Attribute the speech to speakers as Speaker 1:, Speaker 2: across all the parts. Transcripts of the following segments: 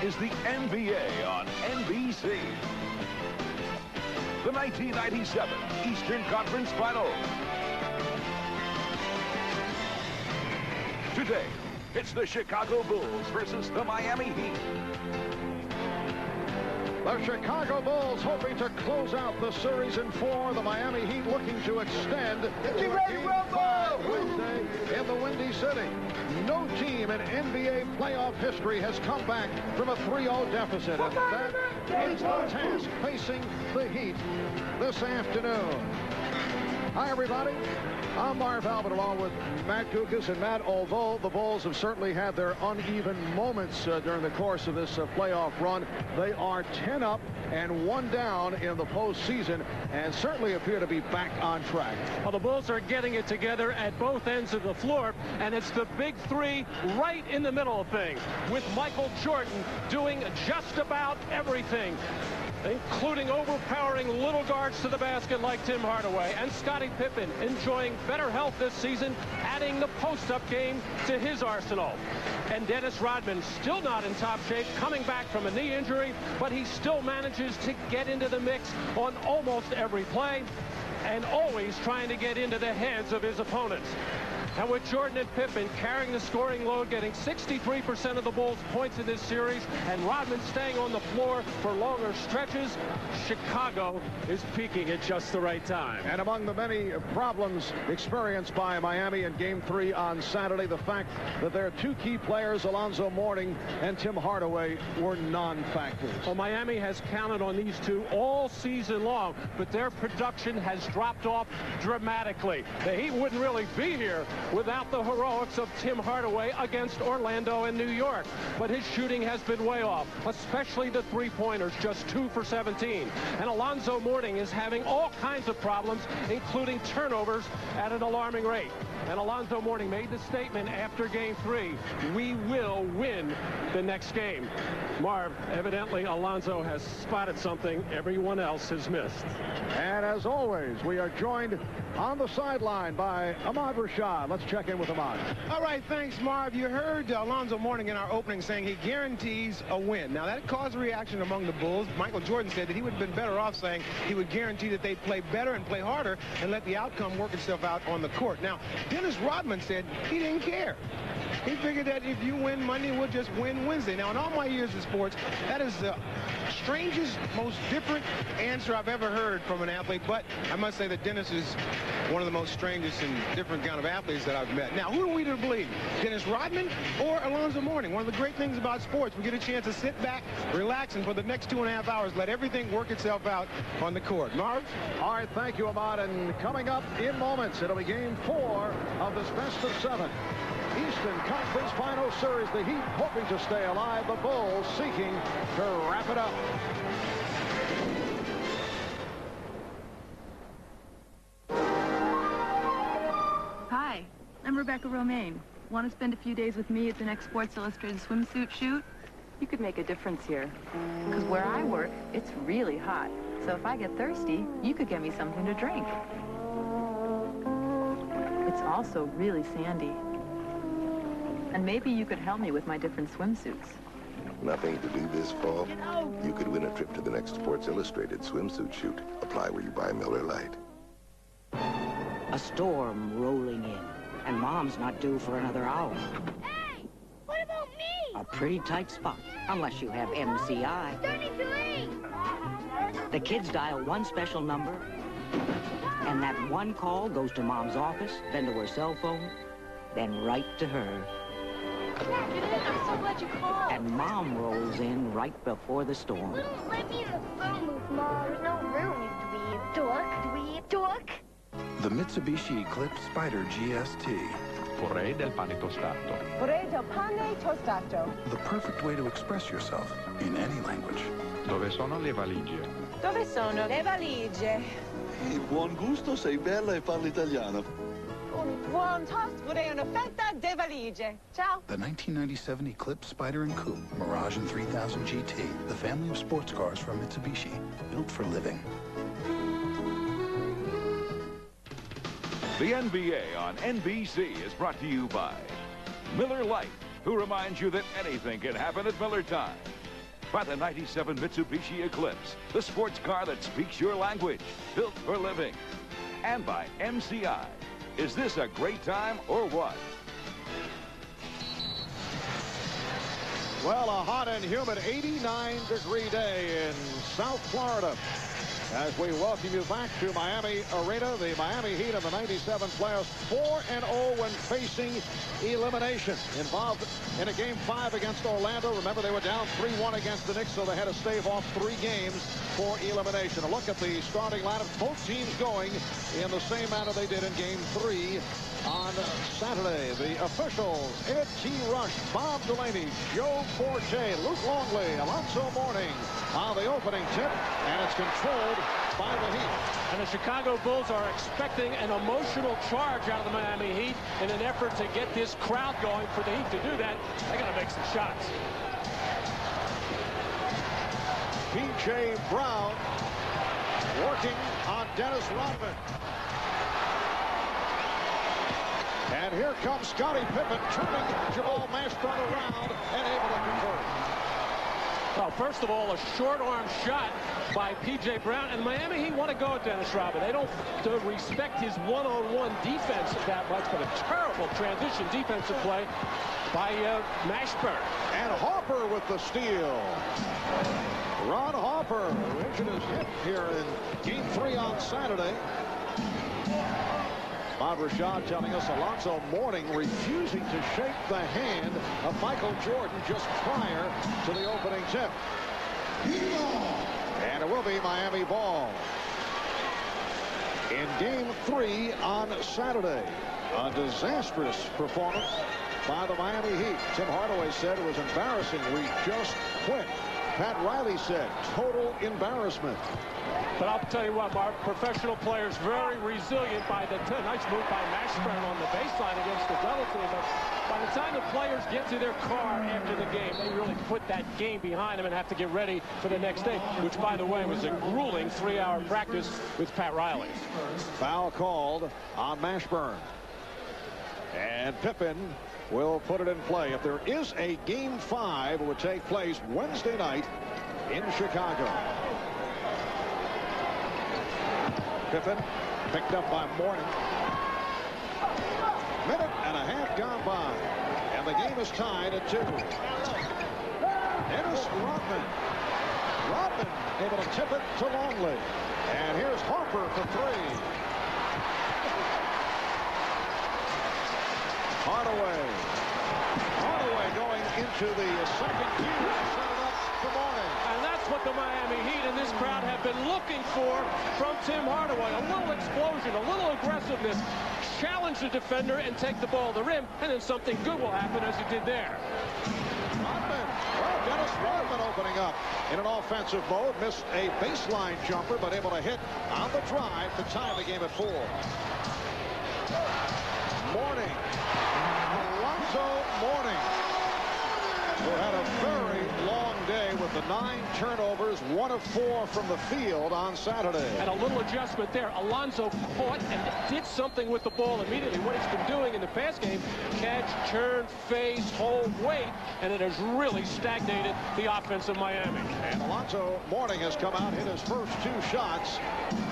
Speaker 1: is the NBA on NBC. The 1997 Eastern Conference Final. Today, it's the Chicago Bulls versus the Miami Heat.
Speaker 2: The Chicago Bulls hoping to close out the series in 4. The Miami Heat looking to extend.
Speaker 3: Get ready, Rumble!
Speaker 2: Wednesday in the Windy City. No team in NBA playoff history has come back from a 3-0 deficit. And that is the task facing the Heat this afternoon. Hi, everybody. I'm Marv Albert along with Matt Gukas. And Matt, although the Bulls have certainly had their uneven moments during the course of this playoff run, they are 10 up and 1 down in the postseason and certainly appear to be back on track.
Speaker 4: Well, the Bulls are getting it together at both ends of the floor, and it's the big three right in the middle of things, with Michael Jordan doing just about everything, including overpowering little guards to the basket like Tim Hardaway, and Scottie Pippen enjoying better health this season, adding the post-up game to his arsenal. And Dennis Rodman still not in top shape, coming back from a knee injury, but he still manages to get into the mix on almost every play and always trying to get into the heads of his opponents. And with Jordan and Pippen carrying the scoring load, getting 63% of the Bulls' points in this series, and Rodman staying on the floor for longer stretches, Chicago is peaking at just the right time.
Speaker 2: And among the many problems experienced by Miami in Game 3 on Saturday, the fact that their 2 key players, Alonzo Mourning and Tim Hardaway, were non-factors.
Speaker 4: Well, Miami has counted on these two all season long, but their production has dropped off dramatically. The Heat wouldn't really be here without the heroics of Tim Hardaway against Orlando and New York. But his shooting has been way off, especially the three-pointers, just 2 for 17. And Alonzo Mourning is having all kinds of problems, including turnovers at an alarming rate. And Alonzo Mourning made the statement after Game 3, we will win the next game. Marv, evidently Alonzo has spotted something everyone else has missed.
Speaker 2: And as always, we are joined on the sideline by Ahmad Rashad. Let's check in with Ahmad.
Speaker 3: All right, thanks, Marv. You heard Alonzo Mourning in our opening saying he guarantees a win. Now, that caused a reaction among the Bulls. Michael Jordan said that he would have been better off saying he would guarantee that they'd play better and play harder and let the outcome work itself out on the court. Now, Dennis Rodman said he didn't care. He figured that if you win Monday, we'll just win Wednesday. Now, in all my years in sports, that is the strangest, most different answer I've ever heard from an athlete. But I must say that Dennis is one of the most strangest and different kind of athletes that I've met. Now, who are we to believe? Dennis Rodman or Alonzo Mourning? One of the great things about sports, we get a chance to sit back, relax, and for the next 2.5 hours, let everything work itself out on the court. Marv?
Speaker 2: All right, thank you, Ahmad. And coming up in moments, it'll be Game 4 of this best-of-7 Eastern Conference Final Series. The Heat hoping to stay alive. The Bulls seeking to wrap it up.
Speaker 5: Hi, I'm Rebecca Romaine. Want to spend a few days with me at the next Sports Illustrated swimsuit shoot?
Speaker 6: You could make a difference here. Because where I work, it's really hot. So if I get thirsty, you could get me something to drink. It's also really sandy. And maybe you could help me with my different swimsuits.
Speaker 7: Nothing to do this fall? You could win a trip to the next Sports Illustrated swimsuit shoot. Apply where you buy Miller Lite.
Speaker 8: A storm rolling in, and Mom's not due for another hour.
Speaker 9: Hey! What about me?
Speaker 8: A pretty tight spot, unless you have MCI.
Speaker 9: 33!
Speaker 8: The kids dial one special number, and that one call goes to Mom's office, then to her cell phone, then right to her.
Speaker 9: I'm so glad you called.
Speaker 8: And Mom rolls in right before the storm.
Speaker 9: Let me in the phone booth, Mom. There's no room, you dweeb. Dweeb. Dork.
Speaker 10: The Mitsubishi Eclipse Spider GST.
Speaker 1: Vorrei del pane tostato.
Speaker 11: Vorrei del pane tostato.
Speaker 10: The perfect way to express yourself in any language.
Speaker 1: Dove sono le valigie?
Speaker 11: Dove sono le valigie?
Speaker 12: Buon gusto, sei bella e parli italiano.
Speaker 11: Un buon toast, vorrei una fetta de valigie. Ciao.
Speaker 10: The 1997 Eclipse Spider and Coupe Mirage and 3000 GT. The family of sports cars from Mitsubishi. Built for living.
Speaker 1: The NBA on NBC is brought to you by Miller Lite, who reminds you that anything can happen at Miller time. by the 97 Mitsubishi Eclipse, the sports car that speaks your language, built for living. And by MCI. Is this a great time or what?
Speaker 2: Well, a hot and humid 89-degree day in South Florida. As we welcome you back to Miami Arena, the Miami Heat and the 97 players 4-0 when facing elimination. Involved in a Game 5 against Orlando. Remember, they were down 3-1 against the Knicks, so they had to stave off 3 games for elimination. A look at the starting lineup. Both teams going in the same manner they did in Game 3 on Saturday. The officials: Ed T. Rush, Bob Delaney, Joe Forte, Luke Longley, Alonzo Mourning on the opening tip, and it's controlled by the Heat.
Speaker 4: And the Chicago Bulls are expecting an emotional charge out of the Miami Heat in an effort to get this crowd going. For the Heat to do that, they got to make some shots.
Speaker 2: P.J. Brown working on Dennis Rodman. And here comes Scottie Pippen, turning Jamal Mashburn around and able to convert.
Speaker 4: Well, first of all, a short arm shot by P.J. Brown, and Miami Heat want to go at Dennis Rodman. They don't respect his one-on-one defense that much, but a terrible transition defensive play by Mashburn.
Speaker 2: And Harper with the steal. Ron Harper, who injured his hip here in Game 3 on Saturday. Bob Rashad telling us Alonzo Mourning refusing to shake the hand of Michael Jordan just prior to the opening tip. And it will be Miami ball. In Game 3 on Saturday, a disastrous performance by the Miami Heat. Tim Hardaway said it was embarrassing. We just quit. Pat Riley said total embarrassment.
Speaker 4: But I'll tell you what, Mark, professional players very resilient by the nice move by Mashburn on the baseline against the double team. But by the time the players get to their car after the game, they really put that game behind them and have to get ready for the next day, which, by the way, was a grueling 3-hour practice with Pat Riley.
Speaker 2: Foul called on Mashburn. And Pippen will put it in play. If there is a Game 5, it would take place Wednesday night in Chicago. Pippen picked up by Mourning. Minute and a half gone by, and the game is tied at 2. Dennis Rodman. Rodman able to tip it to Longley. And here's Harper for 3. Hardaway going into the second key to set it up for Mourning.
Speaker 4: And that's what the Miami Heat and this crowd have been looking for from Tim Hardaway. A little explosion, a little aggressiveness, challenge the defender and take the ball to the rim, and then something good will happen as he did there.
Speaker 2: Rodman. Well, Dennis Rodman opening up in an offensive mode. Missed a baseline jumper, but able to hit on the drive to tie the game at 4. Mourning. Alonzo Mourning, who had a very long day with the 9 turnovers, 1 of 4 from the field on Saturday.
Speaker 4: And a little adjustment there. Alonzo caught and did something with the ball immediately. What he's been doing in the past game, catch, turn, face, hold, wait, and it has really stagnated the offense of Miami.
Speaker 2: And Alonzo Mourning has come out, hit his first 2 shots.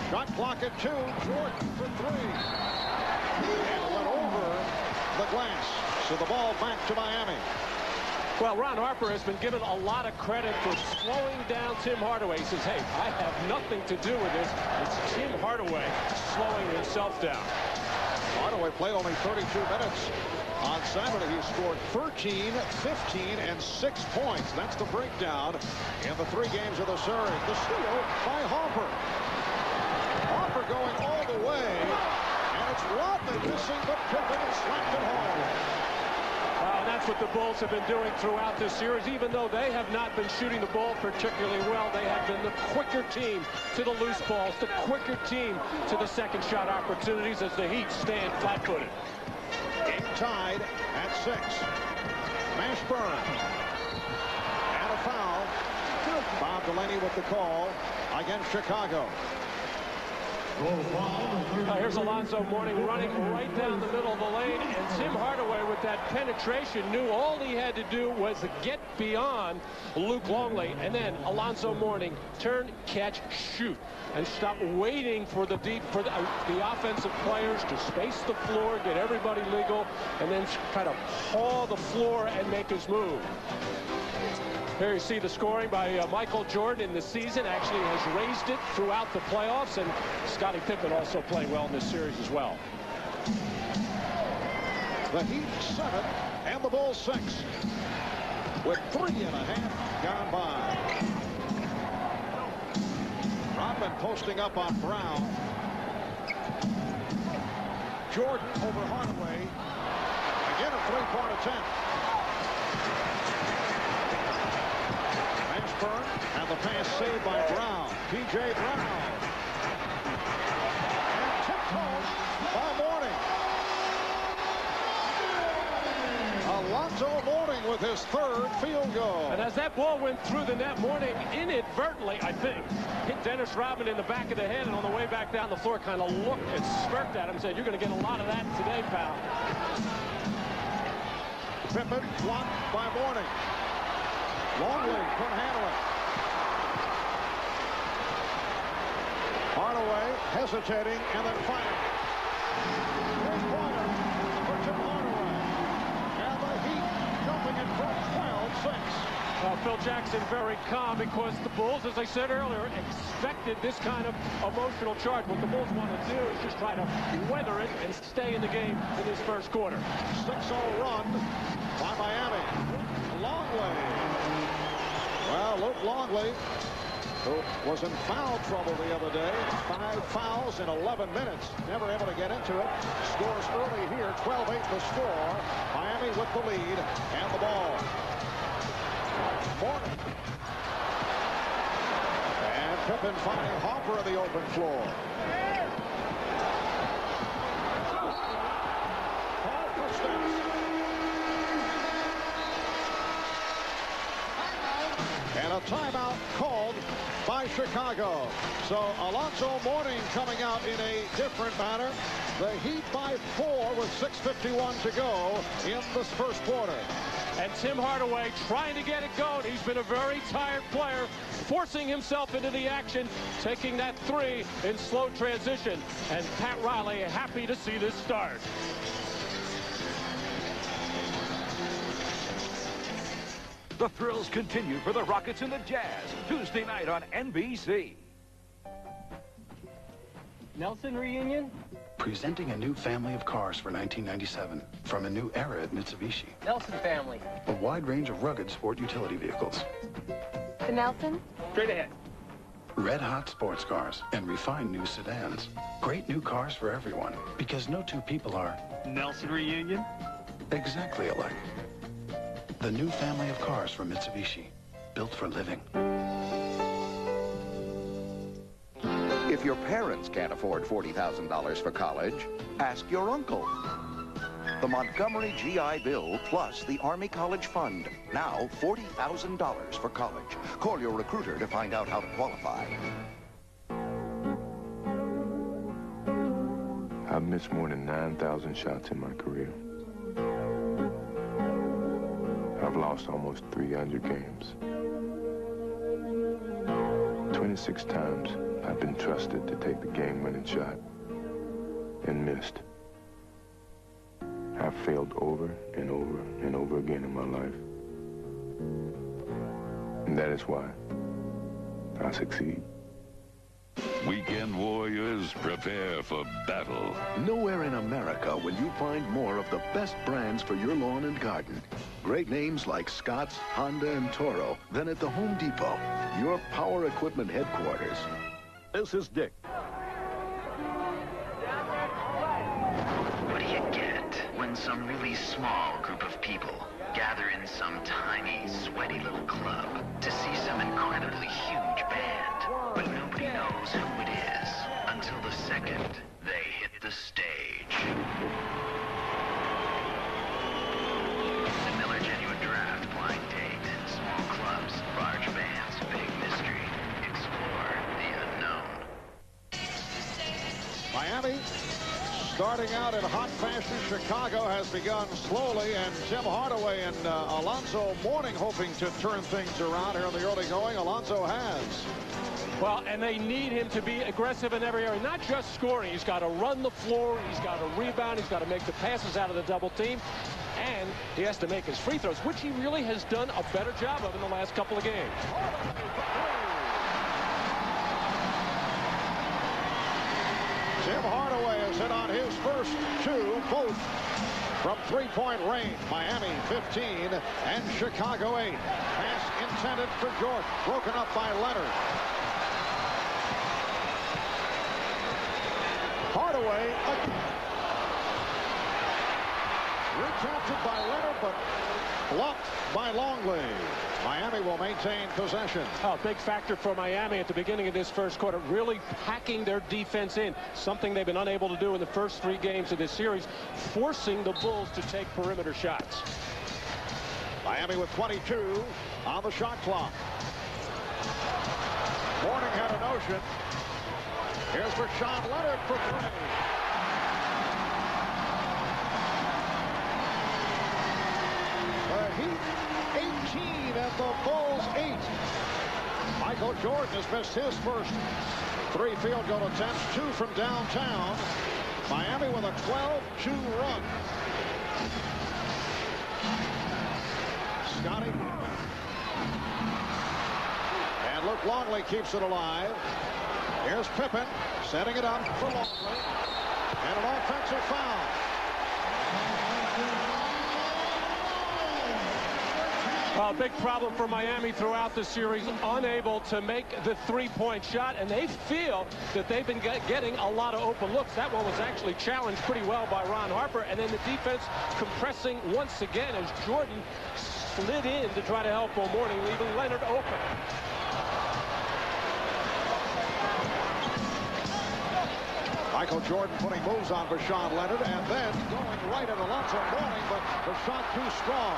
Speaker 2: Shot clock at 2. Jordan for 3. And went over the glass. So the ball back to Miami.
Speaker 4: Well, Ron Harper has been given a lot of credit for slowing down Tim Hardaway. He says, hey, I have nothing to do with this. It's Tim Hardaway slowing himself down.
Speaker 2: Hardaway played only 32 minutes. On Saturday, he scored 13, 15, and 6 points. That's the breakdown in the 3 games of the series. The steal by Harper. Harper going all the way. And it's Rodman missing, but Pippen has slapped it home.
Speaker 4: That's what the Bulls have been doing throughout this series. Even though they have not been shooting the ball particularly well, they have been the quicker team to the loose balls, the quicker team to the second shot opportunities as the Heat stand flat-footed.
Speaker 2: Game tied at 6. Mashburn. And a foul. Bob Delaney with the call against Chicago.
Speaker 4: Here's Alonzo Mourning running right down the middle of the lane, and Tim Hardaway with that penetration knew all he had to do was to get beyond Luke Longley, and then Alonzo Mourning turn, catch, shoot, and stop waiting for the offensive players to space the floor, get everybody legal, and then kind of paw the floor and make his move. Here you see the scoring by Michael Jordan in the season. Actually has raised it throughout the playoffs, and Scottie Pippen also playing well in this series as well.
Speaker 2: The Heat 7 and the Bulls 6 with 3.5 gone by. Rodman posting up on Brown. Jordan over Hardaway. Again a three-point attempt. And the pass saved by Brown. P.J. Brown. And tipped by Mourning. Alonzo Mourning with his third field goal.
Speaker 4: And as that ball went through the net, Mourning inadvertently, I think, hit Dennis Rodman in the back of the head, and on the way back down the floor kind of looked and smirked at him and said, "You're going to get a lot of that today, pal."
Speaker 2: Pippen blocked by Mourning. Longley couldn't handle it. Hardaway hesitating and then firing. Three-pointer for Tim Hardaway. And the Heat jumping in front 12-6.
Speaker 4: Phil Jackson very calm because the Bulls, as I said earlier, expected this kind of emotional charge. What the Bulls want to do is just try to weather it and stay in the game in this first quarter.
Speaker 2: 6-0 run by Miami. Longley. Well, Luke Longley, who was in foul trouble the other day, 5 fouls in 11 minutes, never able to get into it, scores early here, 12-8 the score. Miami with the lead and the ball. Mourning. And Pippen finding Hopper in the open floor. And a timeout called by Chicago. So Alonzo Mourning coming out in a different manner. The Heat by 4 with 6:51 to go in this first quarter.
Speaker 4: And Tim Hardaway trying to get it going. He's been a very tired player, forcing himself into the action, taking that three in slow transition. And Pat Riley happy to see this start.
Speaker 1: The thrills continue for the Rockets and the Jazz, Tuesday night on NBC.
Speaker 13: Nelson reunion?
Speaker 10: Presenting a new family of cars for 1997 from a new era at Mitsubishi.
Speaker 13: Nelson family.
Speaker 10: A wide range of rugged sport utility vehicles.
Speaker 6: The Nelson?
Speaker 13: Straight ahead.
Speaker 10: Red-hot sports cars and refined new sedans. Great new cars for everyone, because no two people are...
Speaker 13: Nelson reunion?
Speaker 10: Exactly alike. The new family of cars from Mitsubishi, built for living.
Speaker 14: If your parents can't afford $40,000 for college, ask your uncle. The Montgomery GI Bill plus the Army College Fund. Now $40,000 for college. Call your recruiter to find out how to qualify.
Speaker 15: I've missed more than 9,000 shots in my career. I've lost almost 300 games. 26 times I've been trusted to take the game-winning shot and missed. I've failed over and over and over again in my life. And that is why I succeed.
Speaker 1: Weekend warriors, prepare for battle.
Speaker 16: Nowhere in America will you find more of the best brands for your lawn and garden. Great names like Scott's, Honda, and Toro than at the Home Depot, your power equipment headquarters.
Speaker 1: This is Dick.
Speaker 17: What do you get when some really small group of people gather in some tiny, sweaty little club to see some incredibly huge band, but nobody knows who it is until the second they hit the stage? The Miller Genuine Draft Blind Date. Small clubs, large bands, big mystery. Explore the unknown.
Speaker 2: Miami starting out in hot fashion. Chicago has begun slowly, and Tim Hardaway and Alonzo Mourning hoping to turn things around here in the early going. Alonzo has.
Speaker 4: Well, and they need him to be aggressive in every area, not just scoring. He's got to run the floor, he's got to rebound, he's got to make the passes out of the double team, and he has to make his free throws, which he really has done a better job of in the last couple of games.
Speaker 2: Tim Hardaway has hit on his first two, both from three-point range. Miami 15 and Chicago 8. Pass intended for Jordan, broken up by Leonard. Hardaway recaptured by Leonard, but blocked by Longley. Miami will maintain possession.
Speaker 4: Oh, big factor for Miami at the beginning of this first quarter, really packing their defense in, something they've been unable to do in the first 3 games of this series, forcing the Bulls to take perimeter shots.
Speaker 2: Miami with 22 on the shot clock. Mourning had a notion. Here's Rashawn Leonard for 3. The Heat 18 and the Bulls 8. Michael Jordan has missed his first 3 field goal attempts, 2 from downtown. Miami with a 12-2 run. Scottie and Luke Longley keeps it alive. Here's Pippen setting it up for Longley, and an offensive foul.
Speaker 4: A big problem for Miami throughout the series, unable to make the three-point shot, and they feel that they've been getting a lot of open looks. That one was actually challenged pretty well by Ron Harper, and then the defense compressing once again as Jordan slid in to try to help Mourning, leaving Leonard open.
Speaker 2: Michael Jordan putting moves on Rashawn Leonard and then going right at Alonzo Mourning, but the shot too strong.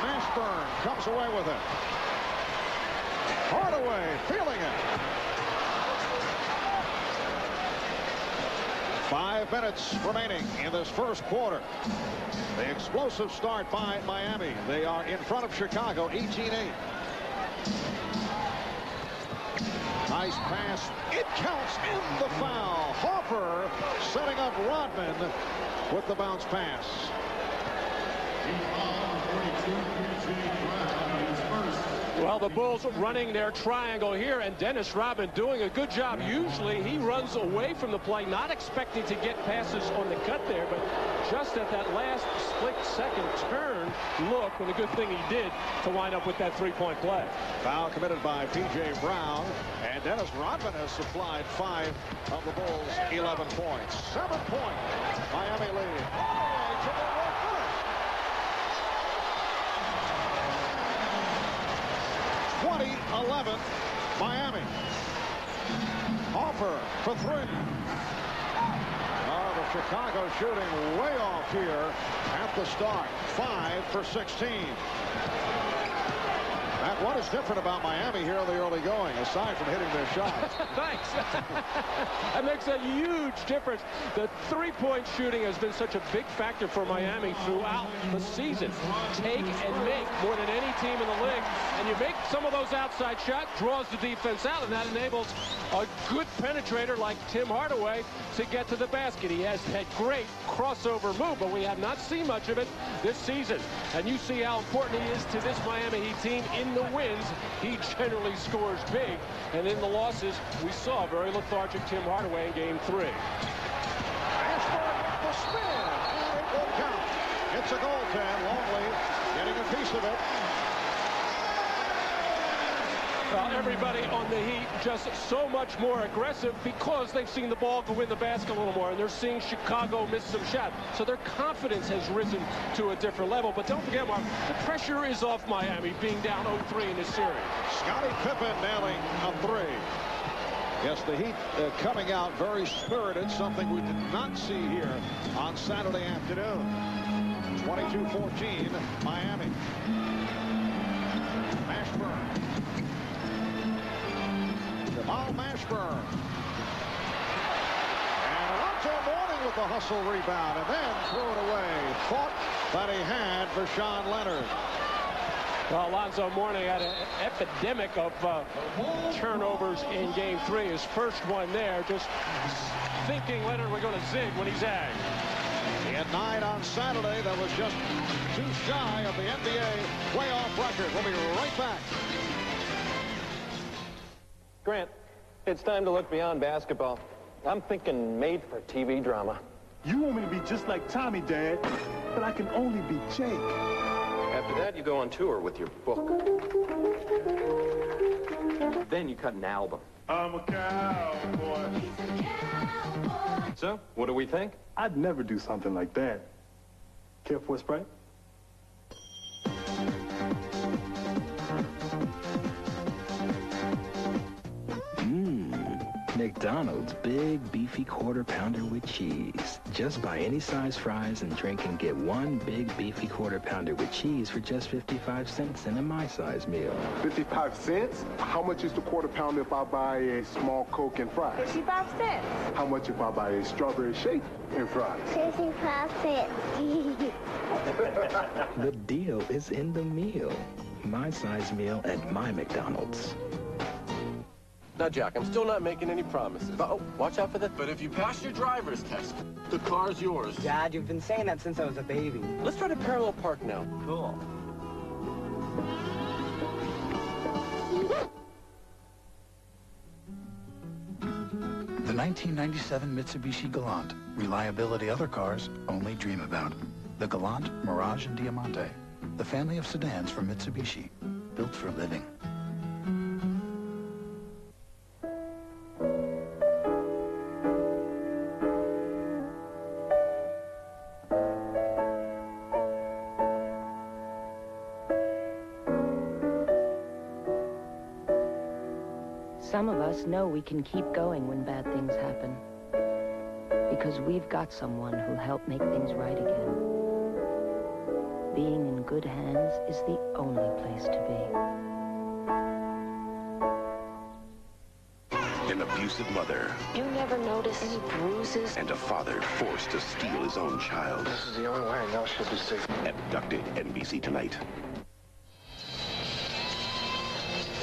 Speaker 2: Mashburn comes away with it. Hardaway feeling it. 5 minutes remaining in this first quarter. The explosive start by Miami. They are in front of Chicago, 18-8. Nice pass. It counts in the foul. Harper setting up Rodman with the bounce pass.
Speaker 4: Well, the Bulls running their triangle here, and Dennis Rodman doing a good job. Usually he runs away from the play, not expecting to get passes on the cut there, but just at that last split-second turn look, and a good thing he did to wind up with that three-point play.
Speaker 2: Foul committed by P.J. Brown, and Dennis Rodman has supplied 5 of the Bulls' 11 points. 7-point Miami lead. All the way to the left foot. 20-11 Miami. Harper for 3. Oh, the Chicago shooting way off here at the start. 5 for 16. Matt, what is different about Miami here in the early going, aside from hitting their shots?
Speaker 4: Thanks. That makes a huge difference. The three-point shooting has been such a big factor for Miami throughout the season. Take and make more than any team in the league. And you make some of those outside shots, draws the defense out, and that enables a good penetrator like Tim Hardaway to get to the basket. He has had great crossover move, but we have not seen much of it this season. And you see how important he is to this Miami Heat team. In the wins, he generally scores big. And in the losses, we saw very lethargic Tim Hardaway in Game 3.
Speaker 2: Ashburn with the spin, and it will count. It's a goaltend. Longley getting a piece of it.
Speaker 4: Everybody on the Heat just so much more aggressive because they've seen the ball go in the basket a little more, and they're seeing Chicago miss some shots. So their confidence has risen to a different level. But don't forget, Mark, the pressure is off Miami being down 0-3 in this series.
Speaker 2: Scottie Pippen nailing a 3. Yes, the Heat coming out very spirited, something we did not see here on Saturday afternoon. 22-14, Miami. Mashburn. Jamal Mashburn. And with the hustle rebound and then threw it away. Thought that he had for Sean Leonard.
Speaker 4: Well, Alonzo Mourning had an epidemic of turnovers in Game 3. His first one there, just thinking Leonard was going to zig when he zagged.
Speaker 2: He had 9 on Saturday. That was just too shy of the NBA playoff record. We'll be right back.
Speaker 18: Grant, it's time to look beyond basketball. I'm thinking made-for-TV drama.
Speaker 19: You want me to be just like Tommy, Dad, but I can only be Jake.
Speaker 18: After that, you go on tour with your book. Then you cut an album.
Speaker 19: I'm a cowboy.
Speaker 18: So, what do we think?
Speaker 19: I'd never do something like that. Care for a Sprite?
Speaker 20: McDonald's Big Beefy Quarter Pounder with cheese. Just buy any size fries and drink and get one Big Beefy Quarter Pounder with cheese for just 55 cents in a My Size meal.
Speaker 19: 55 cents? How much is the quarter pounder if I buy a small Coke and fries?
Speaker 9: 55 cents.
Speaker 19: How much if I buy a strawberry shake and fries?
Speaker 9: 55 cents.
Speaker 20: The deal is in the meal. My Size meal at my McDonald's.
Speaker 18: Now, Jack, I'm still not making any promises. Oh, watch out for that. But if you pass your driver's test, the car's yours.
Speaker 21: Dad, you've been saying that since I was a baby.
Speaker 18: Let's try to parallel park now.
Speaker 21: Cool.
Speaker 10: The 1997 Mitsubishi Galant. Reliability other cars only dream about. The Galant, Mirage, and Diamante. The family of sedans from Mitsubishi. Built for living.
Speaker 8: Some of us know we can keep going when bad things happen. Because we've got someone who'll help make things right again. Being in good hands is the only place to be.
Speaker 7: An abusive mother.
Speaker 22: You never notice any bruises?
Speaker 7: And a father forced to steal his own child.
Speaker 19: This is the only way I know she'll be safe.
Speaker 7: Abducted. NBC Tonight.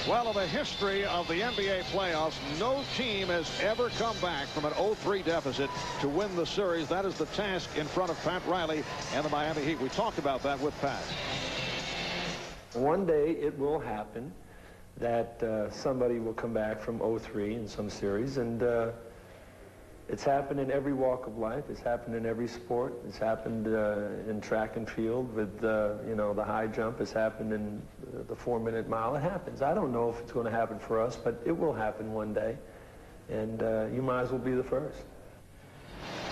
Speaker 2: Well, in the history of the NBA playoffs, no team has ever come back from an 0-3 deficit to win the series. That is the task in front of Pat Riley and the Miami Heat. We talked about that with Pat.
Speaker 23: One day it will happen that somebody will come back from 0-3 in some series, and it's happened in every walk of life. It's happened in every sport. It's happened in track and field with, you know, the high jump. It's happened in the 4-minute mile. It happens. I don't know if it's going to happen for us, but it will happen one day, and you might as well be the first.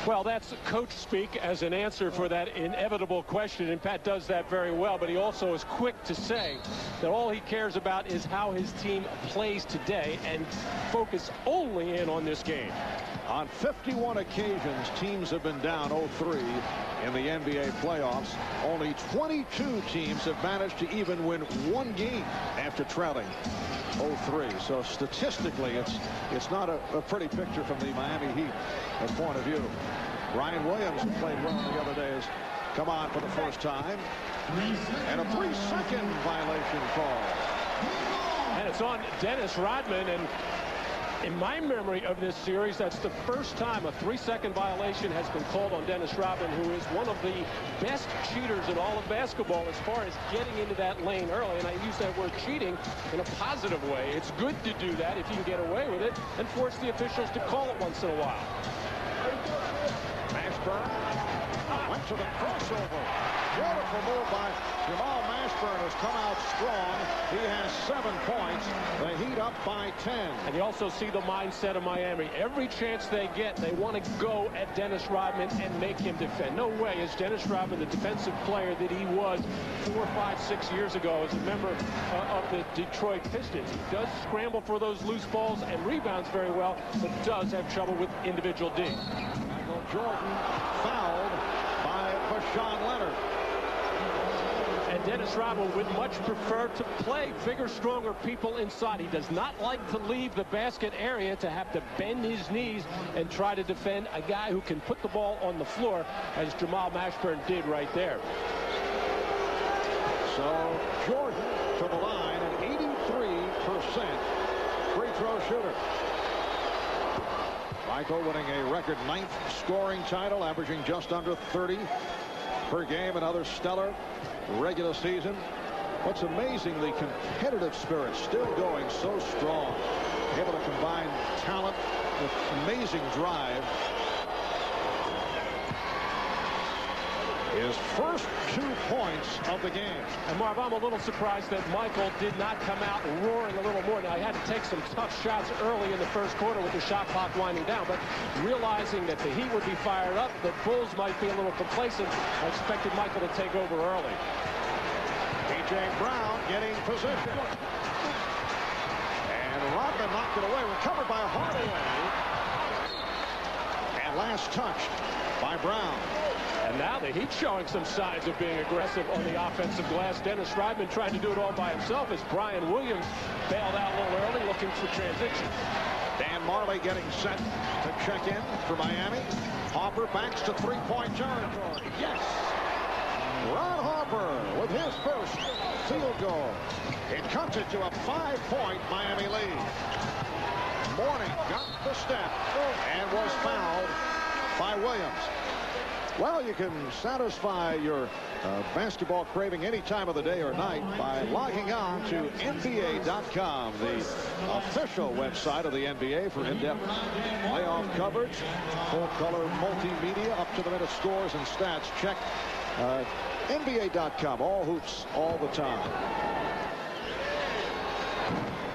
Speaker 4: Well, that's coach speak as an answer for that inevitable question, and Pat does that very well, but he also is quick to say that all he cares about is how his team plays today and focus only in on this game.
Speaker 2: On 51 occasions, teams have been down 0-3 in the NBA playoffs. Only 22 teams have managed to even win one game after trailing 0-3. So statistically, it's not a pretty picture from the Miami Heat point of view. Ryan Williams, who played well the other day, has come on for the first time. And a 3-second violation call.
Speaker 4: And it's on Dennis Rodman, and in my memory of this series, that's the first time a 3-second violation has been called on Dennis Rodman, who is one of the best cheaters in all of basketball as far as getting into that lane early. And I use that word cheating in a positive way. It's good to do that if you can get away with it and force the officials to call it once in a while.
Speaker 2: Mashburn went to the crossover. Beautiful move by Jamal Mashburn, has come out strong. He has 7 points. The Heat up by 10.
Speaker 4: And you also see the mindset of Miami. Every chance they get, they want to go at Dennis Rodman and make him defend. No way is Dennis Rodman the defensive player that he was 4, 5, 6 years ago as a member of the Detroit Pistons. He does scramble for those loose balls and rebounds very well, but does have trouble with individual D.
Speaker 2: Michael Jordan fouled by Sean Leonard.
Speaker 4: And Dennis Rodman would much prefer to play bigger, stronger people inside. He does not like to leave the basket area to have to bend his knees and try to defend a guy who can put the ball on the floor, as Jamal Mashburn did right there.
Speaker 2: So Jordan to the line, an 83% free throw shooter. Michael winning a record 9th scoring title, averaging just under 30 per game. Another stellar regular season. What's amazing, the competitive spirit still going so strong. Able to combine talent with amazing drive. His first 2 points of the game.
Speaker 4: And Marv, I'm a little surprised that Michael did not come out roaring a little more. Now, he had to take some tough shots early in the first quarter with the shot clock winding down, but realizing that the Heat would be fired up, the Bulls might be a little complacent, I expected Michael to take over early.
Speaker 2: P.J. Brown getting position. And Rodman knocked it away, recovered by Hardaway. And last touched by Brown.
Speaker 4: And now the Heat showing some signs of being aggressive on the offensive glass. Dennis Rodman trying to do it all by himself as Brian Williams bailed out a little early, looking for transition.
Speaker 2: Dan Marley getting set to check in for Miami. Harper backs to three-point territory. Yes! Ron Harper with his first field goal. It cuts it to a 5-point Miami lead. Mourning got the step and was fouled by Williams. Well, you can satisfy your basketball craving any time of the day or night by logging on to NBA.com, the official website of the NBA for in-depth playoff coverage, full-color multimedia, up-to-the-minute scores and stats. Check NBA.com, all hoops, all the time.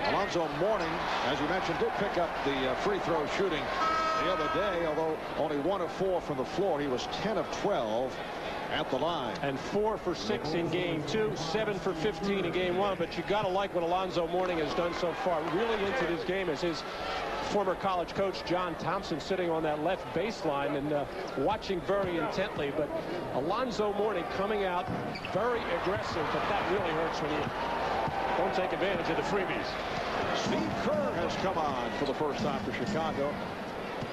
Speaker 2: Alonzo Mourning, as you mentioned, did pick up the free throw shooting the other day, although only 1 of 4 from the floor. He was 10 of 12 at the line.
Speaker 4: And 4 for 6 in game 2, 7 for 15 in game 1. But you got to like what Alonzo Mourning has done so far. Really into this game as his former college coach John Thompson sitting on that left baseline and watching very intently. But Alonzo Mourning coming out very aggressive, but that really hurts when you don't take advantage of the freebies.
Speaker 2: Steve Kerr has come on for the first time for Chicago.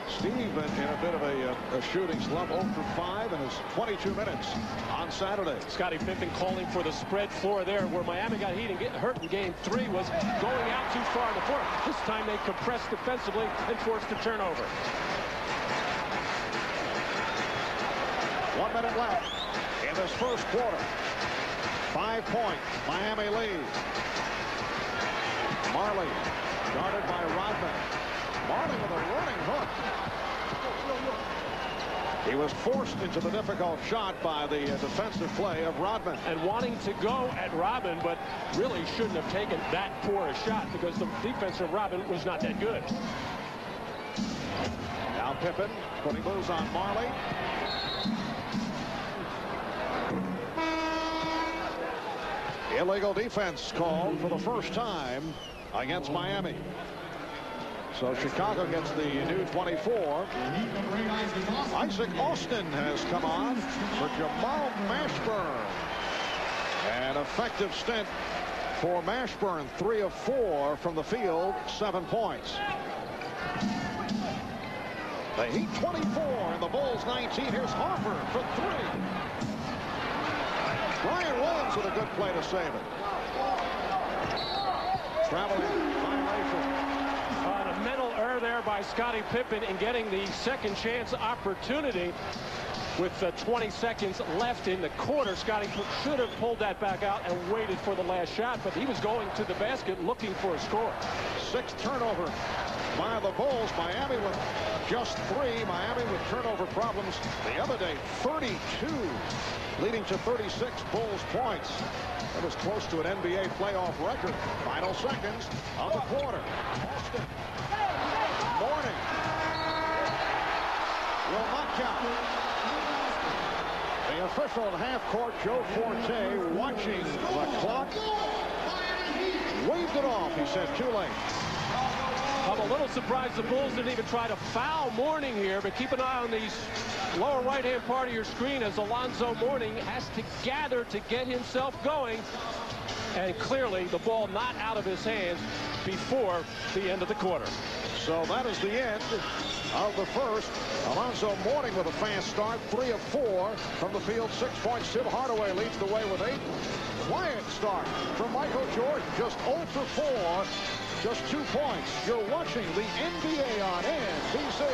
Speaker 2: Steve in a bit of a shooting slump, 0 for 5 in his 22 minutes on Saturday.
Speaker 4: Scottie Pippen calling for the spread floor there, where Miami got hurt in game 3 was going out too far in the floor. This time they compressed defensively and forced a turnover.
Speaker 2: 1 minute left in this first quarter. 5-point Miami lead. Marley guarded by Rodman. Marley with a running hook. He was forced into the difficult shot by the defensive play of Rodman.
Speaker 4: And wanting to go at Rodman, but really shouldn't have taken that poor a shot because the defense of Rodman was not that good.
Speaker 2: Now Pippen putting moves on Marley. Illegal defense called for the first time against Miami. So Chicago gets the new 24. Isaac Austin has come on for Jamal Mashburn. An effective stint for Mashburn. 3 of 4 from the field, 7 points. The Heat 24 and the Bulls 19. Here's Harper for 3. Brian Williams with a good play to save it. Traveling violation.
Speaker 4: A mental error there by Scottie Pippen in getting the second chance opportunity. With 20 seconds left in the quarter, Scottie should have pulled that back out and waited for the last shot, but he was going to the basket looking for a score.
Speaker 2: 6th turnover by the Bulls. Miami with just 3. Miami with turnover problems the other day. 32 leading to 36 Bulls points. That was close to an NBA playoff record. Final seconds of the quarter. Austin. Mourning. Will not count. The official at half court, Joe Forte, watching the clock. Waved it off. He said too late.
Speaker 4: I'm a little surprised the Bulls didn't even try to foul Mourning here, but keep an eye on these lower right-hand part of your screen as Alonzo Mourning has to gather to get himself going. And clearly the ball not out of his hands before the end of the quarter.
Speaker 2: So that is the end of the first. Alonzo Mourning with a fast start, 3 of 4 from the field, 6 points. Tim Hardaway leads the way with 8. Quiet start from Michael Jordan, just 0 for 4, just 2 points. You're watching the NBA on NBC.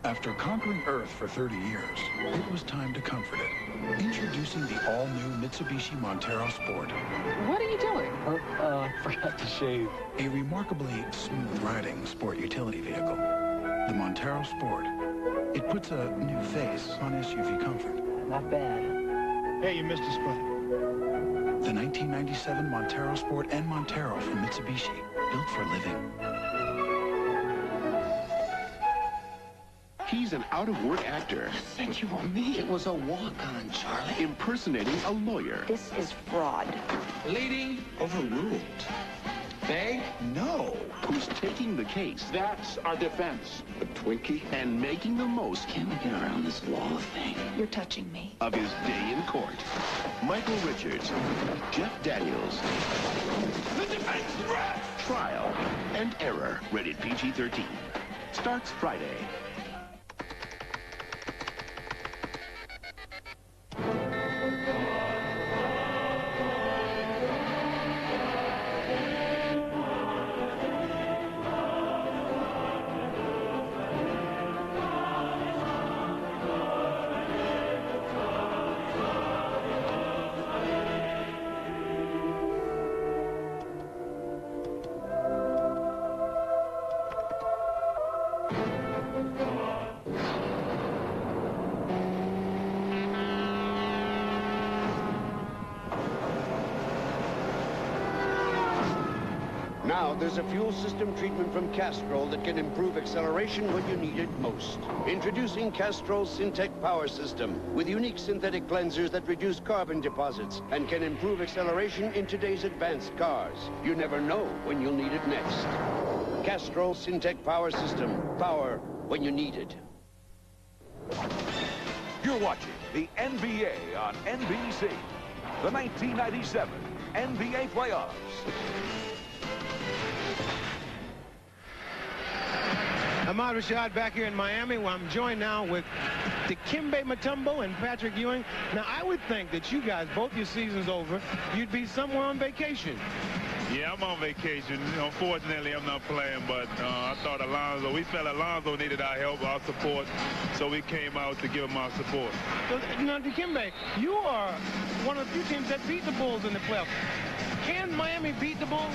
Speaker 10: After conquering Earth for 30 years, it was time to comfort it. Introducing the all-new Mitsubishi Montero Sport.
Speaker 6: What are you doing?
Speaker 20: Forgot to shave.
Speaker 10: A remarkably smooth-riding sport utility vehicle. The Montero Sport. It puts a new face on SUV comfort.
Speaker 20: Not bad.
Speaker 3: Hey, you missed a spot.
Speaker 10: The 1997 Montero Sport and Montero from Mitsubishi. Built for living.
Speaker 16: He's an out-of-work actor.
Speaker 20: Think you want me? It was a walk-on, Charlie.
Speaker 16: Impersonating a lawyer.
Speaker 22: This is fraud.
Speaker 20: Leading overruled. They?
Speaker 16: No. Who's taking the case?
Speaker 3: That's our defense.
Speaker 16: A Twinkie. And making the most.
Speaker 20: Can we get around this wall thing?
Speaker 22: You're touching me.
Speaker 16: Of his day in court. Michael Richards. Jeff Daniels.
Speaker 3: The defense threat!
Speaker 16: Trial and Error. Rated PG-13. Starts Friday.
Speaker 5: Now, there's a fuel system treatment from Castrol that can improve acceleration when you need it most. Introducing Castrol Syntec Power System with unique synthetic cleansers that reduce carbon deposits and can improve acceleration in today's advanced cars. You never know when you'll need it next. Castrol Syntec Power System. Power when you need it.
Speaker 1: You're watching the NBA on NBC. The 1997 NBA playoffs.
Speaker 3: Ahmad Rashad back here in Miami, where I'm joined now with Dikembe Mutombo and Patrick Ewing. Now, I would think that you guys, both your seasons over, you'd be somewhere on vacation.
Speaker 12: Yeah, I'm on vacation. Unfortunately, I'm not playing, but I thought we felt Alonzo needed our help, our support, so we came out to give him our support.
Speaker 3: So, now, Dikembe, you are one of the few teams that beat the Bulls in the playoffs. Can Miami beat the Bulls?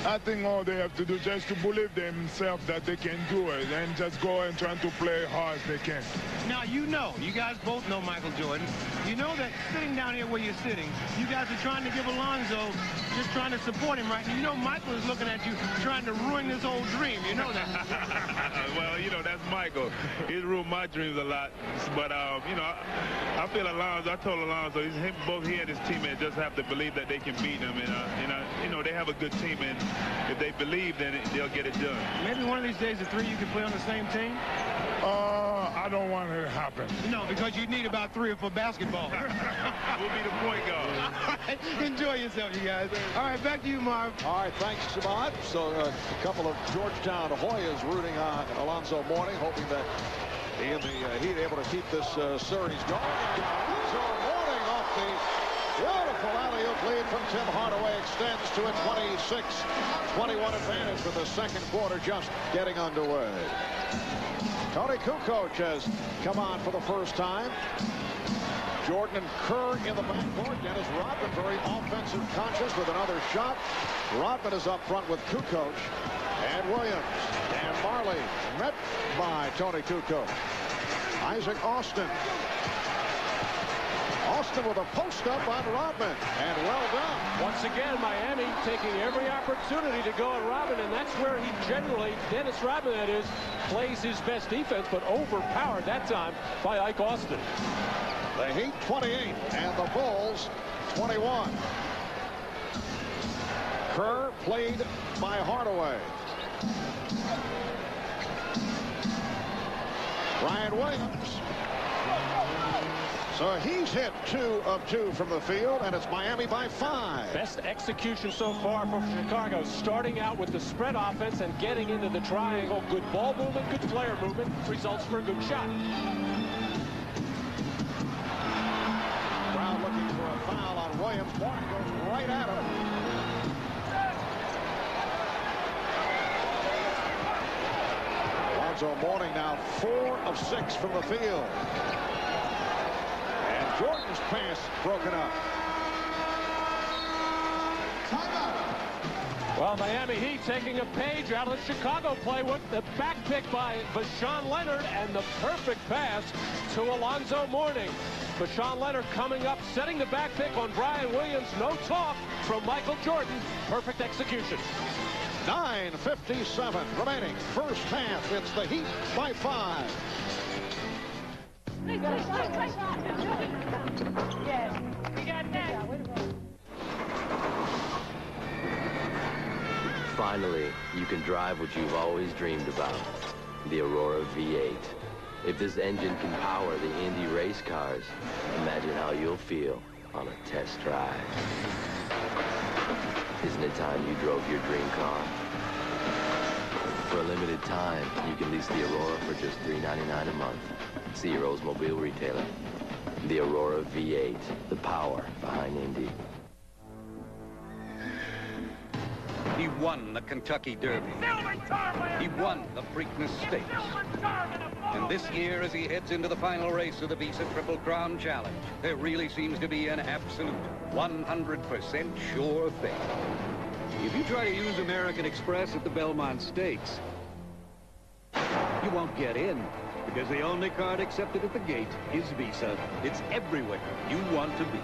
Speaker 24: I think all they have to do is just to believe themselves that they can do it and just go and try to play hard as they can.
Speaker 3: Now, you guys both know Michael Jordan. You know that sitting down here where you're sitting, you guys are trying to give Alonzo, just trying to support him right now. You know Michael is looking at you, trying to ruin this whole dream. You know that.
Speaker 12: Well, that's Michael. He's ruined my dreams a lot. But, I feel Alonzo, I told Alonzo, both he and his teammates just have to believe that they can beat him. And, they have a good team, and if they believe, then they'll get it done.
Speaker 3: Maybe one of these days the three you can play on the same team?
Speaker 24: I don't want it to happen.
Speaker 3: No, because you need about 3 or 4 basketball.
Speaker 12: We'll be the point guard.
Speaker 3: All right, enjoy yourself, you guys. All right, back to you, Marv.
Speaker 2: All right, thanks, Ahmad. So a couple of Georgetown Hoyas rooting on Alonzo Mourning, hoping that he and the Heat able to keep this series going. Alonzo Mourning off the beautiful alley-oop lead from Tim Hardaway extends to a 26-21 advantage with the second quarter just getting underway. Tony Kukoc has come on for the first time. Jordan and Kerr in the backcourt. Dennis Rodman very offensive conscious with another shot. Rodman is up front with Kukoc and Williams. Dan Marley met by Tony Kukoc. Isaac Austin. Austin with a post-up on Rodman, and well done.
Speaker 4: Once again, Miami taking every opportunity to go at Rodman, and that's where he generally, Dennis Rodman that is, plays his best defense, but overpowered that time by Ike Austin.
Speaker 2: The Heat 28 and the Bulls 21. Kerr played by Hardaway. Brian Williams. So he's hit 2 of 2 from the field, and it's Miami by 5.
Speaker 4: Best execution so far from Chicago, starting out with the spread offense and getting into the triangle. Good ball movement, good player movement, results for a good shot.
Speaker 2: Brown looking for a foul on Williams. Mourning goes right at him. Alonzo Mourning now 4 of 6 from the field. Jordan's pass broken up.
Speaker 4: Well, Miami Heat taking a page out of the Chicago play with the back pick by Vashawn Leonard and the perfect pass to Alonzo Mourning. Vashawn Leonard coming up, setting the back pick on Brian Williams. No talk from Michael Jordan. Perfect execution.
Speaker 2: 9:57 remaining. First half. It's the Heat by 5.
Speaker 11: Finally, you can drive what you've always dreamed about, the Aurora V8. If this engine can power the Indy race cars, imagine how you'll feel on a test drive. Isn't it time you drove your dream car? For a limited time, you can lease the Aurora for just $3.99 a month. See your Oldsmobile retailer. The Aurora V8, the power behind Indy.
Speaker 13: He won the Kentucky Derby. He won the Preakness Stakes. And this year, as he heads into the final race of the Visa Triple Crown Challenge, there really seems to be an absolute 100% sure thing. If you try to use American Express at the Belmont Stakes, you won't get in, because the only card accepted at the gate is Visa. It's everywhere you want to be.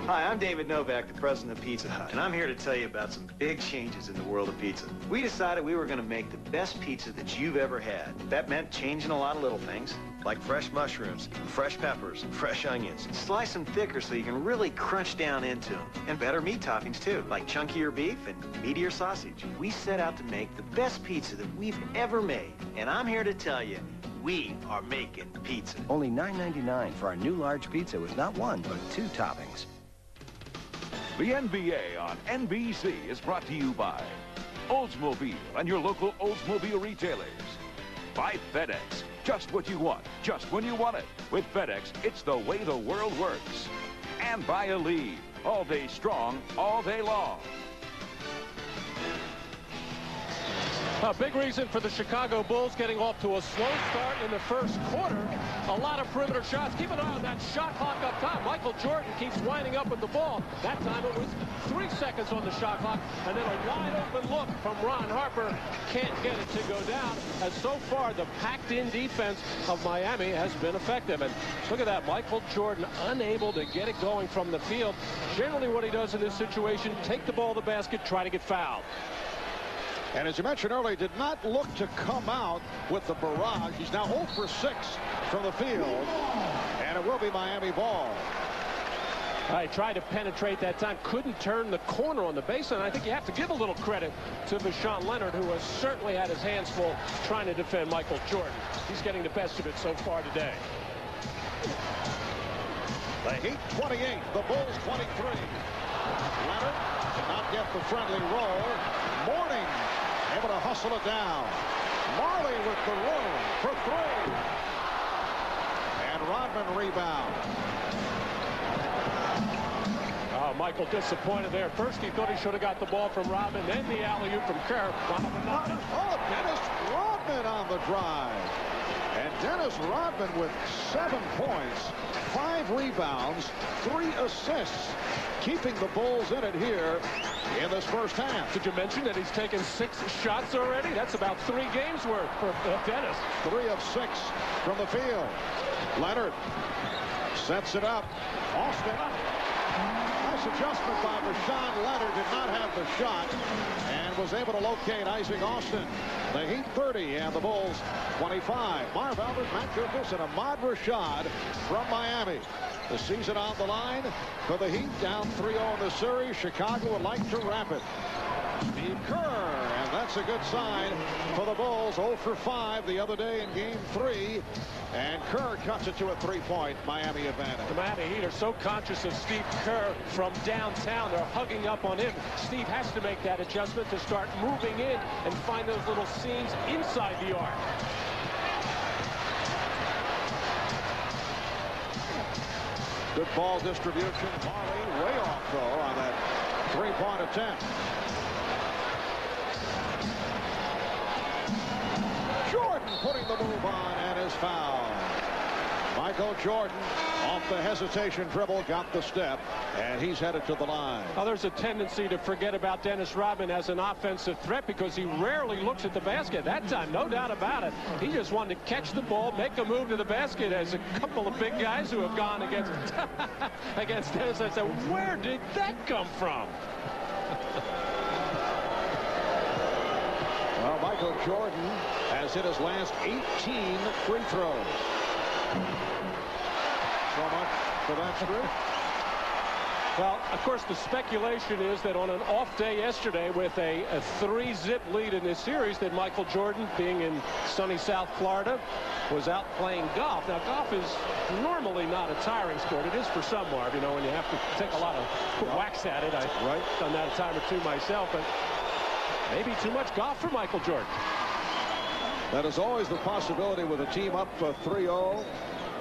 Speaker 14: Hi, I'm David Novak, the president of Pizza Hut, and I'm here to tell you about some big changes in the world of pizza. We decided we were going to make the best pizza that you've ever had. That meant changing a lot of little things, like fresh mushrooms, fresh peppers, fresh onions. Slice them thicker so you can really crunch down into them. And better meat toppings, too, like chunkier beef and meatier sausage. We set out to make the best pizza that we've ever made, and I'm here to tell you, we are making pizza.
Speaker 15: Only $9.99 for our new large pizza with not 1, but 2 toppings.
Speaker 1: The NBA on NBC is brought to you by Oldsmobile and your local Oldsmobile retailers. By FedEx, just what you want, just when you want it. With FedEx, it's the way the world works. And by Aleve, all day strong, all day long.
Speaker 4: A big reason for the Chicago Bulls getting off to a slow start in the first quarter. A lot of perimeter shots. Keep an eye on that shot clock up top. Michael Jordan keeps winding up with the ball. That time it was 3 seconds on the shot clock. And then a wide open look from Ron Harper. Can't get it to go down. As so far, the packed-in defense of Miami has been effective. And look at that. Michael Jordan unable to get it going from the field. Generally what he does in this situation, take the ball to the basket, try to get fouled.
Speaker 2: And as you mentioned earlier, did not look to come out with the barrage. He's now 0 for 6 from the field, and it will be Miami ball.
Speaker 4: He tried to penetrate that time, couldn't turn the corner on the baseline. I think you have to give a little credit to Vashawn Leonard, who has certainly had his hands full trying to defend Michael Jordan. He's getting the best of it so far today.
Speaker 2: The Heat 28, the Bulls 23. Leonard did not get the friendly roll. Mourning able to hustle it down. Marley with the room for 3. And Rodman rebound.
Speaker 4: Oh, Michael disappointed there. First he thought he should have got the ball from Rodman, then the alley-oop from Kerr.
Speaker 2: Oh, Dennis Rodman on the drive. And Dennis Rodman with 7 points, 5 rebounds, 3 assists, keeping the Bulls in it here in this first half.
Speaker 4: Did you mention that he's taken 6 shots already? That's about 3 games worth for Dennis.
Speaker 2: 3 of 6 from the field. Leonard sets it up. Austin. Nice Nice adjustment by Rashawn Leonard. Did not have the shot and was able to locate Isaac Austin. The Heat 30 and the Bulls 25. Marv Albert, Matt Koukas, and Ahmad Rashad from Miami. The season on the line for the Heat, down 3-0 in the series. Chicago would like to wrap it. Steve Kerr, and that's a good sign for the Bulls. 0 for 5 the other day in Game 3, and Kerr cuts it to a 3-point Miami advantage.
Speaker 4: The Miami Heat are so conscious of Steve Kerr from downtown. They're hugging up on him. Steve has to make that adjustment to start moving in and find those little seams inside the arc.
Speaker 2: Good ball distribution. Marley way off, though, on that 3-point attempt. Jordan putting the move on and is fouled. Michael Jordan off the hesitation dribble, got the step, and he's headed to the line.
Speaker 4: Well, there's a tendency to forget about Dennis Rodman as an offensive threat because he rarely looks at the basket. That time, no doubt about it. He just wanted to catch the ball, make a move to the basket, as a couple of big guys who have gone against against Dennis. I said, where did that come from?
Speaker 2: Well, Michael Jordan has hit his last 18 free throws. So much for that strip.
Speaker 4: Well, of course, the speculation is that on an off day yesterday with a 3-zip lead in this series, that Michael Jordan, being in sunny South Florida, was out playing golf. Now, golf is normally not a tiring sport. It is for some, Marv, you know, when you have to take a lot of whacks at it. I've done that a time or two myself, but maybe too much golf for Michael Jordan.
Speaker 2: That is always the possibility with a team up 3-0.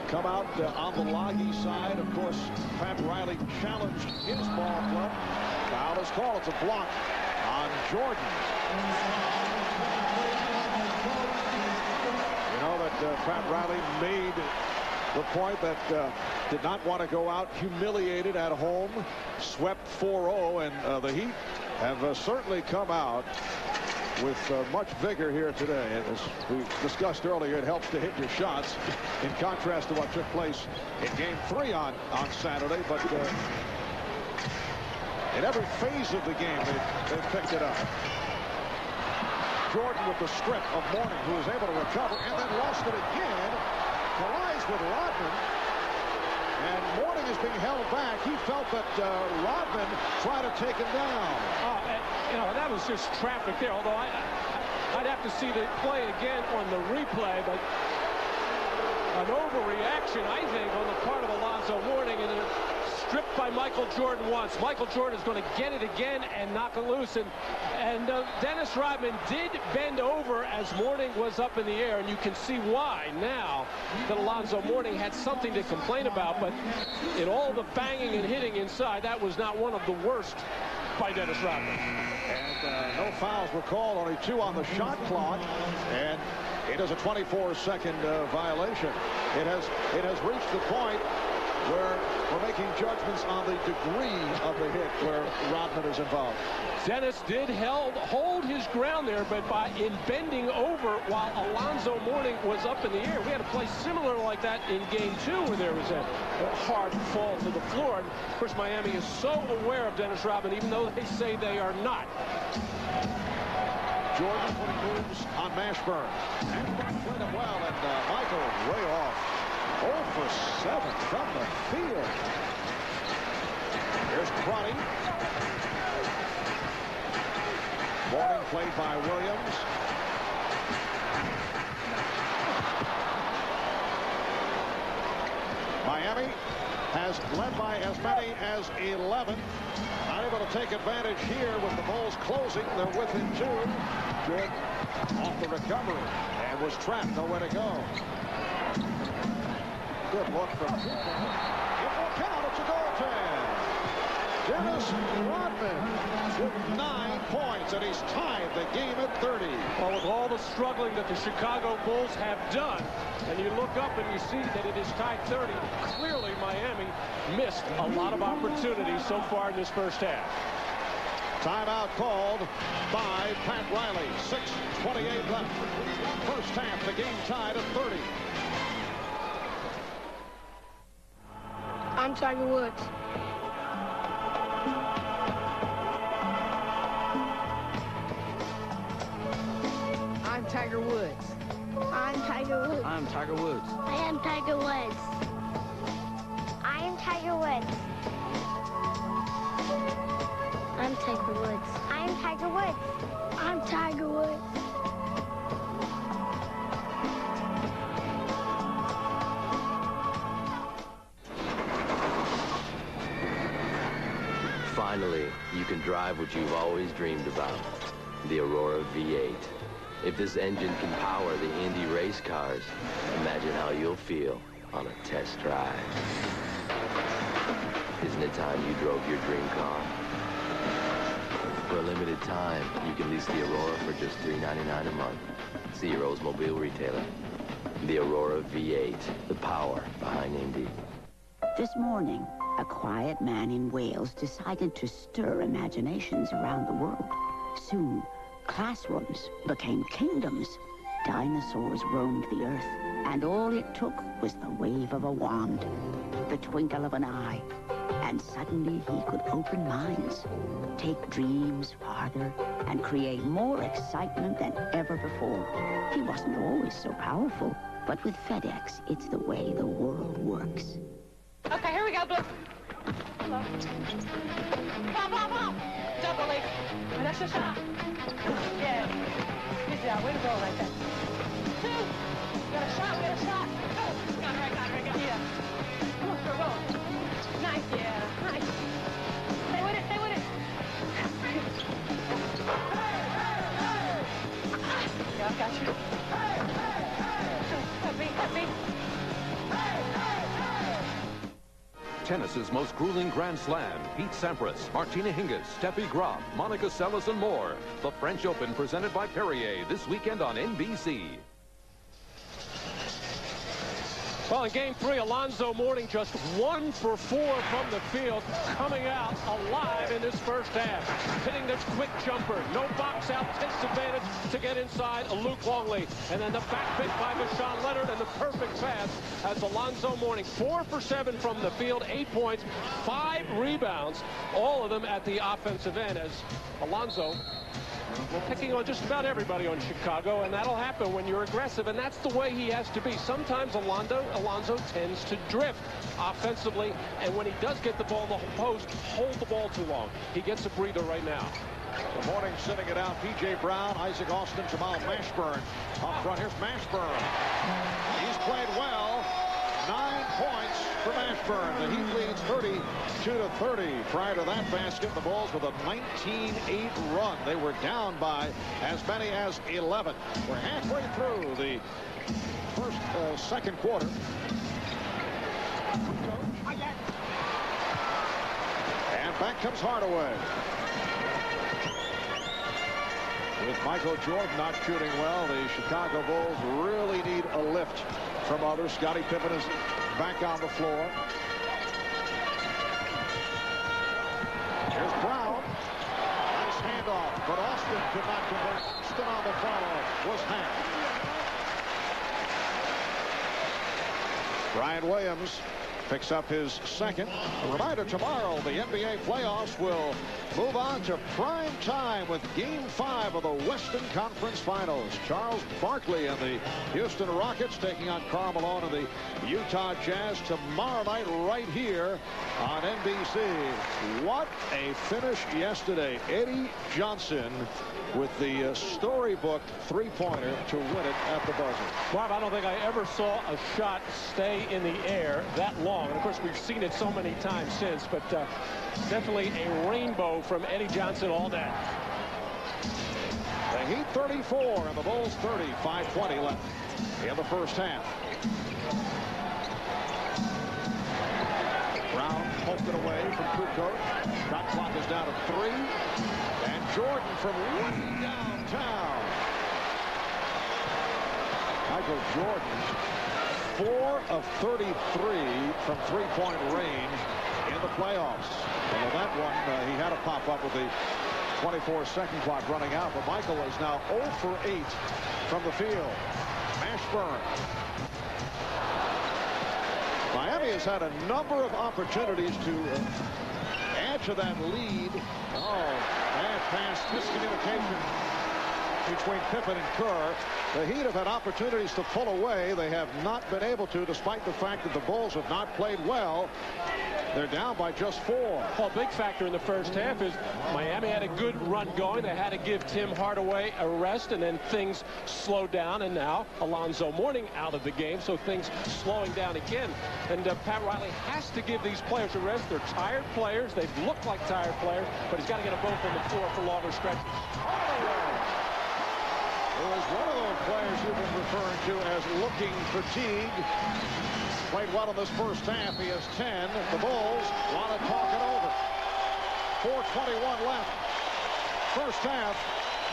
Speaker 2: Come out on the Loggy side. Of course, Pat Riley challenged his ball club. Foul is called. It's a block on Jordan. You know that Pat Riley made the point that did not want to go out humiliated at home. Swept 4-0, and the Heat have certainly come out with much vigor here today. As we discussed earlier, it helps to hit your shots in contrast to what took place in Game 3 on Saturday. But in every phase of the game, they've picked it up. Jordan with the strip of Mourning, who was able to recover and then lost it again. Collides with Rodman. And Mourning is being held back. He felt that Rodman tried to take him down.
Speaker 4: You know, that was just traffic there, although I'd have to see the play again on the replay, but an overreaction, I think, on the part of Alonzo Mourning, and then stripped by Michael Jordan once. Michael Jordan is going to get it again and knock it loose, and Dennis Rodman did bend over as Mourning was up in the air, and you can see why now that Alonzo Mourning had something to complain about, but in all the banging and hitting inside, that was not one of the worst by Dennis Rodman.
Speaker 2: And no fouls were called, only 2 on the shot clock, and it is a 24-second violation. It has reached the point where we're making judgments on the degree of the hit where Rodman is involved.
Speaker 4: Dennis did hold his ground there, but in bending over while Alonzo Mourning was up in the air. We had a play similar like that in Game 2 where there was a hard fall to the floor. And of course, Miami is so aware of Dennis Rodman, even though they say they are not.
Speaker 2: Jordan putting moves on Mashburn. Mashburn played it well, and Michael way off. 0 for 7 from the field. Here's Crotty. Mourning played by Williams. Miami has led by as many as 11. Not able to take advantage here with the Bulls closing. They're within 2. Good off the recovery and was trapped. Nowhere to go. Good look from Pippen. It will count. It's a goaltend. Dennis Rodman with 9 points, and he's tied the game at 30.
Speaker 4: Well, with all the struggling that the Chicago Bulls have done, and you look up and you see that it is tied 30, clearly Miami missed a lot of opportunities so far in this first half.
Speaker 2: Timeout called by Pat Riley. 6:28 left. First half, the game tied at 30.
Speaker 9: I'm Tiger Woods. Tiger Woods.
Speaker 17: I'm Tiger Woods.
Speaker 18: I'm Tiger Woods.
Speaker 17: I am Tiger Woods. I am Tiger Woods. I'm Tiger Woods. I am Tiger Woods. I'm Tiger Woods.
Speaker 11: Finally, you can drive what you've always dreamed about, the Aurora V8. If this engine can power the Indy race cars, imagine how you'll feel on a test drive. Isn't it time you drove your dream car? For a limited time, you can lease the Aurora for just $3.99 a month. See your Oldsmobile retailer. The Aurora V8, the power behind Indy.
Speaker 8: This morning, a quiet man in Wales decided to stir imaginations around the world. Soon, classrooms became kingdoms. Dinosaurs roamed the earth, and all it took was the wave of a wand, the twinkle of an eye, and suddenly he could open minds, take dreams farther, and create more excitement than ever before. He wasn't always so powerful, but with FedEx, it's the way the world works.
Speaker 9: Okay, here we go, Blue. Hello. Pop, pop, pop. Double leg. That's the shot. Yeah. Good job. Way to go right there. Two. We got a shot. We got a shot. Go. Got it, got it. Yeah. Come on, go, go. Nice, yeah. Nice. Stay with it, stay with it. Yeah, I got you. Help me, help me.
Speaker 21: Tennis's most grueling Grand Slam. Pete Sampras, Martina Hingis, Steffi Graf, Monica Seles, and more. The French Open presented by Perrier this weekend on NBC.
Speaker 4: Well, in Game 3, Alonzo Mourning just 1 for 4 from the field, coming out alive in this first half. Hitting this quick jumper. No box out, takes advantage to get inside Luke Longley. And then the back pick by Marshawn Leonard and the perfect pass as Alonzo Mourning. 4 for 7 from the field, 8 points, 5 rebounds, all of them at the offensive end as Alonzo We're picking on just about everybody on Chicago, and that'll happen when you're aggressive, and that's the way he has to be. Sometimes Alonzo tends to drift offensively, and when he does get the ball in the post, hold the ball too long. He gets a breather right now.
Speaker 2: The Morning sitting it out. P.J. Brown, Isaac Austin, Jamal Mashburn. Up front, here's Mashburn. He's played well. 9 points for Mashburn. The Heat leads 32-30. Prior to that basket, the Bulls with a 19-8 run. They were down by as many as 11. We're halfway through the second quarter. And back comes Hardaway. With Michael Jordan not shooting well, the Chicago Bulls really need a lift from others. Scottie Pippen is back on the floor. Here's Brown. Nice handoff, but Austin could not convert. Austin on the follow was hacked. Brian Williams picks up his second. A reminder, tomorrow the NBA playoffs will move on to prime time with Game 5 of the Western Conference Finals. Charles Barkley and the Houston Rockets taking on Karl Malone and the Utah Jazz tomorrow night right here on NBC. What a finish yesterday. Eddie Johnson with the storybook three-pointer to win it at the buzzer.
Speaker 4: Bob, I don't think I ever saw a shot stay in the air that long. And of course, we've seen it so many times since, but definitely a rainbow from Eddie Johnson all day.
Speaker 2: The Heat 34 and the Bulls 30. 5:20 left in the first half. Brown poked it away from Kukoc. Shot clock is down to 3. And Jordan from way downtown. Michael Jordan, 4 of 33 from three-point range in the playoffs. Well, that one, he had a pop-up with the 24-second clock running out, but Michael is now 0 for 8 from the field. Mashburn. Miami has had a number of opportunities to add to that lead. Oh, bad pass, miscommunication between Pippen and Kerr. The Heat have had opportunities to pull away. They have not been able to, despite the fact that the Bulls have not played well. They're down by just 4.
Speaker 4: Well, a big factor in the first half is Miami had a good run going. They had to give Tim Hardaway a rest, and then things slowed down, and now Alonzo Mourning out of the game, so things slowing down again. And Pat Riley has to give these players a rest. They're tired players. They look like tired players, but he's got to get them both on the floor for longer stretches.
Speaker 2: Who is one of those players you've been referring to as looking fatigued. Played well in this first half. He has 10. The Bulls want to talk it over. 4:21 left. First half.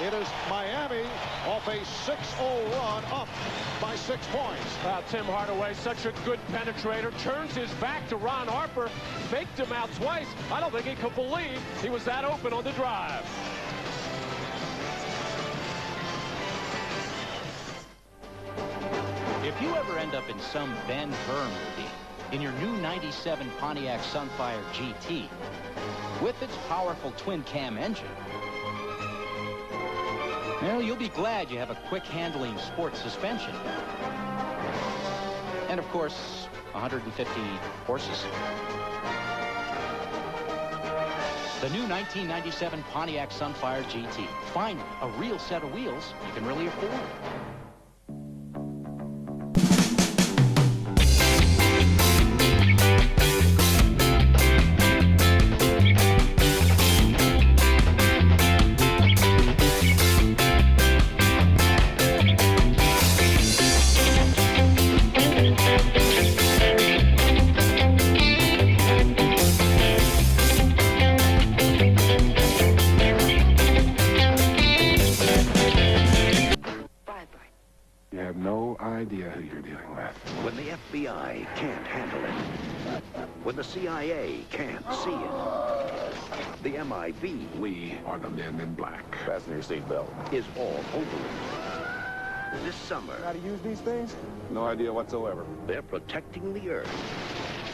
Speaker 2: It is Miami off a 6-0 run, up by 6 points.
Speaker 4: Tim Hardaway, such a good penetrator, turns his back to Ron Harper, faked him out twice. I don't think he could believe he was that open on the drive.
Speaker 7: If you ever end up in some Ben Hur movie, in your new 97 Pontiac Sunfire GT, with its powerful twin-cam engine, well, you'll be glad you have a quick-handling sports suspension. And, of course, 150 horses. The new 1997 Pontiac Sunfire GT. Finally, a real set of wheels you can really afford.
Speaker 16: You have no idea who you're dealing with.
Speaker 18: When the FBI can't handle it. When the CIA can't see it. The MIB.
Speaker 16: We are the men in black.
Speaker 18: Fasten your seatbelt. Is all over it. This summer.
Speaker 16: How to use these things? No idea whatsoever.
Speaker 18: They're protecting the Earth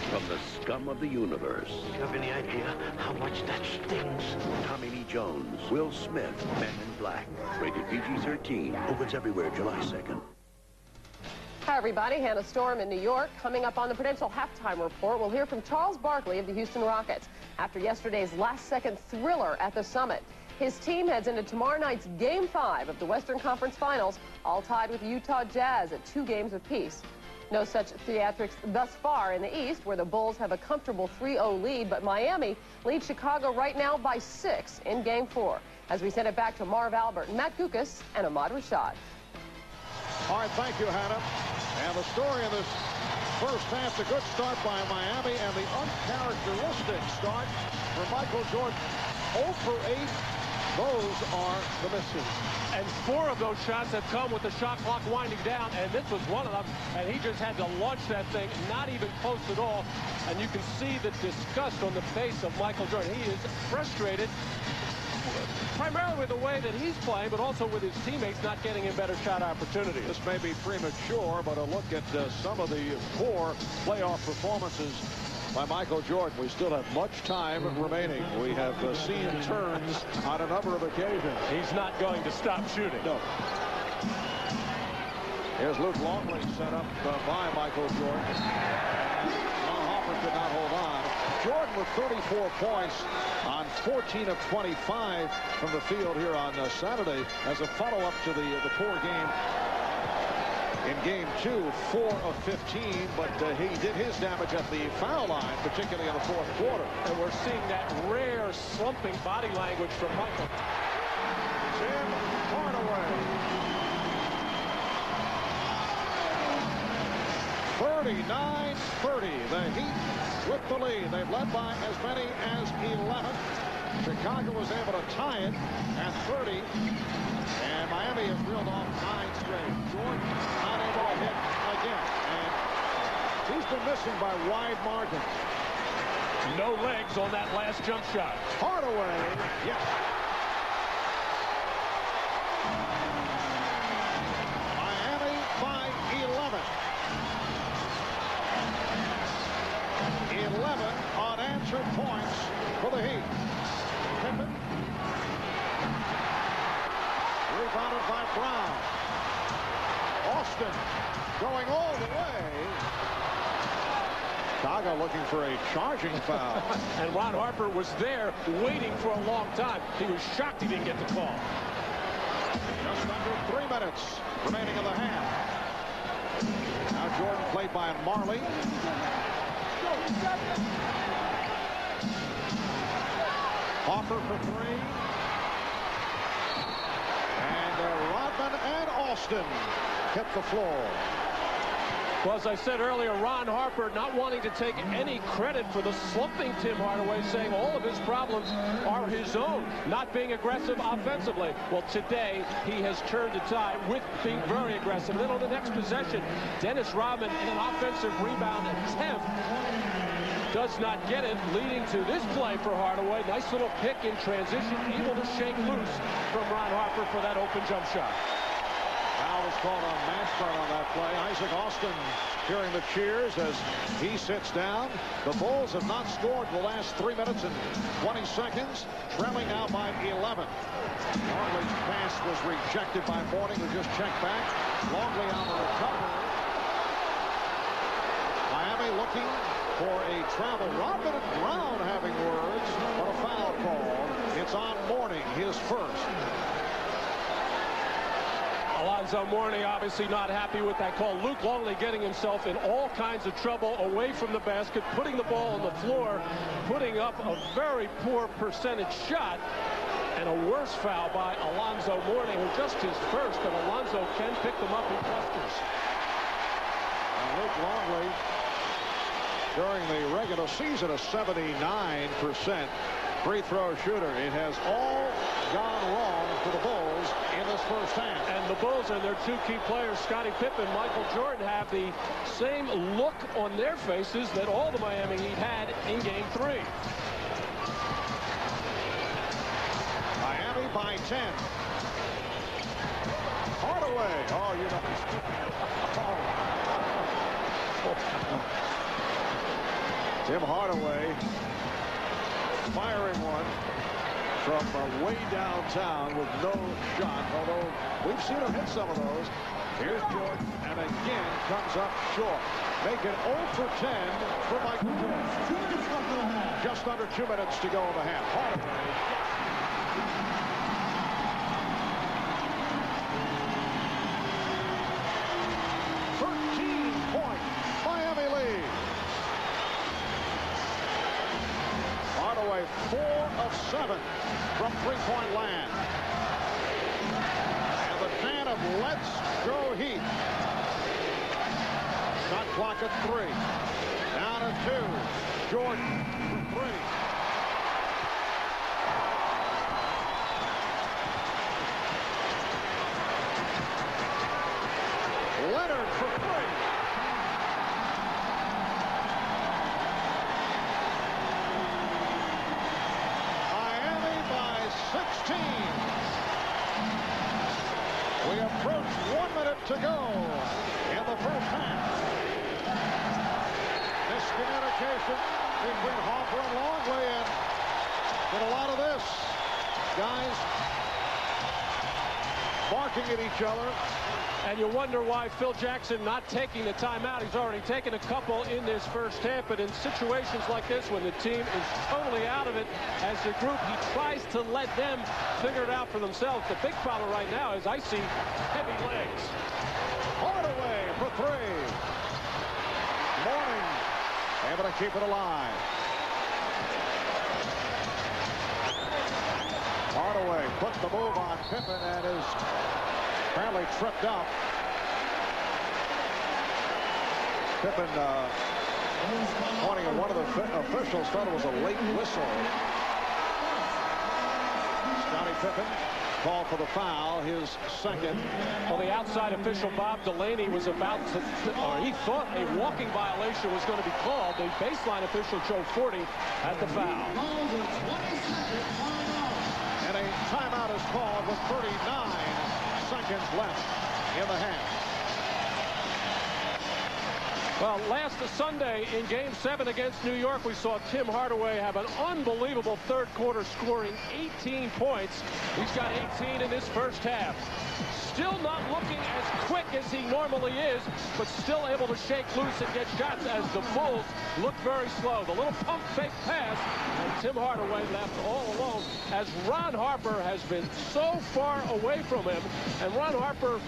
Speaker 18: from the scum of the universe.
Speaker 19: Do you have any idea how much that stings?
Speaker 18: Tommy Lee Jones, Will Smith, Men in Black. Rated PG-13. Opens everywhere July 2nd.
Speaker 23: Hi, everybody. Hannah Storm in New York. Coming up on the Prudential Halftime Report, we'll hear from Charles Barkley of the Houston Rockets after yesterday's last-second thriller at the Summit. His team heads into tomorrow night's Game 5 of the Western Conference Finals, all tied with the Utah Jazz at 2 games apiece. No such theatrics thus far in the East, where the Bulls have a comfortable 3-0 lead, but Miami leads Chicago right now by 6 in Game 4. As we send it back to Marv Albert, Matt Gukas, and Ahmad Rashad.
Speaker 2: All right, thank you, Hannah. And the story in this first half, the good start by Miami and the uncharacteristic start for Michael Jordan. 0 for 8. Those are the misses.
Speaker 4: And 4 of those shots have come with the shot clock winding down, and this was one of them. And he just had to launch that thing, not even close at all. And you can see the disgust on the face of Michael Jordan. He is frustrated, primarily with the way that he's playing, but also with his teammates not getting him better shot opportunities.
Speaker 2: This may be premature, but a look at some of the poor playoff performances by Michael Jordan. We still have much time remaining. We have seen turns on a number of occasions.
Speaker 4: He's not going to stop shooting.
Speaker 2: No. Here's Luke Longley set up by Michael Jordan. Ron Harper could not hold on. Jordan with 34 points on 14 of 25 from the field here on Saturday as a follow-up to the poor game in Game 2, 4 of 15, but he did his damage at the foul line, particularly in the fourth quarter.
Speaker 4: And we're seeing that rare slumping body language from Michael.
Speaker 2: Tim Hardaway. 39-30. The Heat with the lead. They've led by as many as 11. Chicago was able to tie it at 30. And Miami has reeled off 9 straight. Jordan not able to hit again. And he's been missing by wide margins.
Speaker 4: No legs on that last jump shot.
Speaker 2: Hardaway, yes. Miami by 11. 11 unanswered points for the Heat. Pippen. Rebounded by Brown. Austin going all the way. Chicago looking for a charging foul.
Speaker 4: And Ron Harper was there waiting for a long time. He was shocked he didn't get the call.
Speaker 2: Just under 3 minutes remaining in the half. Now Jordan played by Marley. Harper for 3. And Rodman and Austin hit the floor.
Speaker 4: Well, as I said earlier, Ron Harper not wanting to take any credit for the slumping Tim Hardaway, saying all of his problems are his own, not being aggressive offensively. Well, today he has turned the tide with being very aggressive. Then on the next possession, Dennis Rodman in an offensive rebound attempt does not get it, leading to this play for Hardaway. Nice little pick in transition, able to shake loose from Ron Harper for that open jump shot.
Speaker 2: Foul was called on Mashburn on that play. Isaac Austin hearing the cheers as he sits down. The Bulls have not scored in the last 3 minutes and 20 seconds, trailing now by 11. Longley's pass was rejected by Mourning, who just checked back. Longley on the recovery. Miami looking for a travel. Rodman and Brown having words, but a foul called. It's on Mourning, his first.
Speaker 4: Alonzo Mourning obviously not happy with that call. Luke Longley getting himself in all kinds of trouble away from the basket, putting the ball on the floor, putting up a very poor percentage shot, and a worse foul by Alonzo Mourning, who just his first, and Alonzo can pick them up in clusters.
Speaker 2: And Luke Longley, during the regular season, a 79% free throw shooter. It has all gone wrong for the Bulls in this first half.
Speaker 4: And the Bulls and their two key players, Scottie Pippen, Michael Jordan, have the same look on their faces that all the Miami Heat had in Game 3.
Speaker 2: Miami by 10. Hardaway. Oh, you know. Tim Hardaway firing one from way downtown with no shot, although we've seen him hit some of those. Here's Jordan, and again comes up short. Make it 0 for 10 for Michael Jordan. Just under 2 minutes to go in the half. Hardaway. Miami lead. Hardaway 4 of 7 from three-point land. And the chant of "Let's go Heat." Shot clock at 3. Down to 2. Jordan for 3. Leonard for 3. Miami by 16. We approach 1 minute to go in the first half. Miscommunication between Harper and Longley, and did a lot of this. Guys barking at each other.
Speaker 4: And you wonder why Phil Jackson not taking the timeout. He's already taken a couple in this first half, but in situations like this, when the team is totally out of it as a group, he tries to let them figure it out for themselves. The big problem right now is I see heavy legs.
Speaker 2: Hardaway for 3. Mourning able to keep it alive. Hardaway put the move on Pippen and is apparently tripped up. Pippen pointing at one of the officials, thought it was a late whistle. Scottie Pippen called for the foul, his second.
Speaker 4: Well, the outside official, Bob Delaney, was about to, or he thought a walking violation was going to be called. The baseline official, Joe Forty, had the foul.
Speaker 2: And a timeout is called with 39 seconds left in the half.
Speaker 4: Well, last Sunday in Game 7 against New York, we saw Tim Hardaway have an unbelievable third quarter, scoring 18 points. He's got 18 in this first half. Still not looking as quick as he normally is, but still able to shake loose and get shots as the Bulls look very slow. The little pump fake pass, and Tim Hardaway left all alone as Ron Harper has been so far away from him. And Ron Harper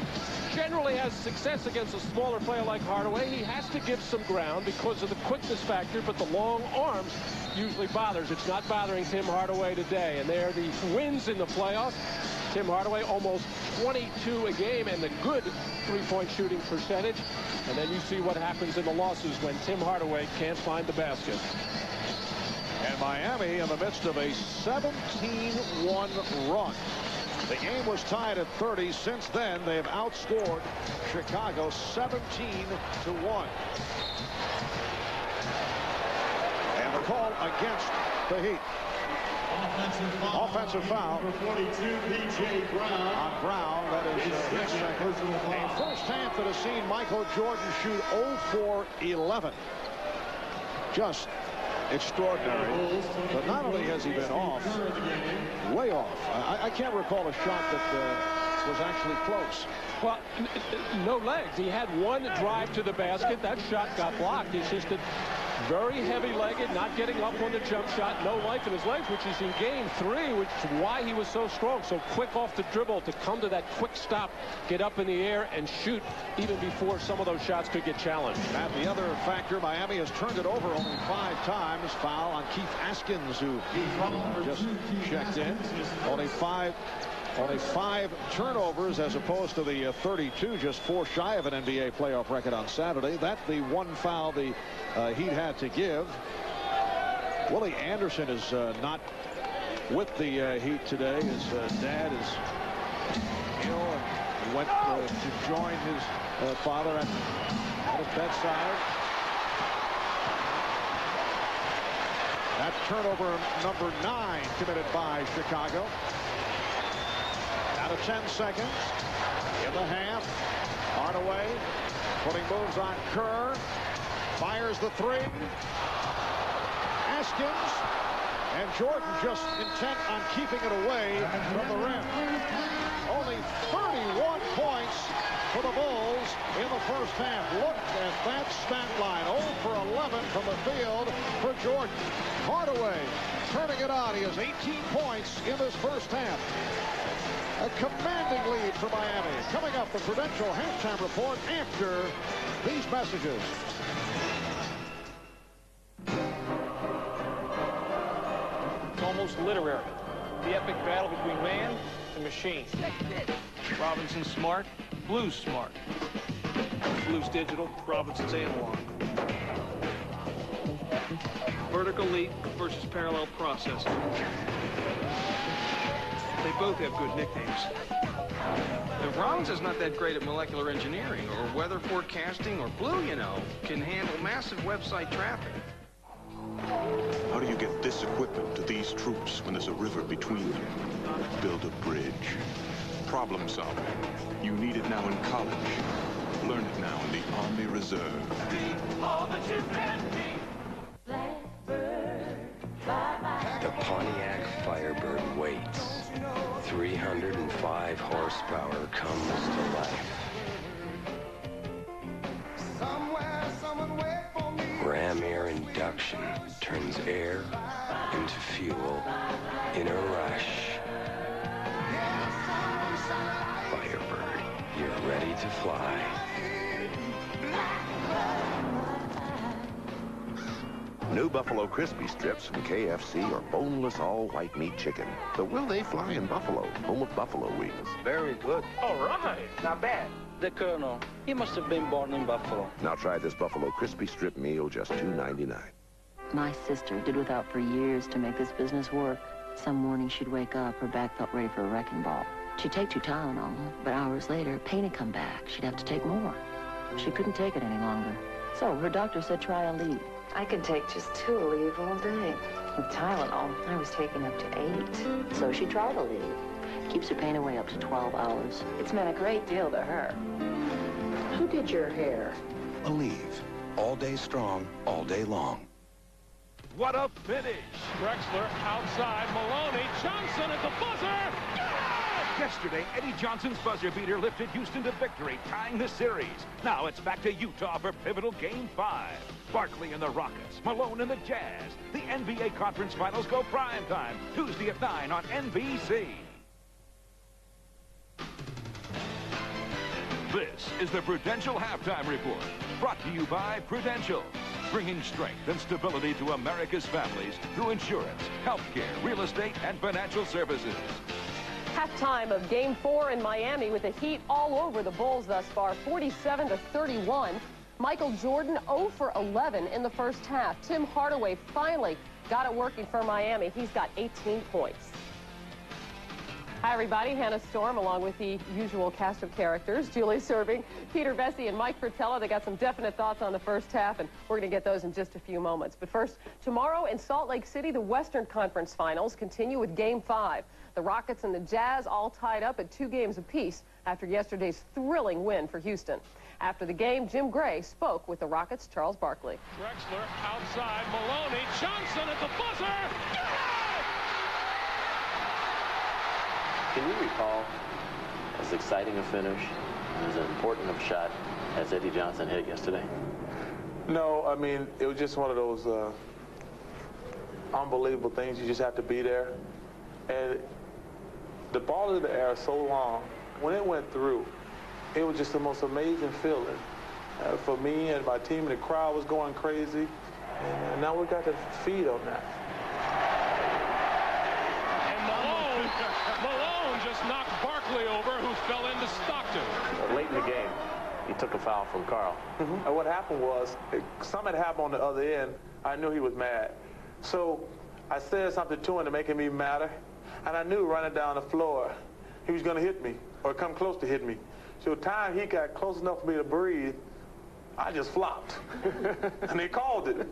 Speaker 4: generally has success against a smaller player like Hardaway. He has to give some ground because of the quickness factor, but the long arms usually bothers. It's not bothering Tim Hardaway today. And there are the wins in the playoffs. Tim Hardaway almost 22 a game and the good three-point shooting percentage. And then you see what happens in the losses when Tim Hardaway can't find the basket.
Speaker 2: And Miami in the midst of a 17-1 run. The game was tied at 30. Since then, they have outscored Chicago 17-1. And the call against the Heat. Offensive foul.
Speaker 6: Number 42, P.J. Brown.
Speaker 2: On Brown, that is his second. A first half that has seen Michael Jordan shoot 0 for 11. Just extraordinary. But not only has he been off, way off. I can't recall a shot that was actually close.
Speaker 4: Well, no legs. He had one drive to the basket. That shot got blocked. He's just very heavy-legged, not getting up on the jump shot, no life in his legs, which is in game 3, which is why he was so strong, so quick off the dribble to come to that quick stop, get up in the air and shoot even before some of those shots could get challenged.
Speaker 2: And the other factor, Miami has turned it over only 5 times. Foul on Keith Askins, who just checked in. Only five turnovers as opposed to the 32, just 4 shy of an NBA playoff record on Saturday. That's the one foul the Heat had to give. Willie Anderson is not with the Heat today. His dad is ill, and he went to join his father at his bedside. That turnover number 9 committed by Chicago. Out of 10 seconds in the half. Hardaway putting moves on Kerr. Fires the 3. Askins. And Jordan just intent on keeping it away from the rim. Only 31 points for the Bulls in the first half. Look at that stat line. 0 for 11 from the field for Jordan. Hardaway turning it on. He has 18 points in this first half. A commanding lead for Miami. Coming up, the Prudential halftime report after these messages.
Speaker 10: It's almost literary. The epic battle between man and machine. Robinson's smart, Blue's smart. Blue's digital, Robinson's analog. Vertical leap versus parallel processing. They both have good nicknames.
Speaker 20: If Robinson's not that great at molecular engineering or weather forecasting, or Blue, you know, can handle massive website traffic.
Speaker 22: How do you get this equipment to these troops when there's a river between them? Build a bridge. Problem solving. You need it now in college. Learn it now in the Army Reserve.
Speaker 6: All that you can be.
Speaker 11: The Pontiac Firebird waits. 305 horsepower comes to life. Ram air induction turns air into fuel in a rush. Firebird, you're ready to fly.
Speaker 25: New Buffalo Crispy Strips from KFC are boneless all-white meat chicken. But will they fly in Buffalo, home of buffalo wings?
Speaker 19: Very good.
Speaker 10: All right. Not bad.
Speaker 19: The Colonel, he must have been born in Buffalo.
Speaker 25: Now try this Buffalo Crispy Strip meal, just $2.99.
Speaker 26: My sister did without for years to make this business work. Some morning she'd wake up, her back felt ready for a wrecking ball. She'd take 2 Tylenol, but hours later, pain had come back. She'd have to take more. She couldn't take it any longer. So her doctor said try a lead.
Speaker 27: I could take just 2 Aleve all day. With Tylenol, I was taking up to 8.
Speaker 26: So she tried a lead. Keeps her pain away up to 12 hours.
Speaker 27: It's meant a great deal to her. Who did your hair?
Speaker 18: Aleve. All day strong, all day long.
Speaker 4: What a finish. Drexler outside. Maloney. Johnson at the buzzer. Good!
Speaker 1: Yesterday, Eddie Johnson's buzzer beater lifted Houston to victory, tying the series. Now it's back to Utah for pivotal Game 5. Barkley and the Rockets, Malone and the Jazz. The NBA Conference Finals go prime time, Tuesday at 9 on NBC. This is the Prudential Halftime Report, brought to you by Prudential, bringing strength and stability to America's families through insurance, healthcare, real estate, and financial services.
Speaker 23: Halftime of Game 4 in Miami with the Heat all over the Bulls thus far, 47-31. Michael Jordan 0 for 11 in the first half. Tim Hardaway finally got it working for Miami. He's got 18 points. Hi, everybody. Hannah Storm, along with the usual cast of characters. Julie Serving, Peter Bessie, and Mike Fratello. They got some definite thoughts on the first half, and we're going to get those in just a few moments. But first, tomorrow in Salt Lake City, the Western Conference Finals continue with Game 5. The Rockets and the Jazz all tied up at 2 games apiece after yesterday's thrilling win for Houston. After the game, Jim Gray spoke with the Rockets' Charles Barkley.
Speaker 4: Drexler outside, Maloney, Johnson at the buzzer.
Speaker 11: Can you recall as exciting a finish and as important of a shot as Eddie Johnson hit yesterday?
Speaker 3: No, I mean, it was just one of those unbelievable things. You just have to be there. And the ball is in the air so long. When it went through, it was just the most amazing feeling for me and my team. And the crowd was going crazy. And now we got to feed on that.
Speaker 4: Malone just knocked Barkley over, who fell into Stockton.
Speaker 11: Late in the game, he took a foul from Carl.
Speaker 3: And what happened was, something happened on the other end. I knew he was mad. So I said something to him to make him even madder. And I knew running down the floor, he was going to hit me or come close to hit me. So the time he got close enough for me to breathe, I just flopped. And they called it.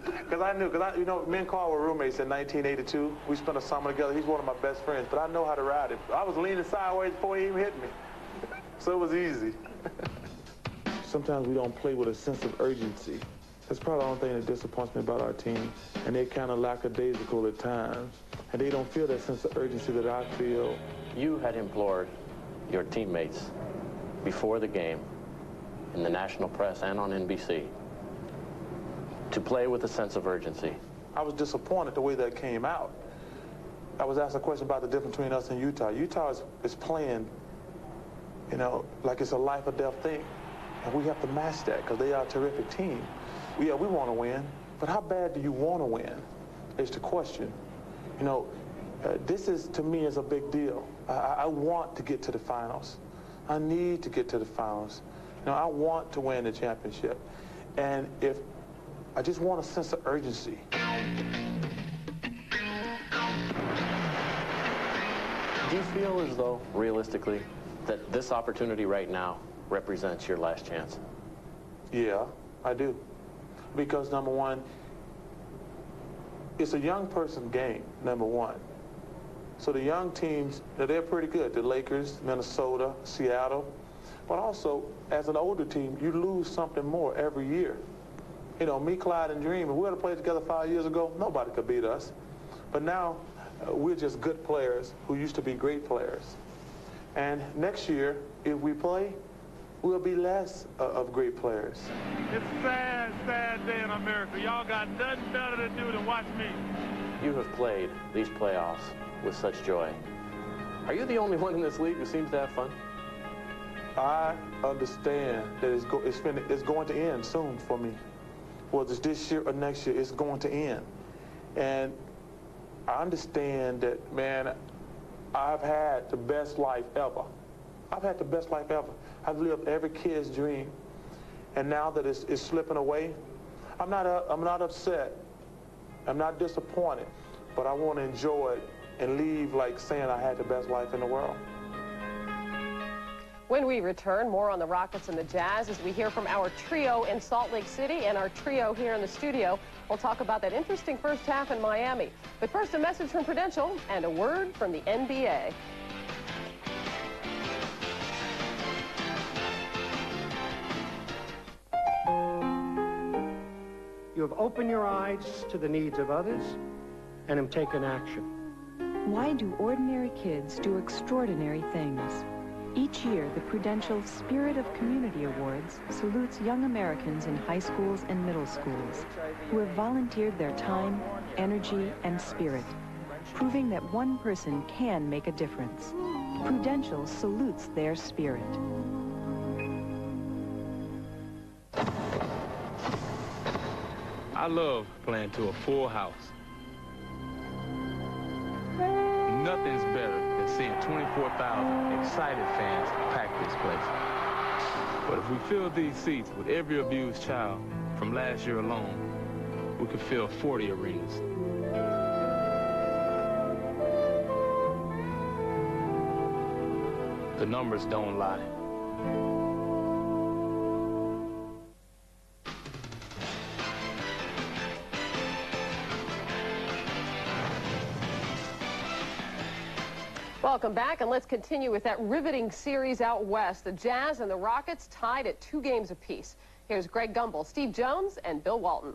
Speaker 3: Because I knew, you know, me and Carl were roommates in 1982. We spent a summer together. He's one of my best friends, but I know how to ride it. I was leaning sideways before he even hit me. So it was easy. Sometimes we don't play with a sense of urgency. That's probably the only thing that disappoints me about our team. And they're kind of lackadaisical at times. And they don't feel that sense of urgency that I feel.
Speaker 11: You had implored your teammates before the game, in the national press and on NBC, to play with a sense of urgency.
Speaker 3: I was disappointed the way that came out. I was asked a question about the difference between us and Utah. Utah is playing, you know, like it's a life or death thing. And we have to match that because they are a terrific team. Yeah, we want to win, but how bad do you want to win is the question. You know, this is, to me, is a big deal. I want to get to the finals. I need to get to the finals. You know, I want to win the championship. And if I just want a sense of urgency.
Speaker 11: Do you feel as though, realistically, that this opportunity right now represents your last chance?
Speaker 3: Yeah, I do. Because, number one, it's a young person game, number one. So the young teams, they're pretty good. The Lakers, Minnesota, Seattle. But also, as an older team, you lose something more every year. You know, me, Clyde, and Dream, if we would have played together 5 years ago, nobody could beat us. But now, we're just good players who used to be great players. And next year, if we play, we'll be less of great players.
Speaker 5: It's a sad, sad day in America. Y'all got nothing better to do than watch me.
Speaker 11: You have played these playoffs with such joy. Are you the only one in this league who seems to have fun?
Speaker 3: I understand that it's going to end soon for me. Whether it's this year or next year, it's going to end. And I understand that, man, I've had the best life ever. I've had the best life ever. I've lived every kid's dream. And now that it's slipping away, I'm not upset. I'm not disappointed. But I want to enjoy it and leave like saying I had the best life in the world.
Speaker 23: When we return, more on the Rockets and the Jazz as we hear from our trio in Salt Lake City and our trio here in the studio. We'll talk about that interesting first half in Miami. But first, a message from Prudential and a word from the NBA.
Speaker 12: You have opened your eyes to the needs of others and have taken action.
Speaker 8: Why do ordinary kids do extraordinary things? Each year, the Prudential Spirit of Community Awards salutes young Americans in high schools and middle schools who have volunteered their time, energy, and spirit, proving that one person can make a difference. Prudential salutes their spirit.
Speaker 5: I love playing to a full house. Nothing's better than seeing 24,000 excited fans pack this place. But if we fill these seats with every abused child from last year alone, we could fill 40 arenas. The numbers don't lie.
Speaker 23: Welcome back, and let's continue with that riveting series out west. The Jazz and the Rockets tied at 2 games apiece. Here's Greg Gumbel, Steve Jones, and Bill Walton.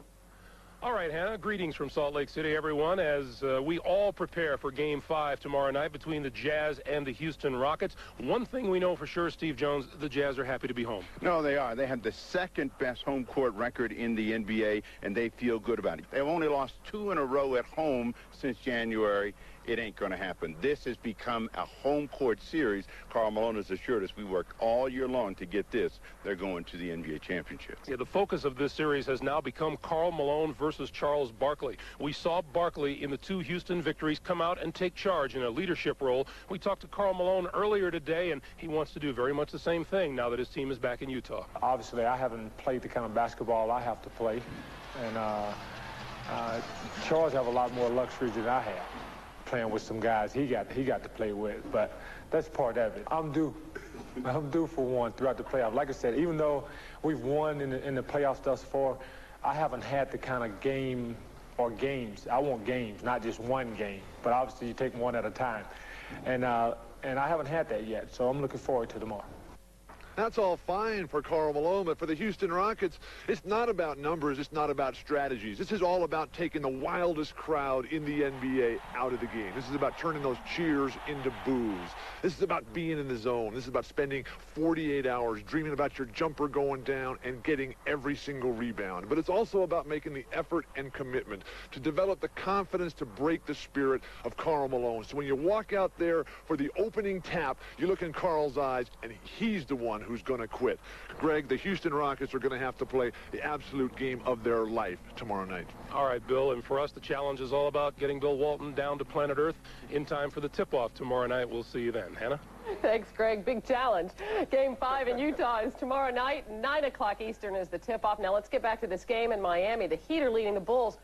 Speaker 4: All right, Hannah, greetings from Salt Lake City, everyone, as we all prepare for Game 5 tomorrow night between the Jazz and the Houston Rockets. One thing we know for sure, Steve Jones, the Jazz are happy to be home.
Speaker 12: No, they are. They have the second-best home court record in the NBA, and they feel good about it. They've only lost 2 in a row at home since January. It ain't going to happen. This has become a home court series. Karl Malone has assured us we worked all year long to get this. They're going to the NBA championship.
Speaker 4: Yeah, the focus of this series has now become Karl Malone versus Charles Barkley. We saw Barkley in the 2 Houston victories come out and take charge in a leadership role. We talked to Karl Malone earlier today, and he wants to do very much the same thing now that his team is back in Utah.
Speaker 13: Obviously, I haven't played the kind of basketball I have to play, and Charles have a lot more luxury than I have, playing with some guys he got to play with, but that's part of it. I'm due for one throughout the playoffs. Like I said, even though we've won in the playoffs thus far, I haven't had the kind of game or games. I want games, not just one game, but obviously you take one at a time, and I haven't had that yet, so I'm looking forward to tomorrow.
Speaker 14: That's all fine for Karl Malone, but for the Houston Rockets, it's not about numbers, it's not about strategies. This is all about taking the wildest crowd in the NBA out of the game. This is about turning those cheers into boos. This is about being in the zone. This is about spending 48 hours dreaming about your jumper going down and getting every single rebound. But it's also about making the effort and commitment to develop the confidence to break the spirit of Karl Malone. So when you walk out there for the opening tap, you look in Karl's eyes, and he's the one who's going to quit. Greg, the Houston Rockets are going to have to play the absolute game of their life tomorrow night.
Speaker 4: All right, Bill, and for us, the challenge is all about getting Bill Walton down to planet Earth in time for the tip-off tomorrow night. We'll see you then. Hannah?
Speaker 23: Thanks, Greg. Big challenge. Game 5 in Utah is tomorrow night. 9 o'clock Eastern is the tip-off. Now let's get back to this game in Miami. The Heat are leading the Bulls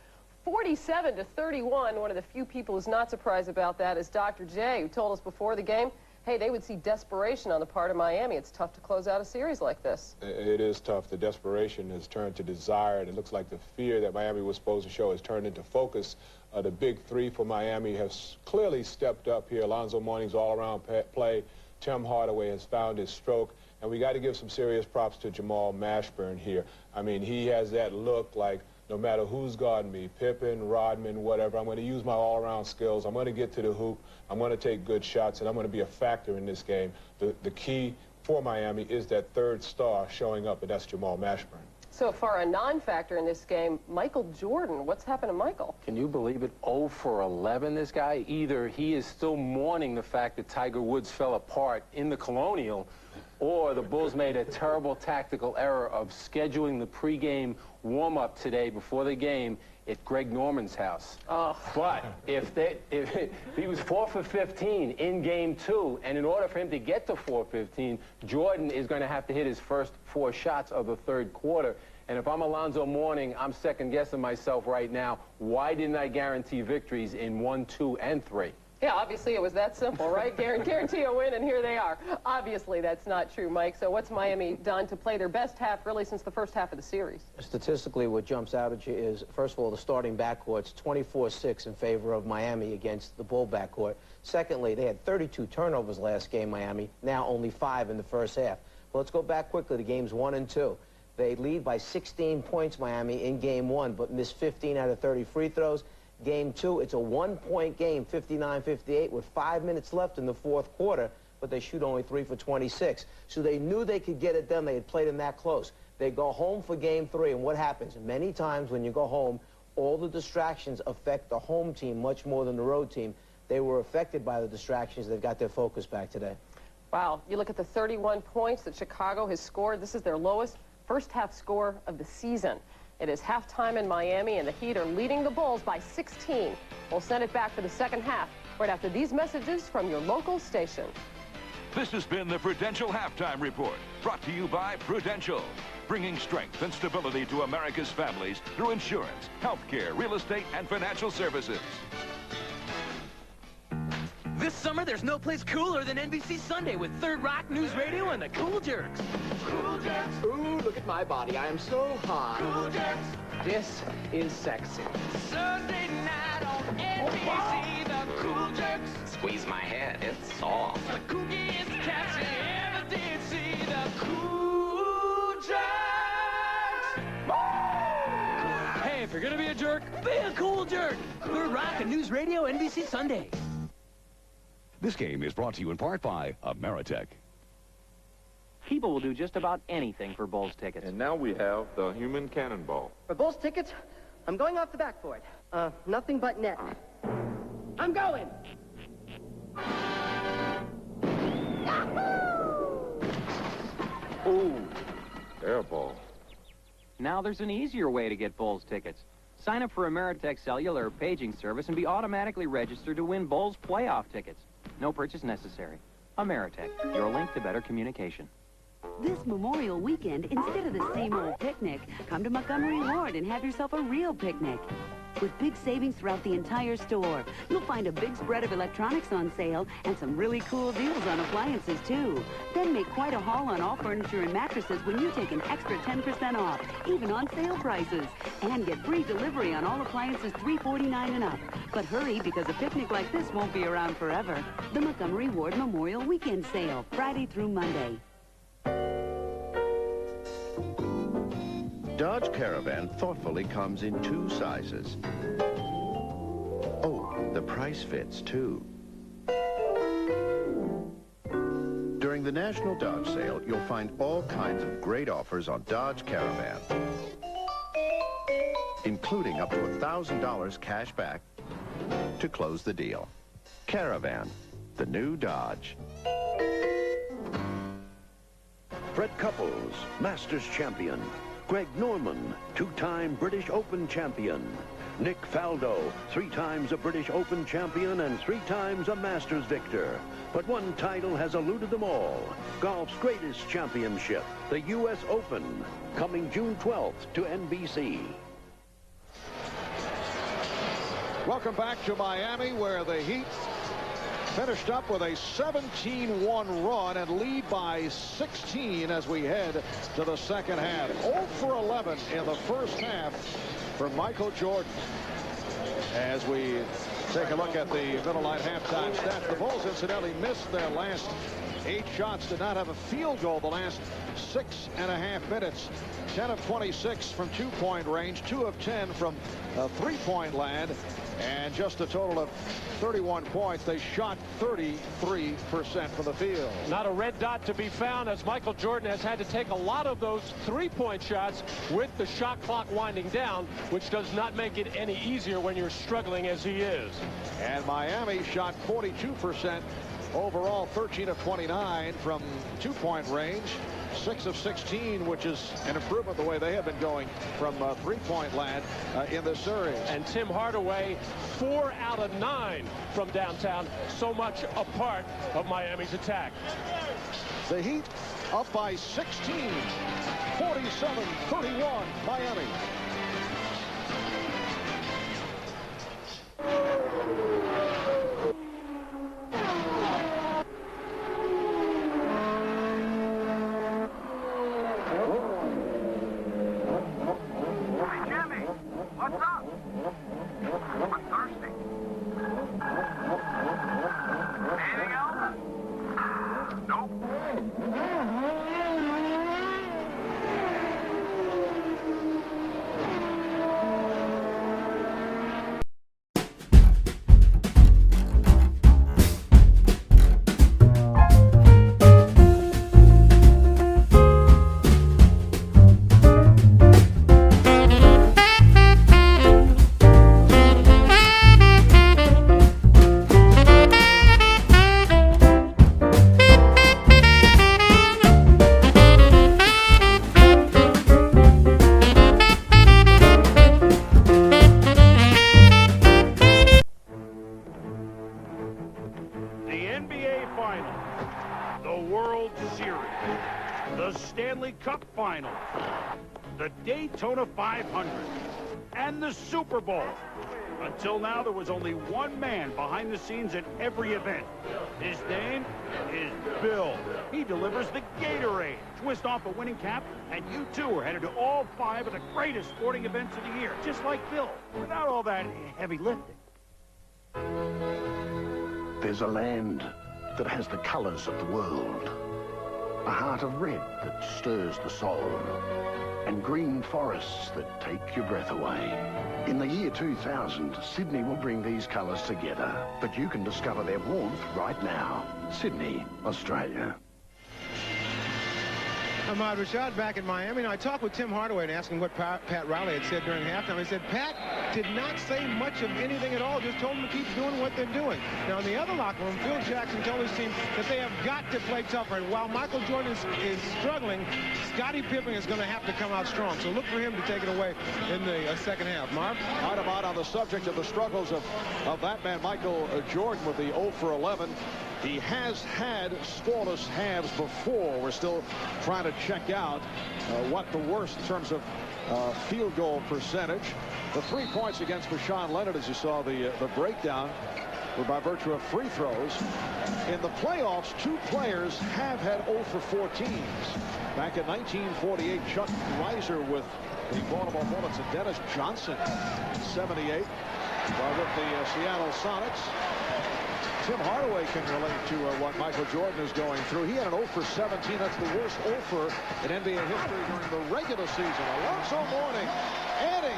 Speaker 23: 47-31. One of the few people who's not surprised about that is Dr. J, who told us before the game, hey, they would see desperation on the part of Miami. It's tough to close out a series like this.
Speaker 15: It is tough. The desperation has turned to desire, and it looks like the fear that Miami was supposed to show has turned into focus. The big 3 for Miami has clearly stepped up here. Alonzo Mourning's all-around play. Tim Hardaway has found his stroke, and we got to give some serious props to Jamal Mashburn here. I mean, he has that look like, no matter who's guarding me, Pippen, Rodman, whatever, I'm going to use my all-around skills. I'm going to get to the hoop. I'm going to take good shots, and I'm going to be a factor in this game. The key for Miami is that third star showing up, and that's Jamal Mashburn.
Speaker 23: So far, a non-factor in this game, Michael Jordan. What's happened to Michael?
Speaker 17: Can you believe it? 0 for 11, this guy. Either he is still mourning the fact that Tiger Woods fell apart in the Colonial, or the Bulls made a terrible tactical error of scheduling the pregame warm-up today before the game at Greg Norman's house.
Speaker 23: Oh.
Speaker 17: But if he was 4 for 15 in Game 2, and in order for him to get to 4-15, Jordan is going to have to hit his first 4 shots of the third quarter. And if I'm Alonzo Mourning, I'm second-guessing myself right now. Why didn't I guarantee victories in 1, 2, and 3?
Speaker 23: Yeah, obviously it was that simple, right? Guarantee a win, and here they are. Obviously that's not true, Mike. So what's Miami done to play their best half, really, since the first half of the series?
Speaker 24: Statistically, what jumps out at you is, first of all, the starting backcourt's 24-6 in favor of Miami against the Bull backcourt. Secondly, they had 32 turnovers last game, Miami, now only 5 in the first half. Well, let's go back quickly to games 1 and 2. They lead by 16 points, Miami, in Game 1, but missed 15 out of 30 free throws. Game 2, it's a one-point game, 59-58, with 5 minutes left in the fourth quarter, but they shoot only 3 for 26. So they knew they could get it done. They had played them that close. They go home for Game 3, and what happens? Many times when you go home, all the distractions affect the home team much more than the road team. They were affected by the distractions. They've got their focus back today.
Speaker 23: Wow, you look at the 31 points that Chicago has scored. This is their lowest first-half score of the season. It is halftime in Miami, and the Heat are leading the Bulls by 16. We'll send it back for the second half right after these messages from your local station.
Speaker 1: This has been the Prudential Halftime Report, brought to you by Prudential, bringing strength and stability to America's families through insurance, healthcare, real estate, and financial services.
Speaker 2: This summer, there's no place cooler than NBC Sunday with Third Rock News Radio and the Cool Jerks.
Speaker 7: Cool Jerks. Ooh, look at my body. I am so hot. Cool Jerks. This is sexy.
Speaker 2: Sunday night on NBC, the Cool Jerks.
Speaker 9: Squeeze my head, it's soft.
Speaker 2: The kookiest cats you ever did see, the Cool Jerks. Hey, if you're gonna be a jerk, be a cool jerk. Third Rock and News Radio, NBC Sunday.
Speaker 1: This game is brought to you in part by Ameritech.
Speaker 16: People will do just about anything for Bulls tickets.
Speaker 20: And now we have the human cannonball.
Speaker 21: For Bulls tickets, I'm going off the backboard. Nothing but net. I'm going!
Speaker 20: Ooh, air ball.
Speaker 16: Now there's an easier way to get Bulls tickets. Sign up for Ameritech cellular paging service and be automatically registered to win Bulls playoff tickets. No purchase necessary. Ameritech, your link to better communication.
Speaker 22: This Memorial Weekend, instead of the same old picnic, come to Montgomery Ward and have yourself a real picnic. With big savings throughout the entire store, you'll find a big spread of electronics on sale and some really cool deals on appliances, too. Then make quite a haul on all furniture and mattresses when you take an extra 10% off, even on sale prices. And get free delivery on all appliances $349 and up. But hurry, because a picnic like this won't be around forever. The Montgomery Ward Memorial Weekend Sale, Friday through Monday.
Speaker 18: Dodge Caravan thoughtfully comes in 2 sizes. Oh, the price fits, too. During the National Dodge Sale, you'll find all kinds of great offers on Dodge Caravan, including up to $1,000 cash back to close the deal. Caravan, the new Dodge. Fred Couples, Masters champion. Greg Norman, 2-time British Open champion. Nick Faldo, 3 times a British Open champion and 3 times a Masters victor. But one title has eluded them all. Golf's greatest championship, the U.S. Open, coming June 12th to NBC.
Speaker 28: Welcome back to Miami, where the Heat finished up with a 17-1 run and lead by 16 as we head to the second half. 0 for 11 in the first half from Michael Jordan. As we take a look at the middle line halftime stats, the Bulls incidentally missed their last 8 shots, did not have a field goal the last 6.5 minutes. 10 of 26 from 2-point range, 2 of 10 from 3-point land, and just a total of 31 points. They shot 33% from the field.
Speaker 4: Not a red dot to be found, as Michael Jordan has had to take a lot of those 3-point shots with the shot clock winding down, which does not make it any easier when you're struggling as he is.
Speaker 28: And Miami shot 42% overall, 13 of 29 from 2-point range. 6 of 16, which is an improvement the way they have been going from 3-point land in this series.
Speaker 4: And Tim Hardaway, 4 out of 9 from downtown, so much a part of Miami's attack.
Speaker 28: The Heat up by 16, 47-31, Miami.
Speaker 3: the Daytona 500, and the Super Bowl. Until now, there was only one man behind the scenes at every event. His name is Bill. He delivers the Gatorade. Twist off a winning cap, and you too are headed to all 5 of the greatest sporting events of the year, just like Bill, without all that heavy lifting.
Speaker 6: There's a land that has the colors of the world, a heart of red that stirs the soul, and green forests that take your breath away. In the year 2000, Sydney will bring these colours together, but you can discover their warmth right now. Sydney, Australia.
Speaker 10: Ahmad Rashad back in Miami. Now, I talked with Tim Hardaway and asked him what Pat Riley had said during halftime. He said Pat did not say much of anything at all, just told them to keep doing what they're doing. Now, in the other locker room, Phil Jackson told his team that they have got to play tougher. And while Michael Jordan is struggling, Scottie Pippen is going to have to come out strong. So look for him to take it away in the second half. Marv?
Speaker 28: Right about on the subject of the struggles of that man, Michael Jordan, with the 0 for 11. He has had scoreless halves before. We're still trying to check out what the worst in terms of field goal percentage. The 3 points against Rashawn Leonard, as you saw the breakdown, were by virtue of free throws. In the playoffs, 2 players have had 0 for 14s. Back in 1948, Chuck Reiser with the Baltimore Bullets and Dennis Johnson, 78, while with the Seattle Sonics. Tim Hardaway can relate to what Michael Jordan is going through. He had an 0 for 17. That's the worst 0 for in NBA history during the regular season. Alonzo Mourning adding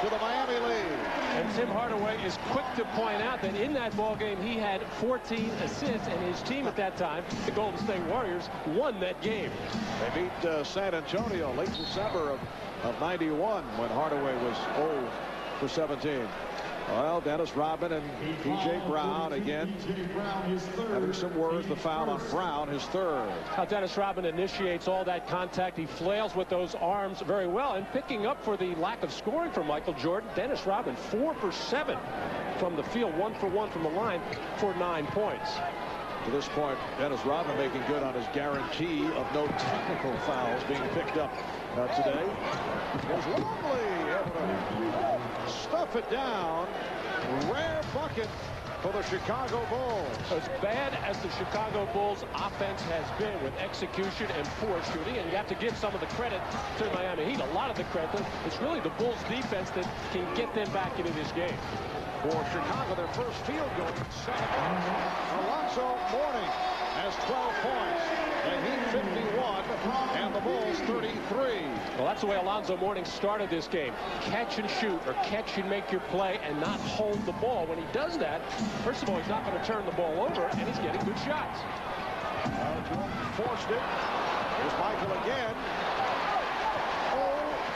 Speaker 28: to the Miami lead.
Speaker 4: And Tim Hardaway is quick to point out that in that ball game he had 14 assists, and his team at that time, the Golden State Warriors, won that game.
Speaker 28: They beat San Antonio late December of 91 when Hardaway was 0 for 17. Well, Dennis Rodman and P.J. Brown again having some words. The foul on Brown, his third.
Speaker 4: How Dennis Rodman initiates all that contact. He flails with those arms very well. And picking up for the lack of scoring from Michael Jordan, Dennis Rodman 4 for 7 from the field, 1 for 1 from the line for 9 points.
Speaker 28: To this point, Dennis Rodman making good on his guarantee of no technical fouls being picked up today. There's Longley able to stuff it down. Rare bucket for the Chicago Bulls.
Speaker 4: As bad as the Chicago Bulls offense has been with execution and force shooting, and you have to give some of the credit to Miami Heat, a lot of the credit, it's really the Bulls defense that can get them back into this game.
Speaker 28: For Chicago, their first field goal in 7 minutes. Alonzo Mourning has 12 points. The Heat 51 and the Bulls 33.
Speaker 4: Well, that's the way Alonzo Mourning started this game. Catch and shoot, or catch and make your play and not hold the ball. When he does that, first of all, he's not going to turn the ball over, and he's getting good shots.
Speaker 28: Jordan forced it. Here's Michael again. 0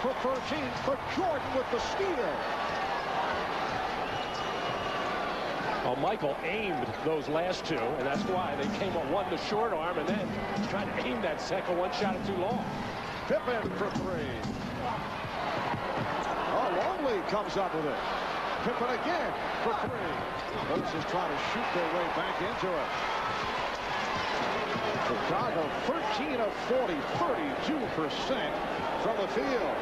Speaker 28: for 13, but Jordan with the steal.
Speaker 4: Well, Michael aimed those last 2, and that's why they came on one, the short arm, and then trying to aim that second one, shot it too long.
Speaker 28: Pippen for 3. Oh, Longley comes up with it. Pippen again for 3. Bulls is trying to shoot their way back into it. Chicago 13 of 40, 32% from the field.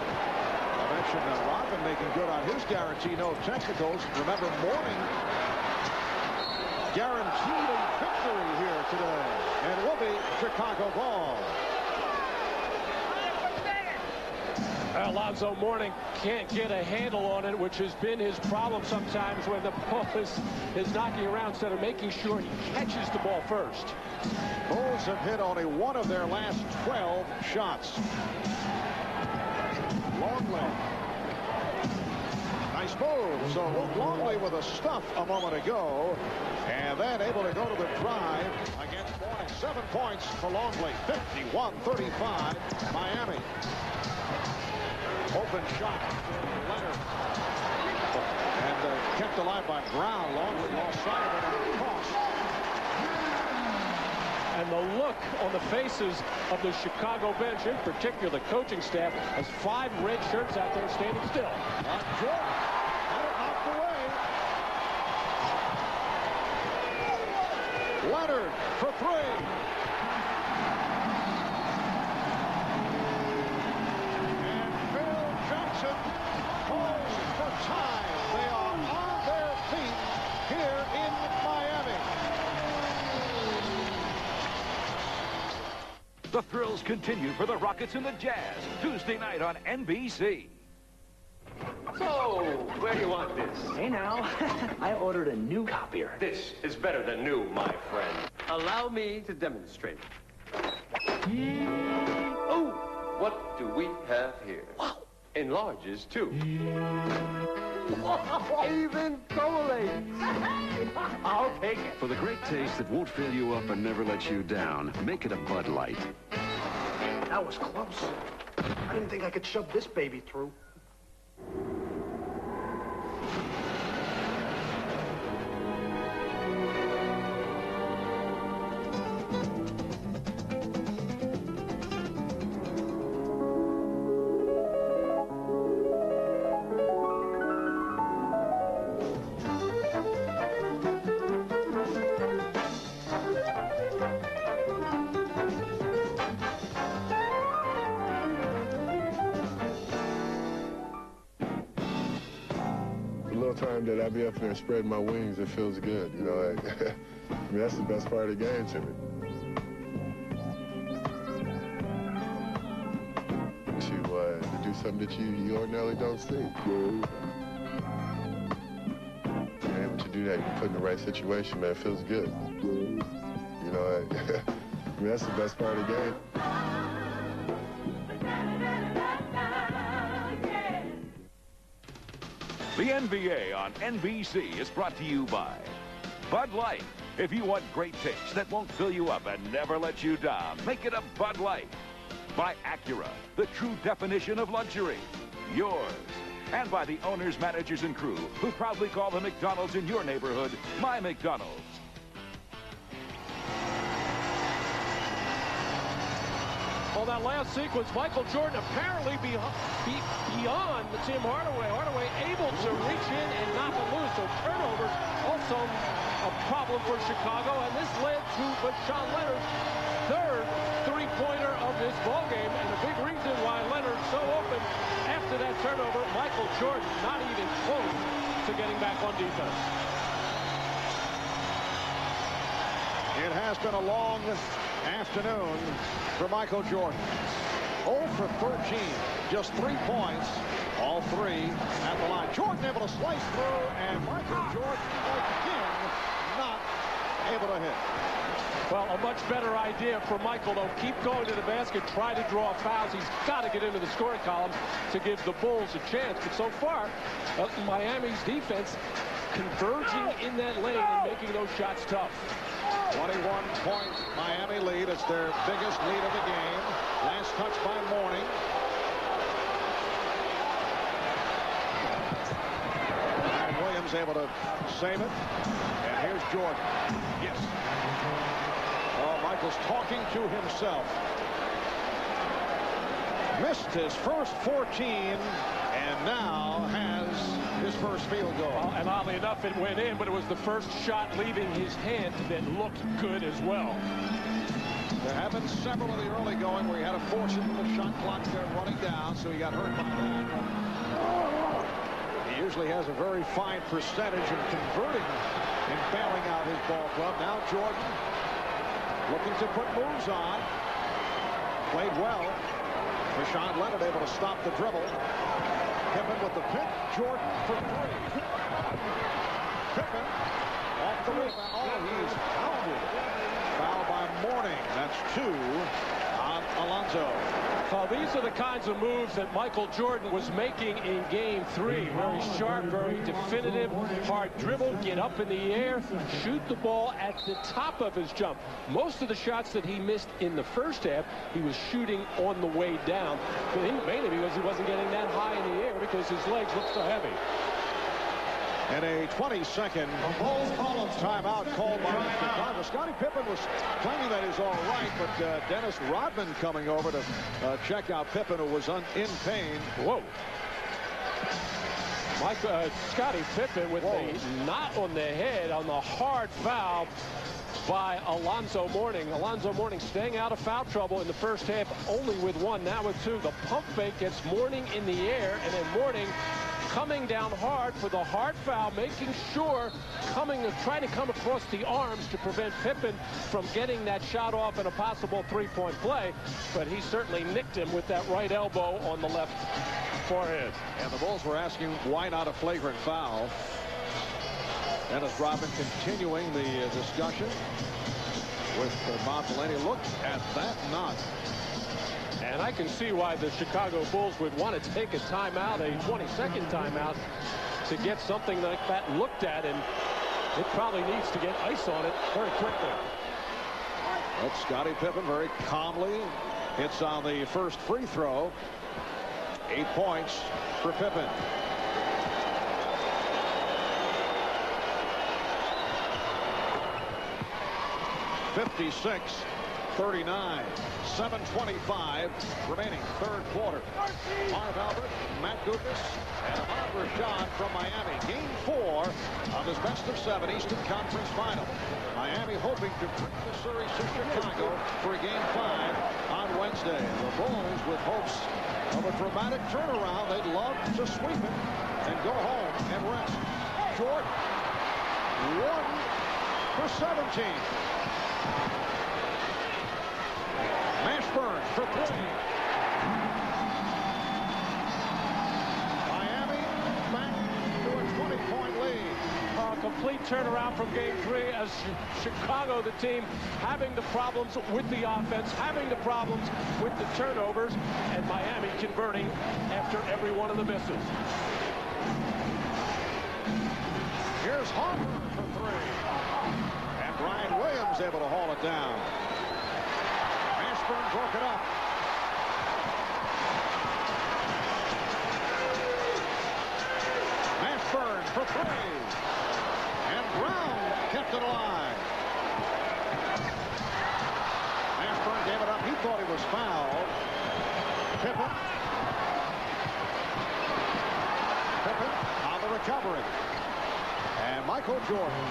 Speaker 28: I mentioned Rodman making good on his guarantee, no technicals. Remember, Mourning guaranteed a victory here today, and will be Chicago ball.
Speaker 4: Alonzo Mourning can't get a handle on it, which has been his problem sometimes when the ball is knocking around instead of making sure he catches the ball first.
Speaker 28: Bulls have hit only 1 of their last 12 shots. Longley. Nice move. So Luke Longley with a stuff a moment ago, and then able to go to the drive against Mourning. 7 points for Longley. 51-35 Miami. Open shot to Leonard. And kept alive by Brown. Longley lost sight of it on the cross.
Speaker 4: And the look on the faces of the Chicago bench, in particular the coaching staff, has 5 red shirts out there standing still.
Speaker 28: Jordan had it knocked away. Leonard for 3. And Phil
Speaker 1: battles continue for the Rockets and the Jazz, Tuesday night on NBC.
Speaker 5: So, where do you want this? Hey now, I ordered a new copier.
Speaker 8: This is better than new, my friend. Allow me to demonstrate. Oh, what do we have here? Wow. Enlarges, too. Even collates. I'll take it.
Speaker 11: For the great taste that won't fill you up and never let you down, make it a Bud Light.
Speaker 10: That was close. I didn't think I could shove this baby through.
Speaker 12: Time that I be up there spreading my wings, it feels good, you know. Like, I mean, that's the best part of the game to me. To do something that you ordinarily don't see. You're able to do that, you're put in the right situation, man. It feels good. You know, like, I mean, that's the best part of the game.
Speaker 1: The NBA on NBC is brought to you by Bud Light. If you want great taste that won't fill you up and never let you down, make it a Bud Light. By Acura, the true definition of luxury. Yours. And by the owners, managers, and crew who proudly call the McDonald's in your neighborhood My McDonald's.
Speaker 4: Well, that last sequence, Michael Jordan apparently beyond Tim Hardaway. Hardaway able to reach in and knock it loose. So turnovers also a problem for Chicago. And this led to Sean Leonard's third three-pointer of this ballgame. And a big reason why Leonard's so open after that turnover, Michael Jordan not even close to getting back on defense.
Speaker 28: It has been a long afternoon for Michael Jordan. 0 for 13, just 3 points, all 3 at the line. Jordan able to slice through, and Michael Jordan again not able to hit.
Speaker 4: Well, a much better idea for Michael, though. Keep going to the basket, try to draw fouls. He's got to get into the scoring column to give the Bulls a chance. But so far, Miami's defense converging in that lane and making those shots tough.
Speaker 28: 21-point Miami lead. It's their biggest lead of the game. Last touch by Mourning. And Williams able to save it. And here's Jordan. Yes. Oh, Michael's talking to himself. Missed his first 14 and now has his first field goal.
Speaker 4: Well, and oddly enough, it went in, but it was the first shot leaving his hand that looked good as well.
Speaker 28: There have been several of the early going where he had to force it with the shot clock there running down, so he got hurt by that. He usually has a very fine percentage in converting and bailing out his ball club. Now Jordan looking to put moves on. Played well. Rashawn Leonard able to stop the dribble. Pippen with the pick. Jordan for 3. Pippen off the rebound. Oh, he is fouled. Foul by Mourning. That's 2 on Alonzo.
Speaker 4: Well, these are the kinds of moves that Michael Jordan was making in Game 3. Very sharp, very definitive, hard dribble, get up in the air, shoot the ball at the top of his jump. Most of the shots that he missed in the first half, he was shooting on the way down. But mainly because he wasn't getting that high in the air because his legs looked so heavy.
Speaker 28: And a 20-second timeout called by Chicago. Scottie Pippen was claiming that he's all right, but Dennis Rodman coming over to check out Pippen, who was in pain.
Speaker 4: Whoa. Scottie Pippen with a knot on the head on the hard foul by Alonzo Mourning. Alonzo Mourning staying out of foul trouble in the first half, only with 1, now with 2. The pump fake gets Mourning in the air, and then Mourning coming down hard for the hard foul, making sure trying to come across the arms to prevent Pippen from getting that shot off in a possible three-point play. But he certainly nicked him with that right elbow on the left forehead.
Speaker 28: And the Bulls were asking why not a flagrant foul. Dennis Rodman continuing the discussion with Bob Delaney. Look at that knot.
Speaker 4: And I can see why the Chicago Bulls would want to take a timeout, a 20-second timeout, to get something like that looked at, and it probably needs to get ice on it very quickly.
Speaker 28: That's Scottie Pippen very calmly hits on the first free throw. 8 points for Pippen. (56-39), 7:25 remaining, third quarter. Marv Albert, Matt Gugas, and Ahmad Rashad from Miami. Game 4 of his best-of-7 Eastern Conference Final. Miami hoping to bring the series to Chicago for Game 5 on Wednesday. The Bulls with hopes of a dramatic turnaround. They'd love to sweep it and go home and rest. Jordan, 1 for 17. Mashburn for 3. Miami back to a 20-point lead.
Speaker 4: A complete turnaround from Game 3 as Chicago, the team, having the problems with the offense, having the problems with the turnovers, and Miami converting after every one of the misses.
Speaker 28: Here's Harper for 3. And Brian Williams able to haul it down. Mashburn broke it up. Mashburn for 3. And Brown kept it alive. Mashburn gave it up. He thought he was fouled. Pippen on the recovery. And Michael Jordan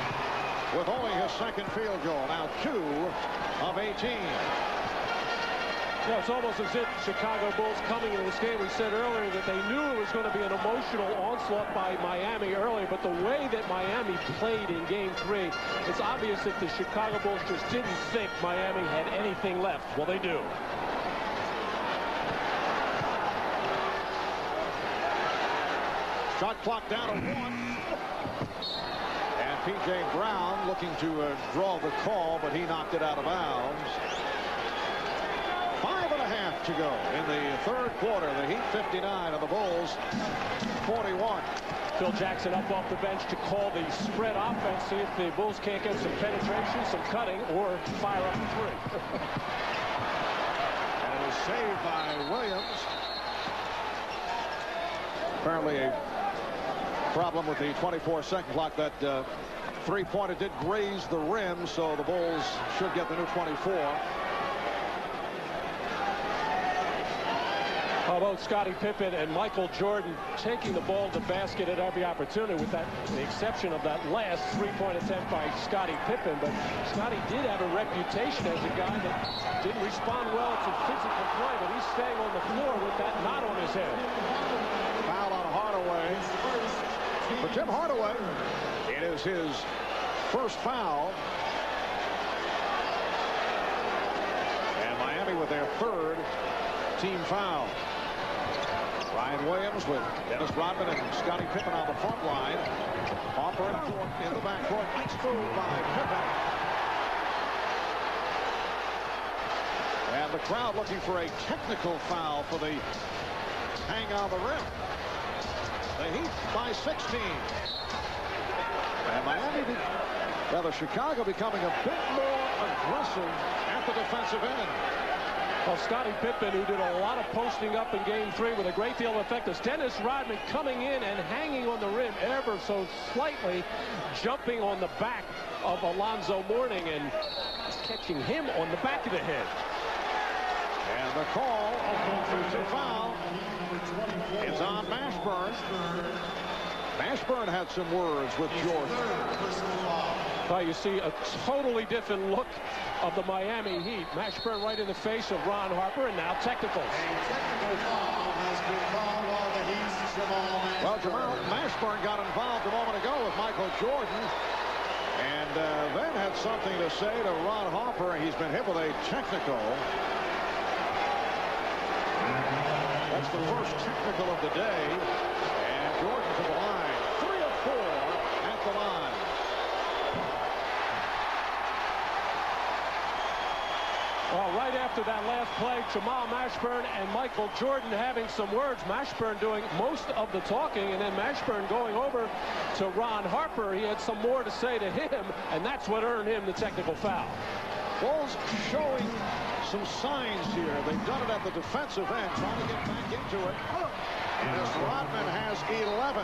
Speaker 28: with only his second field goal. Now 2 of 18.
Speaker 4: Yeah, it's almost as if Chicago Bulls coming into this game, we said earlier that they knew it was going to be an emotional onslaught by Miami early, but the way that Miami played in Game 3, it's obvious that the Chicago Bulls just didn't think Miami had anything left. Well, they do.
Speaker 28: Shot clock down to 1. And P.J. Brown looking to draw the call, but he knocked it out of bounds. 5.5 to go in the third quarter. The Heat 59 and the Bulls 41.
Speaker 4: Phil Jackson up off the bench to call the spread offense, see if the Bulls can't get some penetration, some cutting, or fire up the 3.
Speaker 28: And it was saved by Williams. Apparently a problem with the 24-second clock. That three-pointer did graze the rim, so the Bulls should get the new 24.
Speaker 4: Both Scottie Pippen and Michael Jordan taking the ball to the basket at every opportunity, with the exception of that last three-point attempt by Scottie Pippen. But Scottie did have a reputation as a guy that didn't respond well to physical play, but he's staying on the floor with that knot on his head.
Speaker 28: Foul on Hardaway. For Tim Hardaway, it is his first foul. And Miami with their third team foul. Ryan Williams with Dennis Rodman and Scottie Pippen on the front line. Harper in the backcourt. Nice move by Pippen. And the crowd looking for a technical foul for the hang on the rim. The Heat by 16. And Miami, rather Chicago, becoming a bit more aggressive at the defensive end.
Speaker 4: Well, Scottie Pippen, who did a lot of posting up in Game 3 with a great deal of effectiveness. Dennis Rodman coming in and hanging on the rim ever so slightly, jumping on the back of Alonzo Mourning and catching him on the back of the head.
Speaker 28: And the call, offensive foul, is on Mashburn. Mashburn had some words with Jordan.
Speaker 4: Well, you see a totally different look of the Miami Heat. Mashburn right in the face of Ron Harper, and now technicals.
Speaker 28: Well, Jamal Mashburn got involved a moment ago with Michael Jordan. And then had something to say to Ron Harper. He's been hit with a technical. That's the first technical of the day. And Jordan to the line. 3 of 4 at the line.
Speaker 4: Well, right after that last play, Jamal Mashburn and Michael Jordan having some words. Mashburn doing most of the talking, and then Mashburn going over to Ron Harper. He had some more to say to him, and that's what earned him the technical foul.
Speaker 28: Bulls showing some signs here. They've done it at the defensive end, trying to get back into it. And as Rodman has 11,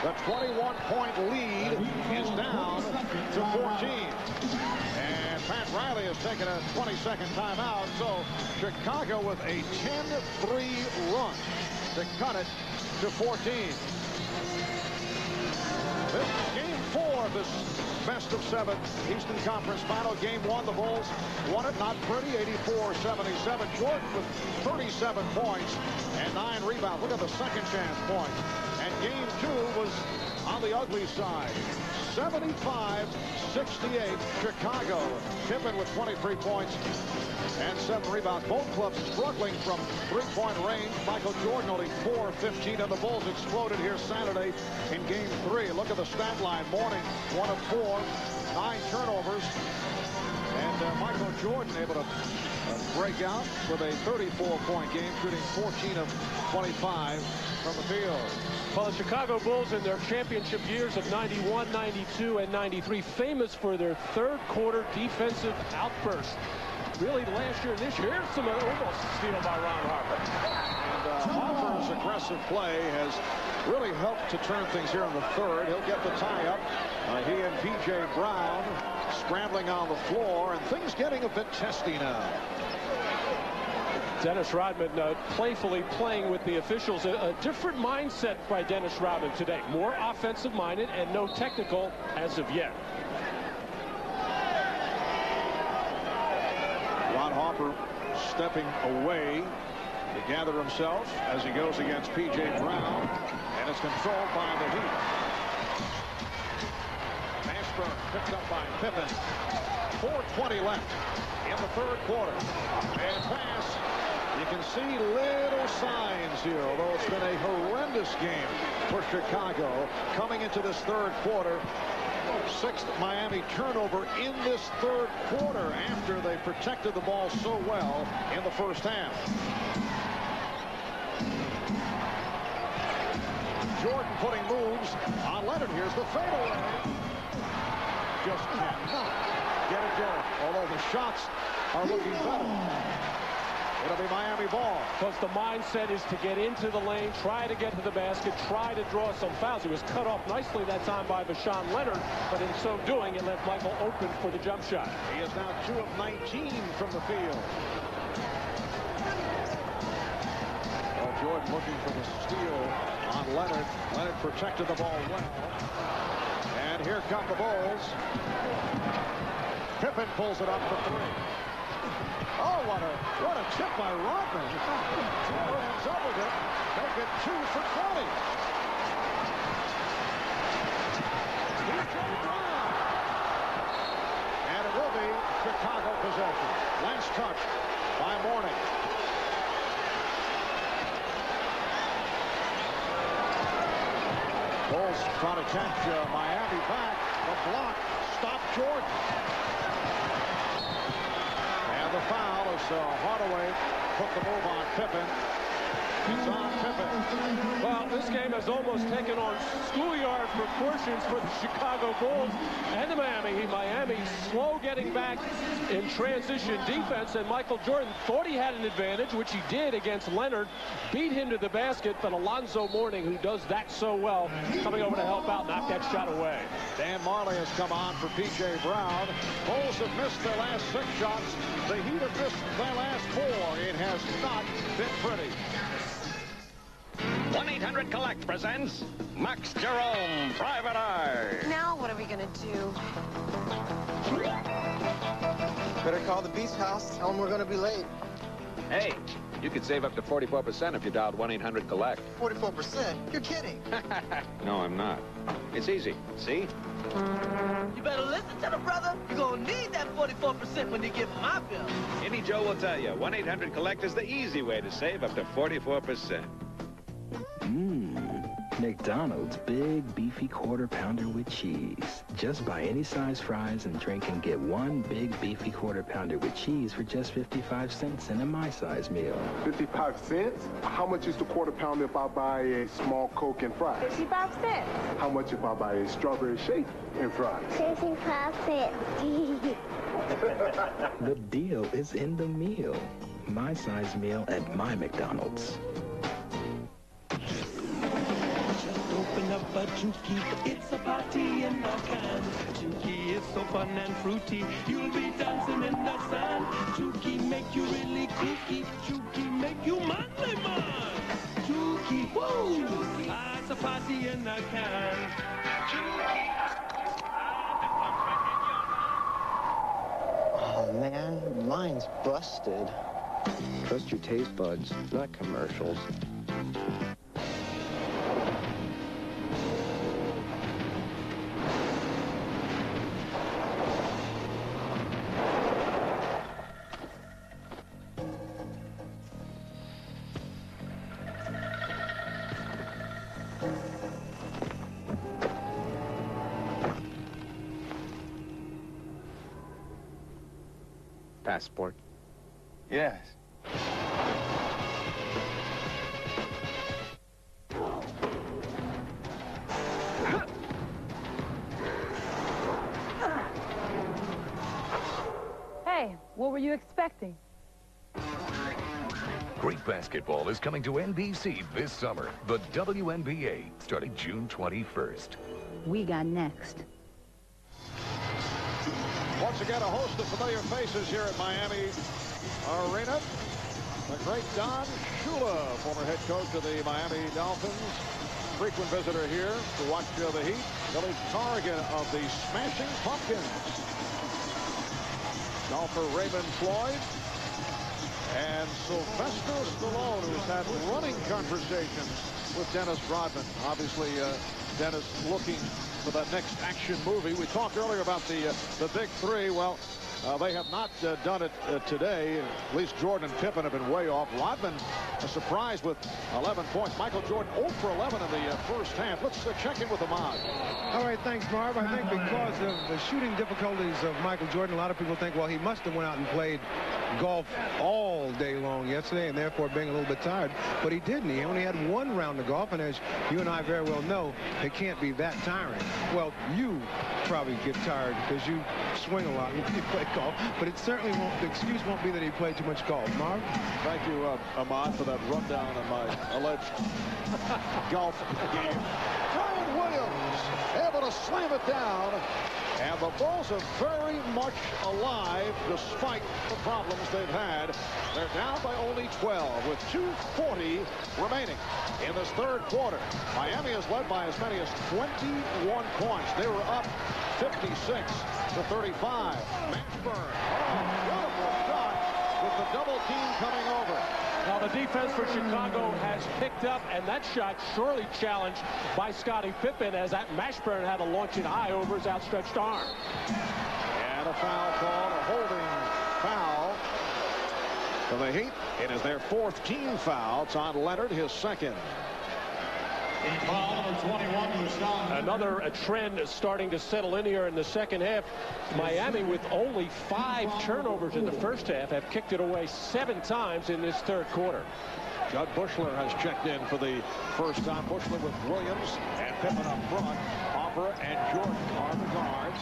Speaker 28: the 21-point lead is down to 14. And Pat Riley has taken a 20-second timeout, so Chicago with a 10-3 run to cut it to 14. This is game 4 of this best of 7 Eastern Conference final. Game 1, the Bulls won it, not pretty, 84-77. Jordan with 37 points and 9 rebounds. Look at the second chance points. And game 2 was on the ugly side. 75-68 Chicago. Pippen with 23 points and 7 rebounds. Both clubs struggling from three-point range. Michael Jordan only 4 of 15, and the Bulls exploded here Saturday in game 3. Look at the stat line. Morning 1 of 4, 9 turnovers, and Michael Jordan able to break out with a 34-point game, shooting 14 of 25 from the field.
Speaker 4: Well, the Chicago Bulls in their championship years of 91, 92, and 93, famous for their third quarter defensive outburst. Really, last year and this year, here's some almost steal by Ron Harper.
Speaker 28: And Harper's aggressive play has really helped to turn things here in the third. He'll get the tie-up. He and P.J. Brown scrambling on the floor, and things getting a bit testy now.
Speaker 4: Dennis Rodman playfully playing with the officials. A different mindset by Dennis Rodman today. More offensive-minded and no technical as of yet.
Speaker 28: Ron Harper stepping away to gather himself as he goes against P.J. Brown, and it's controlled by the Heat. Mashburn picked up by Pippen. 4:20 left in the third quarter. And pass. You can see little signs here, although it's been a horrendous game for Chicago coming into this third quarter. 6th Miami turnover in this third quarter after they protected the ball so well in the first half. Jordan putting moves on Leonard. Here's the fadeaway. Just cannot get it going, although the shots are looking better. It'll be Miami ball.
Speaker 4: Because the mindset is to get into the lane, try to get to the basket, try to draw some fouls. He was cut off nicely that time by Vashawn Leonard, but in so doing, it left Michael open for the jump shot.
Speaker 28: He is now 2 of 19 from the field. Well, Jordan looking for the steal on Leonard. Leonard protected the ball well. And here come the Bulls. Pippen pulls it up for 3. Oh, what a tip by Rodman. Taylor ends up with it. Make it 2 for 20. And it will be Chicago possession. Last touch by Mourning. Bulls trying to catch Miami back. The block stopped Jordan. The foul as Hardaway put the move on Pippen. It's on Pippen.
Speaker 4: Well, this game has almost taken on schoolyard proportions for the Chicago Bulls and the Miami slow getting back in transition defense, and Michael Jordan thought he had an advantage, which he did against Leonard, beat him to the basket, but Alonzo Mourning, who does that so well, coming over to help out, knocked that shot away.
Speaker 28: Dan Marley has come on for P.J. Brown. Bulls have missed their last 6 shots. The Heat have missed their last 4. It has not been pretty.
Speaker 13: 1-800-COLLECT presents Max Jerome, Private Eye.
Speaker 14: Now what are we gonna do?
Speaker 10: Better call the Beast House. Tell them we're gonna be late.
Speaker 13: Hey,
Speaker 14: You could save up to 44% if you dialed 1-800-COLLECT.
Speaker 15: 44%? You're kidding.
Speaker 14: No, I'm not. It's easy. See?
Speaker 2: You better listen to the brother. You're going to need that 44% when you get my bill.
Speaker 14: Any Joe will tell you, 1-800-COLLECT is the easy way to save up to 44%.
Speaker 17: McDonald's Big Beefy Quarter Pounder with cheese. Just buy any size fries and drink and get one Big Beefy Quarter Pounder with cheese for just 55 cents in a My Size meal.
Speaker 19: 55 cents? How much is the quarter pounder if I buy a small Coke and fries?
Speaker 21: 55 cents.
Speaker 19: How much if I buy a strawberry shake and fries?
Speaker 21: 55 cents.
Speaker 17: The deal is in the meal. My Size meal at my McDonald's.
Speaker 2: Open up a Juki, it's a party in a can. Juki is so fun and fruity, you'll be dancing in the sand. Juki make you really kooky, Juki make you manly man. Juki, woo! Ah, it's a party in a can. Juki.
Speaker 24: Oh man, mine's busted. Trust your taste buds, not commercials.
Speaker 14: Passport.
Speaker 15: Yes.
Speaker 21: Hey, what were you expecting?
Speaker 1: Great basketball is coming to NBC this summer. The WNBA, starting June 21st.
Speaker 22: We got next.
Speaker 28: Once again, a host of familiar faces here at Miami Arena. The great Don Shula, former head coach of the Miami Dolphins. Frequent visitor here to watch the Heat. Billy Corrigan of the Smashing Pumpkins. Golfer Raymond Floyd. And Sylvester Stallone, who's had running conversations with Dennis Rodman. Obviously, Dennis looking for that next action movie. We talked earlier about the big three. Well, they have not done it today. At least Jordan and Pippen have been way off. Rodman, a surprise with 11 points. Michael Jordan 0 for 11 in the first half. Let's check in with Ahmad.
Speaker 10: All right, thanks, Marv. I think because of the shooting difficulties of Michael Jordan, a lot of people think, well, he must have went out and played golf all day long yesterday and therefore being a little bit tired. But he didn't. He only had one round of golf, and as you and I very well know, it can't be that tiring. Well, you probably get tired because you swing a lot when you play golf, but it certainly won't, the excuse won't be that he played too much golf. Marv?
Speaker 28: Thank you, Ahmad, for that rundown of my alleged golf game. Brian Williams able to slam it down, and the Bulls are very much alive despite the problems they've had. They're down by only 12 with 2:40 remaining in this third quarter. Miami is led by as many as 21 points. They were up 56-35. Mashburn, beautiful shot with the double team coming over.
Speaker 4: Now the defense for Chicago has picked up, and that shot surely challenged by Scottie Pippen as that Mashburn had to launch it high over his outstretched arm.
Speaker 28: And a foul called, a holding foul for the Heat. It is their fourth team foul. It's on Leonard, his second.
Speaker 4: Another trend starting to settle in here in the second half. Miami, with only 5 turnovers in the first half, have kicked it away 7 times in this third quarter.
Speaker 28: Judd Bushler has checked in for the first time. Bushler with Williams and Pippen up front. Hopper and Jordan are the guards.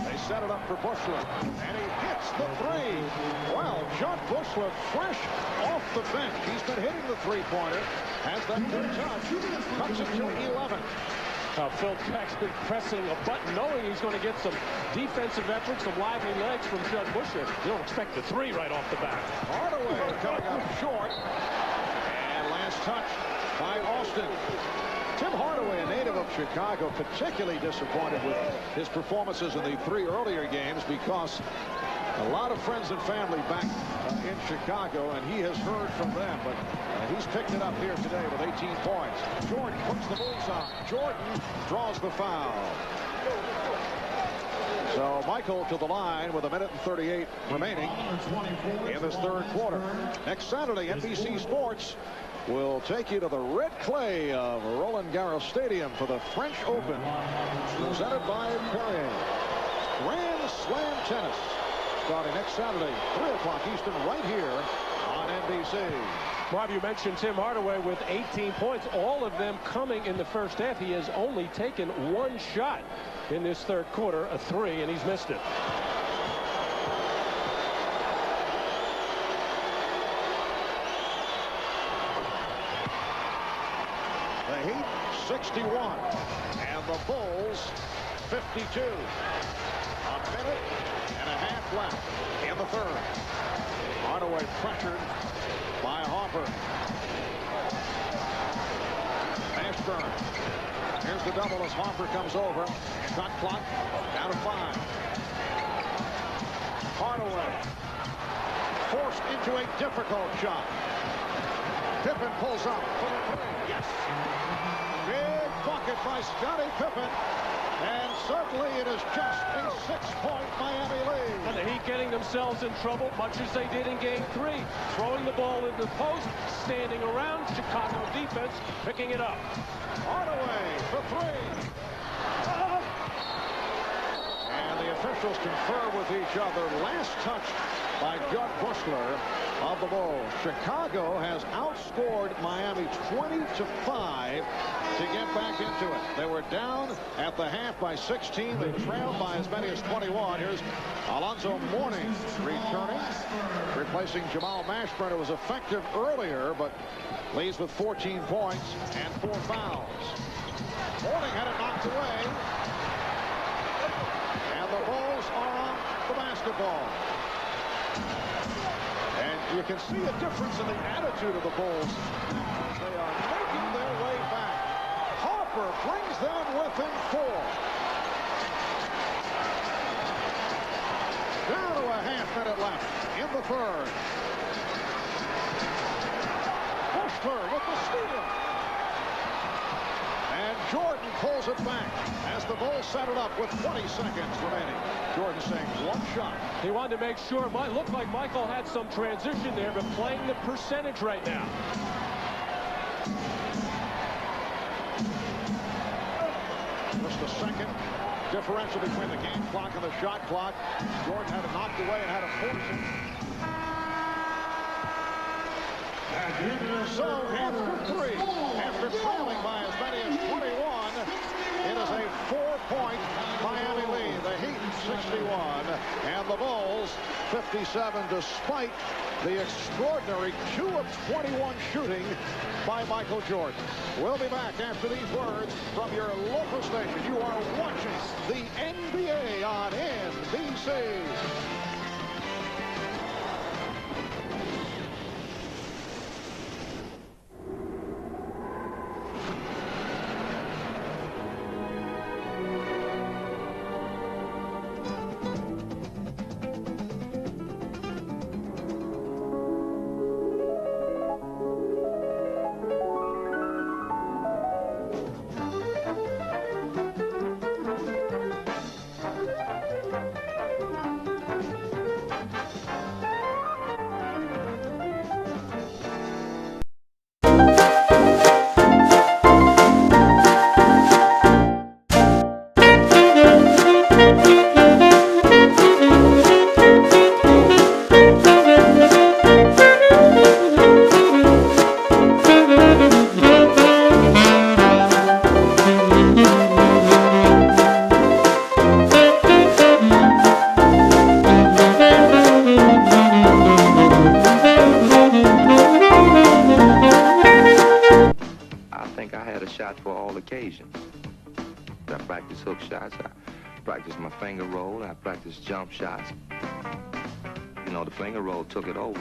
Speaker 28: They set it up for Bushler, and he hits the three. Well, Judd Bushler fresh off the bench. He's been hitting the three-pointer. Has that good touch. Cuts it to 11.
Speaker 4: Phil Jackson pressing a button, knowing he's going to get some defensive effort, some lively legs from Judd Bushler. You don't expect the three right off the bat.
Speaker 28: Hardaway coming up short. And last touch by Austin. Tim Hardaway, a native of Chicago, particularly disappointed with his performances in the 3 earlier games because a lot of friends and family back in Chicago, and he has heard from them. But he's picked it up here today with 18 points. Jordan puts the Bulls on. Jordan draws the foul. So Michael to the line with 1:38 remaining in this third quarter. Next Saturday, NBC Sports will take you to the red clay of Roland Garros Stadium for the French Open, presented by Perrier. Grand Slam tennis starting next Saturday, 3 o'clock Eastern, right here on NBC.
Speaker 4: Rob, you mentioned Tim Hardaway with 18 points, all of them coming in the first half. He has only taken one shot in this third quarter, a 3, and he's missed it.
Speaker 28: The Heat 61 and the Bulls 52. A minute and a half left in the third. Hardaway pressured by Hopper. Mashburn. Here's the double as Hopper comes over. Shot clock down to 5. Hardaway forced into a difficult shot. Pippen pulls up for the 3. Yes. Big bucket by Scottie Pippen. And certainly it is just a 6-point Miami lead.
Speaker 4: And the Heat getting themselves in trouble, much as they did in Game 3. Throwing the ball into the post, standing around. Chicago defense picking it up.
Speaker 28: Hardaway for 3. And the officials confer with each other. Last touch by Judd Bushler of the Bulls. Chicago has outscored Miami 20-5 to get back into it. They were down at the half by 16. They trailed by as many as 21. Here's Alonzo Mourning returning, replacing Jamal Mashburn, who was effective earlier, but leads with 14 points and 4 fouls. Mourning had it knocked away. And the Bulls are on the basketball. And you can see a difference in the attitude of the Bulls. They are making their way back. Harper brings them within 4. Down to a half-minute left in the third. Bushler with the steal. And Jordan pulls it back as the Bulls set it up with 20 seconds remaining. Jordan saying 1 shot.
Speaker 4: He wanted to make sure. It looked like Michael had some transition there, but playing the percentage right now.
Speaker 28: Just a second differential between the game clock and the shot clock. Jordan had it knocked away and had to force it. So after 3, after trailing by as many as 21, it is a 4-point Miami lead. The Heat 61 and the Bulls 57, despite the extraordinary 2 of 21 shooting by Michael Jordan. We'll be back after these words from your local station. You are watching the NBA on NBC.
Speaker 7: I practice hook shots, I practice my finger roll, I practice jump shots. You know, the finger roll took it over.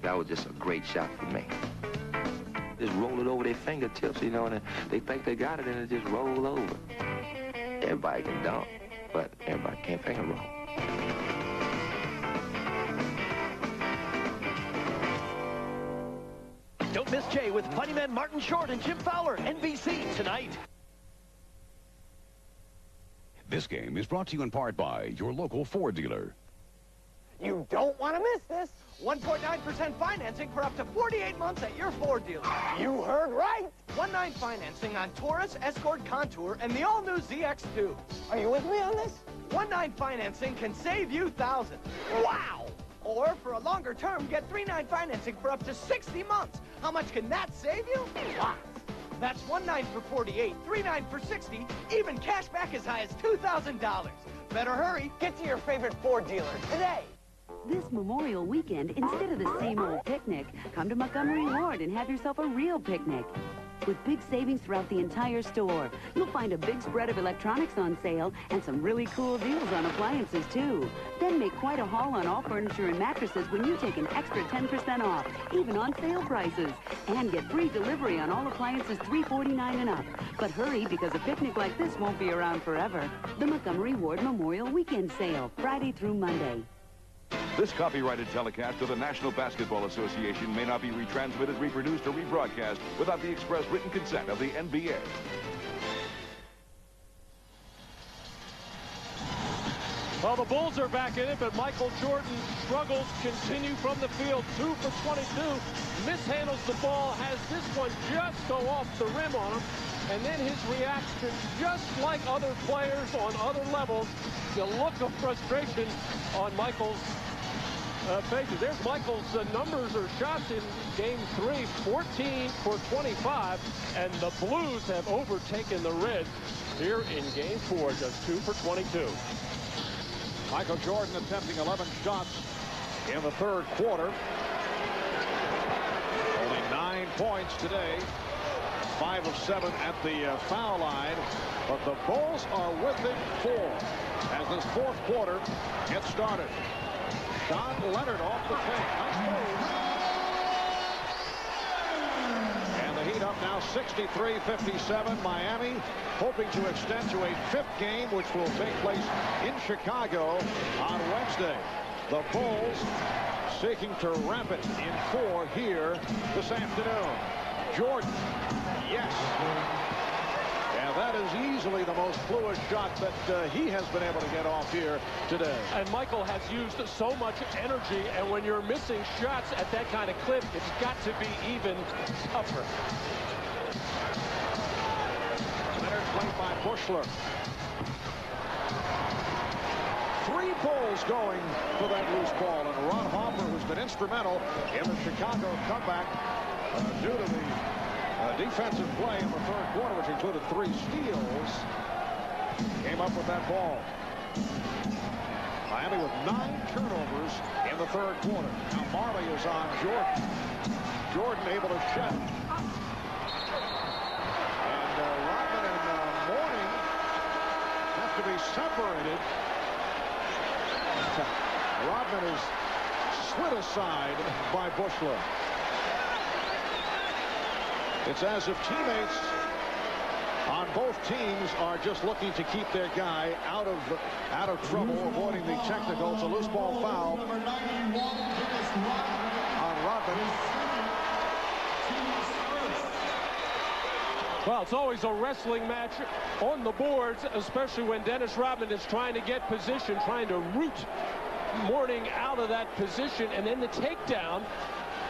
Speaker 7: That was just a great shot for me. Just roll it over their fingertips, you know, and they think they got it, and it just roll over. Everybody can dunk, but everybody can't finger roll.
Speaker 9: Don't miss Jay with Funny Man Martin Short and Jim Fowler, NBC tonight.
Speaker 1: This game is brought to you in part by your local Ford dealer.
Speaker 16: You don't want to miss this. 1.9% financing for up to 48 months at your Ford dealer. You heard right. 1.9 financing on Taurus, Escort, Contour, and the all-new ZX2. Are you with me on this? 1.9 financing can save you thousands. Wow! Or for a longer term, get 3.9 financing for up to 60 months. How much can that save you? Lots. That's 1.9 for 48, 3.9 for 60, even cash back as high as $2,000. Better hurry. Get to your favorite Ford dealer today.
Speaker 22: This Memorial Weekend, instead of the same old picnic, come to Montgomery Ward and have yourself a real picnic. With big savings throughout the entire store, you'll find a big spread of electronics on sale and some really cool deals on appliances, too. Then make quite a haul on all furniture and mattresses when you take an extra 10% off, even on sale prices. And get free delivery on all appliances $349 and up. But hurry, because a picnic like this won't be around forever. The Montgomery Ward Memorial Weekend Sale, Friday through Monday.
Speaker 1: This copyrighted telecast of the National Basketball Association may not be retransmitted, reproduced, or rebroadcast without the express written consent of the NBA.
Speaker 4: Well, the Bulls are back in it, but Michael Jordan's struggles continue from the field. 2 for 22. Mishandles the ball, has this one just go off the rim on him. And then his reaction, just like other players on other levels, the look of frustration on Michael's faces. There's Michael's numbers or shots in Game 3, 14 for 25, and the Blues have overtaken the Reds here in Game 4, just 2 for 22.
Speaker 28: Michael Jordan attempting 11 shots in the third quarter. Only 9 points today. 5 of 7 at the foul line, but the Bulls are within 4 as this fourth quarter gets started. Sean Leonard off the fake. Nice move. And the Heat up now 63-57. Miami hoping to extend to a 5th game, which will take place in Chicago on Wednesday. The Bulls seeking to wrap it in 4 here this afternoon. Jordan. Yes. And that is easily the most fluid shot that he has been able to get off here today.
Speaker 4: And Michael has used so much energy, and when you're missing shots at that kind of clip, it's got to be even tougher.
Speaker 28: Leonard played by Bushler. 3 Bulls going for that loose ball, and Ron Harper, who's been instrumental in the Chicago comeback due to the defensive play in the third quarter, which included 3 steals, came up with that ball. Miami with 9 turnovers in the third quarter. Now Marley is on Jordan. Jordan able to shut. And Rodman and Mourning have to be separated. Rodman is slid aside by Bushler. It's as if teammates on both teams are just looking to keep their guy out of trouble, avoiding the technical. It's a loose ball foul on Rodman.
Speaker 4: Well, it's always a wrestling match on the boards, especially when Dennis Rodman is trying to get position, trying to root Mourning out of that position, and then the takedown.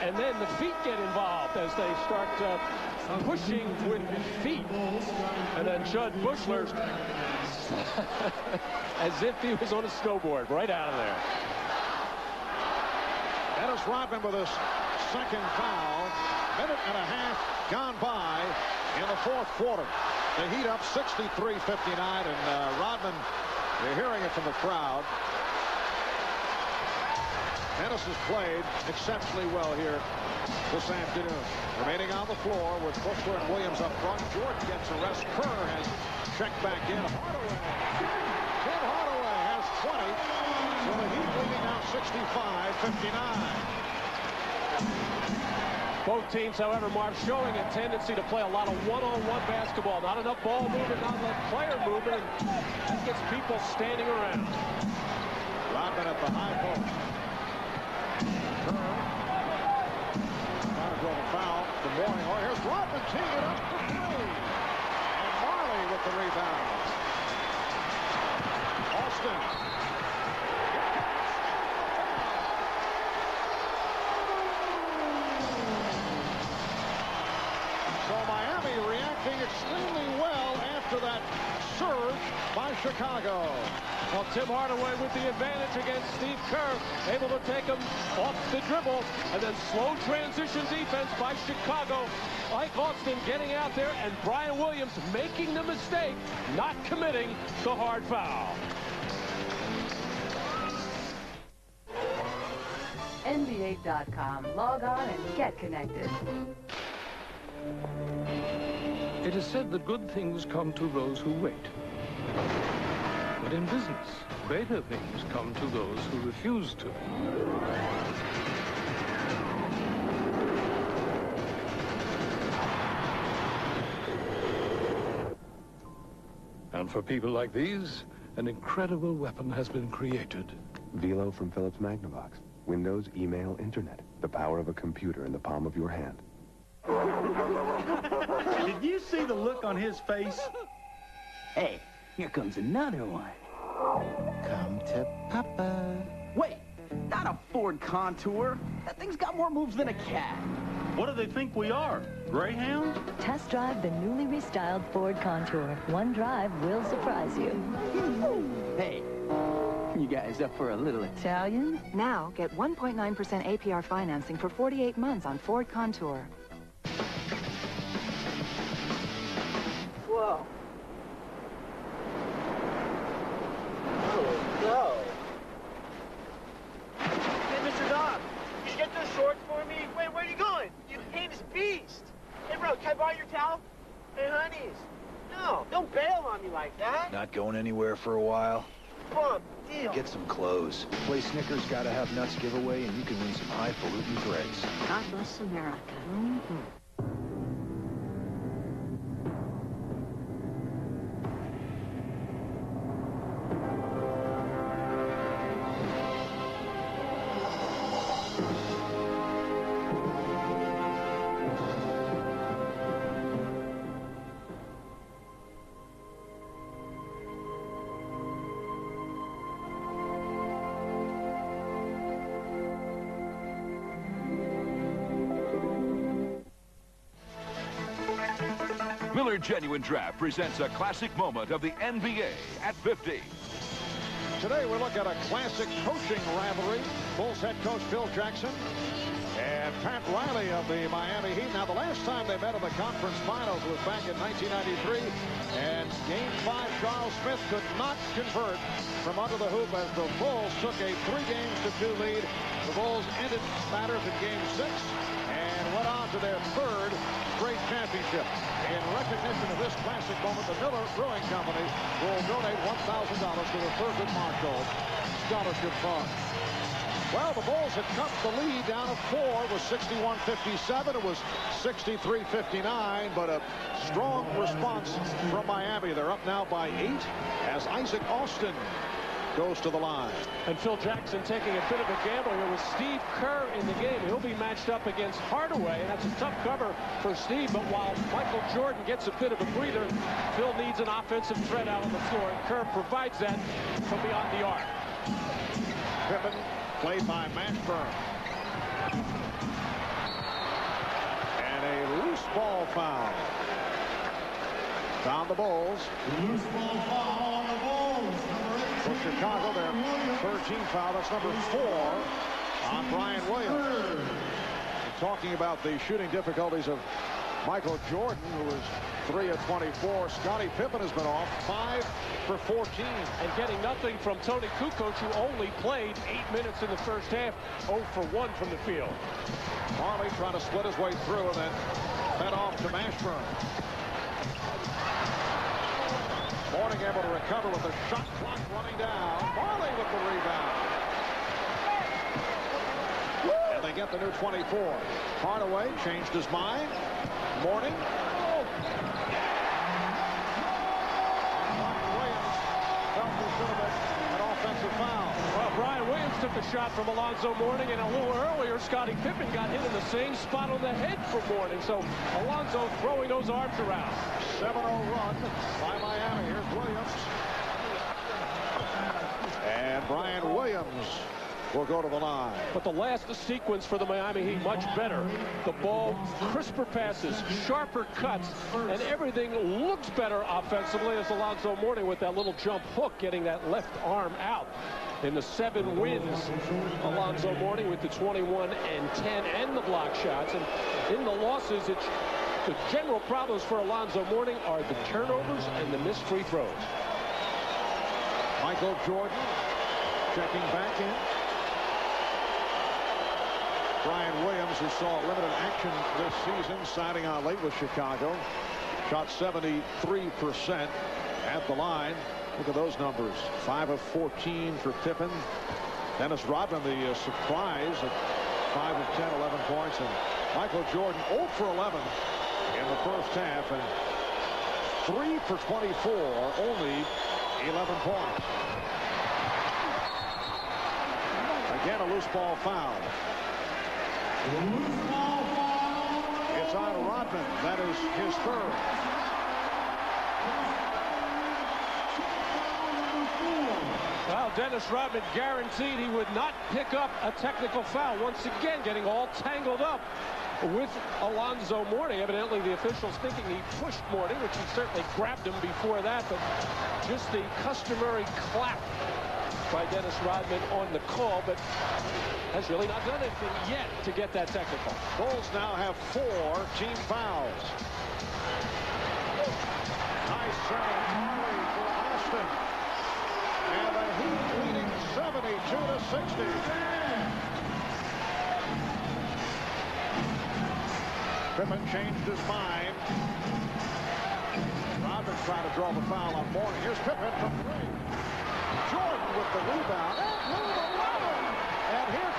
Speaker 4: And then the feet get involved as they start pushing with feet. And then Judd Bushler, as if he was on a snowboard, right out of there.
Speaker 28: Dennis Rodman with his second foul. Minute and a half gone by in the fourth quarter. The Heat up 63-59, and Rodman, you're hearing it from the crowd. Dennis has played exceptionally well here this afternoon. Remaining on the floor with Bushler and Williams up front. Jordan gets a rest. Kerr has checked back in. Hardaway. Tim Hardaway has 20. So the Heat leading now 65-59.
Speaker 4: Both teams, however, Marv, showing a tendency to play a lot of one-on-one basketball. Not enough ball movement, not enough player movement. And that gets people standing around.
Speaker 28: Rodman at the high post. Trying to draw the foul. The Morning. Oh, here's Rodman teeing it up for three. And Marley with the rebound. Austin. So Miami reacting extremely well after that surge by Chicago.
Speaker 4: Well, Tim Hardaway with the advantage against Steve Kerr, able to take him off the dribble, and then slow transition defense by Chicago. Ike Austin getting out there, and Brian Williams making the mistake, not committing the hard foul.
Speaker 22: NBA.com. Log on and get connected.
Speaker 3: It is said that good things come to those who wait. But in business, greater things come to those who refuse to. And for people like these, an incredible weapon has been created.
Speaker 6: Velo from Philips Magnavox. Windows, email, internet. The power of a computer in the palm of your hand.
Speaker 18: Did you see the look on his face?
Speaker 20: Hey, here comes another one.
Speaker 18: Come to Papa.
Speaker 20: Wait, not a Ford Contour. That thing's got more moves than a cat.
Speaker 18: What do they think we are? Greyhound?
Speaker 23: Test drive the newly restyled Ford Contour. One drive will surprise you.
Speaker 20: Hey, you guys up for a little Italian?
Speaker 25: Now, get 1.9% APR financing for 48 months on Ford Contour.
Speaker 16: Whoa. Oh, no. Hey, Mr. Dog, can you get those shorts for me? Wait, where are you going? You heinous beast. Hey, bro, can I borrow your towel? Hey, honeys. No, don't bail on me like that.
Speaker 26: Not going anywhere for a while.
Speaker 16: Come on, deal.
Speaker 26: Get some clothes. Play Snickers Gotta Have Nuts giveaway, and you can win some highfalutin threads.
Speaker 23: God bless America. Mm-hmm.
Speaker 1: Miller Genuine Draft presents a classic moment of the NBA at 50.
Speaker 28: Today we look at a classic coaching rivalry. Bulls head coach Phil Jackson and Pat Riley of the Miami Heat. Now, the last time they met in the conference finals was back in 1993. And Game 5, Charles Smith could not convert from under the hoop as the Bulls took a 3-2 lead. The Bulls ended matters in Game 6 and went on to their third straight championship. In recognition of this classic moment, the Miller Brewing Company will donate $1,000 to the Thurgood Marshall Scholarship Fund. Well, the Bulls had cut the lead down to 4. It was 61-57. It was 63-59, but a strong response from Miami. They're up now by 8 as Isaac Austin goes to the line.
Speaker 4: And Phil Jackson taking a bit of a gamble here with Steve Kerr in the game. He'll be matched up against Hardaway, and that's a tough cover for Steve. But while Michael Jordan gets a bit of a breather, Phil needs an offensive threat out on the floor, and Kerr provides that from beyond the arc.
Speaker 28: Pippen played by Mashburn. And a loose ball foul. Found the Bulls.
Speaker 2: Loose ball foul on the Bulls.
Speaker 28: For Chicago, their 13 foul. That's number 4 on Brian Williams. And talking about the shooting difficulties of Michael Jordan, who was 3 of 24. Scottie Pippen has been off 5 for 14.
Speaker 4: And getting nothing from Tony Kukoc, who only played 8 minutes in the first half. 0 for 1 from the field.
Speaker 28: Marley trying to split his way through and then fed off to Mashburn. Morning able to recover with the shot clock running down. Marley with the rebound. And they get the new 24. Hardaway changed his mind. Morning. Williams felt there should have been an offensive foul.
Speaker 4: Well, Brian Williams took the shot from Alonzo Mourning, and a little earlier, Scottie Pippen got hit in the same spot on the head for Mourning. So Alonzo throwing those arms around.
Speaker 28: 7-0 run by Miami. Here's Williams. And Brian Williams will go to the line.
Speaker 4: But the last sequence for the Miami Heat, much better. The ball, crisper passes, sharper cuts, and everything looks better offensively as Alonzo Mourning with that little jump hook getting that left arm out. In the 7 wins, Alonzo Mourning with the 21 and 10 and the block shots. And in the losses, it's the general problems for Alonzo Mourning are the turnovers and the missed free throws.
Speaker 28: Michael Jordan checking back in. Brian Williams, who saw limited action this season, signing on late with Chicago, shot 73% at the line. Look at those numbers. 5 of 14 for Pippen. Dennis Rodman, the surprise at 5 of 10, 11 points. And Michael Jordan 0 for 11 in the first half. And 3 for 24, only 11 points. Again, a loose ball foul. It's on Rodman. That is his third.
Speaker 4: Well, Dennis Rodman guaranteed he would not pick up a technical foul. Once again, getting all tangled up with Alonzo Mourning. Evidently, the officials thinking he pushed Mourning, which he certainly grabbed him before that, but just the customary clap by Dennis Rodman on the call, but has really not done anything yet to get that technical.
Speaker 28: Bulls now have 4 team fouls. Nice serve for Austin. And the Heat leading 72-60. Pippen changed his mind. Rodman trying to draw the foul on Mourning. Here's Pippen from 3. Jordan with the rebound. And here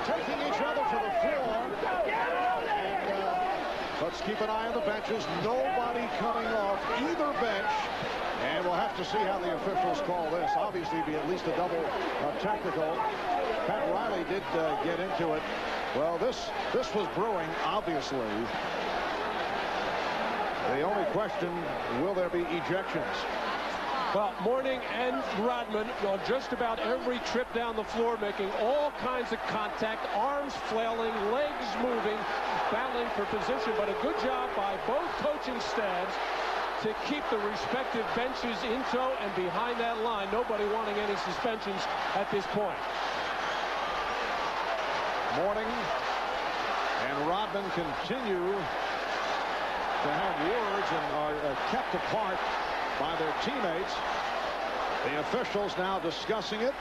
Speaker 28: taking each other to the floor. And let's keep an eye on the benches. Nobody coming off either bench. And we'll have to see how the officials call this. Obviously, be at least a double technical. Pat Riley did get into it. Well, this was brewing, obviously. The only question, will there be ejections?
Speaker 4: Well, Mourning and Rodman on just about every trip down the floor, making all kinds of contact, arms flailing, legs moving, battling for position. But a good job by both coaching staffs to keep the respective benches in tow and behind that line. Nobody wanting any suspensions at this point.
Speaker 28: Mourning and Rodman continue to have words and are kept apart by their teammates. The officials now discussing it.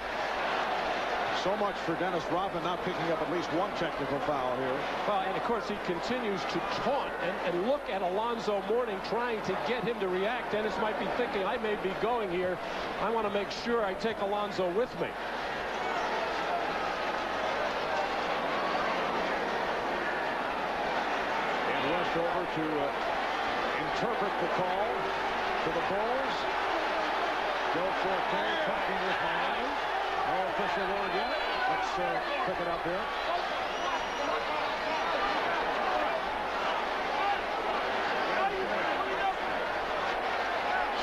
Speaker 28: So much for Dennis Rodman not picking up at least one technical foul here.
Speaker 4: Well, and of course he continues to taunt and look at Alonzo Mourning, trying to get him to react. Dennis might be thinking, I may be going here. I want to make sure I take Alonzo with me.
Speaker 28: And rushed over to interpret the call to the Bulls. Joe Forte talking with Miami. No official word yet. Let's pick it up here.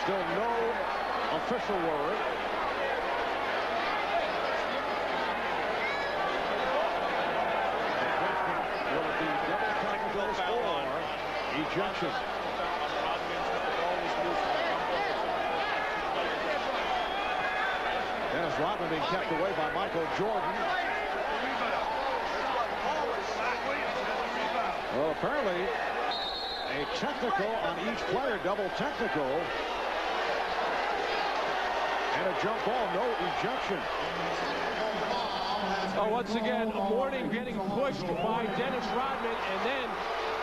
Speaker 28: Still no official word. Will it be double technicals or ejection? Dennis Rodman being kept away by Michael Jordan. Well, apparently a technical on each player, double technical. And a jump ball, no ejection.
Speaker 4: Oh, once again, Mourning getting pushed by Dennis Rodman and then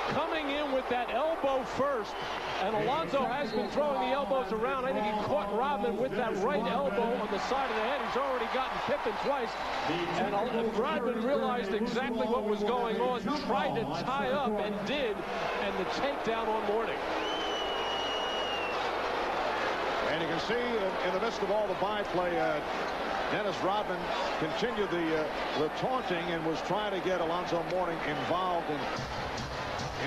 Speaker 4: coming in with that elbow first. And Alonzo has been throwing the elbows around. I think he caught Rodman with that right elbow on the side of the head. He's already gotten Pippen twice. And Rodman realized exactly what was going on, tried to tie up and did, and the takedown on Mourning.
Speaker 28: And you can see in the midst of all the byplay, Dennis Rodman continued the taunting and was trying to get Alonzo Mourning involved in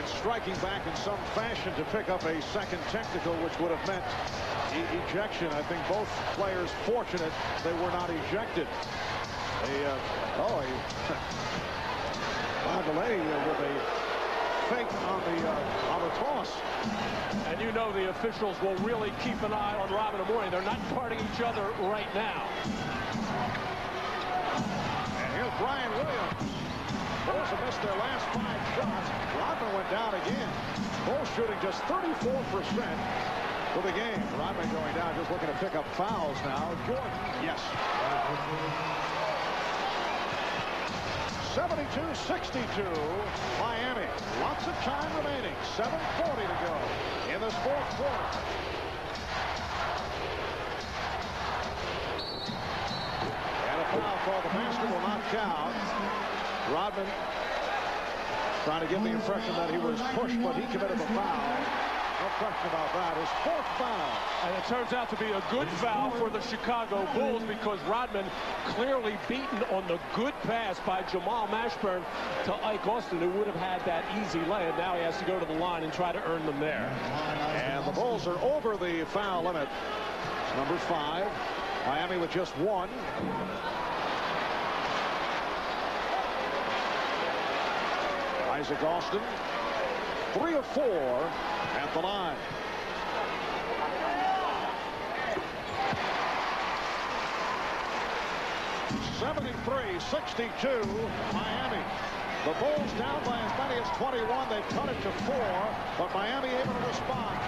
Speaker 28: striking back in some fashion to pick up a second technical, which would have meant ejection. I think both players fortunate they were not ejected. Lavallee with a fake on the toss.
Speaker 4: And you know the officials will really keep an eye on Rodman and Mourning. They're not guarding each other right now.
Speaker 28: And here's Brian Williams. Bulls have missed their last 5 shots. Rodman went down again. Bulls shooting just 34% for the game. Rodman going down, just looking to pick up fouls now. Jordan, yes. 72-62, Miami. Lots of time remaining. 7:40 to go in this fourth quarter. And a foul called. The basket will not count. Rodman trying to give the impression that he was pushed, but he committed the foul. No question about that. His 4th foul.
Speaker 4: And it turns out to be a good foul for the Chicago Bulls because Rodman clearly beaten on the good pass by Jamal Mashburn to Ike Austin, who would have had that easy layup. Now he has to go to the line and try to earn them there.
Speaker 28: And the Bulls are over the foul limit. Number 5. Miami with just 1. Isaac Austin, 3 of 4 at the line. (73-62) Miami. The Bulls down by as many as 21. They cut it to 4, but Miami able to respond.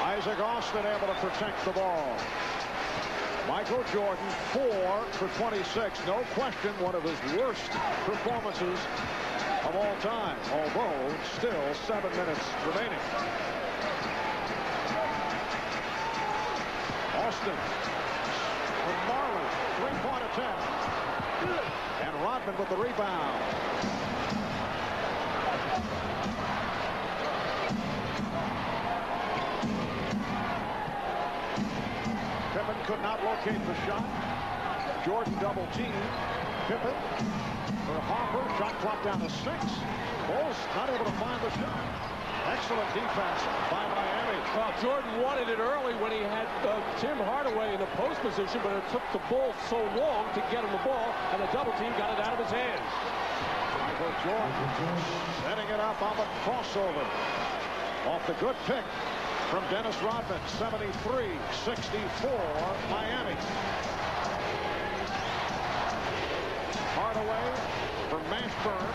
Speaker 28: Isaac Austin able to protect the ball. Michael Jordan, 4 for 26. No question, one of his worst performances of all time, although still 7 minutes remaining. Austin from Marley, 3-point attempt. And Rodman with the rebound. Pippen could not locate the shot. Jordan double team. Pippen for Harper. Shot clock down to 6. Bulls not able to find the shot. Excellent defense by Miami.
Speaker 4: Well, Jordan wanted it early when he had Tim Hardaway in the post position, but it took the Bulls so long to get him the ball, and the double team got it out of his hands.
Speaker 28: Michael Jordan setting it up on the crossover. Off the good pick from Dennis Rodman. 73-64 Miami. Hardaway from Mashburn.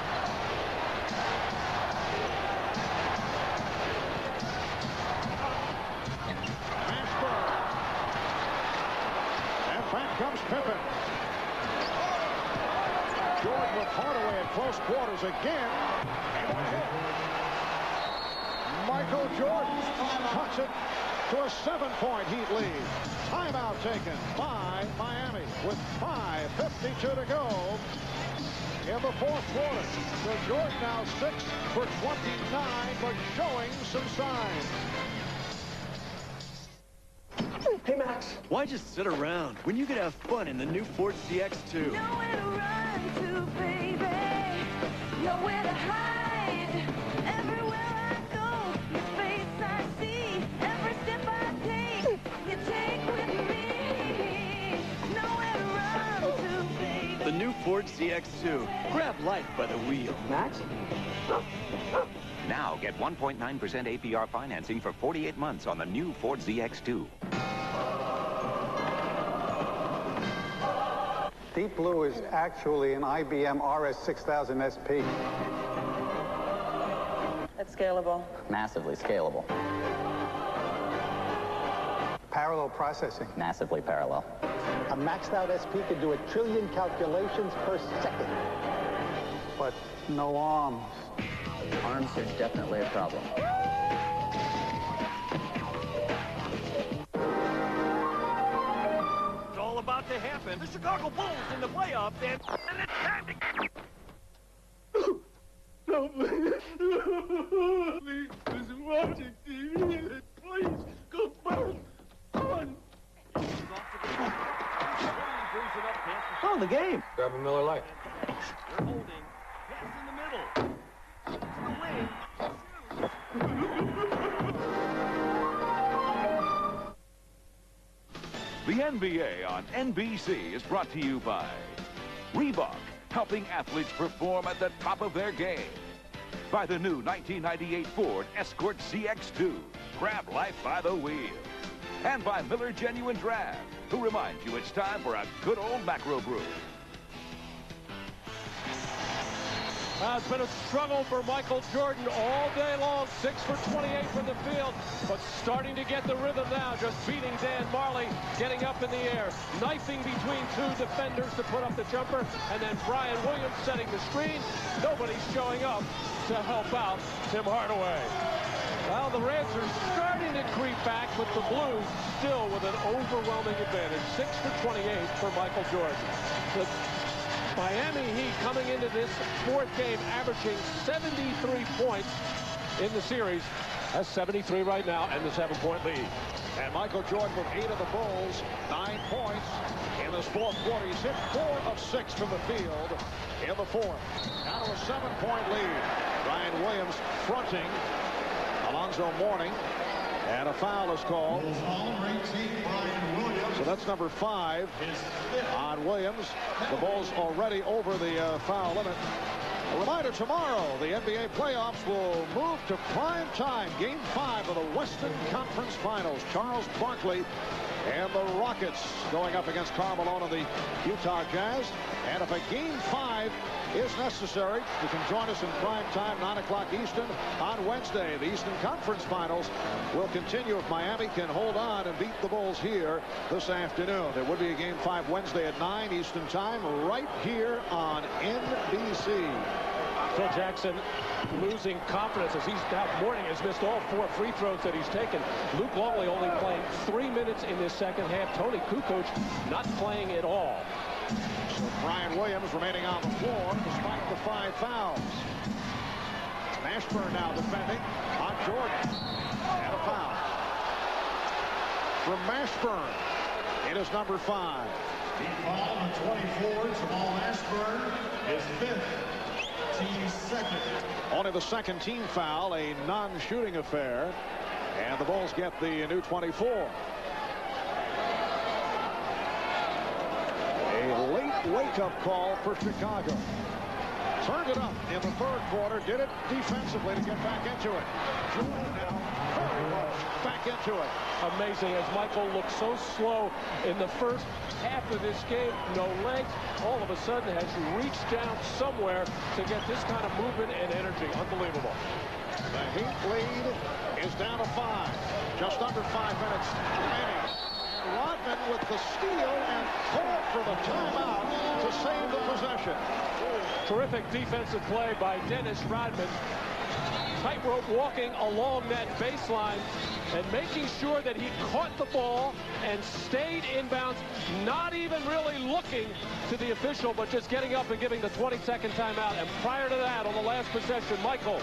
Speaker 28: Mashburn. And back comes Pippen. Jordan with Hardaway at close quarters again. Michael Jordan cuts it to a 7-point Heat lead. Timeout taken by Miami with 5:52 to go in the fourth quarter. So Jordan now 6 for 29, but showing some signs.
Speaker 9: Hey, Max, why just sit around when you could have fun in the new Ford CX2?
Speaker 2: Nowhere to run to, baby. Nowhere to hide. Everywhere I go, your face I see. Every step I take, you take with me. Nowhere to run to, baby.
Speaker 9: The new Ford CX2. Grab life by the wheel. Max?
Speaker 5: Now get 1.9% APR financing for 48 months on the new Ford ZX2.
Speaker 8: Deep Blue is actually an IBM RS6000 SP.
Speaker 11: It's scalable.
Speaker 12: Massively scalable.
Speaker 8: Parallel processing.
Speaker 12: Massively parallel.
Speaker 8: A maxed out SP can do 1 trillion calculations per second. But no arms.
Speaker 12: Arms are definitely a problem.
Speaker 9: It's all about to happen. The Chicago Bulls in the playoffs, and it's time to...
Speaker 2: No, please. Please, listen, watching TV. Please, go first. On.
Speaker 20: Oh, the game.
Speaker 3: Grab a Miller Lite.
Speaker 20: They're holding. Pass in the middle.
Speaker 1: The NBA on NBC is brought to you by Reebok, helping athletes perform at the top of their game. By the new 1998 Ford Escort CX2, grab life by the wheel. And by Miller Genuine Draft, who reminds you it's time for a good old macro brew.
Speaker 4: It's been a struggle for Michael Jordan all day long. 6 for 28 from the field, but starting to get the rhythm now. Just beating Dan Marley, getting up in the air, knifing between two defenders to put up the jumper, and then Brian Williams setting the screen. Nobody's showing up to help out Tim Hardaway. Well, the Reds are starting to creep back, but the Blues still with an overwhelming advantage. 6 for 28 for Michael Jordan. The Miami Heat coming into this fourth game averaging 73 points in the series. Has 73 right now and the 7-point lead.
Speaker 28: And Michael Jordan with 8 of the Bulls, 9 points in this fourth quarter. He's hit 4 of 6 from the field in the fourth. Now to a 7-point lead. Brian Williams fronting Alonzo Mourning. And a foul is called. So that's number 5 on Williams. The Bulls already over the foul limit. A reminder, tomorrow the NBA playoffs will move to prime time. Game 5 of the Western Conference Finals. Charles Barkley and the Rockets going up against Karl Malone and the Utah Jazz. And if a Game 5 is necessary, you can join us in prime time, 9 o'clock Eastern on Wednesday. The Eastern Conference Finals will continue if Miami can hold on and beat the Bulls here this afternoon. There would be a Game 5 Wednesday at 9 Eastern time right here on NBC.
Speaker 4: Phil Jackson losing confidence as Mourning has missed all 4 free throws that he's taken. Luke Longley only playing 3 minutes in this second half. Tony Kukoc not playing at all.
Speaker 28: So Brian Williams remaining on the floor despite the 5 fouls. Mashburn now defending on Jordan. And a foul from Mashburn. It is number 5.
Speaker 2: The foul on 24, Jamal Mashburn, is 5th. Team second.
Speaker 28: Only the second team foul, a non-shooting affair. And the Bulls get the new 24. A late wake-up call for Chicago. Turned it up in the third quarter, did it defensively to get back into it. Jordan now very much back into it.
Speaker 4: Amazing as Michael looked so slow in the first half of this game, no legs, all of a sudden has reached down somewhere to get this kind of movement and energy. Unbelievable.
Speaker 28: The Heat lead is down to 5. Just under 5 minutes remaining. Rodman with the steal and call for the timeout to save the possession.
Speaker 4: Terrific defensive play by Dennis Rodman. Tightrope walking along that baseline and making sure that he caught the ball and stayed inbounds, not even really looking to the official, but just getting up and giving the 20-second timeout. And prior to that, on the last possession, Michael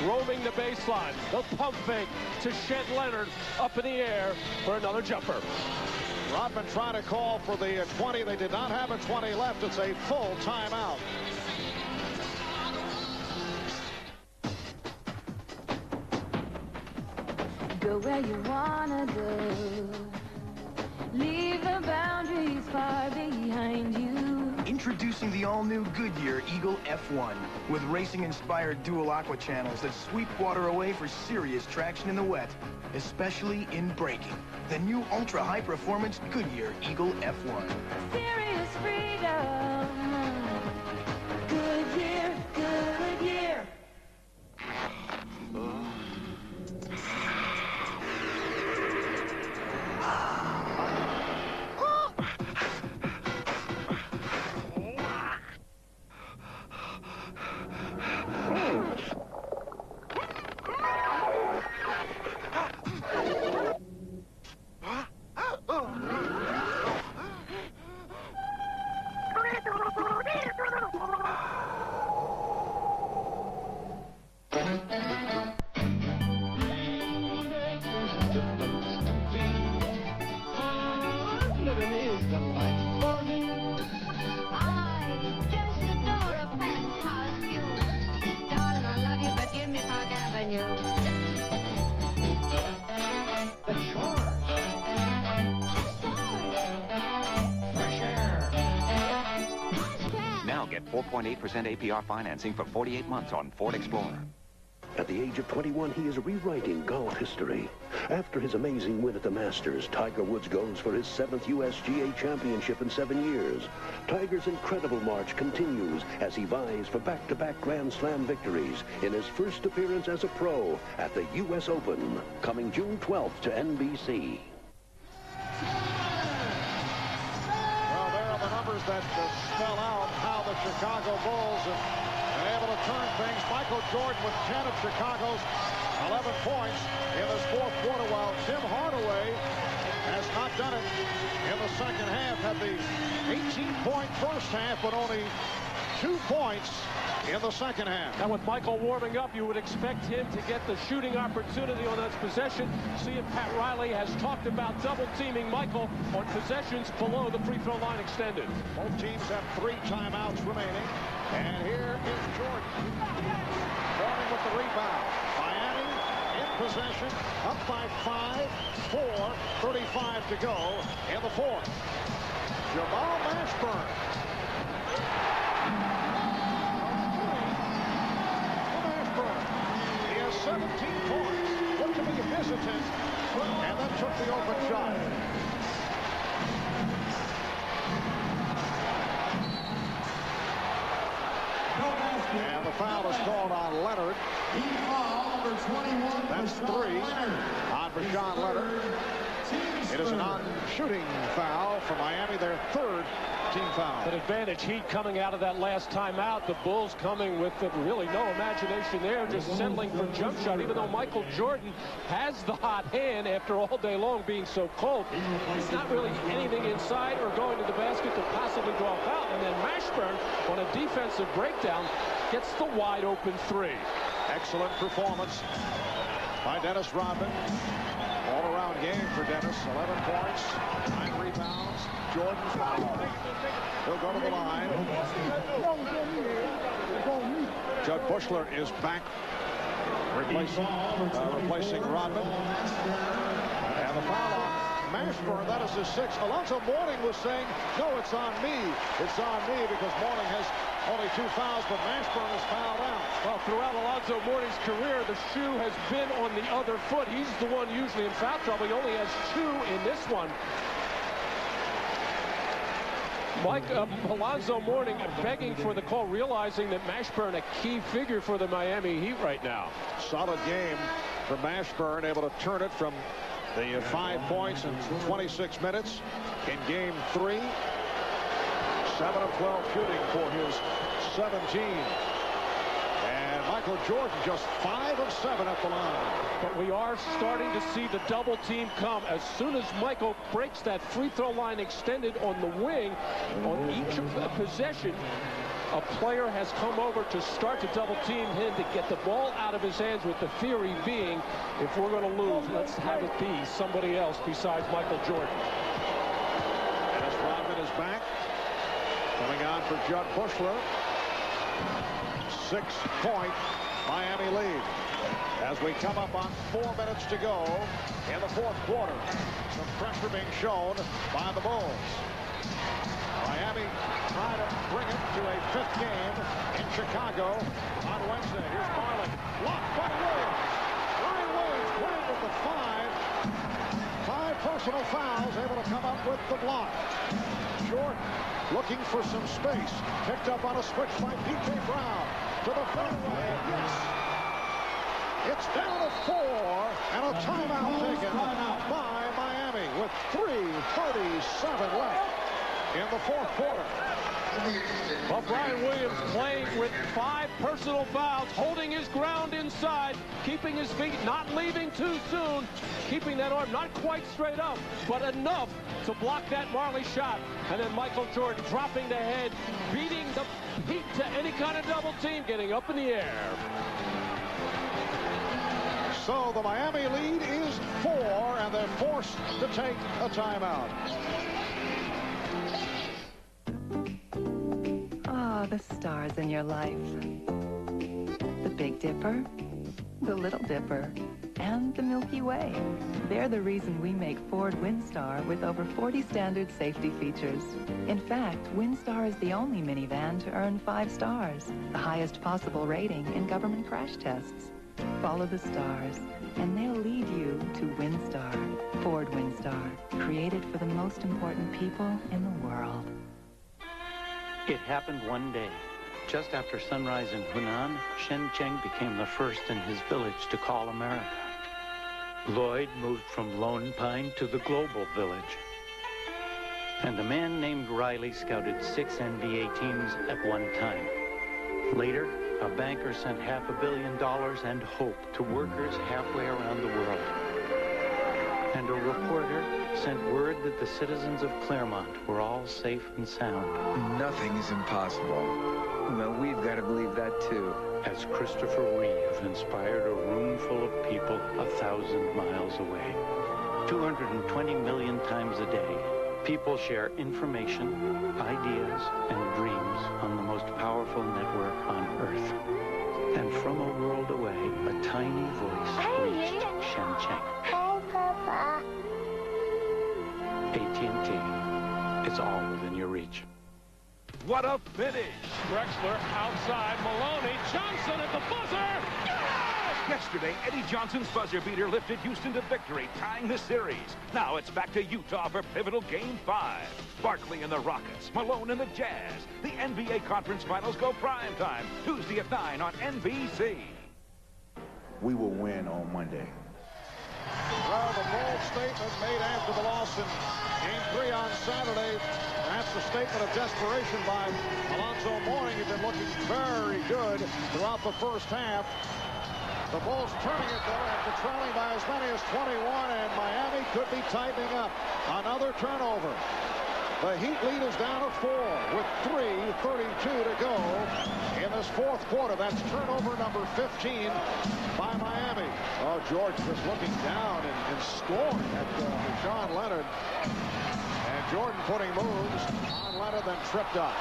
Speaker 4: roaming the baseline. The pump fake to Shed Leonard up in the air for another jumper.
Speaker 28: Rodman trying to call for the 20. They did not have a 20 left. It's a full timeout.
Speaker 11: Go where you wanna go. Leave the boundaries far behind you.
Speaker 13: Introducing the all-new Goodyear Eagle F1 with racing-inspired dual aqua channels that sweep water away for serious traction in the wet, especially in braking. The new ultra-high-performance Goodyear Eagle F1.
Speaker 11: Serious freedom. Goodyear, Goodyear.
Speaker 5: Now get 4.8% APR financing for 48 months on Ford Explorer.
Speaker 10: At the age of 21, he is rewriting golf history. After his amazing win at the Masters, Tiger Woods goes for his 7th USGA championship in 7 years. Tiger's incredible march continues as he vies for back-to-back Grand Slam victories in his first appearance as a pro at the U.S. Open, coming June 12th to NBC.
Speaker 28: Well, there are the numbers that spell out how the Chicago Bulls have been able to turn things. Michael Jordan with 10 of Chicago's 11 points in this fourth quarter, while Tim Hardaway has not done it in the second half. Had the 18-point first half, but only 2 points in the second half.
Speaker 4: And with Michael warming up, you would expect him to get the shooting opportunity on this possession. See if Pat Riley has talked about double-teaming Michael on possessions below the free throw line extended.
Speaker 28: Both teams have 3 timeouts remaining. And here is Jordan. Jordan with the rebound. Miami in possession, up by 5, 4, 35 to go in the fourth. Jamal Mashburn. He has 17 points. Looked to be hesitant, and then took the open shot. And the foul is called on Leonard. That's 3 on Rashawn Leonard. It is a non-shooting foul for Miami, their 3rd team foul.
Speaker 4: An advantage Heat coming out of that last timeout. The Bulls coming with really no imagination there, just settling for jump shot, even though Michael Jordan has the hot hand after all day long being so cold. He's not really anything inside or going to the basket to possibly draw a foul. And then Mashburn, on a defensive breakdown, gets the wide open 3.
Speaker 28: Excellent performance by Dennis Rodman. All-around game for Dennis. 11 points, 9 rebounds. Jordan's foul. He'll go to the line. Judd Bushler is back, replacing Rodman. And the foul on Mashburn, that is his 6th. Alonzo Mourning was saying, no, it's on me. It's on me because Mourning has only 2 fouls, but Mashburn is fouled out.
Speaker 4: Well, throughout Alonzo Mourning's career, the shoe has been on the other foot. He's the one usually in foul trouble. He only has 2 in this one. Alonzo Mourning begging for the call, realizing that Mashburn a key figure for the Miami Heat right now.
Speaker 28: Solid game for Mashburn, able to turn it from the 5 points in 26 minutes in game 3. 7 of 12 shooting for his 17. And Michael Jordan just 5 of 7 at the line.
Speaker 4: But we are starting to see the double team come. As soon as Michael breaks that free throw line extended on the wing, on each possession, a player has come over to start to double team him to get the ball out of his hands, with the theory being, if we're going to lose, let's have it be somebody else besides Michael Jordan.
Speaker 28: Dennis Rodman is back. Coming on for Judd Bushler. 6-point Miami lead. As we come up on 4 minutes to go in the fourth quarter. Some pressure being shown by the Bulls. Miami try to bring it to a 5th game in Chicago on Wednesday. Here's Marlin. Blocked by Williams. Ryan Williams playing with the 5 personal fouls, able to come up with the block. Jordan looking for some space. Picked up on a switch by P.J. Brown to the fairway. Yes. It's down to 4, and a timeout taken by Miami with 3:37 left in the fourth quarter.
Speaker 4: Well, Brian Williams playing with 5 personal fouls, holding his ground inside, keeping his feet, not leaving too soon, keeping that arm not quite straight up, but enough to block that Marley shot. And then Michael Jordan dropping the head, beating the Heat to any kind of double team, getting up in the air.
Speaker 28: So the Miami lead is 4, and they're forced to take a timeout.
Speaker 25: Ah, the stars in your life. The Big Dipper, the Little Dipper, and the Milky Way. They're the reason we make Ford Windstar with over 40 standard safety features. In fact, Windstar is the only minivan to earn 5 stars, the highest possible rating in government crash tests. Follow the stars, and they'll lead you to Windstar. Ford Windstar, created for the most important people in the world.
Speaker 7: It happened one day. Just after sunrise in Hunan, Shen Cheng became the first in his village to call America. Lloyd moved from Lone Pine to the global village. And a man named Riley scouted 6 NBA teams at one time. Later, a banker sent $500 million and hope to workers halfway around the world. And a reporter sent word that the citizens of Claremont were all safe and sound.
Speaker 14: Nothing is impossible. Well, we've got to believe that, too.
Speaker 7: As Christopher Reeve inspired a room full of people 1,000 miles away. 220 million times a day, people share information, ideas, and dreams on the most powerful network on Earth. And from a world away, a tiny voice reached Shen Cheng.
Speaker 11: Hi, Papa.
Speaker 7: AT&T. It's all within your reach.
Speaker 1: What a finish!
Speaker 4: Drexler outside. Maloney. Johnson at the buzzer. Yes!
Speaker 1: Yesterday, Eddie Johnson's buzzer beater lifted Houston to victory, tying the series. Now it's back to Utah for pivotal Game 5. Barkley and the Rockets, Malone and the Jazz. The NBA Conference Finals go prime time, Tuesday at 9 on NBC.
Speaker 28: We will win on Monday. Well, the bold statement made after the loss in Game 3 on Saturday. That's the statement of desperation by Alonzo Mourning. He's been looking very good throughout the first half. The Bulls turning it, though, after trailing by as many as 21, and Miami could be tightening up. Another turnover. The Heat lead is down to 4 with 3:32 to go in this fourth quarter. That's turnover number 15 by Miami. Oh, George just looking down and scoring at Deshaun Leonard. And Jordan putting moves on Leonard, then tripped up.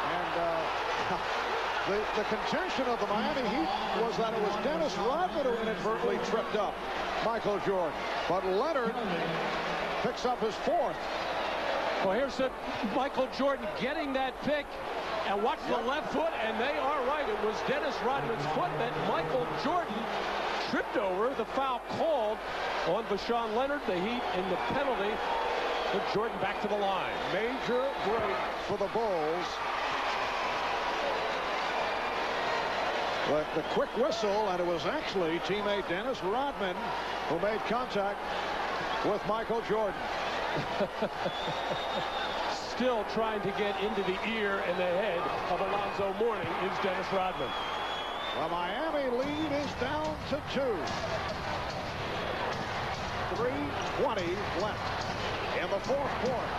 Speaker 28: And the contention of the Miami Heat was that it was Dennis Rodman who inadvertently tripped up Michael Jordan. But Leonard picks up his 4th.
Speaker 4: Well, here's Michael Jordan getting that pick. And watch the left foot, and they are right. It was Dennis Rodman's foot that Michael Jordan tripped over. The foul called on Deshaun Leonard. The Heat in the penalty. Put Jordan back to the line.
Speaker 28: Major break for the Bulls. But the quick whistle, and it was actually teammate Dennis Rodman who made contact with Michael Jordan.
Speaker 4: Still trying to get into the ear and the head of Alonzo Mourning is Dennis Rodman.
Speaker 28: The Miami lead is down to 2. 3:20 left in the fourth quarter.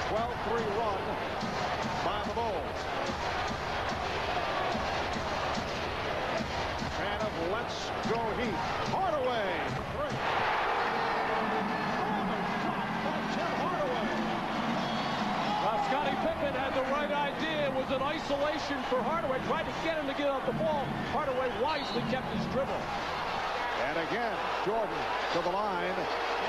Speaker 28: 12-3 run by the Bulls. And of let's go Heat. Hardaway for 3.
Speaker 4: Scottie Pippen had the right idea. It was an isolation for Hardaway. Tried to get him to get off the ball. Hardaway wisely kept his dribble.
Speaker 28: And again, Jordan to the line.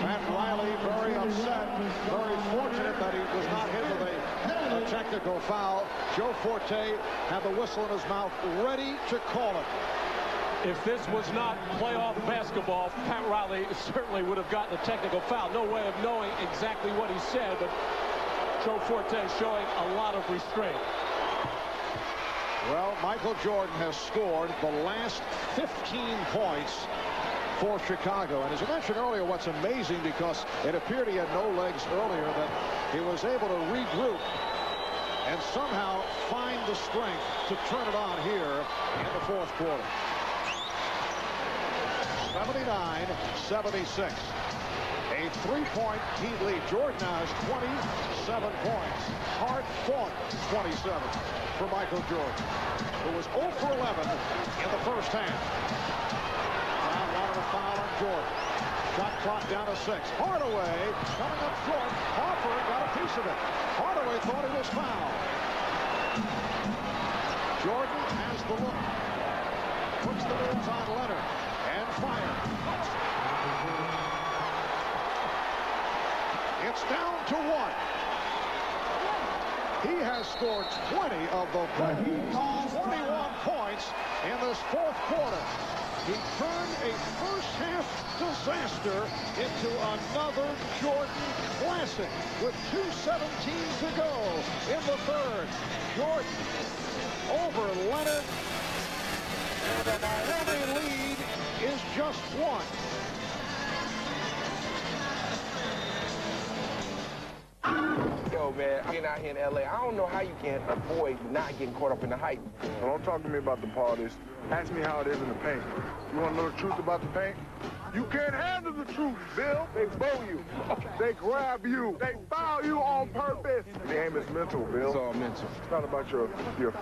Speaker 28: Matt Riley very upset. Very fortunate that he was not hit with a technical foul. Joe Forte had the whistle in his mouth, ready to call it.
Speaker 4: If this was not playoff basketball, Pat Riley certainly would have gotten a technical foul. No way of knowing exactly what he said, but Joe Forte showing a lot of restraint.
Speaker 28: Well, Michael Jordan has scored the last 15 points for Chicago. And as you mentioned earlier, what's amazing, because it appeared he had no legs earlier, that he was able to regroup and somehow find the strength to turn it on here in the fourth quarter. 79-76. A 3-point Heat lead. Jordan now has 27 points. Hard-fought 27 for Michael Jordan, who was 0 for 11 in the first half. Brown wanted a foul on Jordan. Shot clock down to 6. Hardaway coming up short. Harper got a piece of it. Hardaway thought it was foul. Jordan has the look. It's down to 1. He has scored 20 of the 21 points in this fourth quarter. He turned a first-half disaster into another Jordan classic with 2:17 to go in the third. Jordan over Leonard, and the Miami lead is just 1.
Speaker 6: Yo, man, being out here in L.A., I don't know how you can avoid not getting caught up in the hype.
Speaker 15: Well, don't talk to me about the parties. Ask me how it is in the paint. You want to know the truth about the paint? You can't handle the truth, Bill. They bow you. They grab you. They foul you on purpose. The aim is mental, Bill.
Speaker 6: It's all mental.
Speaker 15: It's not about your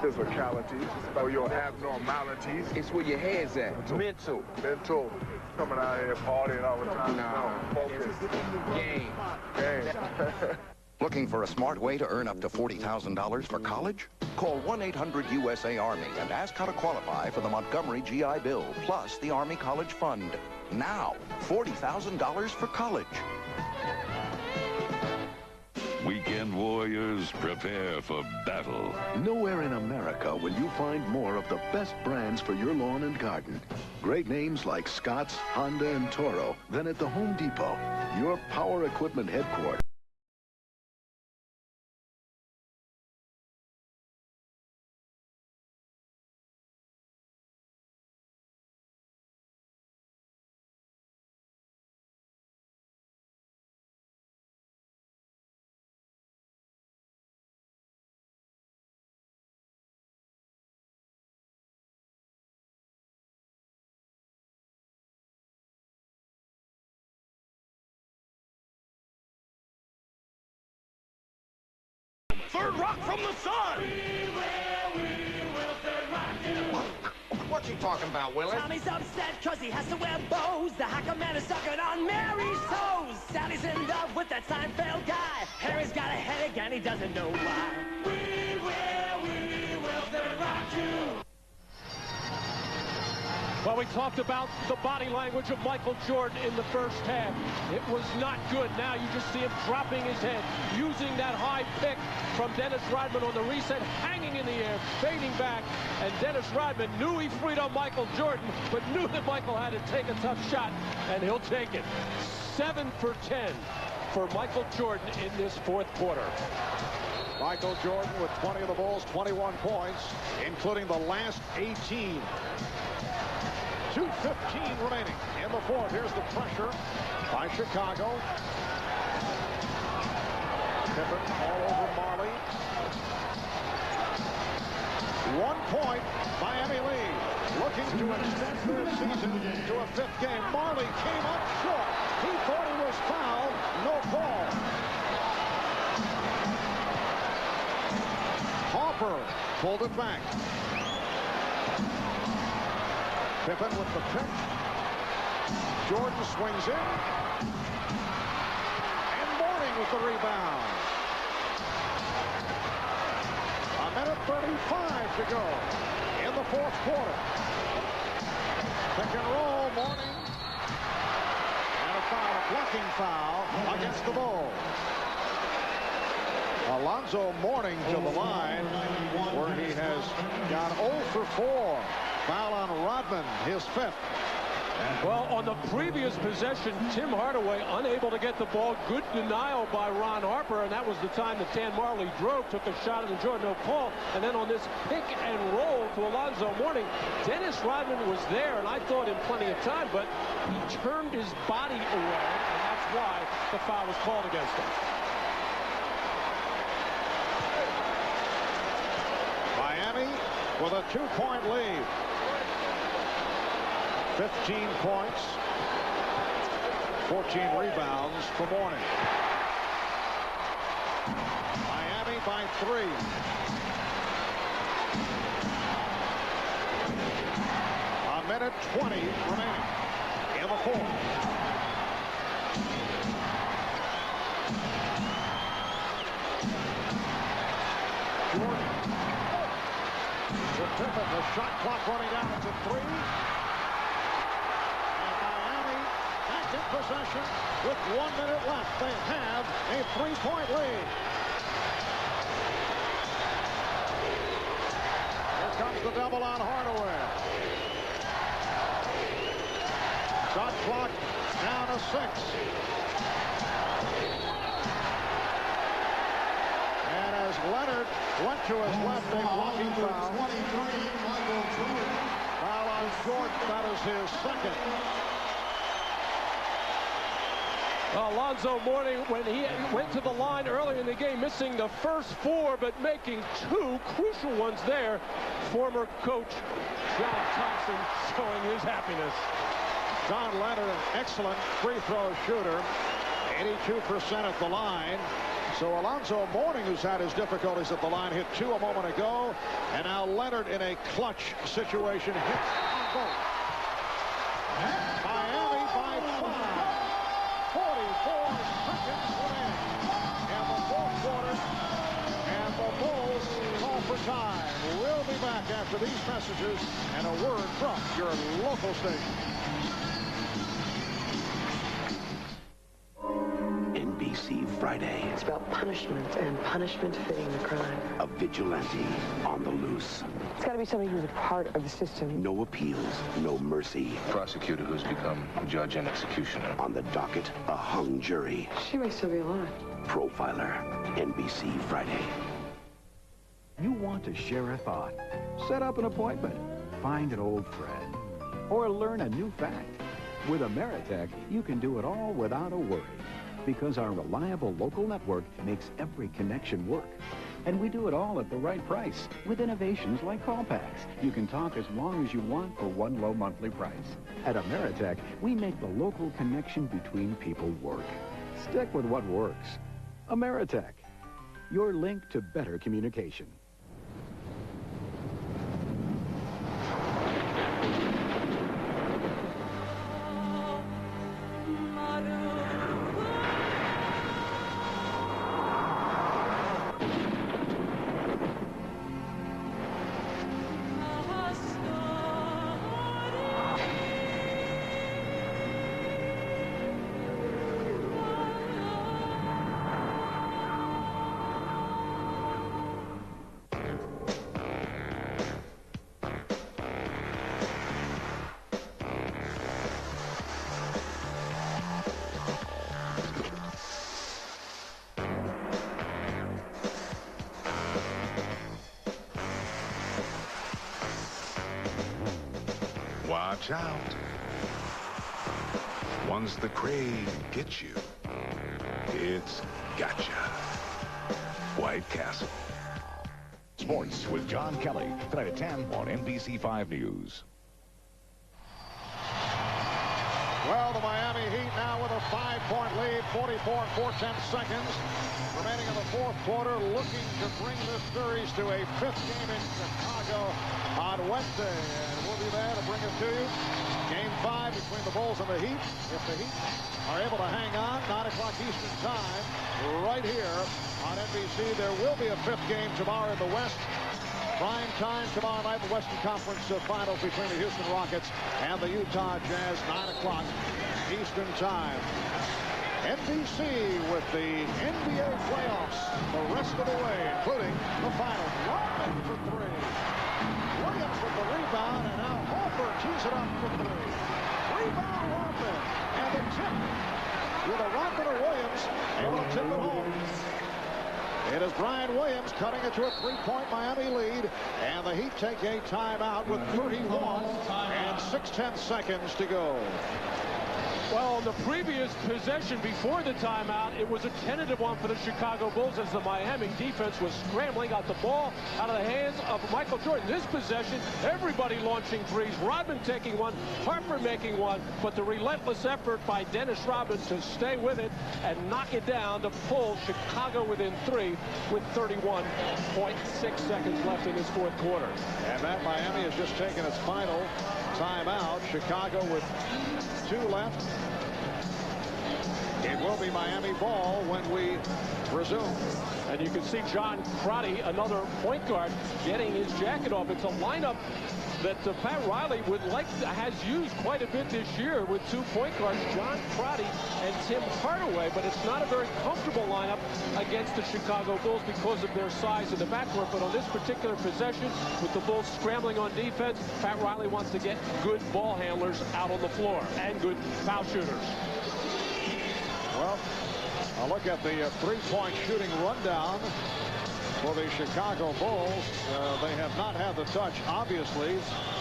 Speaker 15: physicalities or your abnormalities.
Speaker 6: It's where your head's at. Mental.
Speaker 15: Mental. Coming out here partying all the time.
Speaker 6: Nah.
Speaker 15: Focus.
Speaker 6: Game.
Speaker 17: Looking for a smart way to earn up to $40,000 for college? Call 1-800-USA-ARMY and ask how to qualify for the Montgomery GI Bill, plus the Army College Fund. Now, $40,000 for college.
Speaker 1: Weekend warriors, prepare for battle.
Speaker 10: Nowhere in America will you find more of the best brands for your lawn and garden. Great names like Scotts, Honda, and Toro than at the Home Depot, your power equipment headquarters.
Speaker 16: Third rock from the sun!
Speaker 6: What you talking about, Willie?
Speaker 16: Tommy's upset cause he has to wear bows. The hacker man is sucking on Mary's toes. Sally's in love with that Seinfeld guy. Harry's got a headache and he doesn't know why. We will third rock you.
Speaker 4: Well, we talked about the body language of Michael Jordan in the first half. It was not good. Now you just see him dropping his head, using that high pick from Dennis Rodman on the reset, hanging in the air, fading back. And Dennis Rodman knew he freed on Michael Jordan, but knew that Michael had to take a tough shot, and he'll take it. 7 for 10 for Michael Jordan in this fourth quarter.
Speaker 28: Michael Jordan with 20 of the Bulls, 21 points, including the last 18. 2:15 remaining in the fourth. Here's the pressure by Chicago. Pippen all over Marley. 1 point, Miami lead. Looking to extend their season to a 5th game. Marley came up short. He thought he was fouled. No call. Harper pulled it back. Pippen with the pick. Jordan swings in. And Mourning with the rebound. 1:35 to go in the fourth quarter. Pick and roll, Mourning. And a foul, a blocking foul against the Bulls. Alonzo Mourning to the line where he has gone 0 for 4. Foul on Rodman, his 5th.
Speaker 4: Well, on the previous possession, Tim Hardaway unable to get the ball. Good denial by Ron Harper, and that was the time that Dan Marley drove, took a shot at the Jordan, no call. And then on this pick and roll to Alonzo Mourning, Dennis Rodman was there, and I thought him plenty of time, but he turned his body away, and that's why the foul was called against him.
Speaker 28: Miami with a 2-point lead. 15 points, 14 rebounds for Mourning. Miami by 3. A minute 20 remaining in the fourth. Jordan. To Pippen, the shot clock running down to 3. possession with 1 minute left. They have a 3-point lead. Here comes the double on Hardaway. Shot clock down to 6. And as Leonard went to his left, a blocking foul. Foul on Jordan. That is his second.
Speaker 4: Alonzo Mourning, when he went to the line earlier in the game, missing the first 4, but making 2 crucial ones there. Former coach John Thompson showing his happiness.
Speaker 28: John Leonard, an excellent free throw shooter. 82% at the line. So Alonzo Mourning, who's had his difficulties at the line, hit 2 a moment ago. And now Leonard in a clutch situation hits on both. Miami by 5. 44 seconds remain in the fourth quarter. And the Bulls call for time. We'll be back after these messages and a word from your local station.
Speaker 10: NBC Friday.
Speaker 18: It's about punishment and punishment fitting the crime.
Speaker 10: A vigilante on the loose.
Speaker 18: It's got to be somebody who's a part of the system.
Speaker 10: No appeals, no mercy.
Speaker 19: Prosecutor who's become judge and executioner.
Speaker 10: On the docket, a hung jury.
Speaker 18: She may still be alive.
Speaker 10: Profiler. NBC Friday.
Speaker 21: You want to share a thought? Set up an appointment. Find an old friend. Or learn a new fact. With Ameritech, you can do it all without a worry. Because our reliable local network makes every connection work. And we do it all at the right price with innovations like call packs. You can talk as long as you want for one low monthly price. At Ameritech, we make the local connection between people work. Stick with what works. Ameritech, your link to better communication.
Speaker 1: Watch out. Once the crave gets you, it's gotcha. White Castle. Sports with John Kelly, tonight at 10 on NBC5 News.
Speaker 28: Well, the Miami Heat now with a 5-point lead, 44 4/10 seconds. Remaining in the fourth quarter, looking to bring this series to a 5th game in Chicago on Wednesday. And we'll be there to bring it to you. Game 5 between the Bulls and the Heat. If the Heat are able to hang on, 9 o'clock Eastern time, right here on NBC. There will be a 5th game tomorrow in the West. Prime time tomorrow night, the Western Conference Finals between the Houston Rockets and the Utah Jazz, 9 o'clock Eastern time. NBC with the NBA playoffs the rest of the way, including the finals. Rodman for 3. Williams with the rebound, and now Holford tees it up for 3. Rebound Rodman, and the tip with a Rodman or Williams able to tip it home. It is Brian Williams cutting it to a 3-point Miami lead, and the Heat take a timeout with 31 and 6/10 seconds to go.
Speaker 4: Well, in the previous possession before the timeout, it was a tentative one for the Chicago Bulls as the Miami defense was scrambling, got the ball out of the hands of Michael Jordan. This possession, everybody launching threes. Rodman taking one, Harper making one, but the relentless effort by Dennis Rodman to stay with it and knock it down to pull Chicago within 3 with 31.6 seconds left in this fourth quarter.
Speaker 28: And that Miami has just taken its final timeout. Chicago with 2 left. In will be Miami ball when we resume.
Speaker 4: And you can see John Crotty, another point guard, getting his jacket off. It's a lineup that Pat Riley has used quite a bit this year with 2 point guards, John Crotty and Tim Hardaway, but it's not a very comfortable lineup against the Chicago Bulls because of their size in the backcourt. But on this particular possession, with the Bulls scrambling on defense, Pat Riley wants to get good ball handlers out on the floor and good foul shooters.
Speaker 28: Well, I'll look at the three-point shooting rundown for the Chicago Bulls. They have not had the touch, obviously.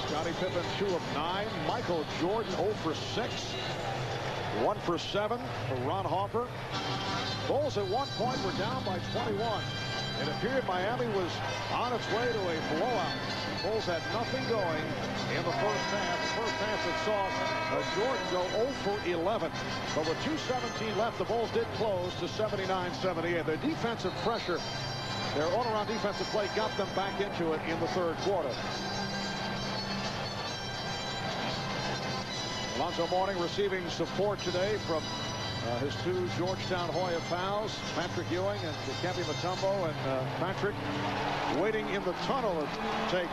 Speaker 28: Scottie Pippen 2 of 9. Michael Jordan 0 for 6. 1 for 7 for Ron Harper. Bulls at one point were down by 21. It appeared Miami was on its way to a blowout. The Bulls had nothing going in the first half. The first half that saw Jordan go 0 for 11. But with 2:17 left, the Bulls did close to 79-78. Their defensive pressure, their all-around defensive play got them back into it in the third quarter. Alonzo Mourning receiving support today from his 2 Georgetown Hoya pals, Patrick Ewing and Dikembe Mutombo, and Patrick waiting in the tunnel to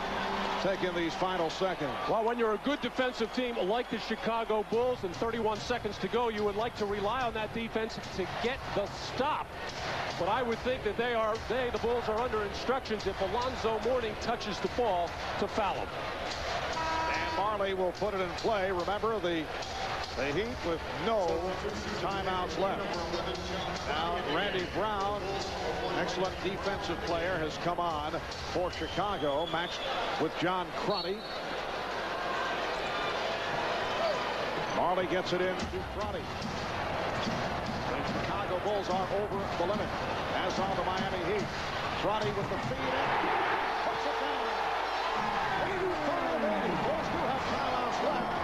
Speaker 28: take in these final seconds.
Speaker 4: Well, when you're a good defensive team like the Chicago Bulls and 31 seconds to go, you would like to rely on that defense to get the stop. But I would think that the Bulls are under instructions if Alonzo Mourning touches the ball to foul him.
Speaker 28: And Marley will put it in play. Remember, the Heat with no timeouts left. Now Randy Brown, excellent defensive player, has come on for Chicago, matched with John Crotty. Marley gets it in to Crotty. The Chicago Bulls are over the limit, as are the Miami Heat. Crotty with the feed in. Puts it down. 85-80. Bulls do have timeouts left.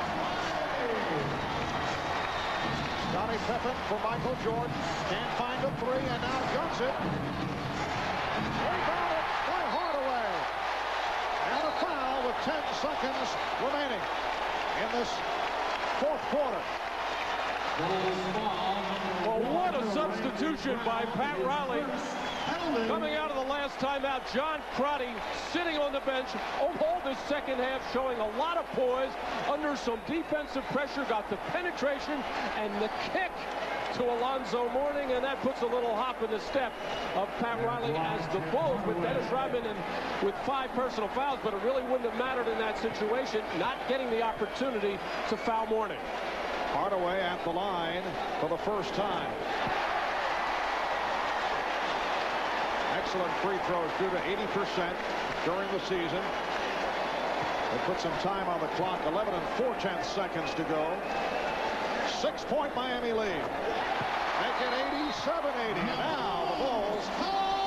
Speaker 28: Scottie Pippen for Michael Jordan. Can't find a 3 and now guns it. Rebounded by Hardaway. And a foul with 10 seconds remaining in this fourth quarter.
Speaker 4: Well, what a substitution by Pat Riley. Coming out of the last timeout, John Crotty sitting on the bench all this second half, showing a lot of poise under some defensive pressure, got the penetration and the kick to Alonzo Mourning, and that puts a little hop in the step of Pat Riley as the Bulls with Dennis Rodman and with 5 personal fouls, but it really wouldn't have mattered in that situation, not getting the opportunity to foul Mourning.
Speaker 28: Hardaway at the line for the first time. Excellent free throws due to 80% during the season. They put some time on the clock. 11 and 4/10 seconds to go. 6-point Miami lead. Make it 87-80. Now the Bulls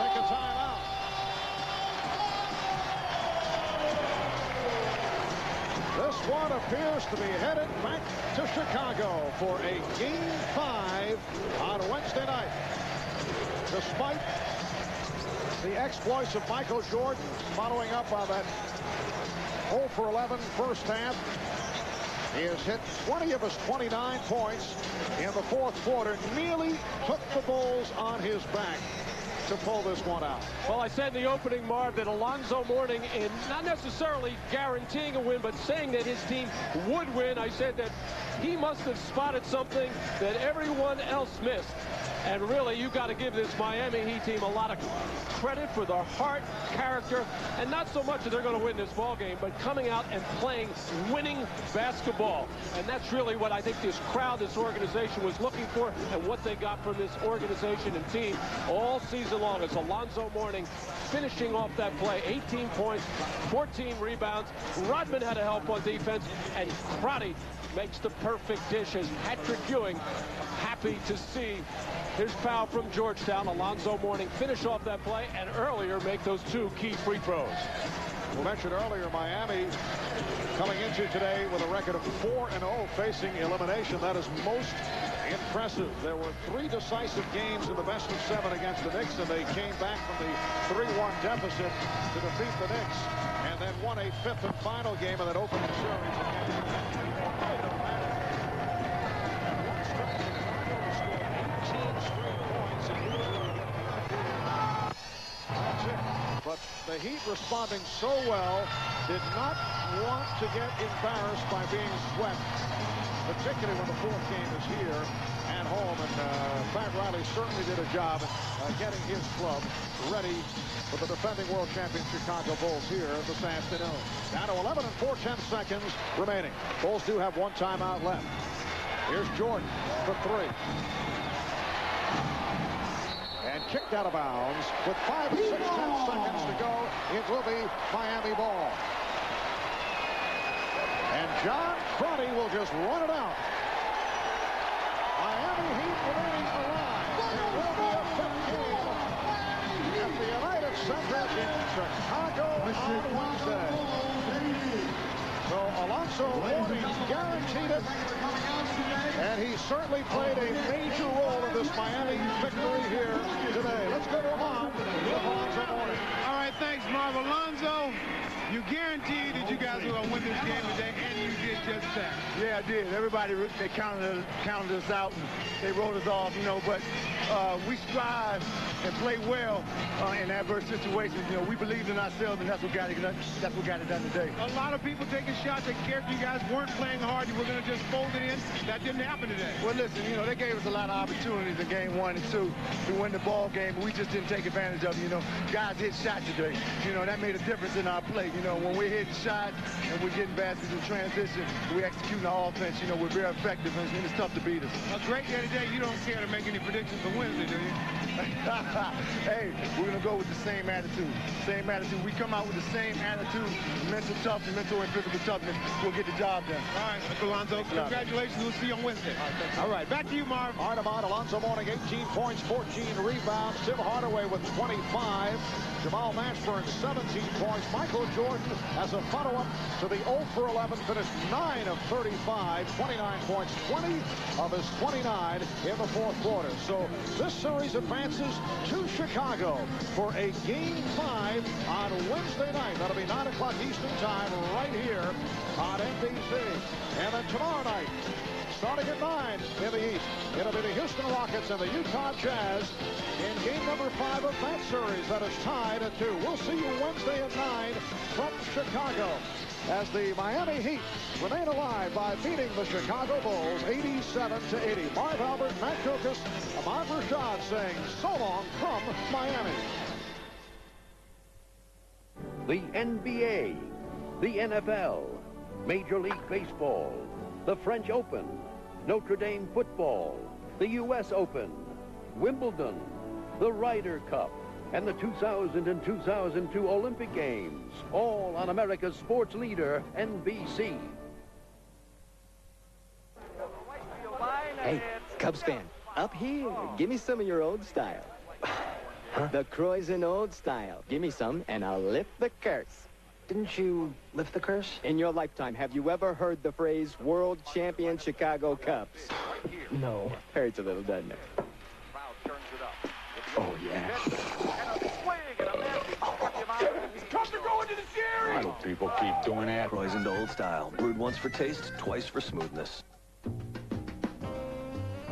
Speaker 28: take a timeout. This one appears to be headed back to Chicago for a Game 5 on Wednesday night. Despite the exploits of Michael Jordan following up on that 0 for 11 first half, he has hit 20 of his 29 points in the fourth quarter. Nearly took the Bulls on his back to pull this one out.
Speaker 4: Well, I said in the opening, Marv, that Alonzo Mourning, in not necessarily guaranteeing a win, but saying that his team would win, I said that he must have spotted something that everyone else missed. And really, you got to give this Miami Heat team a lot of credit for their heart, character, and not so much that they're going to win this ball game, but coming out and playing winning basketball. And that's really what I think this crowd, this organization was looking for, and what they got from this organization and team all season long. As Alonzo Mourning finishing off that play, 18 points, 14 rebounds. Rodman had a help on defense, and Crotty makes the perfect dish as Patrick Ewing happy to see his foul from Georgetown. Alonzo Mourning finish off that play and earlier make those 2 key free throws.
Speaker 28: We mentioned earlier Miami coming into today with a record of 4-0 facing elimination. That is most impressive. There were 3 decisive games in the best of 7 against the Knicks, and they came back from the 3-1 deficit to defeat the Knicks, and then won a 5th and final game and then opened the series against But the Heat responding so well, did not want to get embarrassed by being swept, particularly when the fourth game is here at home. And Pat Riley certainly did a job getting his club ready for the defending world champion Chicago Bulls here this afternoon. Down to 11 and 4/10 seconds remaining. Bulls do have one timeout left. Here's Jordan for three. And kicked out of bounds with 5 and 6/10 seconds to go. It will be Miami ball. And John Crotty will just run it out. Miami Heat remaining alive. It will be a fifth game at the United Center in Chicago on Wednesday. So Alonzo Mourning guaranteed it. And he certainly played a major role in this Miami victory here today. Let's go to Alonzo Mourning.
Speaker 8: All right, thanks, Marv. Alonzo, you guaranteed that you guys were going to win this game today, and you did just that.
Speaker 6: Yeah, I did. Everybody, they counted us out, and they wrote us off, you know, but we strive and play well in adverse situations. You know, we believed in ourselves, and that's what got it done today.
Speaker 8: A lot of people taking shots at character. You guys weren't playing hard. You were going to just fold it in. That didn't happen today.
Speaker 6: Well, listen, you know, they gave us a lot of opportunities in game 1 and 2 to win the ball game, but we just didn't take advantage of it. You know, guys hit shots today. You know, that made a difference in our play. You know, when we're hitting shots and we're getting baskets in transition, we executing our offense. You know, we're very effective, and it's tough to beat us.
Speaker 8: A great day today. You don't care to make any predictions for Wednesday, do you?
Speaker 6: Hey, we're going to go with the same attitude. Same attitude. We come out with the same attitude, mental toughness, mental and physical toughness. We'll get the job done.
Speaker 8: All right, Alonzo, congratulations. We'll see you on Wednesday. All right, back to you, Marv.
Speaker 28: Artemont, Alonzo Mourning, 18 points, 14 rebounds. Tim Hardaway with 25. Jamal Mashburn, 17 points. Michael Jordan, as a follow-up to the 0 for 11, finished 9 of 35, 29 points, 20 of his 29 in the fourth quarter. So this series advances to Chicago for a Game 5 on Wednesday night. That'll be 9 o'clock Eastern Time right here on NBC. And then tomorrow night, starting at 9 in the East, it'll be the Houston Rockets and the Utah Jazz in game number 5 of that series that is tied at 2. We'll see you Wednesday at 9 from Chicago as the Miami Heat remain alive by beating the Chicago Bulls 87-80. Marv Albert, Matt Kokas, Ahmad Rashad saying so long from Miami.
Speaker 10: The NBA, the NFL, Major League Baseball, the French Open, Notre Dame football, the U.S. Open, Wimbledon, the Ryder Cup, and the 2000 and 2002 Olympic Games, all on America's sports leader, NBC.
Speaker 9: Hey, Cubs fan, up here, give me some of your old style. The Croizon old style. Give me some, and I'll lift the curse. Didn't you lift the curse? In your lifetime, have you ever heard the phrase, World Champion Chicago Cubs? No. Hurts a little, doesn't it? Oh, yeah.
Speaker 12: Why do people keep doing that?
Speaker 22: Croizon old style. Brewed once for taste, twice for smoothness.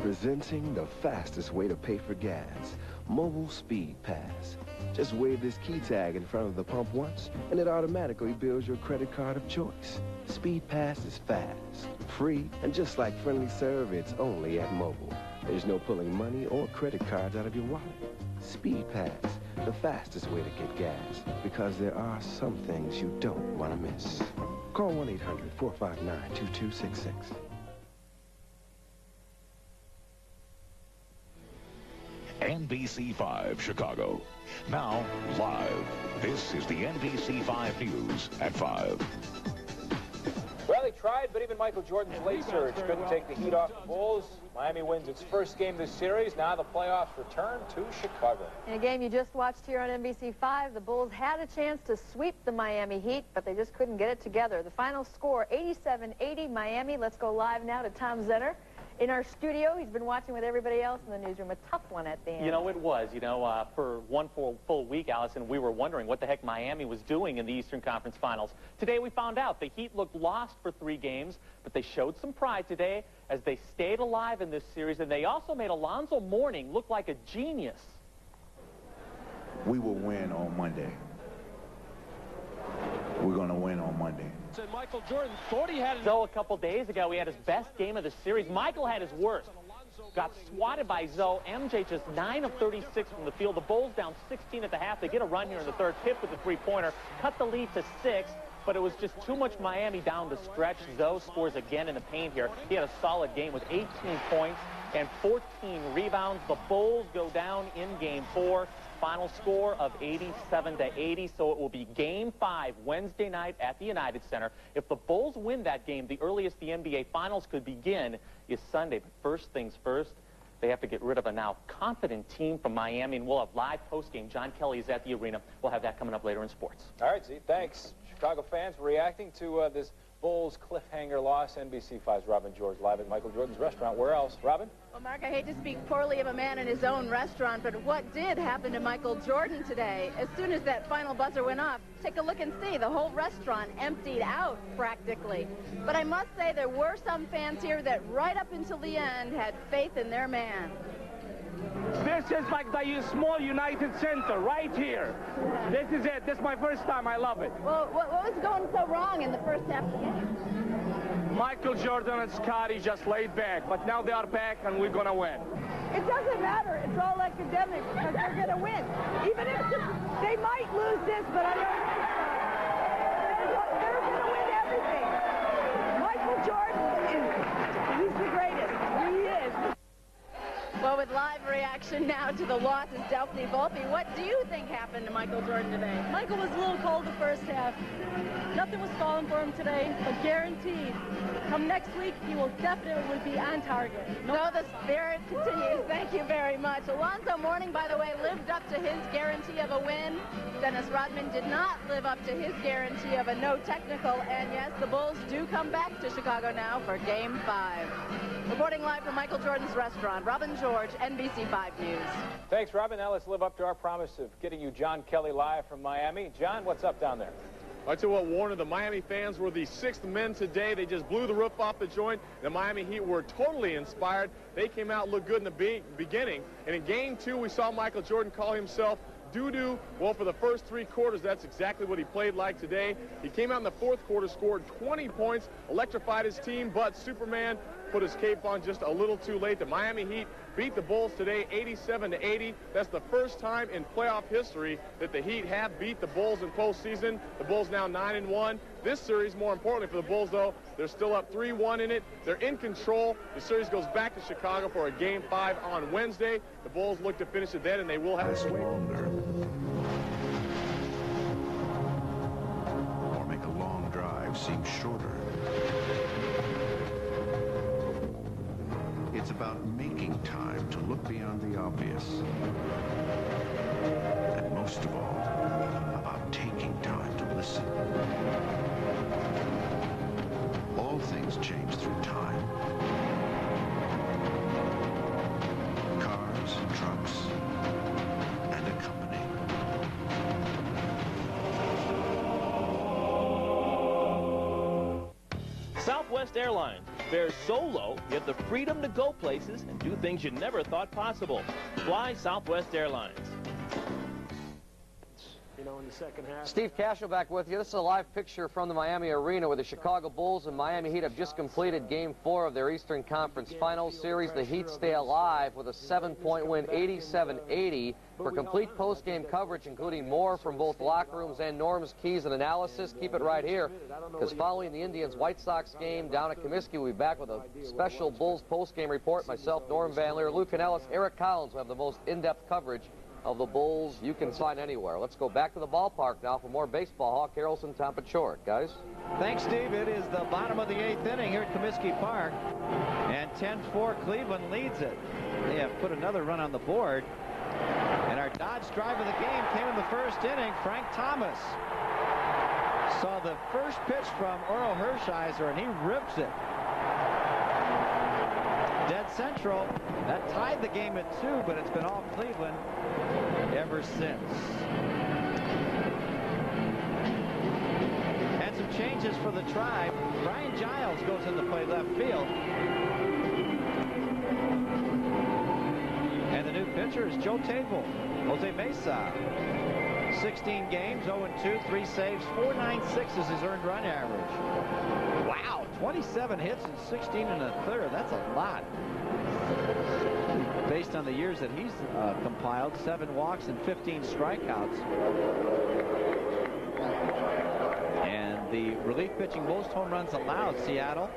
Speaker 23: Presenting the fastest way to pay for gas, Mobile Speed Pass. Just wave this key tag in front of the pump once, and it automatically bills your credit card of choice. Speed Pass is fast, free, and just like friendly serve, it's only at Mobile. There's no pulling money or credit cards out of your wallet. Speed Pass, the fastest way to get gas, because there are some things you don't want to miss. Call 1-800-459-2266.
Speaker 1: NBC5 Chicago. Now, live. This is the NBC5 News at 5.
Speaker 24: Well, they tried, but even Michael Jordan's late surge couldn't take the heat off the Bulls. Miami wins its first game this series. Now the playoffs return to Chicago.
Speaker 26: In a game you just watched here on NBC5, the Bulls had a chance to sweep the Miami Heat, but they just couldn't get it together. The final score, 87-80 Miami. Let's go live now to Tom Zenner. In our studio, he's been watching with everybody else in the newsroom. A tough one at the end.
Speaker 27: You know, it was. You know, for one full week, Allison, we were wondering what the heck Miami was doing in the Eastern Conference Finals. Today we found out the Heat looked lost for 3 games, but they showed some pride today as they stayed alive in this series, and they also made Alonzo Mourning look like a genius.
Speaker 29: We will win on Monday.
Speaker 28: Saturday.
Speaker 4: And Michael Jordan thought he had it.
Speaker 27: Zoe, a couple days ago, he had his best game of the series. Michael had his worst. Got swatted by Zoe. MJ just 9 of 36 from the field. The Bulls down 16 at the half. They get a run here in the third. Pip with the three-pointer. Cut the lead to 6. But it was just too much Miami down the stretch. Zoe scores again in the paint here. He had a solid game with 18 points and 14 rebounds. The Bulls go down in Game 4. Final score of 87-80. So it will be Game 5 Wednesday night at the United Center. If the Bulls win that game, the earliest the NBA Finals could begin is Sunday. But first things first, they have to get rid of a now confident team from Miami. And we'll have live postgame. John Kelly is at the arena. We'll have that coming up later in sports.
Speaker 24: All right, Z, thanks. Chicago fans reacting to this Bulls cliffhanger loss. NBC 5's Robin George live at Michael Jordan's restaurant. Where else? Robin?
Speaker 2: Well, Mark, I hate to speak poorly of a man in his own restaurant, but what did happen to Michael Jordan today? As soon as that final buzzer went off, take a look and see. The whole restaurant emptied out, practically. But I must say there were some fans here that right up until the end had faith in their man.
Speaker 3: This is like the small United Center right here. This is it. This is my first time. I love it.
Speaker 2: Well, what was going so wrong in the first half of the game?
Speaker 3: Michael Jordan and Scottie just laid back, but now they are back and we're going to win.
Speaker 5: It doesn't matter. It's all academic because they're going to win. Even if they might lose this, but I don't think so. They're going to win everything. Michael Jordan he's the greatest. He is.
Speaker 26: Well, with live reaction now to the loss is Delphine Volpe. What do you think happened to Michael Jordan today?
Speaker 5: Michael was a little cold the first half. Nothing was falling for him today, but guaranteed, come next week, he will definitely be on target.
Speaker 26: So the spirit continues. Thank you very much. Alonzo Mourning, by the way, lived up to his guarantee of a win. Dennis Rodman did not live up to his guarantee of a no technical. And yes, the Bulls do come back to Chicago now for Game 5. Reporting live from Michael Jordan's restaurant, Robin George, NBC 5 News.
Speaker 24: Thanks, Robin. Now let's live up to our promise of getting you John Kelly live from Miami. John, what's up down there?
Speaker 11: I tell you what, Warner, the Miami fans were the 6th men today. They just blew the roof off the joint. The Miami Heat were totally inspired. They came out, looked good in the beginning. And in Game 2, we saw Michael Jordan call himself doo-doo. Well, for the first 3 quarters, that's exactly what he played like today. He came out in the 4th quarter, scored 20 points, electrified his team, but Superman put his cape on just a little too late. The Miami Heat beat the Bulls today 87-80. That's the first time in playoff history that the Heat have beat the Bulls in postseason. The Bulls now 9-1. This series, more importantly for the Bulls, though, they're still up 3-1 in it. They're in control. The series goes back to Chicago for a Game 5 on Wednesday. The Bulls look to finish it then, and they will have to wait
Speaker 28: longer. Or make a long drive seem shorter. It's about making time to look beyond the obvious. And most of all, about taking time to listen. All things change through time. Cars, trucks, and a company.
Speaker 13: Southwest Airlines. Fares so low, you have the freedom to go places and do things you never thought possible. Fly Southwest Airlines.
Speaker 4: In the second half.
Speaker 14: Steve Cashel back with you. This is a live picture from the Miami Arena where the Chicago Bulls and Miami Heat have just completed Game 4 of their Eastern Conference Finals series. The Heat stay alive with a 7-point win, 87-80. For complete post-game coverage, including more from both locker rooms and Norm's keys and analysis, keep it right here, because following the Indians-White Sox game down at Comiskey, we'll be back with a special Bulls post-game report. Myself, Norm Van Leer, Lou Canellis, Eric Collins will have the most in-depth coverage of the Bulls you can find anywhere. Let's go back to the ballpark now for more baseball. Hawk Harrelson, Tom Pachoric. Guys?
Speaker 20: Thanks, Steve. It is the bottom of the 8th inning here at Comiskey Park, and 10-4 Cleveland leads it. They have put another run on the board, and our Dodge drive of the game came in the first inning. Frank Thomas saw the first pitch from Oro Hershiser, and he rips it. Dead central. That tied the game at 2, but it's been all Cleveland ever since. And some changes for the Tribe. Brian Giles goes in to play left field. And the new pitcher is Joe Table. Jose Mesa 16 games, 0-2, 3 saves, 4.96 is his earned run average. Wow, 27 hits in 16 1/3. That's a lot. Based on the years that he's compiled, 7 walks and 15 strikeouts. And the relief pitching most home runs allowed, Seattle.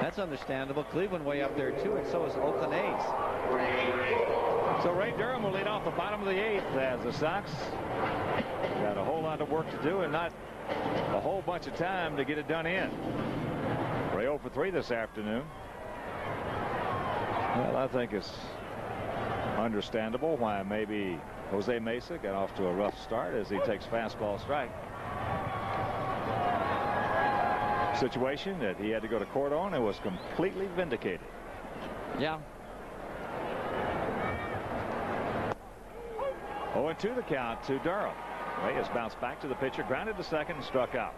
Speaker 20: That's understandable. Cleveland way up there too, and so is Oakland A's.
Speaker 28: So Ray Durham will lead off the bottom of the 8th as the Sox got a whole lot of work to do and not a whole bunch of time to get it done in. Ray 0 for 3 this afternoon. Well, I think it's understandable why maybe Jose Mesa got off to a rough start as he takes fastball strike. Situation that he had to go to court on and was completely vindicated.
Speaker 20: Yeah.
Speaker 28: 0-2 the count to Durham. Ray has bounced back to the pitcher, grounded to second, and struck out.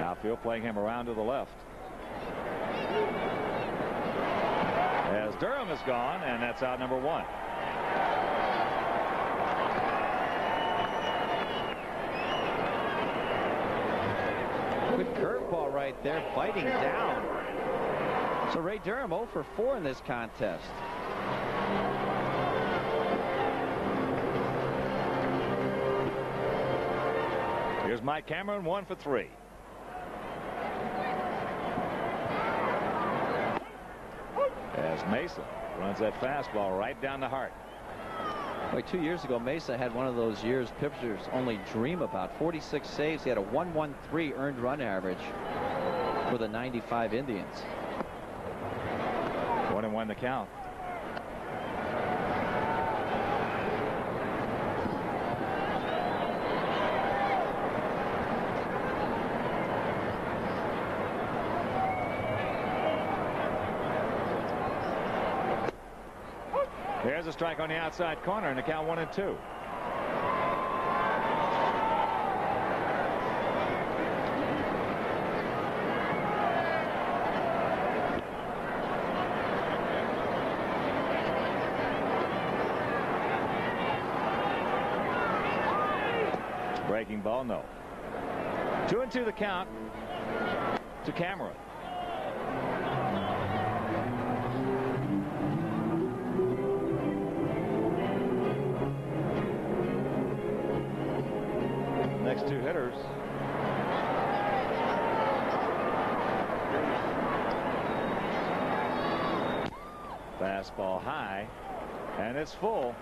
Speaker 28: Outfield playing him around to the left. As Durham is gone, and that's out number 1.
Speaker 20: Good curveball right there, biting down. So Ray Durham 0 for 4 in this contest.
Speaker 28: Here's Mike Cameron, 1 for 3. As Mesa runs that fastball right down the heart.
Speaker 20: Boy, 2 years ago, Mesa had one of those years pitchers only dream about. 46 saves. He had a 1.13 earned run average for the 95 Indians.
Speaker 28: 1-1 the count. There's a strike on the outside corner, and the count 1-2. Breaking ball, no. 2-2 the count to Cameron. Next 2 hitters. Fastball high, and it's full.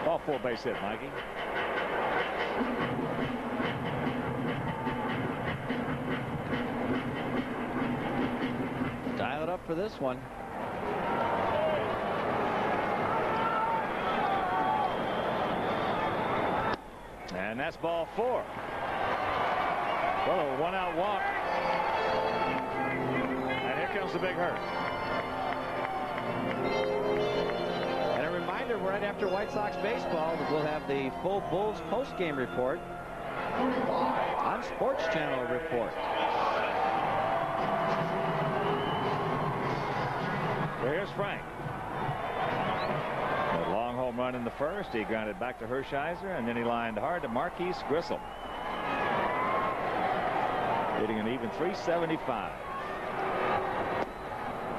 Speaker 28: Ball 4 base hit, Mikey.
Speaker 20: Dial it up for this one.
Speaker 28: And that's ball 4. Well, a 1-out walk. And here comes the big hurt.
Speaker 20: And a reminder, right after White Sox baseball, we'll have the full Bulls post-game report on Sports Channel Report.
Speaker 28: Well, here's Frank. A long home run in the first. He grounded back to Hershiser, and then he lined hard to Marquise Grissom. Hitting an even 375.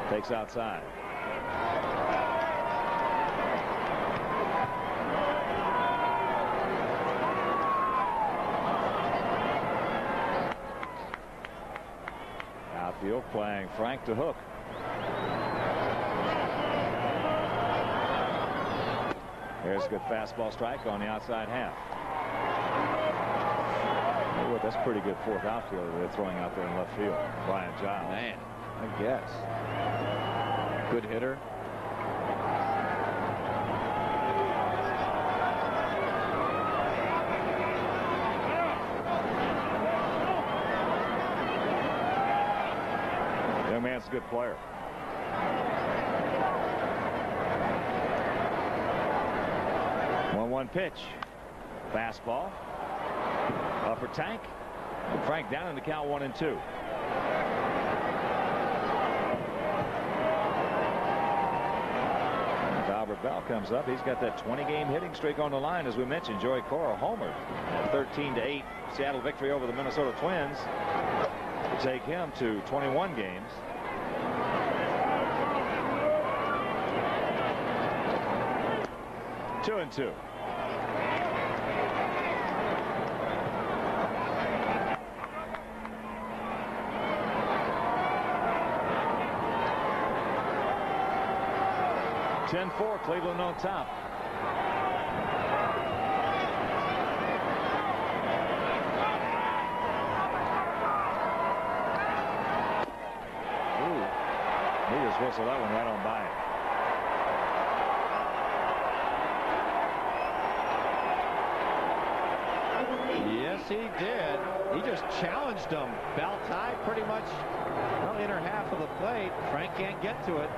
Speaker 28: Takes outside. Outfield playing Frank to hook. There's a good fastball strike on the outside half. Oh, that's pretty good fourth outfielder they're throwing out there in left field. Brian Giles.
Speaker 20: Man, I guess. Good hitter.
Speaker 28: Young man's a good player. One pitch. Fastball. Upper tank. Frank down in the count 1-2.
Speaker 7: Bell comes up. He's got that 20-game hitting streak on the line, as we mentioned. Joey Cora homered. 13-8 Seattle victory over the Minnesota Twins to take him to 21 games. Two and two. (10-4) Cleveland on top. Ooh, he just whistled that one right on by it.
Speaker 20: Yes, he did. He just challenged him. Bell tied pretty much inner half of the plate. Frank can't get to it.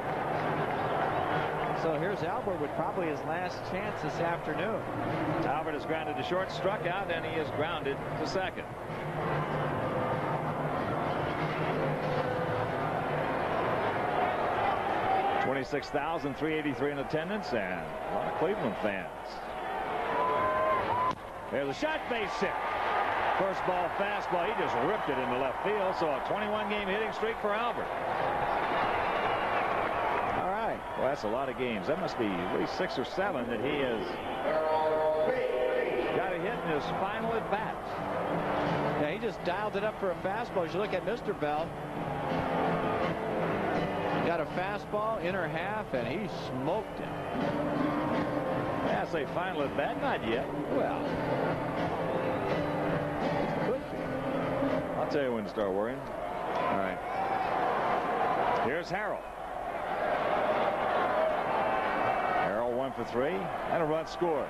Speaker 20: So here's Albert with probably his last chance this afternoon.
Speaker 7: Albert is grounded to short, struck out, and he is grounded to second. $26,383 in attendance and a lot of Cleveland fans. There's a shot, base hit. First ball fastball. He just ripped it into left field. So a 21-game hitting streak for Albert. All right. Well, that's a lot of games. That must be at least 6 or 7 that he has got a hit in his final at bat.
Speaker 20: Yeah, he just dialed it up for a fastball. As you look at Mr. Bell, got a fastball, inner half, and he smoked it.
Speaker 7: Yeah, I say final at bat, not yet.
Speaker 20: Well,
Speaker 7: I'll tell you when to start worrying. All right. Here's Harrell. Harrell 1 for 3 and a run scored.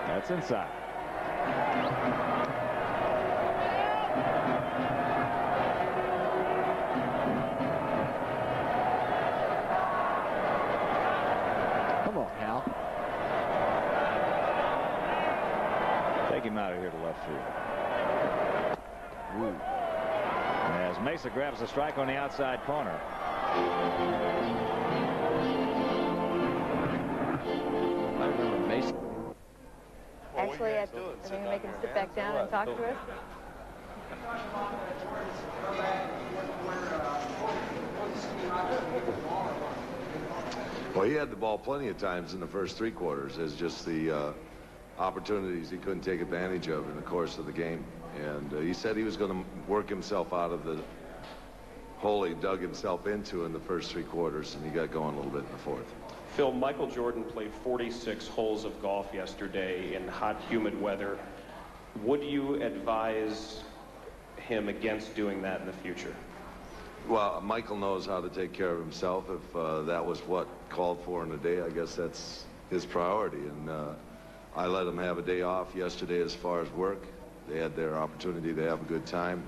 Speaker 7: That's inside.
Speaker 20: Come on, Hal.
Speaker 7: Take him out of here to left field. Ooh. As Mesa grabs a strike on the outside corner.
Speaker 20: I remember Mesa.
Speaker 26: Actually, I think we make him sit back down and talk to us.
Speaker 15: Well, he had the ball plenty of times in the first 3 quarters. It's just the opportunities he couldn't take advantage of in the course of the game. And he said he was going to work himself out of the hole he dug himself into in the first 3 quarters, and he got going a little bit in the fourth.
Speaker 16: Phil, Michael Jordan played 46 holes of golf yesterday in hot, humid weather. Would you advise him against doing that in the future?
Speaker 15: Well, Michael knows how to take care of himself. If that was what called for in a day, I guess that's his priority. And I let him have a day off yesterday as far as work. They had their opportunity to have a good time.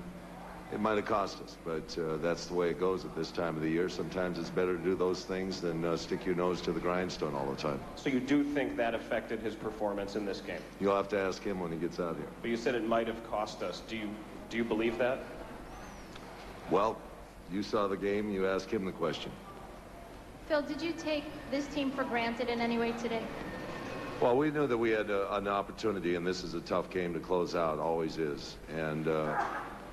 Speaker 15: It might have cost us, but that's the way it goes at this time of the year. Sometimes it's better to do those things than stick your nose to the grindstone all the time.
Speaker 16: So you do think that affected his performance in this game?
Speaker 15: You'll have to ask him when he gets out here.
Speaker 16: But you said it might have cost us. Do you believe that?
Speaker 15: Well, you saw the game. You ask him the question.
Speaker 17: Phil, did you take this team for granted in any way today?
Speaker 15: Well, we knew that we had an opportunity, and this is a tough game to close out, always is. And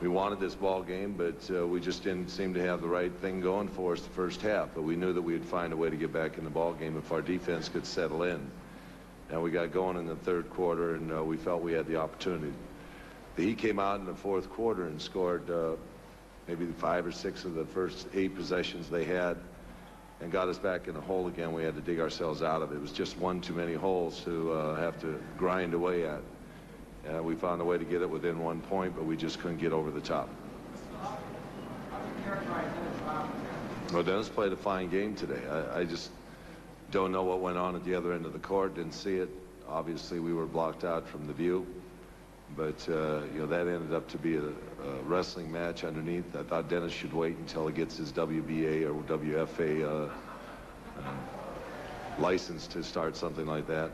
Speaker 15: we wanted this ball game, but we just didn't seem to have the right thing going for us the first half. But we knew that we'd find a way to get back in the ball game if our defense could settle in. And we got going in the 3rd quarter, and we felt we had the opportunity. The Heat came out in the 4th quarter and scored maybe 5 or 6 of the first 8 possessions they had, and got us back in the hole again. We had to dig ourselves out of it. It was just one too many holes to have to grind away at. We found a way to get it within 1 point, but we just couldn't get over the top. Well, Dennis played a fine game today. I just don't know what went on at the other end of the court. Didn't see it. Obviously, we were blocked out from the view. But, you know, that ended up to be a wrestling match underneath. I thought Dennis should wait until he gets his WBA or WFA license to start something like that.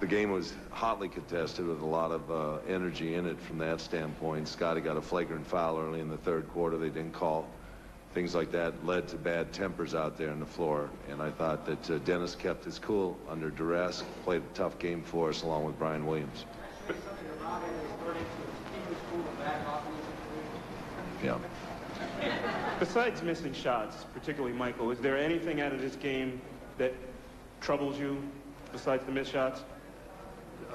Speaker 15: The game was hotly contested with a lot of energy in it from that standpoint. Scottie got a flagrant foul early in the 3rd quarter they didn't call. things like that led to bad tempers out there on the floor. And I thought that Dennis kept his cool under duress, played a tough game for us along with Brian Williams. Yeah.
Speaker 6: Besides missing shots, particularly Michael, is there anything out of this game that troubles you besides the missed shots?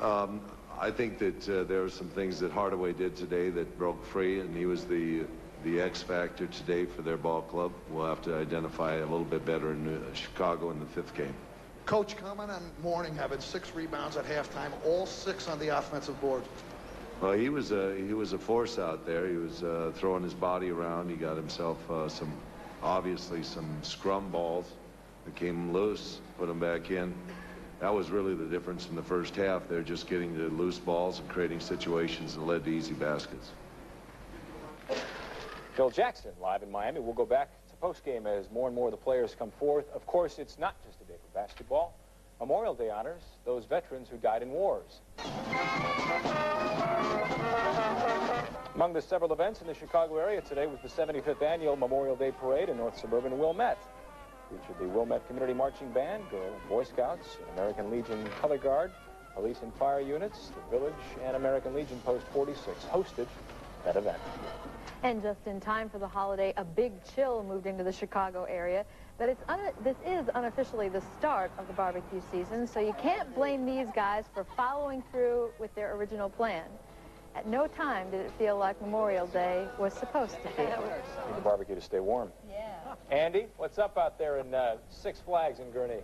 Speaker 15: I think that there were some things that Hardaway did today that broke free, and he was the X factor today for their ball club. We'll have to identify a little bit better in Chicago in the 5th game.
Speaker 8: Coach, comment on Mourning having 6 rebounds at halftime, all 6 on the offensive board.
Speaker 15: Well, he was a force out there. He was throwing his body around. He got himself obviously some scrum balls that came loose, put them back in. That was really the difference in the first half. They're just getting the loose balls and creating situations that led to easy baskets.
Speaker 24: Phil Jackson live in Miami. We'll go back to postgame as more and more of the players come forth. Of course, it's not just a day for basketball. Memorial Day honors those veterans who died in wars. Among the several events in the Chicago area today was the 75th annual Memorial Day Parade in North Suburban Wilmette. Featured the Wilmette Community Marching Band, Girl Boy Scouts, American Legion Color Guard, Police and Fire Units, the Village, and American Legion Post 46 hosted that event.
Speaker 26: And just in time for the holiday, a big chill moved into the Chicago area. But this is unofficially the start of the barbecue season, so you can't blame these guys for following through with their original plan. At no time did it feel like Memorial Day was supposed to be.
Speaker 24: Need the barbecue to stay warm.
Speaker 26: Yeah.
Speaker 24: Andy, what's up out there in Six Flags in Gurnee?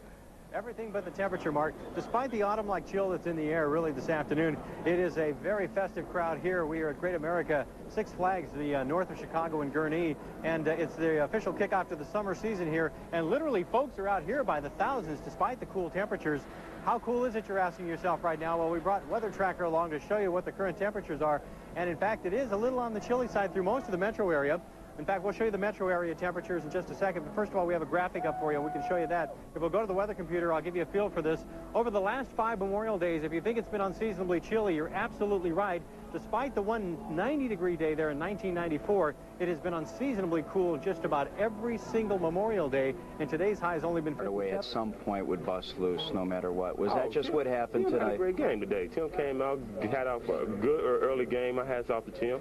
Speaker 9: Everything but the temperature, Mark. Despite the autumn-like chill that's in the air really this afternoon, it is a very festive crowd here. We are at Great America Six Flags, the north of Chicago and Gurnee, and it's the official kickoff to the summer season here. And literally, folks are out here by the thousands despite the cool temperatures. How cool is it, you're asking yourself right now? Well, we brought Weather Tracker along to show you what the current temperatures are. And in fact, it is a little on the chilly side through most of the metro area. In fact, we'll show you the metro area temperatures in just a second. But first of all, we have a graphic up for you. We can show you that. If we'll go to the weather computer, I'll give you a feel for this. Over the last 5 Memorial Days, if you think it's been unseasonably chilly, you're absolutely right. Despite the 190-degree day there in 1994, it has been unseasonably cool just about every single Memorial Day, and today's high has only been 57.
Speaker 10: Away at some point would bust loose no matter what. Was that just what happened
Speaker 18: Tim
Speaker 10: tonight?
Speaker 18: had a great game today. Tim came out, had a good early game. My hats off to Tim.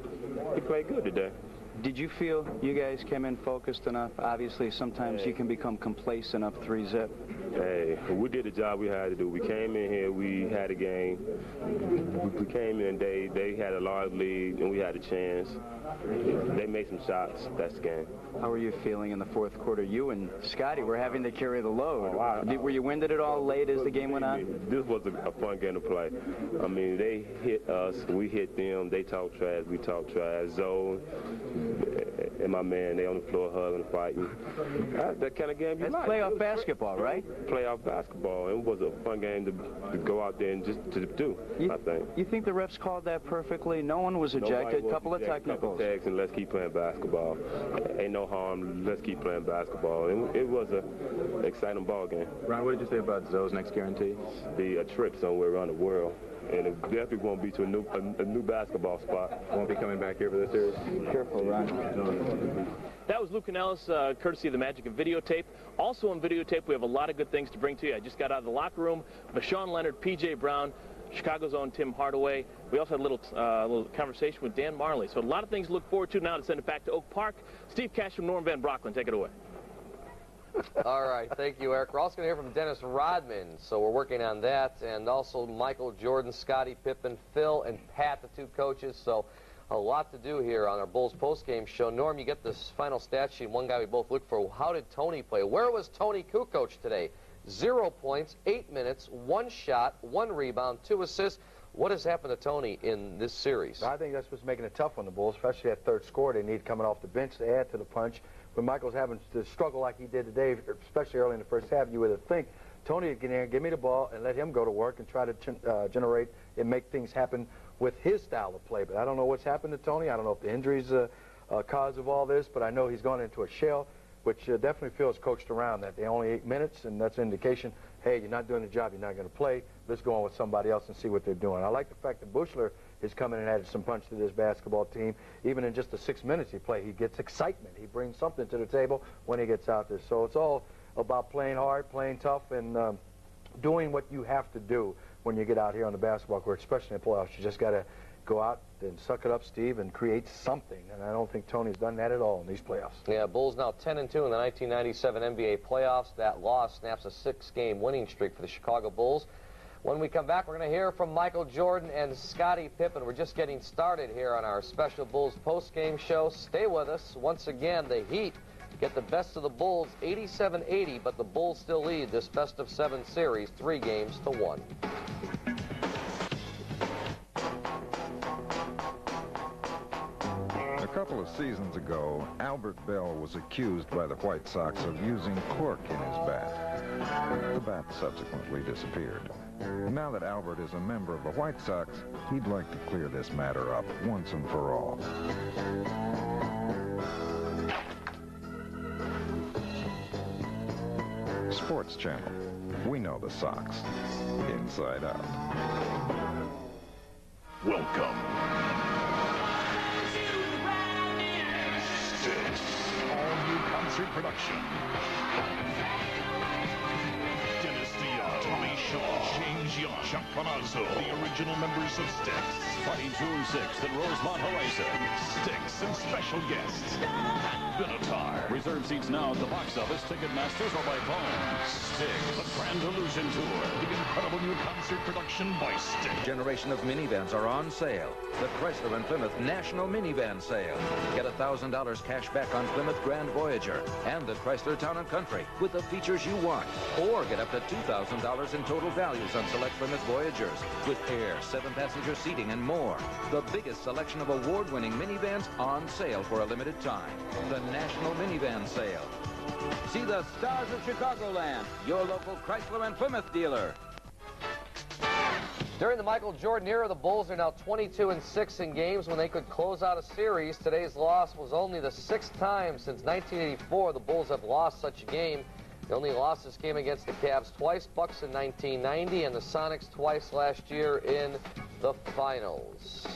Speaker 18: He played good today.
Speaker 10: Did you feel you guys came in focused enough? Obviously, sometimes you can become complacent up 3-zip.
Speaker 18: Hey, we did the job we had to do. We came in here, we had a game. We came in, they had a large lead, and we had a chance. They made some shots. That's the game.
Speaker 10: How were you feeling in the fourth quarter? You and Scottie were having to carry the load. Were you winded at all late as the game went on?
Speaker 18: This was a fun game to play. I mean, they hit us, we hit them. They talk trash, we talk trash. Zoe and my man, they on the floor hugging, fighting. That kind of game you like.
Speaker 10: That's playoff basketball, right?
Speaker 18: Playoff basketball. It was a fun game to go out there and just to do, I think.
Speaker 10: You think the refs called that perfectly? No one was ejected, a couple of technicals.
Speaker 18: Tags, and let's keep playing basketball. Ain't no harm, let's keep playing basketball. It was an exciting ball game.
Speaker 10: Ron, what did you say about Zoe's next guarantee?
Speaker 18: A trip somewhere around the world. And it definitely won't be to a new basketball spot.
Speaker 10: Won't be coming back here for the series. Careful, Ron.
Speaker 13: That was Lou Canellis, courtesy of the Magic of Videotape. Also on Videotape, we have a lot of good things to bring to you. I just got out of the locker room. Vashawn Leonard, P.J. Brown, Chicago's own Tim Hardaway. We also had a little conversation with Dan Marley. So a lot of things to look forward to. Now to send it back to Oak Park. Steve Cash from Norm Van Brocklin, take it away.
Speaker 14: All right, thank you, Eric. We're also going to hear from Dennis Rodman, so we're working on that, and also Michael Jordan, Scottie Pippen, Phil, and Pat, the 2 coaches. So a lot to do here on our Bulls postgame show. Norm, you get this final stat sheet. One guy we both looked for. How did Tony play? Where was Tony Kukoc today? 0 points, 8 minutes, 1 shot, 1 rebound, 2 assists. What has happened to Tony in this series?
Speaker 19: I think that's what's making it tough on the Bulls, especially that third score they need coming off the bench to add to the punch. When Michael's having to struggle like he did today, especially early in the first half, you would think Tony would get in, give me the ball, and let him go to work and try to generate and make things happen with his style of play. But I don't know what's happened to Tony. I don't know if the injuries are cause of all this, but I know he's gone into a shell. which definitely feels coached around that. They only 8 minutes, and that's an indication, hey, you're not doing the job, you're not going to play. Let's go on with somebody else and see what they're doing. I like the fact that Buechler is coming and added some punch to this basketball team. Even in just the 6 minutes he plays, he gets excitement. He brings something to the table when he gets out there. So it's all about playing hard, playing tough, and doing what you have to do when you get out here on the basketball court, especially in the playoffs. You just got to go out and suck it up, Steve, and create something. And I don't think Tony's done that at all in these playoffs.
Speaker 14: Yeah, Bulls now 10-2 in the 1997 NBA playoffs. That loss snaps a 6-game winning streak for the Chicago Bulls. When we come back, we're going to hear from Michael Jordan and Scottie Pippen. We're just getting started here on our special Bulls post-game show. Stay with us. Once again, the Heat get the best of the Bulls 87-80, but the Bulls still lead this best-of-7 series 3-1.
Speaker 1: A couple of seasons ago, Albert Bell was accused by the White Sox of using cork in his bat. The bat subsequently disappeared. Now that Albert is a member of the White Sox, he'd like to clear this matter up once and for all. Sports Channel. We know the Sox. Inside out.
Speaker 2: Welcome. All-new concert production. Dynasty of Tommy Shaw, James Young, Chuck Palazzo, the original members of Styx. Friday, June 6th at Rosemont Horizon. Styx and special guests. Pat Benatar. Reserve seats now at the box office, Ticketmasters, or by phone. Styx, the Grand Illusion Tour. The incredible new concert production by Styx.
Speaker 12: Generation of minivans are on sale. The Chrysler and Plymouth National Minivan Sale. Get $1,000 cash back on Plymouth Grand Voyager and the Chrysler Town & Country with the features you want. Or get up to $2,000 in total values on select Plymouth Voyagers with air, 7-passenger seating, and more. The biggest selection of award-winning minivans on sale for a limited time. The National Minivan Sale. See the stars of Chicagoland, your local Chrysler and Plymouth dealer.
Speaker 14: During the Michael Jordan era, the Bulls are now 22-6 in games when they could close out a series. Today's loss was only the 6th time since 1984 the Bulls have lost such a game. The only losses came against the Cavs twice, Bucks in 1990, and the Sonics twice last year in the finals.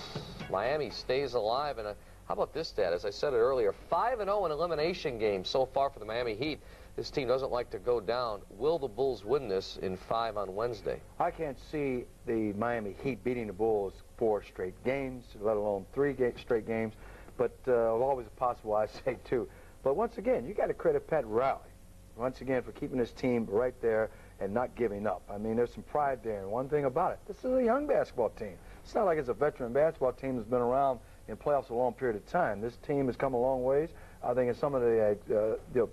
Speaker 14: Miami stays alive, and how about this stat? As I said it earlier, 5-0 in elimination games so far for the Miami Heat. This team doesn't like to go down. Will the Bulls win this in 5 on Wednesday?
Speaker 19: I can't see the Miami Heat beating the Bulls 4 straight games, let alone 3 straight games. But always possible, I say, too. But once again, you got to credit Pat Riley, once again, for keeping his team right there and not giving up. I mean, there's some pride there. And one thing about it, this is a young basketball team. It's not like it's a veteran basketball team that's been around in playoffs a long period of time. This team has come a long ways. I think in some of the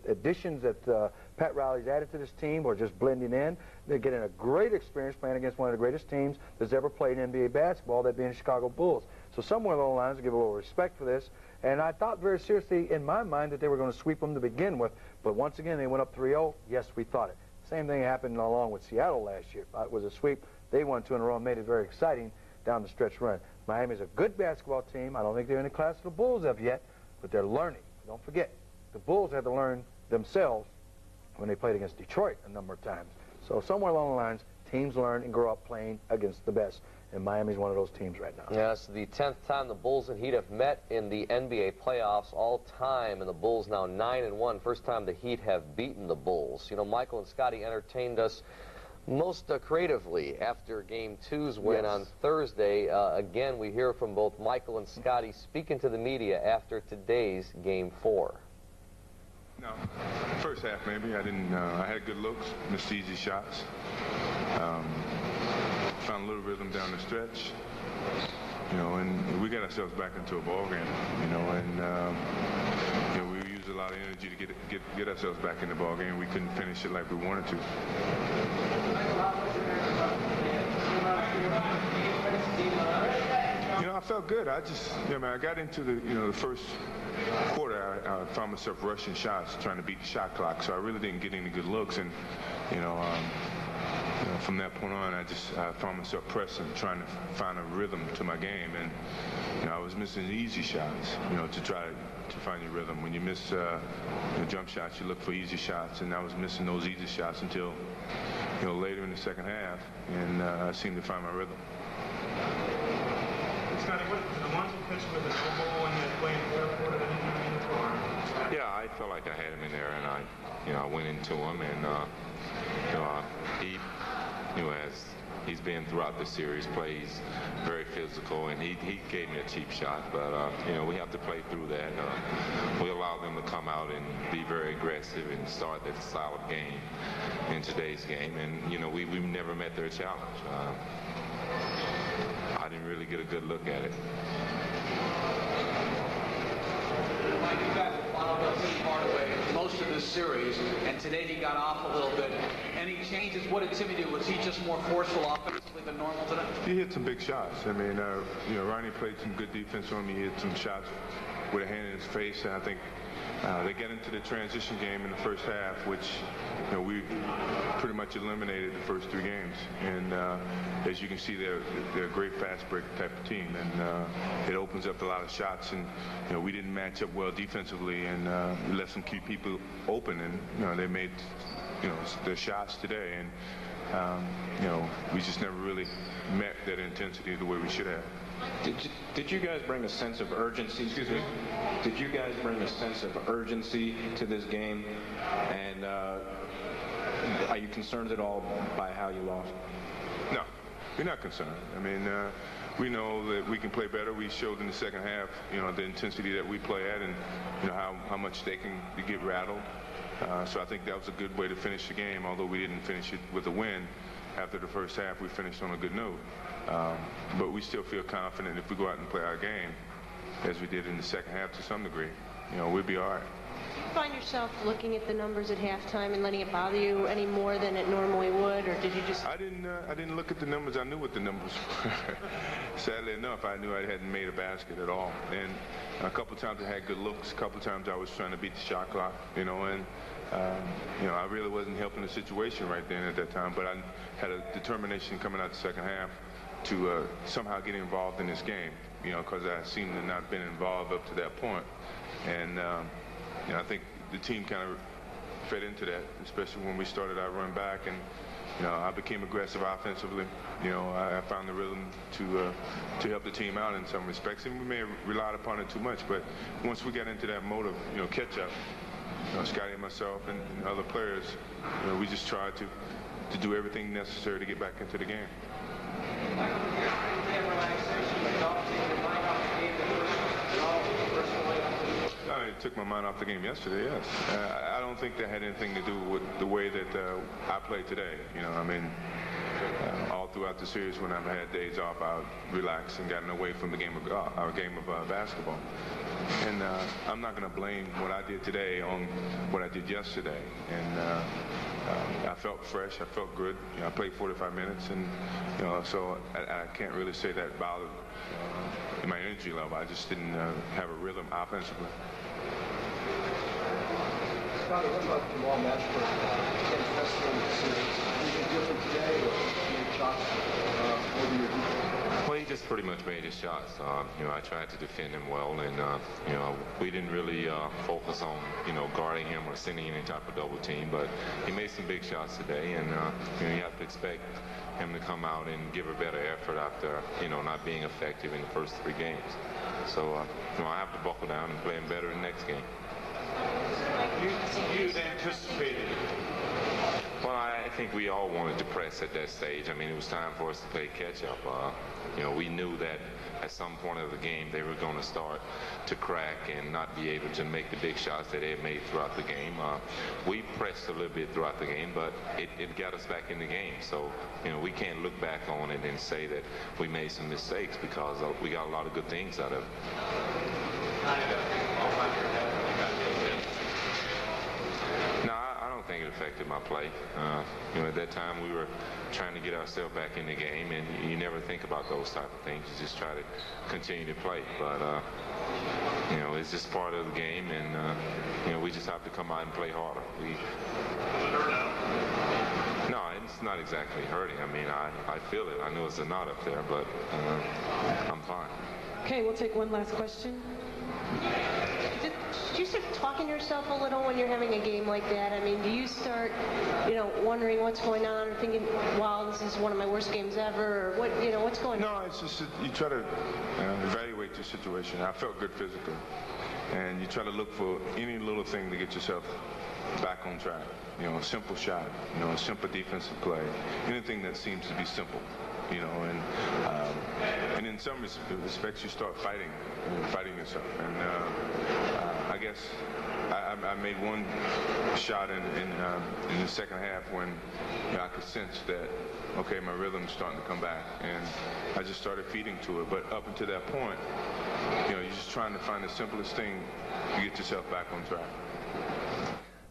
Speaker 19: additions that Pat Riley's added to this team are just blending in. They're getting a great experience playing against one of the greatest teams that's ever played in NBA basketball, that being the Chicago Bulls. So somewhere along the lines, I give a little respect for this. And I thought very seriously in my mind that they were going to sweep them to begin with. But once again, they went up 3-0. Yes, we thought it. Same thing happened along with Seattle last year. It was a sweep. They won 2 in a row and made it very exciting down the stretch run. Miami's a good basketball team. I don't think they're in the class of the Bulls have yet, but they're learning. Don't forget, the Bulls had to learn themselves when they played against Detroit a number of times. So somewhere along the lines, teams learn and grow up playing against the best. And Miami's one of those teams right now.
Speaker 14: Yes, the 10th time the Bulls and Heat have met in the NBA playoffs all time, and the Bulls now 9-1. First time the Heat have beaten the Bulls. You know, Michael and Scottie entertained us most creatively after Game 2's win on Thursday. Again, we hear from both Michael and Scottie speaking to the media after today's Game 4.
Speaker 21: No, first half maybe. I had good looks, missed easy shots. Found a little rhythm down the stretch, you know, and we got ourselves back into a ball game, you know, and you know, we used a lot of energy to get ourselves back in the ball game. We couldn't finish it like we wanted to. You know, I felt good. I got into the first quarter. I found myself rushing shots, trying to beat the shot clock. So I really didn't get any good looks, and from that point on, I found myself pressing, trying to find a rhythm to my game, and I was missing easy shots, to try to find your rhythm. When you miss jump shots, you look for easy shots, and I was missing those easy shots until later in the second half, and I seemed to find my rhythm.
Speaker 6: Scottie, the ones who pitched with an elbow and then playing third quarter, did anything mean for him?
Speaker 3: Yeah, I felt like I had him in there, and I went into him, and he, as he's been throughout the series, plays very physical, and he gave me a cheap shot, but we have to play through that. We allow them to come out and be very aggressive and start that solid game in today's game, and we've never met their challenge. I didn't really get a good look at it.
Speaker 4: Mike, you guys have followed up Tim Hardaway most of this series, and today he got off a little bit. Any changes? What did Timmy do? Was he just more forceful offensively than normal today?
Speaker 21: He hit some big shots. I mean, Ronnie played some good defense on me. He hit some shots with a hand in his face, and I think they get into the transition game in the first half, which we pretty much eliminated the first 3 games. And as you can see, they're a great fast break type of team, and it opens up a lot of shots. And we didn't match up well defensively, and we let some key people open, and they made their shots today. And we just never really met that intensity the way we should have.
Speaker 24: Did you guys bring a sense of urgency? Excuse me. Did you guys bring a sense of urgency to this game? And are you concerned at all by how you lost?
Speaker 21: No, we're not concerned. I mean, we know that we can play better. We showed in the second half, the intensity that we play at, and how much they can get rattled. So I think that was a good way to finish the game. Although we didn't finish it with a win, after the first half, we finished on a good note. But we still feel confident if we go out and play our game, as we did in the second half to some degree, we'll be all right.
Speaker 5: Do you find yourself looking at the numbers at halftime and letting it bother you any more than it normally would, or did you just...
Speaker 21: I didn't look at the numbers. I knew what the numbers were. Sadly enough, I knew I hadn't made a basket at all. And a couple times I had good looks. A couple times I was trying to beat the shot clock, and I really wasn't helping the situation right then at that time, but I had a determination coming out the second half to somehow get involved in this game, because I seemed to not been involved up to that point. And I think the team kind of fed into that, especially when we started our run back, and I became aggressive offensively. I found the rhythm to help the team out in some respects, and we may have relied upon it too much, but once we got into that mode of catch up, Scottie and myself and other players, we just tried to do everything necessary to get back into the game. It took my mind off the game yesterday, yes. I don't think that had anything to do with the way that I played today. All throughout the series, when I've had days off, I relaxed and gotten away from the game of our game of basketball. And I'm not going to blame what I did today on what I did yesterday. And I felt fresh. I felt good. I played 45 minutes, and so I can't really say that bothered my energy level. I just didn't have a rhythm offensively.
Speaker 11: Scottie, what about Jamal Mashburn getting tested in the series? Anything different today, or any shots over your defense?
Speaker 3: Well, he just pretty much made his shots. I tried to defend him well, and we didn't really focus on guarding him or sending any type of double team. But he made some big shots today, and you have to expect him to come out and give a better effort after not being effective in the first 3 games. So I have to buckle down and play him better in the next game.
Speaker 24: You'd anticipated it.
Speaker 3: Well, I think we all wanted to press at that stage. I mean, it was time for us to play catch-up. We knew that at some point of the game they were going to start to crack and not be able to make the big shots that they had made throughout the game. We pressed a little bit throughout the game, but it got us back in the game. So, we can't look back on it and say that we made some mistakes, because we got a lot of good things out of it. No, I don't think it affected my play. At that time we were trying to get ourselves back in the game, and you never think about those type of things. You just try to continue to play. But it's just part of the game, and we just have to come out and play harder. No, it's not exactly hurting. I mean, I feel it. I know it's a knot up there, but I'm fine.
Speaker 5: Okay, we'll take one last question. do you start talking to yourself a little when you're having a game like that? I mean, do you start, wondering what's going on or thinking, wow, this is one of my worst games ever, or what, what's going on?
Speaker 21: No, it's just you try to evaluate your situation. I felt good physically, and you try to look for any little thing to get yourself back on track. A simple shot, a simple defensive play, anything that seems to be simple. And in some respects you start fighting yourself. And I guess I made one shot in the second half when I could sense that, okay, my rhythm's starting to come back, and I just started feeding to it. But up until that point, you're just trying to find the simplest thing to get yourself back on track.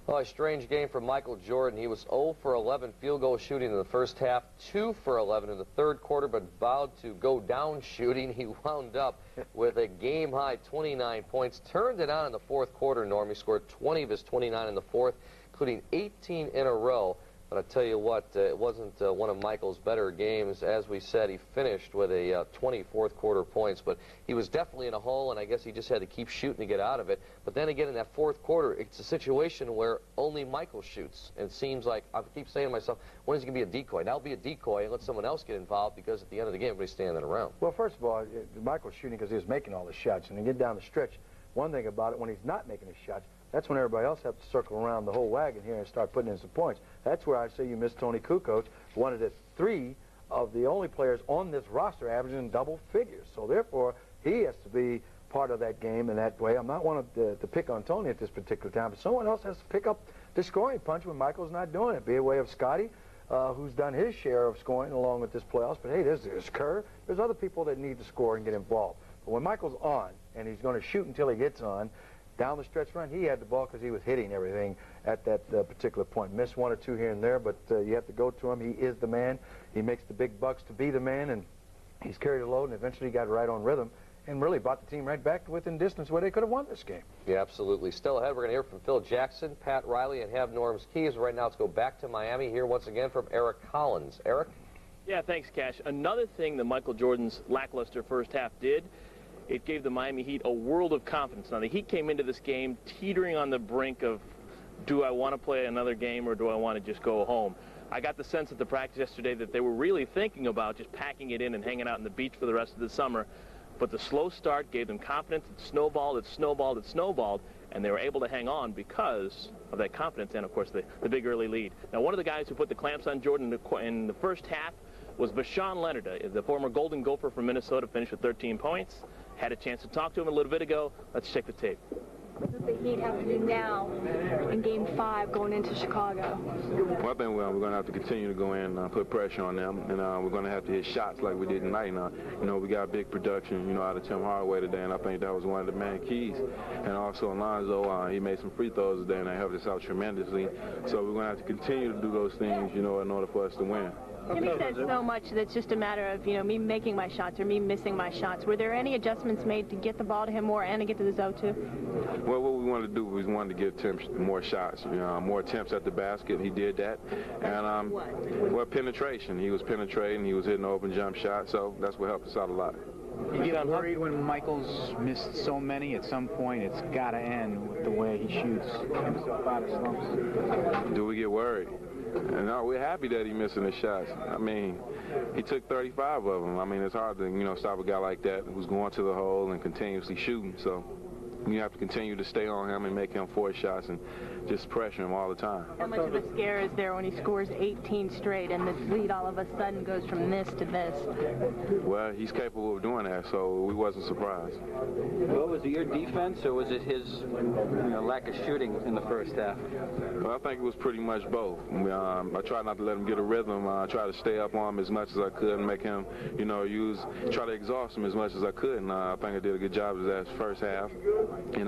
Speaker 14: Well, a strange game for Michael Jordan. He was 0 for 11 field goal shooting in the first half, 2 for 11 in the third quarter, but vowed to go down shooting. He wound up with a game-high 29 points. Turned it on in the fourth quarter, Norm. He scored 20 of his 29 in the fourth, including 18 in a row. But I tell you what, it wasn't one of Michael's better games. As we said, he finished with a 20 fourth quarter points, but he was definitely in a hole, and I guess he just had to keep shooting to get out of it. But then again, in that fourth quarter, it's a situation where only Michael shoots. And it seems like, I keep saying to myself, when is he going to be a decoy? Now be a decoy and let someone else get involved, because at the end of the game, everybody's standing around.
Speaker 19: Well, first of all, Michael's shooting because he was making all the shots. And you get down the stretch, one thing about it, when he's not making his shots, that's when everybody else has to circle around the whole wagon here and start putting in some points. That's where I say you miss Tony Kukoc, one of the 3 of the only players on this roster averaging double figures. So therefore, he has to be part of that game in that way. I'm not one to pick on Tony at this particular time, but someone else has to pick up the scoring punch when Michael's not doing it. Be a way of Scottie, who's done his share of scoring along with this playoffs. But hey, there's Kerr. There's other people that need to score and get involved. But when Michael's on, and he's going to shoot until he gets on, down the stretch run, he had the ball because he was hitting everything at that particular point. Missed 1 or 2 here and there, but you have to go to him. He is the man. He makes the big bucks to be the man, and he's carried a load, and eventually got right on rhythm and really brought the team right back to within distance where they could have won this game.
Speaker 14: Yeah, absolutely. Still ahead, we're going to hear from Phil Jackson, Pat Riley, and have Norm's keys. Right now, let's go back to Miami. Here once again from Eric Collins. Eric?
Speaker 13: Yeah, thanks, Cash. Another thing that Michael Jordan's lackluster first half did, it gave the Miami Heat a world of confidence. Now, the Heat came into this game teetering on the brink of, do I want to play another game or do I want to just go home? I got the sense at the practice yesterday that they were really thinking about just packing it in and hanging out on the beach for the rest of the summer. But the slow start gave them confidence. It snowballed, it snowballed, it snowballed, and they were able to hang on because of that confidence and, of course, the big early lead. Now, one of the guys who put the clamps on Jordan in the first half was Vashawn Leonard, the former Golden Gopher from Minnesota, finished with 13 points. Had a chance to talk to him a little bit ago. Let's check the tape.
Speaker 7: What does the Heat have to do now in Game 5 going into Chicago?
Speaker 21: Well, I think we're going to have to continue to go in and put pressure on them, and we're going to have to hit shots like we did tonight. We got big production, out of Tim Hardaway today, and I think that was one of the main keys. And also Alonzo, he made some free throws today, and they helped us out tremendously. So we're going to have to continue to do those things, in order for us to win.
Speaker 7: Timmy says so much that it's just a matter of, me making my shots or me missing my shots. Were there any adjustments made to get the ball to him more and to get to the zone too?
Speaker 21: Well, what we wanted to do was to give Tim more shots, more attempts at the basket. He did that. And, well, penetration. He was penetrating. He was hitting open jump shots. So that's what helped us out a lot.
Speaker 16: You get worried when Michael's missed so many. At some point, it's got to end with the way he shoots himself out of slumps.
Speaker 21: Do we get worried? No, we're happy that he's missing the shots. I mean, he took 35 of them. I mean, it's hard to, stop a guy like that who's going to the hole and continuously shooting. So you have to continue to stay on him and make him force shots and just pressure him all the time.
Speaker 7: How much of a scare is there when he scores 18 straight and this lead all of a sudden goes from this to this?
Speaker 21: Well, he's capable of doing that, so we wasn't surprised.
Speaker 20: Well, was it your defense or was it his lack of shooting in the first half?
Speaker 21: Well, I think it was pretty much both. I tried not to let him get a rhythm. I tried to stay up on him as much as I could and make him, try to exhaust him as much as I could. And I think I did a good job of that first half.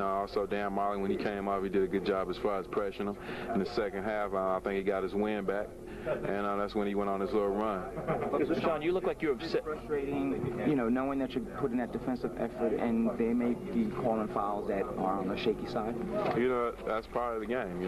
Speaker 21: Also Dan Marley, when he came up, he did a good job as far as pressuring him. In the second half, I think he got his wind back, and that's when he went on his little run.
Speaker 13: Because, Sean, you look like you're upset.
Speaker 20: Frustrating, knowing that you're putting that defensive effort and they may be calling fouls that are on the shaky side.
Speaker 21: That's part of the game.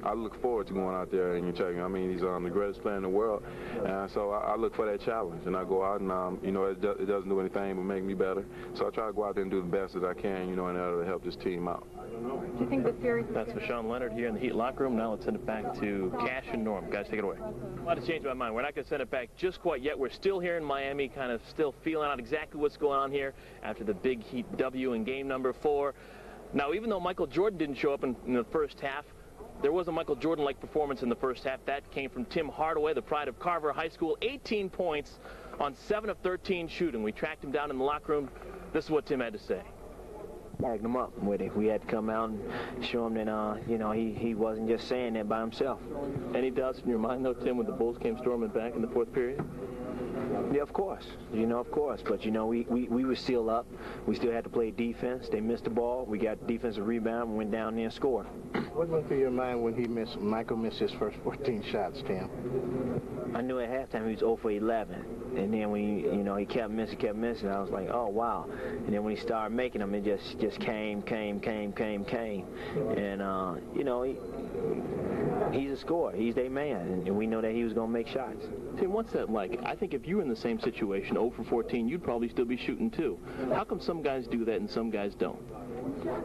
Speaker 21: I look forward to going out there and checking. I mean, he's the greatest player in the world, and so I look for that challenge, and I go out and it doesn't do anything but make me better. So I try to go out there and do the best that I can, in order to help this team out.
Speaker 7: Do you think the series...
Speaker 13: That's Vashawn Leonard here in the Heat locker room. Now let's send it back to Cash and Norm. Guys, take it away. I want to change my mind. We're not going to send it back just quite yet. We're still here in Miami, kind of still feeling out exactly what's going on here after the big Heat W in game number 4. Now, even though Michael Jordan didn't show up in the first half, there was a Michael Jordan-like performance in the first half. That came from Tim Hardaway, the pride of Carver High School. 18 points on 7 of 13 shooting. We tracked him down in the locker room. This is what Tim had to say.
Speaker 8: Backed him up with it. We had to come out and show him that, you know, he wasn't just saying that by himself.
Speaker 13: Any doubts in your mind, though, Tim, when the Bulls came storming back in the 4th period?
Speaker 8: Yeah, of course. You know, of course. But, you know, we were still up. We still had to play defense. They missed the ball. We got defensive rebound and went down there and scored.
Speaker 15: What went through your mind when Michael missed his first 14 shots, Tim?
Speaker 8: I knew at halftime he was 0 for 11. And then when he kept missing, I was like, oh, wow. And then when he started making them, it just came. And, you know, he's a scorer. He's their man. And we know that he was going to make shots.
Speaker 13: Tim, what's that like? I think if you were in the same situation, 0 for 14, you'd probably still be shooting too. How come some guys do that and some guys don't?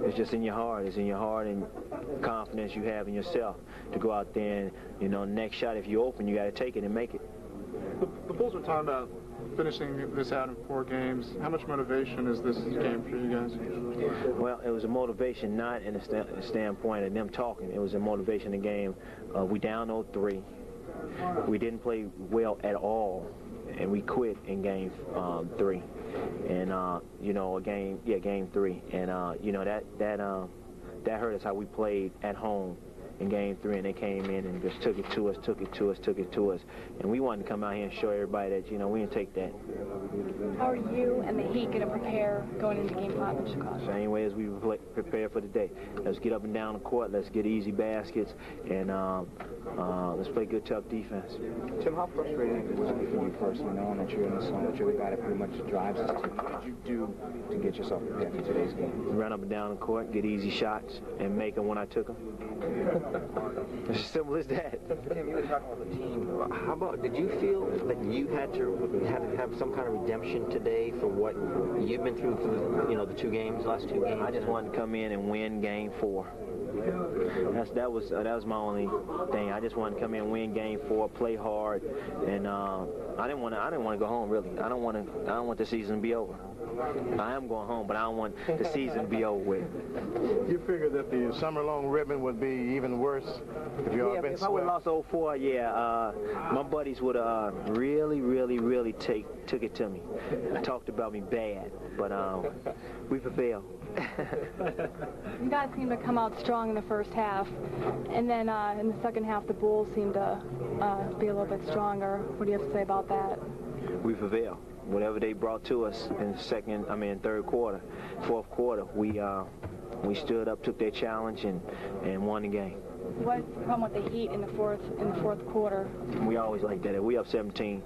Speaker 8: It's just in your heart. It's in your heart and confidence you have in yourself to go out there and, you know, next shot, if you open, you got to take it and make it.
Speaker 17: The Bulls were talking about finishing this out in 4 games. How much motivation is this game for you guys?
Speaker 8: Well, it was a motivation not in the standpoint of them talking. It was a motivation in the game. We down 0-3. We didn't play well at all, and we quit in game 3. And, you know, game 3. And, you know, that hurt us how we played at home in game 3, and they came in and just took it to us. And we wanted to come out here and show everybody that, you know, we didn't take that.
Speaker 7: How are you and the Heat going to prepare going into game 5 in Chicago?
Speaker 8: Same way as we prepare for the day. Let's get up and down the court. Let's get easy baskets, and let's play good, tough defense.
Speaker 20: Tim, how frustrating was it for you personally, knowing that you're in the zone, that you're the guy that pretty much drives the team? What did you do to get yourself prepared for today's game?
Speaker 8: Run up and down the court, get easy shots, and make them when I took them. It's as simple as that.
Speaker 22: Tim, you were talking about the team. How about, did you feel that you had to have some kind of redemption today for what you've been through for, you know, the last two games?
Speaker 8: I just wanted to come in and win game 4. That was my only thing. I just wanted to come in and win game 4, play hard, and I didn't want to go home really. I don't want the season to be over. I am going home, but I don't want the season to be over with.
Speaker 15: You figured that the summer-long ribbon would be even worse if you all been
Speaker 8: if I would have lost 0-4, yeah, my buddies would have really took it to me. Talked about me bad, but we prevailed.
Speaker 7: You guys seem to come out strong in the first half, and then in the second half, the Bulls seem to be a little bit stronger. What do you have to say about that?
Speaker 8: We prevailed. Whatever they brought to us in third quarter, fourth quarter, we stood up, took their challenge, and won the game.
Speaker 7: What's the problem with the Heat in the fourth quarter?
Speaker 8: We always like that. If we up 17,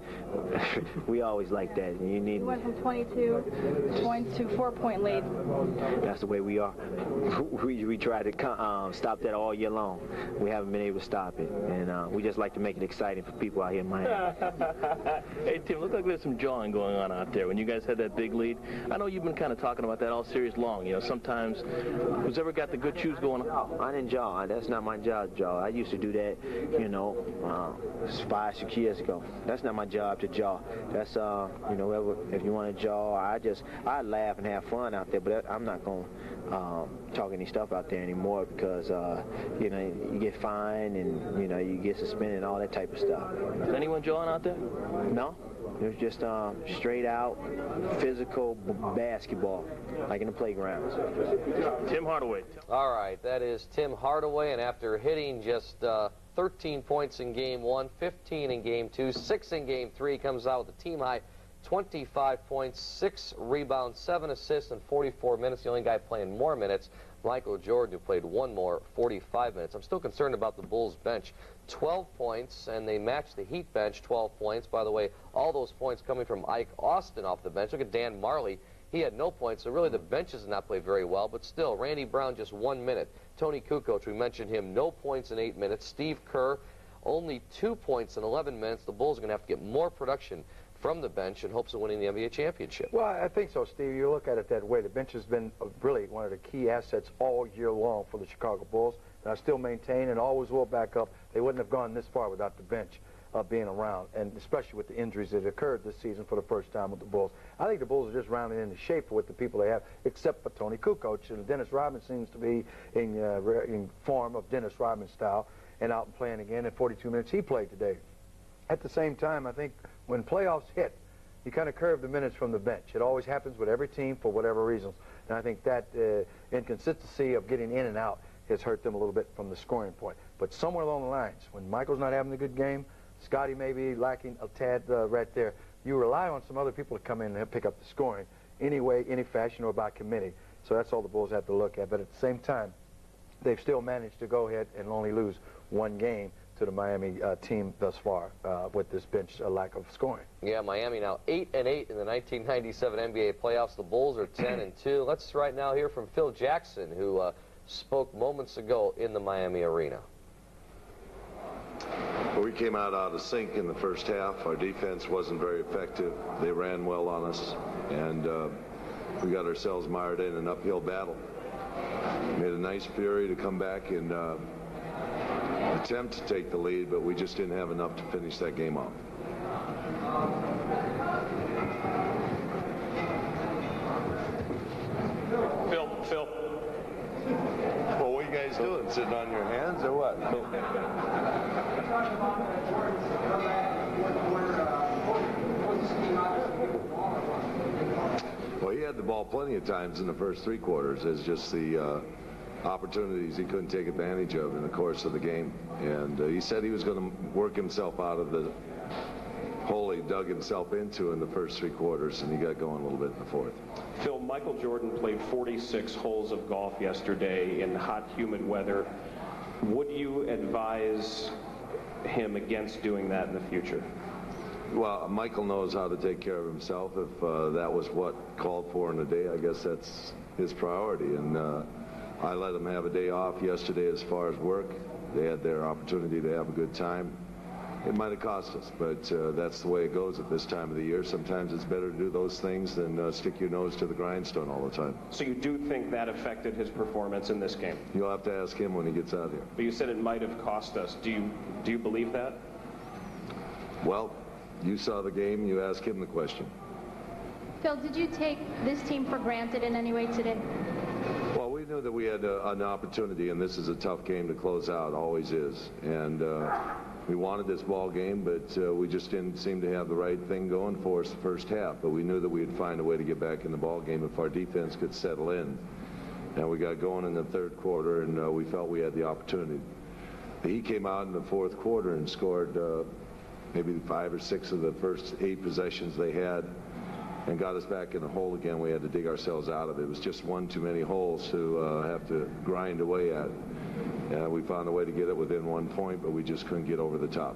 Speaker 8: we always like that. You
Speaker 7: went from 22 points to 4-point lead.
Speaker 8: That's the way we are. We try to stop that all year long. We haven't been able to stop it, and we just like to make it exciting for people out here in Miami.
Speaker 13: Hey, Tim, look like there's some jawing going on out there when you guys had that big lead. I know you've been kind of talking about that all series long. You know, sometimes who's ever got the good chews going on?
Speaker 8: I didn't jaw. That's not my job. I used to do that, you know, 5-6 years ago. That's not my job to jaw. That's you know, if you want to jaw, I laugh and have fun out there, but I'm not going to talk any stuff out there anymore because you know, you get fined and, you know, you get suspended and all that type of stuff.
Speaker 13: Is anyone jawing out there?
Speaker 8: No. It was just straight out physical basketball, like in the playgrounds.
Speaker 13: Tim Hardaway.
Speaker 14: All right, that is Tim Hardaway, and after hitting just 13 points in game 1, 15 in game 2, 6 in game 3, comes out with a team high 25 points, 6 rebounds, 7 assists in 44 minutes. The only guy playing more minutes, Michael Jordan, who played one more, 45 minutes. I'm still concerned about the Bulls bench. 12 points, and they matched the Heat bench, 12 points. By the way, all those points coming from Ike Austin off the bench. Look at Dan Marley. He had no points, so really the benches did not play very well, but still, Randy Brown just 1 minute. Tony Kukoc, we mentioned him, no points in 8 minutes. Steve Kerr, only 2 points in 11 minutes. The Bulls are going to have to get more production from the bench in hopes of winning the NBA championship.
Speaker 19: Well, I think so, Steve. You look at it that way. The bench has been really one of the key assets all year long for the Chicago Bulls. And I still maintain and always will back up, they wouldn't have gone this far without the bench being around, and especially with the injuries that occurred this season for the first time with the Bulls. I think the Bulls are just rounding into shape with the people they have, except for Tony Kukoc. And Dennis Rodman seems to be in form of Dennis Rodman style and out and playing again. In 42 minutes he played today. At the same time, I think when playoffs hit, you kind of curve the minutes from the bench. It always happens with every team for whatever reasons. And I think that inconsistency of getting in and out has hurt them a little bit from the scoring point. But somewhere along the lines, when Michael's not having a good game, Scottie may be lacking a tad right there, you rely on some other people to come in and pick up the scoring any way, any fashion, or by committee. So that's all the Bulls have to look at. But at the same time, they've still managed to go ahead and only lose one game to the Miami team thus far with this bench lack of scoring.
Speaker 14: Yeah, Miami now 8-8 in the 1997 NBA playoffs. The Bulls are 10-2. Let's right now hear from Phil Jackson, who spoke moments ago in the Miami arena.
Speaker 9: Well, we came out of sync in the first half. Our defense wasn't very effective. They ran well on us, and we got ourselves mired in an uphill battle. Made a nice fury to come back and attempt to take the lead, but we just didn't have enough to finish that game off.
Speaker 24: Phil.
Speaker 9: Well, what are you guys doing? Sitting on your hands or what? Well, he had the ball plenty of times in the first three quarters. It's just the opportunities he couldn't take advantage of in the course of the game. And he said he was going to work himself out of the hole he dug himself into in the first three quarters, and he got going a little bit in the fourth.
Speaker 24: Phil, Michael Jordan played 46 holes of golf yesterday in hot, humid weather. Would you advise him against doing that in the future?
Speaker 9: Well, Michael knows how to take care of himself. If that was what called for in a day, I guess that's his priority. And I let him have a day off yesterday as far as work. They had their opportunity to have a good time. It might have cost us, but that's the way it goes at this time of the year. Sometimes it's better to do those things than stick your nose to the grindstone all the time.
Speaker 24: So you do think that affected his performance in this game?
Speaker 9: You'll have to ask him when he gets out here.
Speaker 24: But you said it might have cost us. Do you believe that?
Speaker 9: Well, you saw the game. You ask him the question.
Speaker 10: Phil, did you take this team for granted in any way today?
Speaker 9: Well, we knew that we had an opportunity, and this is a tough game to close out, always is. And we wanted this ball game, but we just didn't seem to have the right thing going for us the first half. But we knew that we'd find a way to get back in the ball game if our defense could settle in. And we got going in the third quarter, and we felt we had the opportunity. He came out in the fourth quarter and scored maybe 5 or 6 of the first 8 possessions they had, and got us back in the hole again. We had to dig ourselves out of it. It was just one too many holes to have to grind away at. And we found a way to get it within 1 point, but we just couldn't get over the top.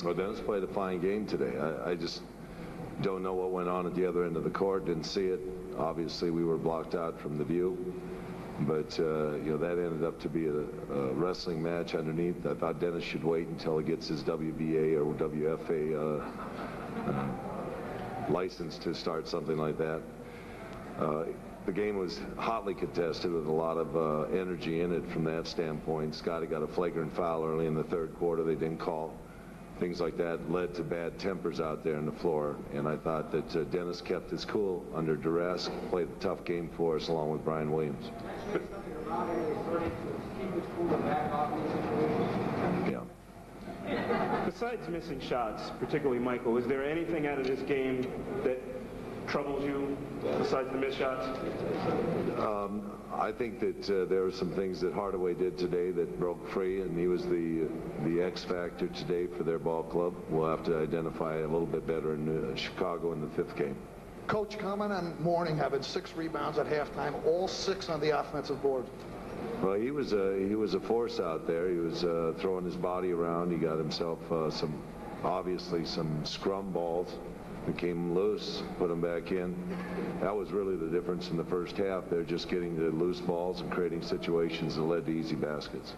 Speaker 9: Well, Dennis played a fine game today. I just don't know what went on at the other end of the court. Didn't see it. Obviously, we were blocked out from the view. But, you know, that ended up to be a wrestling match underneath. I thought Dennis should wait until he gets his WBA or WFA license to start something like that. The game was hotly contested with a lot of energy in it from that standpoint. Scottie got a flagrant foul early in the third quarter they didn't call. Things like that led to bad tempers out there on the floor. And I thought that Dennis kept his cool under duress, played a tough game for us along with Brian Williams.
Speaker 6: Yeah. Besides missing shots, particularly Michael, is there anything out of this game that troubles you besides the missed shots?
Speaker 9: I think that there were some things that Hardaway did today that broke free, and he was the X factor today for their ball club. We'll have to identify a little bit better in Chicago in the 5th game.
Speaker 11: Coach, comment on Mourning having 6 rebounds at halftime, all 6 on the offensive board.
Speaker 9: Well, he was a force out there. He was throwing his body around. He got himself obviously some scrum balls that came loose, put them back in. That was really the difference in the first half. They're just getting the loose balls and creating situations that led to easy baskets.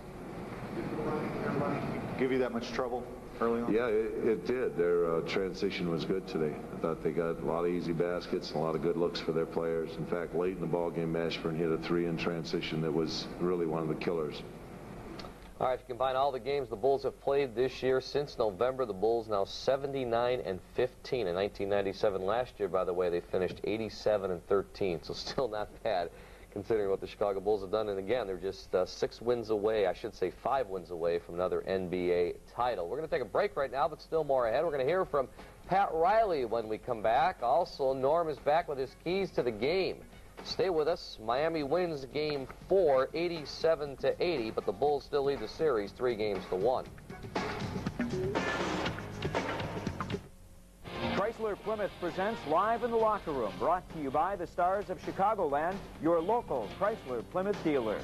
Speaker 18: Give you that much trouble?
Speaker 17: early on?
Speaker 9: Yeah, it did. Their transition was good today. I thought they got a lot of easy baskets and a lot of good looks for their players. In fact, late in the ball game, Mashburn hit a 3 in transition that was really one of the killers.
Speaker 14: All right, if you combine all the games the Bulls have played this year since November, the Bulls now 79-15. In 1997, last year, by the way, they finished 87-13, so still not bad considering what the Chicago Bulls have done. And again, they're just 6 wins away, I should say 5 wins away from another NBA title. We're going to take a break right now, but still more ahead. We're going to hear from Pat Riley when we come back. Also, Norm is back with his keys to the game. Stay with us. Miami wins Game 4, 87-80, but the Bulls still lead the series 3-1.
Speaker 1: Chrysler Plymouth presents Live in the Locker Room, brought to you by the Stars of Chicagoland, your local Chrysler Plymouth dealer.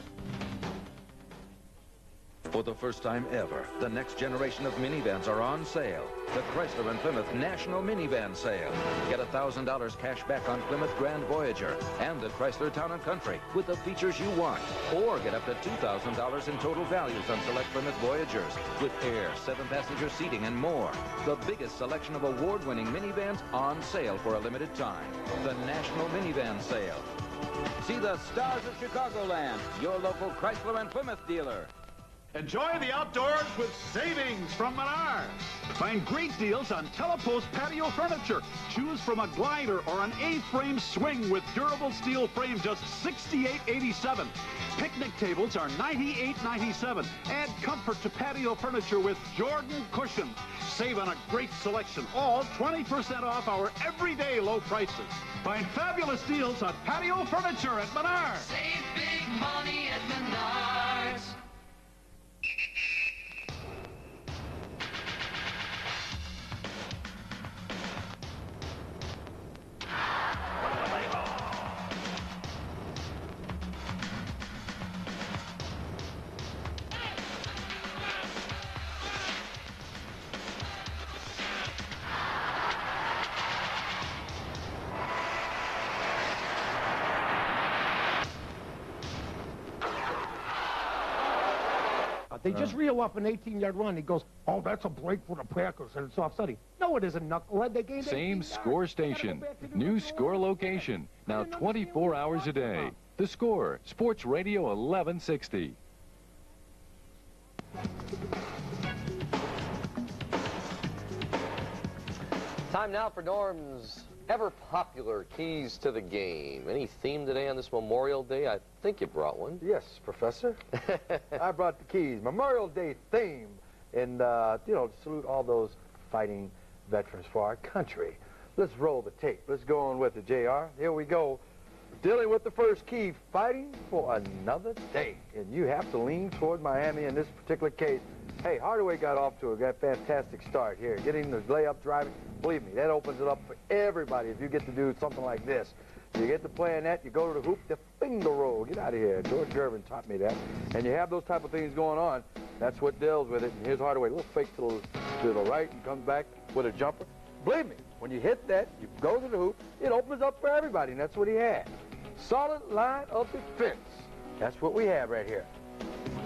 Speaker 12: For the first time ever, the next generation of minivans are on sale. The Chrysler and Plymouth National Minivan Sale. Get $1,000 cash back on Plymouth Grand Voyager and the Chrysler Town & Country with the features you want. Or get up to $2,000 in total values on select Plymouth Voyagers with air, 7-passenger seating, and more. The biggest selection of award-winning minivans on sale for a limited time. The National Minivan Sale.
Speaker 1: See the Stars of Chicagoland, your local Chrysler and Plymouth dealer.
Speaker 2: Enjoy the outdoors with savings from Menards. Find great deals on Telepost patio furniture. Choose from a glider or an A-frame swing with durable steel frame, just $68.87. Picnic tables are $98.97. Add comfort to patio furniture with Jordan cushions. Save on a great selection, all 20% off our everyday low prices. Find fabulous deals on patio furniture at Menards.
Speaker 18: Save big money at Menards.
Speaker 23: They just reel up an 18-yard run. He goes, oh, that's a break for the Packers, and it's offside. No, it isn't, knucklehead. They gained
Speaker 25: Same score station, new score location, now 24 hours a day. The Score, Sports Radio 1160.
Speaker 14: Time now for Norm's ever-popular keys to the game. Any theme today on this Memorial Day? I think you brought one.
Speaker 19: Yes, Professor. I brought the keys. Memorial Day theme. And, you know, salute all those fighting veterans for our country. Let's roll the tape. Let's go on with it, JR. Here we go. Dealing with the first key, fighting for another day. And you have to lean toward Miami in this particular case. Hey, Hardaway got off to a fantastic start here. Getting the layup driving, believe me, that opens it up for everybody if you get to do something like this. You get to playing that, you go to the hoop, the finger roll. Get out of here. George Gervin taught me that. And you have those type of things going on. That's what deals with it. And here's Hardaway. A little fake to the right and comes back with a jumper. Believe me, when you hit that, you go to the hoop, it opens up for everybody, and that's what he had. Solid line of defense. That's what we have right here.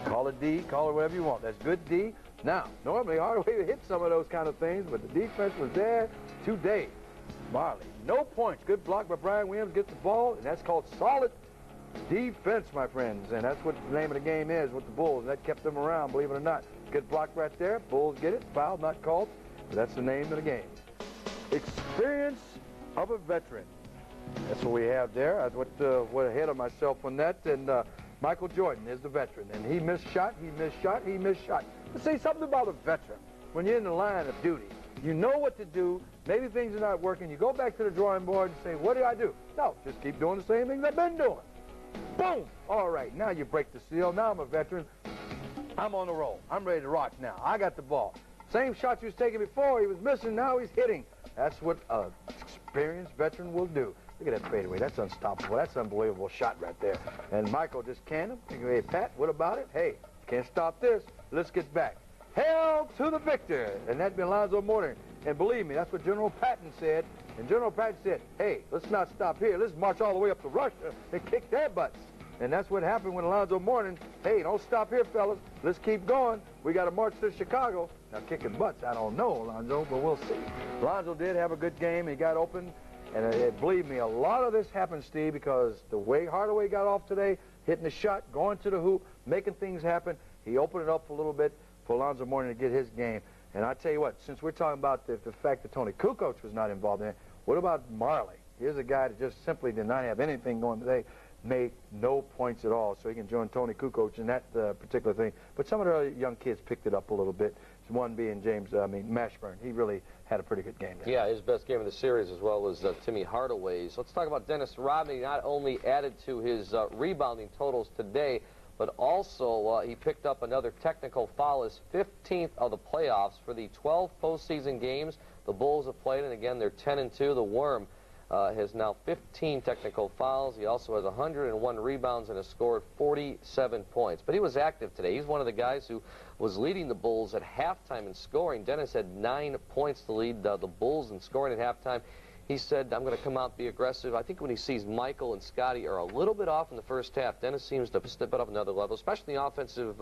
Speaker 19: Call it D, call it whatever you want. That's good D. Now, normally Hardaway hit some of those kind of things, but the defense was there today. Marley, no points. Good block by Brian Williams, gets the ball, and that's called solid defense, my friends. And that's what the name of the game is with the Bulls. And that kept them around, believe it or not. Good block right there. Bulls get it. Foul, not called. But that's the name of the game. Experience of a veteran. That's what we have there. I went ahead of myself on that. And Michael Jordan is the veteran. And he missed shot, he missed shot, he missed shot. But say something about a veteran. When you're in the line of duty, you know what to do. Maybe things are not working. You go back to the drawing board and say, what do I do? No, just keep doing the same things I've been doing. Boom! All right, now you break the seal. Now I'm a veteran. I'm on the roll. I'm ready to rock now. I got the ball. Same shot he was taking before. He was missing. Now he's hitting. That's what an experienced veteran will do. Look at that fadeaway. That's unstoppable. That's an unbelievable shot right there. And Michael just canned him. Hey, Pat, what about it? Hey, can't stop this. Let's get back. Hail to the victor. And that'd been Alonzo Mourning. And believe me, that's what General Patton said. And General Patton said, hey, let's not stop here. Let's march all the way up to Russia and kick their butts. And that's what happened when Alonzo Mourning, hey, don't stop here, fellas. Let's keep going. We got to march to Chicago. Now, kicking butts, I don't know, Alonzo, but we'll see. Alonzo did have a good game. He got open. And believe me, a lot of this happened, Steve, because the way Hardaway got off today, hitting the shot, going to the hoop, making things happen, he opened it up a little bit for Alonzo Mourning to get his game. And I tell you what, since we're talking about the fact that Tony Kukoc was not involved in it, what about Marley? Here's a guy that just simply did not have anything going today, made no points at all, so he can join Tony Kukoc in that particular thing. But some of the other young kids picked it up a little bit. One being Mashburn. He really had a pretty good game there.
Speaker 14: Yeah, his best game of the series, as well as Timmy Hardaway's. Let's talk about Dennis Rodman. He not only added to his rebounding totals today, but also he picked up another technical foul, his 15th of the playoffs for the 12 postseason games the Bulls have played, and again, they're 10-2. The Worm has now 15 technical fouls. He also has 101 rebounds and has scored 47 points. But he was active today. He's one of the guys who was leading the Bulls at halftime in scoring. Dennis had 9 points to lead the Bulls in scoring at halftime. He said, I'm going to come out and be aggressive. I think when he sees Michael and Scottie are a little bit off in the first half, Dennis seems to step it up another level, especially the offensive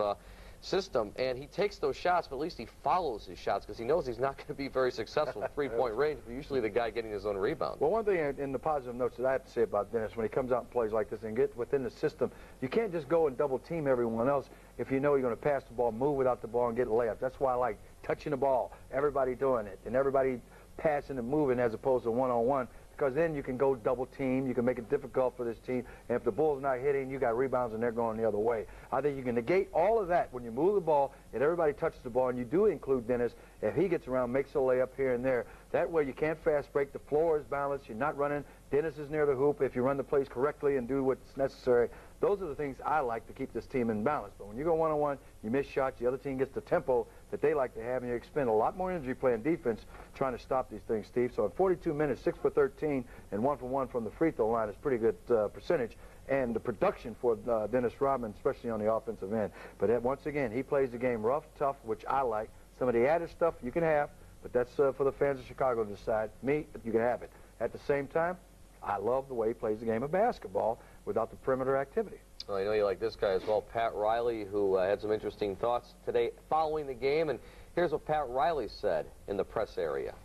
Speaker 14: system, and he takes those shots, but at least he follows his shots because he knows he's not going to be very successful in three-point range, but usually the guy getting his own rebound.
Speaker 19: Well, one thing in the positive notes that I have to say about Dennis, when he comes out and plays like this and gets within the system, you can't just go and double-team everyone else if you know you're going to pass the ball, move without the ball, and get layups. That's why I like touching the ball, everybody doing it, and everybody passing and moving as opposed to one-on-one, because then you can go double team, you can make it difficult for this team, and if the Bulls not hitting, you got rebounds and they're going the other way. I think you can negate all of that when you move the ball and everybody touches the ball, and you do include Dennis. If he gets around, makes a layup here and there, that way you can't fast break, the floor is balanced, you're not running, Dennis is near the hoop. If you run the plays correctly and do what's necessary, those are the things I like to keep this team in balance. But when you go one-on-one, you miss shots, the other team gets the tempo that they like to have, and you expend a lot more energy playing defense trying to stop these things, Steve. So in 42 minutes, 6 for 13, and 1 for 1 from the free throw line is pretty good percentage. And the production for Dennis Rodman, especially on the offensive end. But once again, he plays the game rough, tough, which I like. Some of the added stuff you can have, but that's for the fans of Chicago to decide. Me, you can have it. At the same time, I love the way he plays the game of basketball without the perimeter activity.
Speaker 14: Well, I know you like this guy as well, Pat Riley, who had some interesting thoughts today following the game. And here's what Pat Riley said in the press area.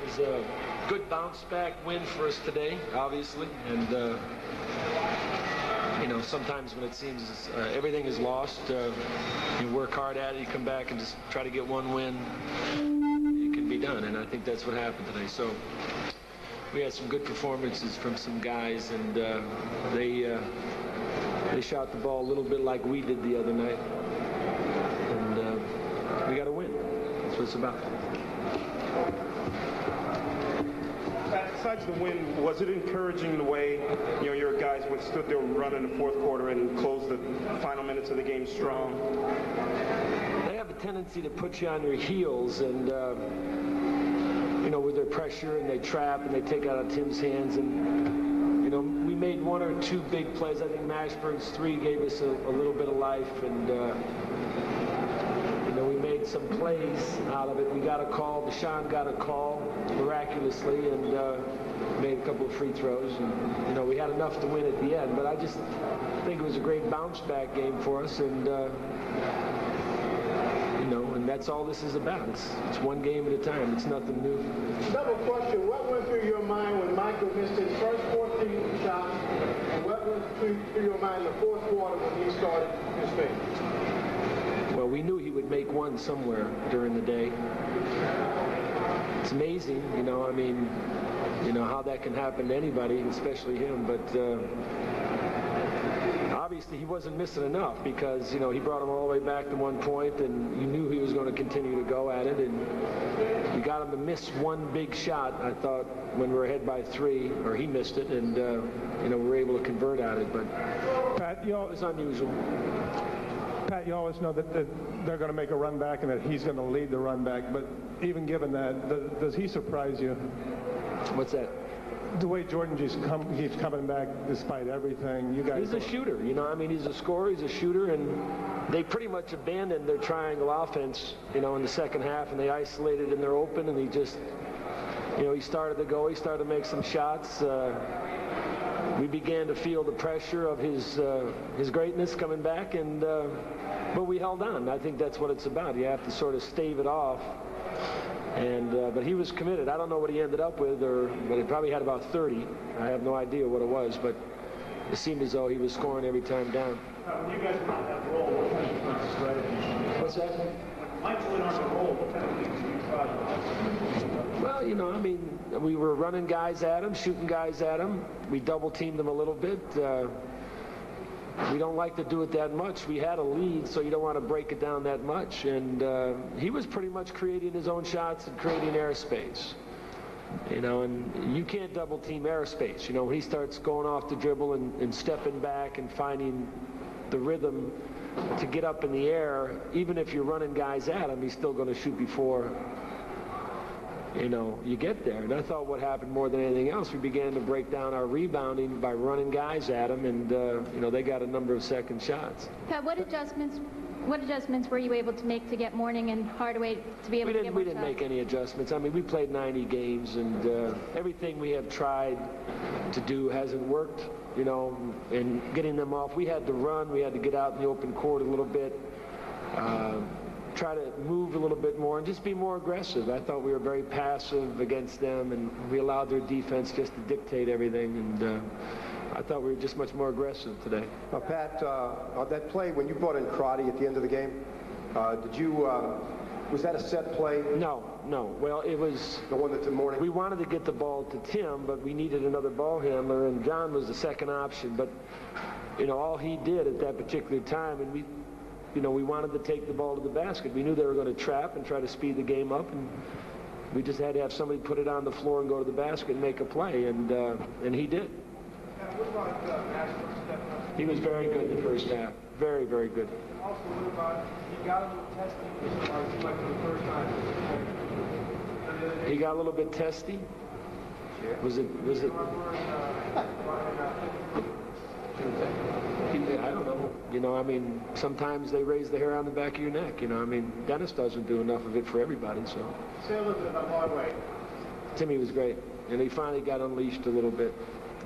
Speaker 3: It was a good bounce-back win for us today, obviously. And, you know, sometimes when it seems everything is lost, you work hard at it, you come back and just try to get one win, it can be done. And I think that's what happened today. So we had some good performances from some guys, and they shot the ball a little bit like we did the other night. And we got to win. That's what it's about.
Speaker 6: Besides the win, was it encouraging the way your guys withstood their run in the fourth quarter and closed the final minutes of the game strong?
Speaker 3: They have a tendency to put you on your heels, and you know, with their pressure, and they trap and they take out of Tim's hands, and you know, we made 1 or 2 big plays. I think Mashburn's 3 gave us a little bit of life, and you know, we made some plays out of it. We got a call. Deshaun got a call miraculously, and made a couple of free throws. And you know, we had enough to win at the end. But I just think it was a great bounce-back game for us, and you know, and that's all this is about. It's one game at a time. It's nothing new.
Speaker 15: Double question: what went through your mind when Michael missed his first 14 shots, and what went through your mind in the fourth quarter when he started his finish?
Speaker 3: Well, we knew he would make one somewhere during the day. It's amazing, you know, I mean, you know, how that can happen to anybody, especially him, but obviously he wasn't missing enough, because, you know, he brought him all the way back to 1 point, and you knew he was going to continue to go at it, and you got him to miss one big shot, I thought, when we were ahead by 3, or he missed it, and, you know, we were able to convert at it, but
Speaker 23: Pat,
Speaker 3: it was unusual.
Speaker 23: Pat, you always know that they're going to make a run back and that he's going to lead the run back, but even given that, does he surprise you?
Speaker 3: What's that?
Speaker 23: The way Jordan keeps coming back despite everything. You guys.
Speaker 3: He's a shooter, you know. I mean, he's a scorer, he's a shooter, and they pretty much abandoned their triangle offense, you know, in the second half, and they isolated and they're open, and he just, you know, he started to go, he started to make some shots. we began to feel the pressure of his greatness coming back, and but we held on. I think that's what it's about. You have to sort of stave it off. And but he was committed. I don't know what he ended up with, but he probably had about 30. I have no idea what it was, but it seemed as though he was scoring every time down.
Speaker 23: When you guys were on that roll, what kind of strategy?
Speaker 3: What's that?
Speaker 23: When Mike's went on the roll, what kind of things did you try?
Speaker 3: Well, you know, I mean, we were running guys at him, shooting guys at him. We double-teamed him a little bit. We don't like to do it that much. We had a lead, so you don't want to break it down that much. And he was pretty much creating his own shots and creating airspace. You know, and you can't double-team airspace. You know, when he starts going off the dribble and stepping back and finding the rhythm to get up in the air, even if you're running guys at him, he's still going to shoot before, you know, you get there. And I thought what happened more than anything else, we began to break down our rebounding by running guys at him, and you know, they got a number of second shots.
Speaker 10: Pat, what adjustments were you able to make to get Mourning and Hardaway to be able to get more shots?
Speaker 3: We didn't make any adjustments. I mean, we played 90 games, and everything we have tried to do hasn't worked, you know, and getting them off. We had to run. We had to get out in the open court a little bit. Try to move a little bit more and just be more aggressive. I thought we were very passive against them, and we allowed their defense just to dictate everything, and I thought we were just much more aggressive today.
Speaker 11: Pat, on that play when you brought in Crotty at the end of the game, was that a set play?
Speaker 3: No. Well, it was
Speaker 11: the one that's in Mourning.
Speaker 3: We wanted to get the ball to Tim, but we needed another ball handler, and John was the second option. But you know, all he did at that particular time, and we wanted to take the ball to the basket. We knew they were going to trap and try to speed the game up, and we just had to have somebody put it on the floor and go to the basket and make a play, and he did. He was very good in the first half. Very, very good.
Speaker 23: Also, what about, he got a little testy, like for the first time.
Speaker 3: He got a little bit testy? Was it? I don't know. You know, I mean, sometimes they raise the hair on the back of your neck. You know, I mean, Dennis doesn't do enough of it for everybody, so.
Speaker 15: Say a little bit about Hardaway.
Speaker 3: Timmy was great, and he finally got unleashed a little bit.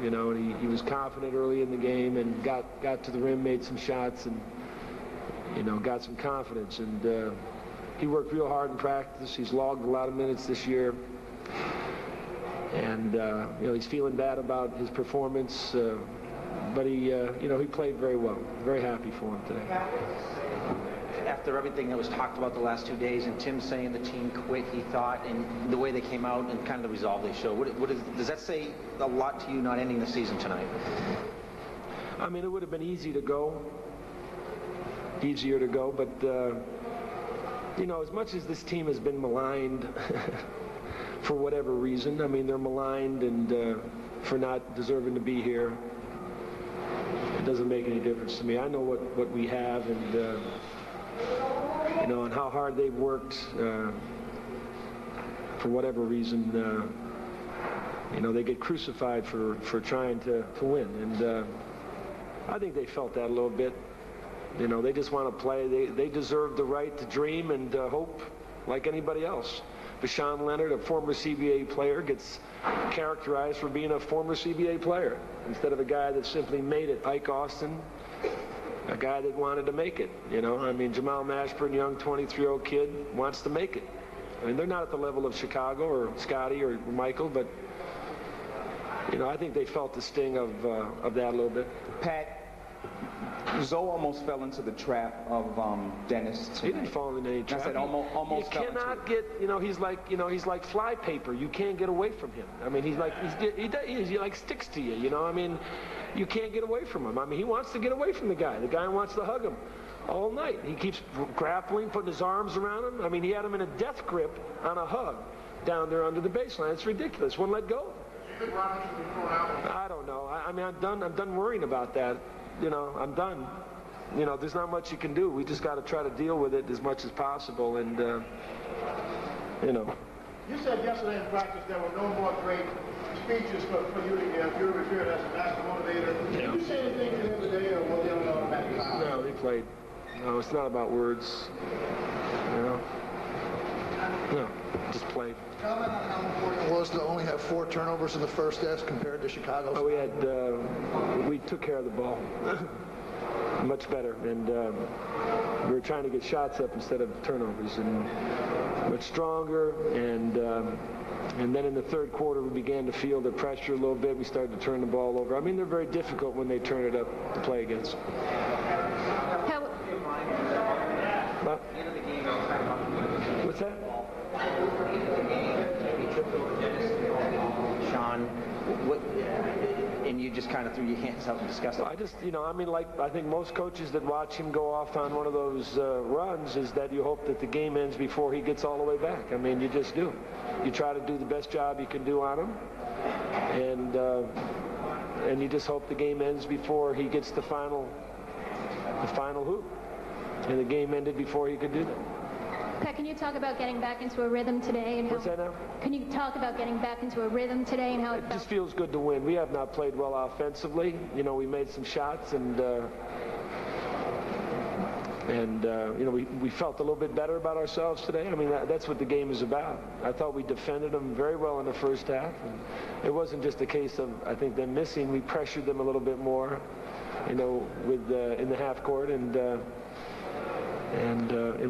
Speaker 3: You know, and he was confident early in the game and got to the rim, made some shots, and, you know, got some confidence. And he worked real hard in practice. He's logged a lot of minutes this year. And, you know, he's feeling bad about his performance. But he, you know, he played very well. Very happy for him today.
Speaker 22: After everything that was talked about the last 2 days, and Tim saying the team quit, he thought, and the way they came out and kind of the resolve they showed, does that say a lot to you not ending the season tonight?
Speaker 3: I mean, it would have been easier to go, but, you know, as much as this team has been maligned for whatever reason, I mean, they're maligned and for not deserving to be here. It doesn't make any difference to me. I know what we have, and you know, and how hard they've worked for whatever reason. You know, they get crucified for trying to win, and I think they felt that a little bit. You know, they just want to play. They deserve the right to dream and hope like anybody else. Bashan Leonard, a former CBA player, gets characterized for being a former CBA player instead of a guy that simply made it. Ike Austin, a guy that wanted to make it. You know, I mean, Jamal Mashburn, young 23-year-old kid, wants to make it. I mean, they're not at the level of Chicago or Scottie or Michael, but, you know, I think they felt the sting of that a little bit.
Speaker 4: Pat, Zoe almost fell into the trap of Dennis tonight.
Speaker 3: He didn't fall into any trap.
Speaker 4: I said almost
Speaker 3: you cannot get, you know, he's like fly paper. You can't get away from him. I mean, he like sticks to you, you know. I mean, you can't get away from him. I mean, he wants to get away from the guy. The guy wants to hug him all night. He keeps grappling, putting his arms around him. I mean, he had him in a death grip on a hug down there under the baseline. It's ridiculous. Wouldn't let go. I don't know. I mean, I'm done worrying about that. You know, I'm done. You know, there's not much you can do. We just got to try to deal with it as much as possible, and, you know.
Speaker 15: You said yesterday in practice there were no more great speeches for you to give. You're revered as a master motivator.
Speaker 3: Yeah.
Speaker 15: Did you say anything to him today, or was he on an automatic foul?
Speaker 3: No, he played. No, it's not about words. You know. No, just played.
Speaker 11: Comment on how important it was to only have 4 turnovers in the first half compared to Chicago's.
Speaker 3: We took care of the ball much better, and we were trying to get shots up instead of turnovers, and much stronger. And then in the third quarter, we began to feel the pressure a little bit. We started to turn the ball over. I mean, they're very difficult when they turn it up to play against. What's that?
Speaker 22: Sean, and you just kind of threw your hands up and discussed it.
Speaker 3: I just, I think most coaches that watch him go off on one of those runs is that you hope that the game ends before he gets all the way back. I mean, you just do. You try to do the best job you can do on him, and you just hope the game ends before he gets the final hoop. And the game ended before he could do that.
Speaker 10: Pat, can you talk about getting back into a rhythm today? And
Speaker 3: What's that now?
Speaker 10: Can you talk about getting back into a rhythm today and how
Speaker 3: it just feels good to win. We have not played well offensively. We made some shots, and we felt a little bit better about ourselves today. I mean, that's what the game is about. I thought we defended them very well in the first half. And it wasn't just a case of, I think, them missing. We pressured them a little bit more, in the half court, and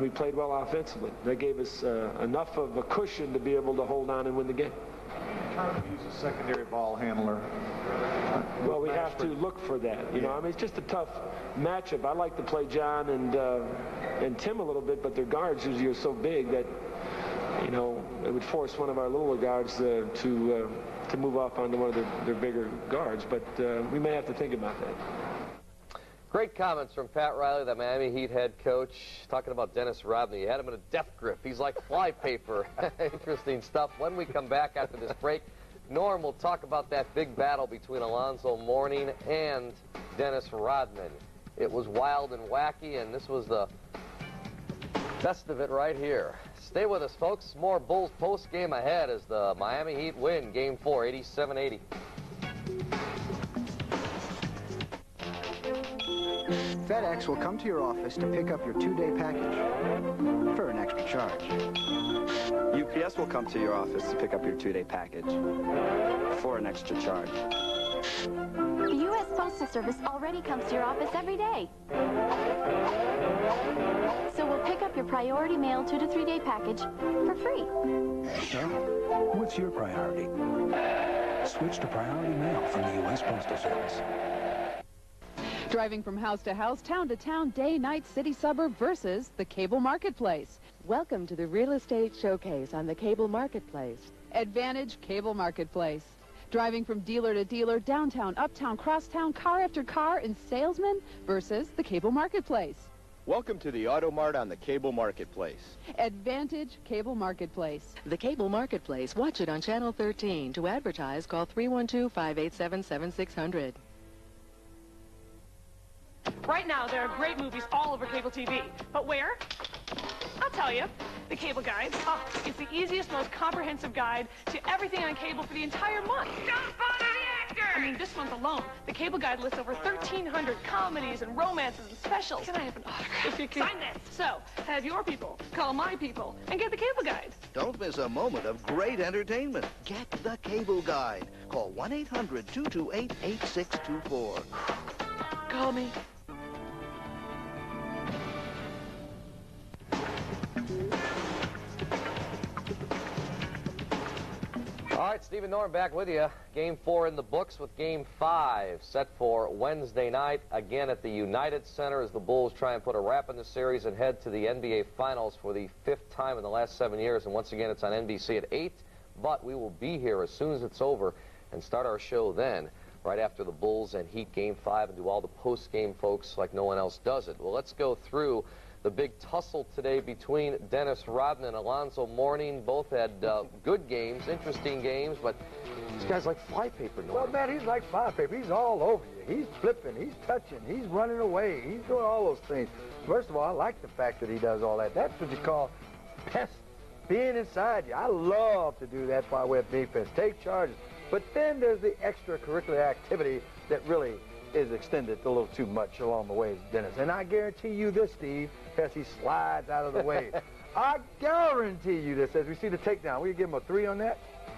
Speaker 3: we played well offensively. That gave us enough of a cushion to be able to hold on and win the game.
Speaker 2: Trying to use a secondary ball handler.
Speaker 3: Well, we have to look for that. I mean, it's just a tough matchup. I like to play John and Tim a little bit, but their guards usually are so big that it would force one of our littler guards to move off onto one of their bigger guards. But we may have to think about that.
Speaker 14: Great comments from Pat Riley, the Miami Heat head coach, talking about Dennis Rodman. You had him in a death grip. He's like flypaper. Interesting stuff. When we come back after this break, Norm will talk about that big battle between Alonzo Mourning and Dennis Rodman. It was wild and wacky, and this was the best of it right here. Stay with us, folks. More Bulls post-game ahead as the Miami Heat win Game 4, 87-80.
Speaker 5: FedEx will come to your office to pick up your 2-day package for an extra charge.
Speaker 7: UPS will come to your office to pick up your 2-day package for an extra charge.
Speaker 16: The U.S. Postal Service already comes to your office every day. So we'll pick up your priority mail 2 to 3-day package for free.
Speaker 20: So, what's your priority? Switch to priority mail from the U.S. Postal Service.
Speaker 21: Driving from house to house, town to town, day, night, city, suburb versus the cable marketplace.
Speaker 26: Welcome to the Real Estate Showcase on the Cable Marketplace.
Speaker 21: Advantage Cable Marketplace. Driving from dealer to dealer, downtown, uptown, crosstown, car after car, and salesman versus the Cable Marketplace.
Speaker 27: Welcome to the Auto Mart on the Cable Marketplace.
Speaker 21: Advantage Cable Marketplace.
Speaker 26: The Cable Marketplace. Watch it on Channel 13. To advertise, call 312-587-7600.
Speaker 28: Right now, there are great movies all over cable TV. But where? I'll tell you. The Cable Guide. Oh, it's the easiest, most comprehensive guide to everything on cable for the entire month. Don't bother the actor! I mean, this month alone, the Cable Guide lists over 1,300 comedies and romances and specials. Can I have an autograph? If you can. Sign this. So, have your people call my people and get the Cable Guide.
Speaker 29: Don't miss a moment of great entertainment. Get the Cable Guide. Call 1-800-228-8624.
Speaker 28: Call me.
Speaker 14: All right, Steve and Norm back with you. Game 4 in the books with Game 5 set for Wednesday night, again at the United Center as the Bulls try and put a wrap in the series and head to the NBA Finals for the 5th time in the last 7 years. And once again, it's on NBC at 8, but we will be here as soon as it's over and start our show then, right after the Bulls and Heat Game 5, and do all the post-game folks like no one else does it. Well, let's go through the big tussle today between Dennis Rodman and Alonzo Mourning. Both had good games, interesting games, but this guy's like flypaper.
Speaker 19: Well, man, he's like flypaper. He's all over you. He's flipping, he's touching, he's running away, he's doing all those things. First of all, I like the fact that he does all that. That's what you call being inside you. I love to do that by way of defense, take charges. But then there's the extracurricular activity that really is extended a little too much along the way, Dennis. And I guarantee you this, Steve, as he slides out of the way. I guarantee you this, as we see the takedown. Will you give him a 3 on that?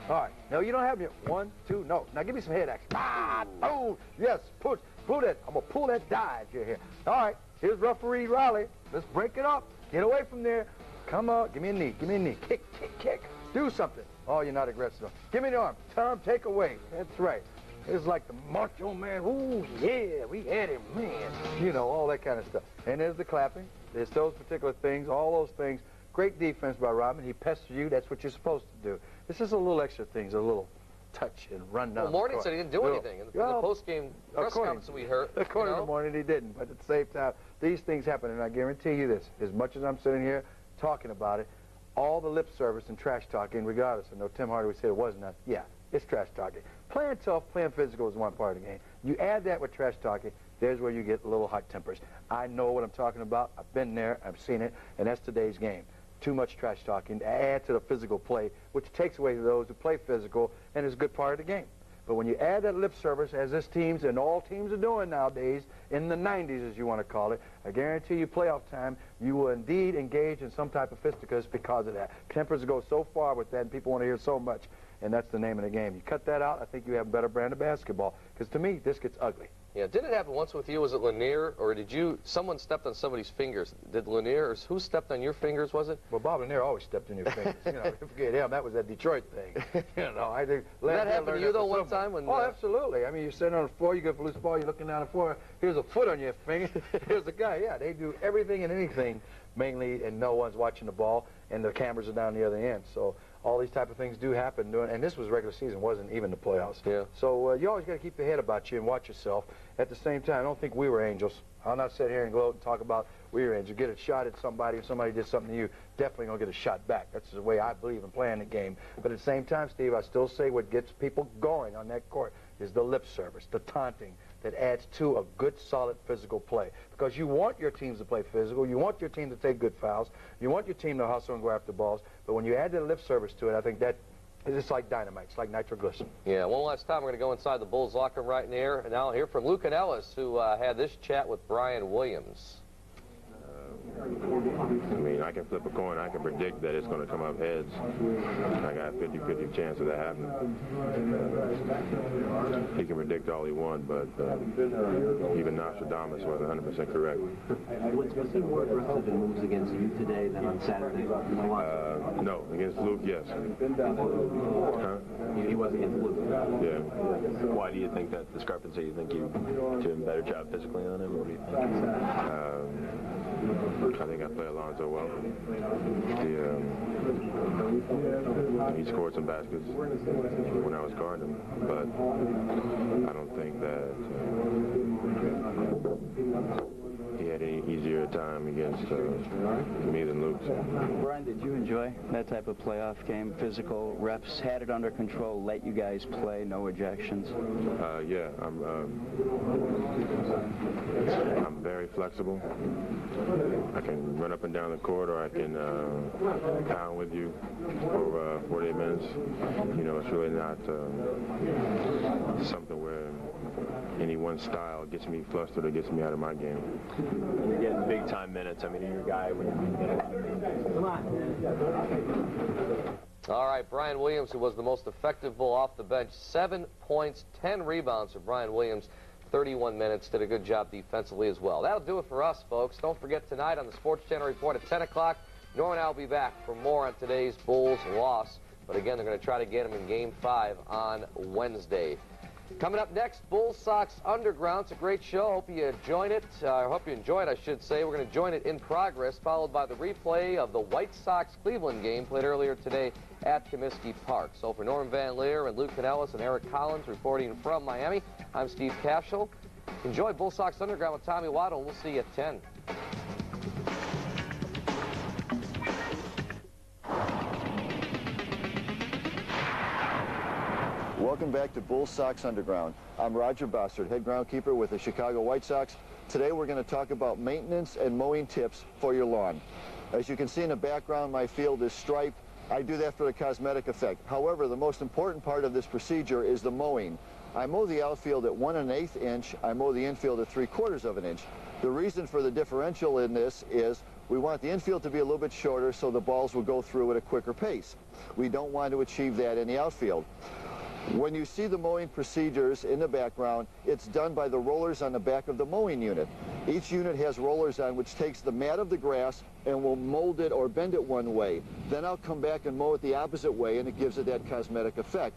Speaker 19: All right. No, you don't have me. 1, 2, no. Now give me some head action. Ah, oh, yes, pull that. I'm going to pull that dive here. All right. Here's referee Riley. Let's break it up. Get away from there. Come on. Give me a knee. Give me a knee. Kick, kick, kick. Do something. Oh, you're not aggressive. Give me the arm. Tom, take away. That's right. It's like the macho man. Ooh, yeah, we had him, man. You know, all that kind of stuff. And there's the clapping. There's those particular things, all those things. Great defense by Rodman. He pestered you. That's what you're supposed to do. This is a little extra things, a little touch and run down.
Speaker 14: Well, Morning said he didn't do anything. In the post-game press conference we heard.
Speaker 19: According to Morning, he didn't. But at the same time, these things happen. And I guarantee you this, as much as I'm sitting here talking about it, all the lip service and trash talking, regardless. I know Tim Hardaway said it wasn't that. Yeah, it's trash talking. Playing tough, playing physical is one part of the game. You add that with trash talking, there's where you get a little hot tempers. I know what I'm talking about. I've been there. I've seen it. And that's today's game. Too much trash talking to add to the physical play, which takes away those who play physical and is a good part of the game. But when you add that lip service, as this teams and all teams are doing nowadays, in the 90s as you want to call it, I guarantee you playoff time, you will indeed engage in some type of fisticuffs because of that. Tempers go so far with that and people want to hear so much, and that's the name of the game. You cut that out, I think you have a better brand of basketball, because to me, this gets ugly.
Speaker 14: Yeah, did it happen once with you? Was it Lanier, or did someone stepped on somebody's fingers? Did Lanier, or who stepped on your fingers, was it?
Speaker 19: Well, Bob Lanier always stepped on your fingers. You know, forget him. That was that Detroit thing. You know, I think.
Speaker 14: Did that happen to you, though, one time? When,
Speaker 19: oh, absolutely. I mean, you're sitting on the floor, you get a loose ball, you're looking down the floor, here's a foot on your finger, here's a guy. Yeah, they do everything and anything, mainly, and no one's watching the ball, and the cameras are down the other end. So all these type of things do happen, and this was regular season, wasn't even the playoffs.
Speaker 14: Yeah.
Speaker 19: So you always got to keep your head about you and watch yourself. At the same time, I don't think we were angels. I'll not sit here and gloat and talk about we were angels. Get a shot at somebody, if somebody did something to you, definitely gonna get a shot back. That's the way I believe in playing the game. But at the same time, Steve, I still say what gets people going on that court is the lip service, the taunting that adds to a good, solid physical play. Because you want your teams to play physical, you want your team to take good fouls, you want your team to hustle and go after balls, but when you add that lip service to it, I think that it's like dynamite. It's like nitroglycerin.
Speaker 14: Yeah, one last time we're going to go inside the Bulls locker room right near, and now hear from Luke and Ellis, who had this chat with Brian Williams.
Speaker 1: I mean, I can flip a coin. I can predict that it's going to come up heads. I got a 50-50 chance of that happening. He can predict all he wants, but even Nostradamus wasn't 100% correct.
Speaker 8: Was he more aggressive in moves against you today than on Saturday?
Speaker 1: No, against Luke, yes.
Speaker 8: Huh? He was against Luke.
Speaker 1: Yeah.
Speaker 8: Why do you think that discrepancy? You think you did a better job physically on him? What do you think?
Speaker 1: I think I play Alonzo well. He scored some baskets when I was guarding him, but I don't think that he had any easier time against me than Luke.
Speaker 9: Brian, did you enjoy that type of playoff game? Physical, refs had it under control, let you guys play, no ejections?
Speaker 1: Yeah, I'm very flexible. I can run up and down the court, or I can pound with you for 48 minutes. You know, it's really not something where any one style gets me flustered or gets me out of my game.
Speaker 8: And you're getting big-time minutes. I mean, you're a guy when come on.
Speaker 14: All right, Brian Williams, who was the most effective Bull off the bench, 7 points, 10 rebounds for Brian Williams. 31 minutes, did a good job defensively as well. That'll do it for us, folks. Don't forget tonight on the Sports Channel Report at 10 o'clock, Norman and I will be back for more on today's Bulls loss. But again, they're going to try to get him in Game 5 on Wednesday. Coming up next, Bulls Sox Underground. It's a great show. Hope you join it. Hope you enjoy it, I should say. We're going to join it in progress, followed by the replay of the White Sox-Cleveland game played earlier today at Comiskey Park. So for Norm Van Leer and Luke Canellis and Eric Collins reporting from Miami, I'm Steve Cashel. Enjoy Bull Sox Underground with Tommy Waddle. We'll see you at 10.
Speaker 12: Welcome back to Bull Sox Underground. I'm Roger Bossard, head groundkeeper with the Chicago White Sox. Today we're going to talk about maintenance and mowing tips for your lawn. As you can see in the background, my field is striped. I do that for the cosmetic effect. However, the most important part of this procedure is the mowing. I mow the outfield at 1 1/8 inch. I mow the infield at 3/4 of an inch. The reason for the differential in this is we want the infield to be a little bit shorter so the balls will go through at a quicker pace. We don't want to achieve that in the outfield. When you see the mowing procedures in the background, it's done by the rollers on the back of the mowing unit. Each unit has rollers on which takes the mat of the grass and will mold it or bend it one way. Then I'll come back and mow it the opposite way, and it gives it that cosmetic effect.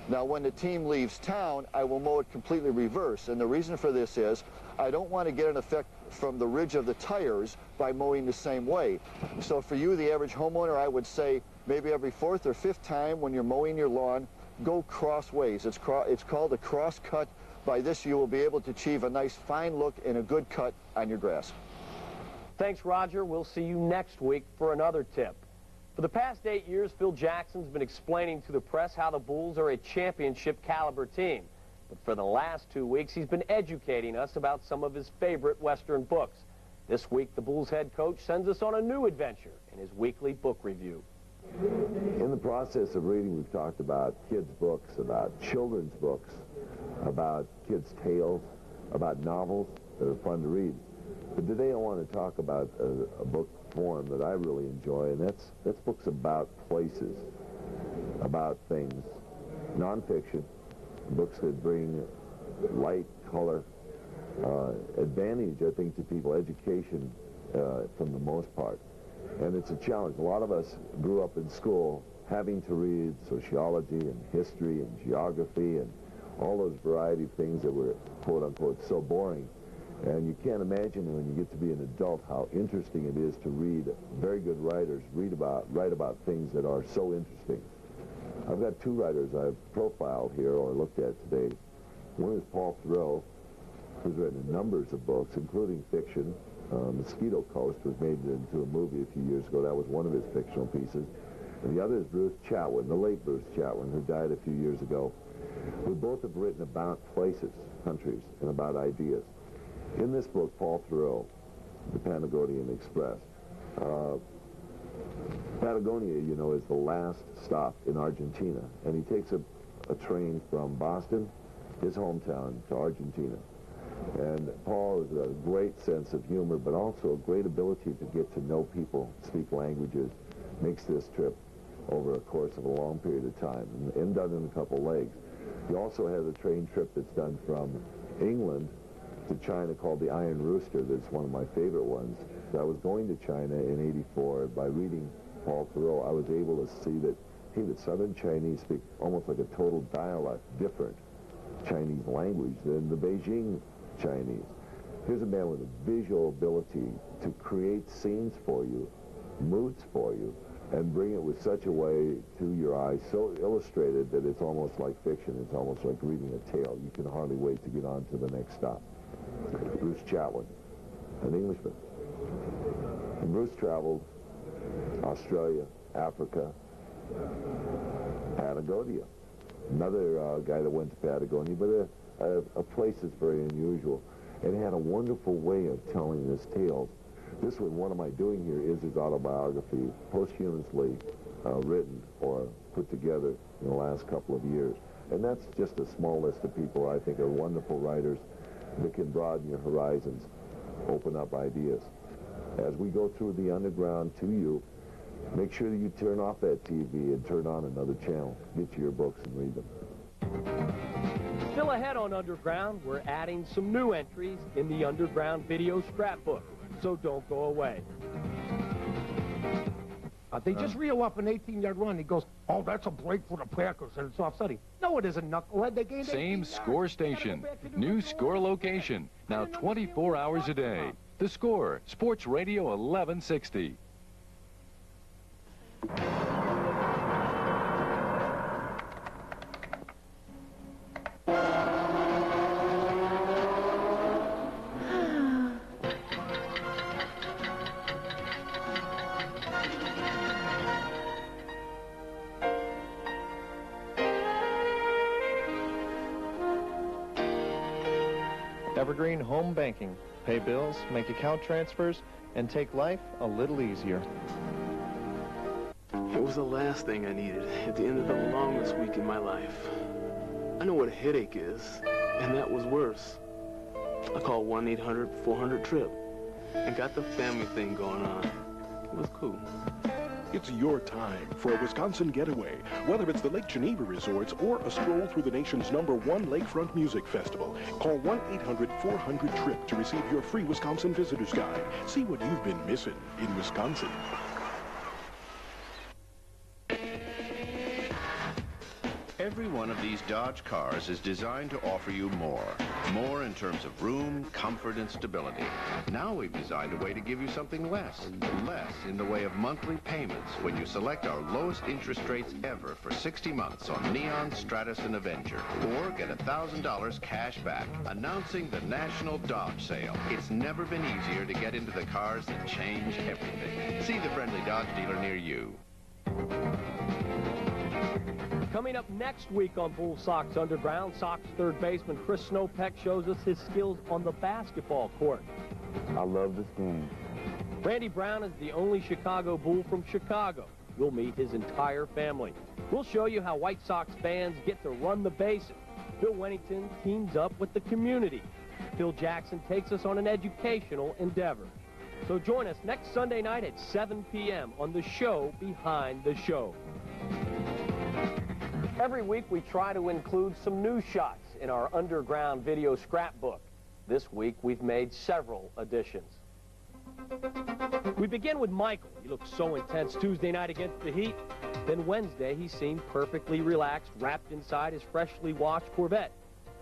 Speaker 12: Now, when the team leaves town, I will mow it completely reverse, and the reason for this is I don't want to get an effect from the ridge of the tires by mowing the same way. So for you, the average homeowner, I would say maybe every 4th or 5th time when you're mowing your lawn, go crossways. It's called a cross cut. By this, you will be able to achieve a nice fine look and a good cut on your grass.
Speaker 4: Thanks, Roger. We'll see you next week for another tip. For the past 8 years, Phil Jackson's been explaining to the press how the Bulls are a championship caliber team. But for the last 2 weeks, he's been educating us about some of his favorite Western books. This week, the Bulls head coach sends us on a new adventure in his weekly book review.
Speaker 6: In the process of reading, we've talked about kids' books, about children's books, about kids' tales, about novels that are fun to read. But today I want to talk about a book form that I really enjoy, and that's books about places, about things, nonfiction, books that bring light, color, advantage, I think, to people, education from the most part. And it's a challenge. A lot of us grew up in school having to read sociology and history and geography and all those variety of things that were, quote unquote, so boring. And you can't imagine when you get to be an adult how interesting it is to read very good writers write about things that are so interesting. I've got 2 writers I've profiled here or looked at today. One is Paul Theroux, who's written numbers of books, including fiction. Mosquito Coast was made into a movie a few years ago. That was one of his fictional pieces. And the other is Bruce Chatwin, the late Bruce Chatwin, who died a few years ago. We both have written about places, countries, and about ideas. In this book, Paul Theroux, The Patagonian Express. Patagonia, you know, is the last stop in Argentina. And he takes a train from Boston, his hometown, to Argentina. And Paul has a great sense of humor, but also a great ability to get to know people, speak languages, makes this trip over a course of a long period of time, and done in a couple legs. He also has a train trip that's done from England to China called the Iron Rooster. That's one of my favorite ones. So I was going to China in '84. By reading Paul Theroux, I was able to see that, hey, the Southern Chinese speak almost like a total dialect, different Chinese language than the Beijing Chinese. Here's a man with a visual ability to create scenes for you, moods for you, and bring it with such a way to your eyes, so illustrated that it's almost like fiction. It's almost like reading a tale. You can hardly wait to get on to the next stop. Bruce Chatwin, an Englishman. And Bruce traveled Australia, Africa, Patagonia. Another guy that went to Patagonia, but a place that's very unusual. And had a wonderful way of telling his tales. This one, what am I doing here, is his autobiography, posthumously written or put together in the last couple of years. And that's just a small list of people I think are wonderful writers that can broaden your horizons, open up ideas. As we go through the underground to you, make sure that you turn off that TV and turn on another channel. Get to your books and read them.
Speaker 4: Still ahead on Underground, we're adding some new entries in the Underground video scrapbook, so don't go away.
Speaker 13: They just reel up an 18-yard run. He goes, oh, that's a break for the Packers, and it's offsetting. No, it isn't, knucklehead. They gained
Speaker 15: Same score station, new score location, now 24 hours a day. The Score, Sports Radio 1160.
Speaker 17: Evergreen Home Banking. Pay bills, make account transfers, and take life a little easier.
Speaker 18: It was the last thing I needed at the end of the longest week in my life. I
Speaker 2: know what a headache is, and that was worse. I called 1-800-400-TRIP and got the family thing going on. It was cool.
Speaker 3: It's your time for a Wisconsin getaway, whether it's the Lake Geneva Resorts or a stroll through the nation's #1 lakefront music festival. Call 1-800-400-TRIP to receive your free Wisconsin Visitor's Guide. See what you've been missing in Wisconsin.
Speaker 27: Every one of these Dodge cars is designed to offer you more. More in terms of room, comfort, and stability. Now we've designed a way to give you something less. Less in the way of monthly payments when you select our lowest interest rates ever for 60 months on Neon, Stratus, and Avenger. Or get $1,000 cash back. Announcing the National Dodge Sale. It's never been easier to get into the cars that change everything. See the friendly Dodge dealer near you.
Speaker 4: Coming up next week on Bull Sox Underground, Sox third baseman Chris Snopek shows us his skills on the basketball court.
Speaker 6: I love this game.
Speaker 4: Randy Brown is the only Chicago Bull from Chicago. We'll meet his entire family. We'll show you how White Sox fans get to run the bases. Bill Wennington teams up with the community. Phil Jackson takes us on an educational endeavor. So join us next Sunday night at 7 p.m. on the show Behind the Show. Every week we try to include some new shots in our underground video scrapbook. This week we've made several additions. We begin with Michael. He looked so intense Tuesday night against the Heat. Then Wednesday he seemed perfectly relaxed, wrapped inside his freshly washed Corvette.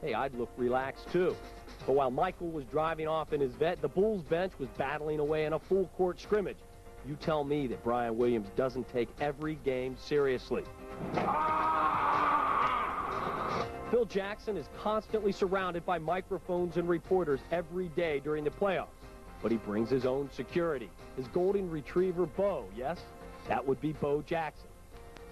Speaker 4: Hey, I'd look relaxed too. But while Michael was driving off in his Vette, the Bulls bench was battling away in a full court scrimmage. You tell me that Brian Williams doesn't take every game seriously. Phil Jackson is constantly surrounded by microphones and reporters every day during the playoffs. But he brings his own security. His golden retriever, Bo, yes? That would be Bo Jackson.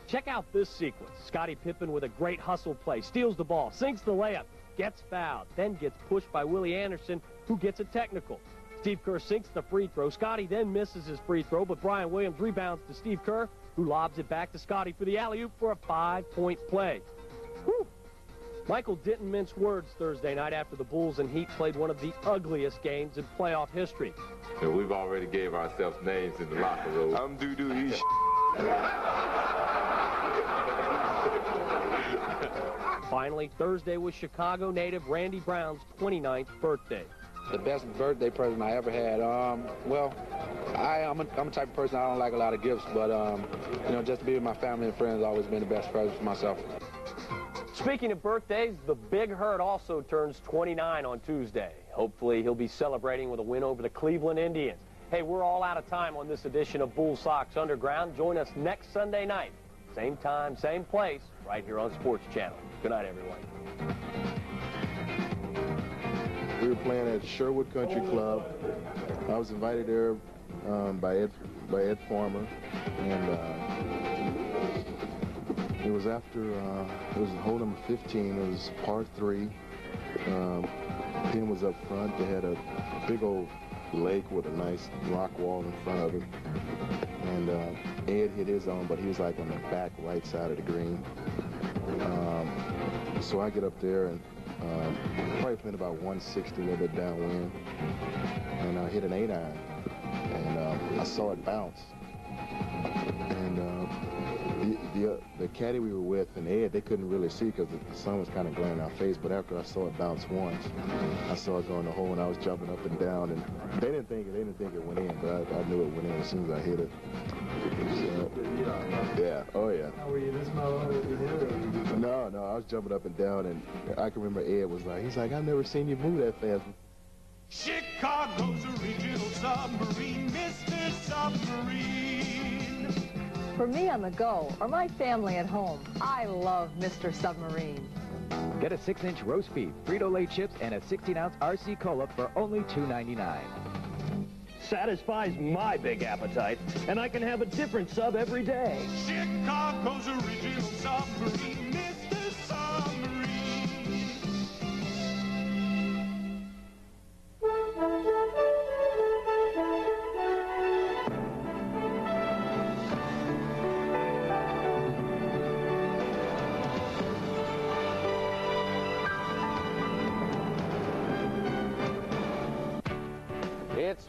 Speaker 4: Check out this sequence. Scottie Pippen with a great hustle play, steals the ball, sinks the layup, gets fouled, then gets pushed by Willie Anderson, who gets a technical. Steve Kerr sinks the free throw. Scottie then misses his free throw, but Brian Williams rebounds to Steve Kerr, who lobs it back to Scottie for the alley-oop for a 5-point play. Whew. Michael didn't mince words Thursday night after the Bulls and Heat played one of the ugliest games in playoff history.
Speaker 1: And we've already gave ourselves names in the locker room. I'm doo-doo, he's
Speaker 4: Finally, Thursday was Chicago native Randy Brown's 29th birthday.
Speaker 10: The best birthday present I ever had, well, I'm a type of person, I don't like a lot of gifts, but, you know, just to be with my family and friends has always been the best present for myself.
Speaker 4: Speaking of birthdays, the Big Hurt also turns 29 on Tuesday. Hopefully, he'll be celebrating with a win over the Cleveland Indians. Hey, we're all out of time on this edition of Bull Sox Underground. Join us next Sunday night. Same time, same place, right here on Sports Channel. Good night, everyone.
Speaker 11: We were playing at Sherwood Country Club. I was invited there by Ed Farmer, and it was after it was hole number 15. It was par 3. Pin was up front. They had a big old lake with a nice rock wall in front of it, and Ed hit his on, but he was like on the back right side of the green. So I get up there and probably went about 160, a little bit downwind, and I hit an 8-iron, and I saw it bounce. And the caddy we were with and Ed, they couldn't really see because the sun was kind of glaring in our face. But after I saw it bounce once, I saw it go in the hole, and I was jumping up and down. And they didn't think it went in, but I knew it went in as soon as I hit it. So, yeah, oh yeah.
Speaker 18: How were you this moment?
Speaker 11: No, I was jumping up and down, and I can remember Ed was like, he's like, I've never seen you move that fast.
Speaker 22: Chicago's original submarine, Mr. Submarine.
Speaker 23: For me on the go, or my family at home, I love Mr. Submarine.
Speaker 24: Get a 6-inch roast beef, Frito-Lay chips, and a 16-ounce RC Cola for only $2.99.
Speaker 25: Satisfies my big appetite, and I can have a different sub every day.
Speaker 22: Chicago's original submarine, Mr. Submarine.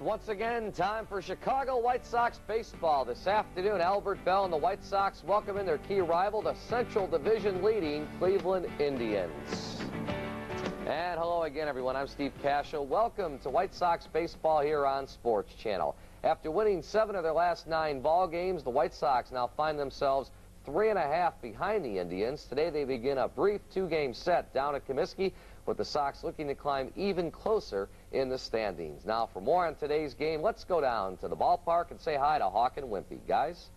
Speaker 14: once again, time for Chicago White Sox baseball. This afternoon, Albert Bell and the White Sox welcome in their key rival, the Central Division leading Cleveland Indians. And hello again, everyone. I'm Steve Cashel. Welcome to White Sox baseball here on Sports Channel. After winning 7 of their last 9 ball games, the White Sox now find themselves 3.5 behind the Indians. Today they begin a brief 2-game set down at Comiskey, with the Sox looking to climb even closer in the standings. Now, for more on today's game, let's go down to the ballpark and say hi to Hawk and Wimpy. Guys?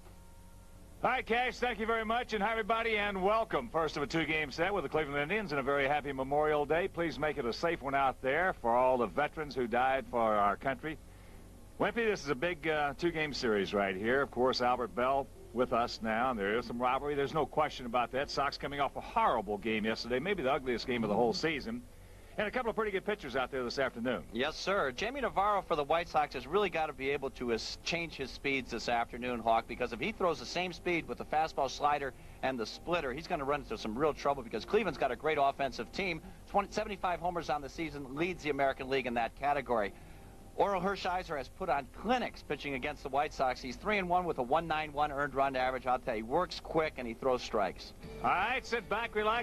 Speaker 5: Hi, Cash. Thank you very much, and hi, everybody, and welcome. First of a 2-game set with the Cleveland Indians, and a very happy Memorial Day. Please make it a safe one out there for all the veterans who died for our country. Wimpy, this is a big 2-game series right here. Of course, Albert Bell with us now, and there is some rivalry. There's no question about that. Sox coming off a horrible game yesterday, maybe the ugliest game of the whole season. And a couple of pretty good pitchers out there this afternoon.
Speaker 7: Yes, sir. Jamie Navarro for the White Sox has really got to be able to change his speeds this afternoon, Hawk, because if he throws the same speed with the fastball, slider, and the splitter, he's going to run into some real trouble because Cleveland's got a great offensive team. 75 homers on the season, leads the American League in that category. Orel Hershiser has put on clinics pitching against the White Sox. He's 3-1 with a 1.91 earned run average. I'll tell you, he works quick and he throws strikes.
Speaker 5: All right, sit back, relax.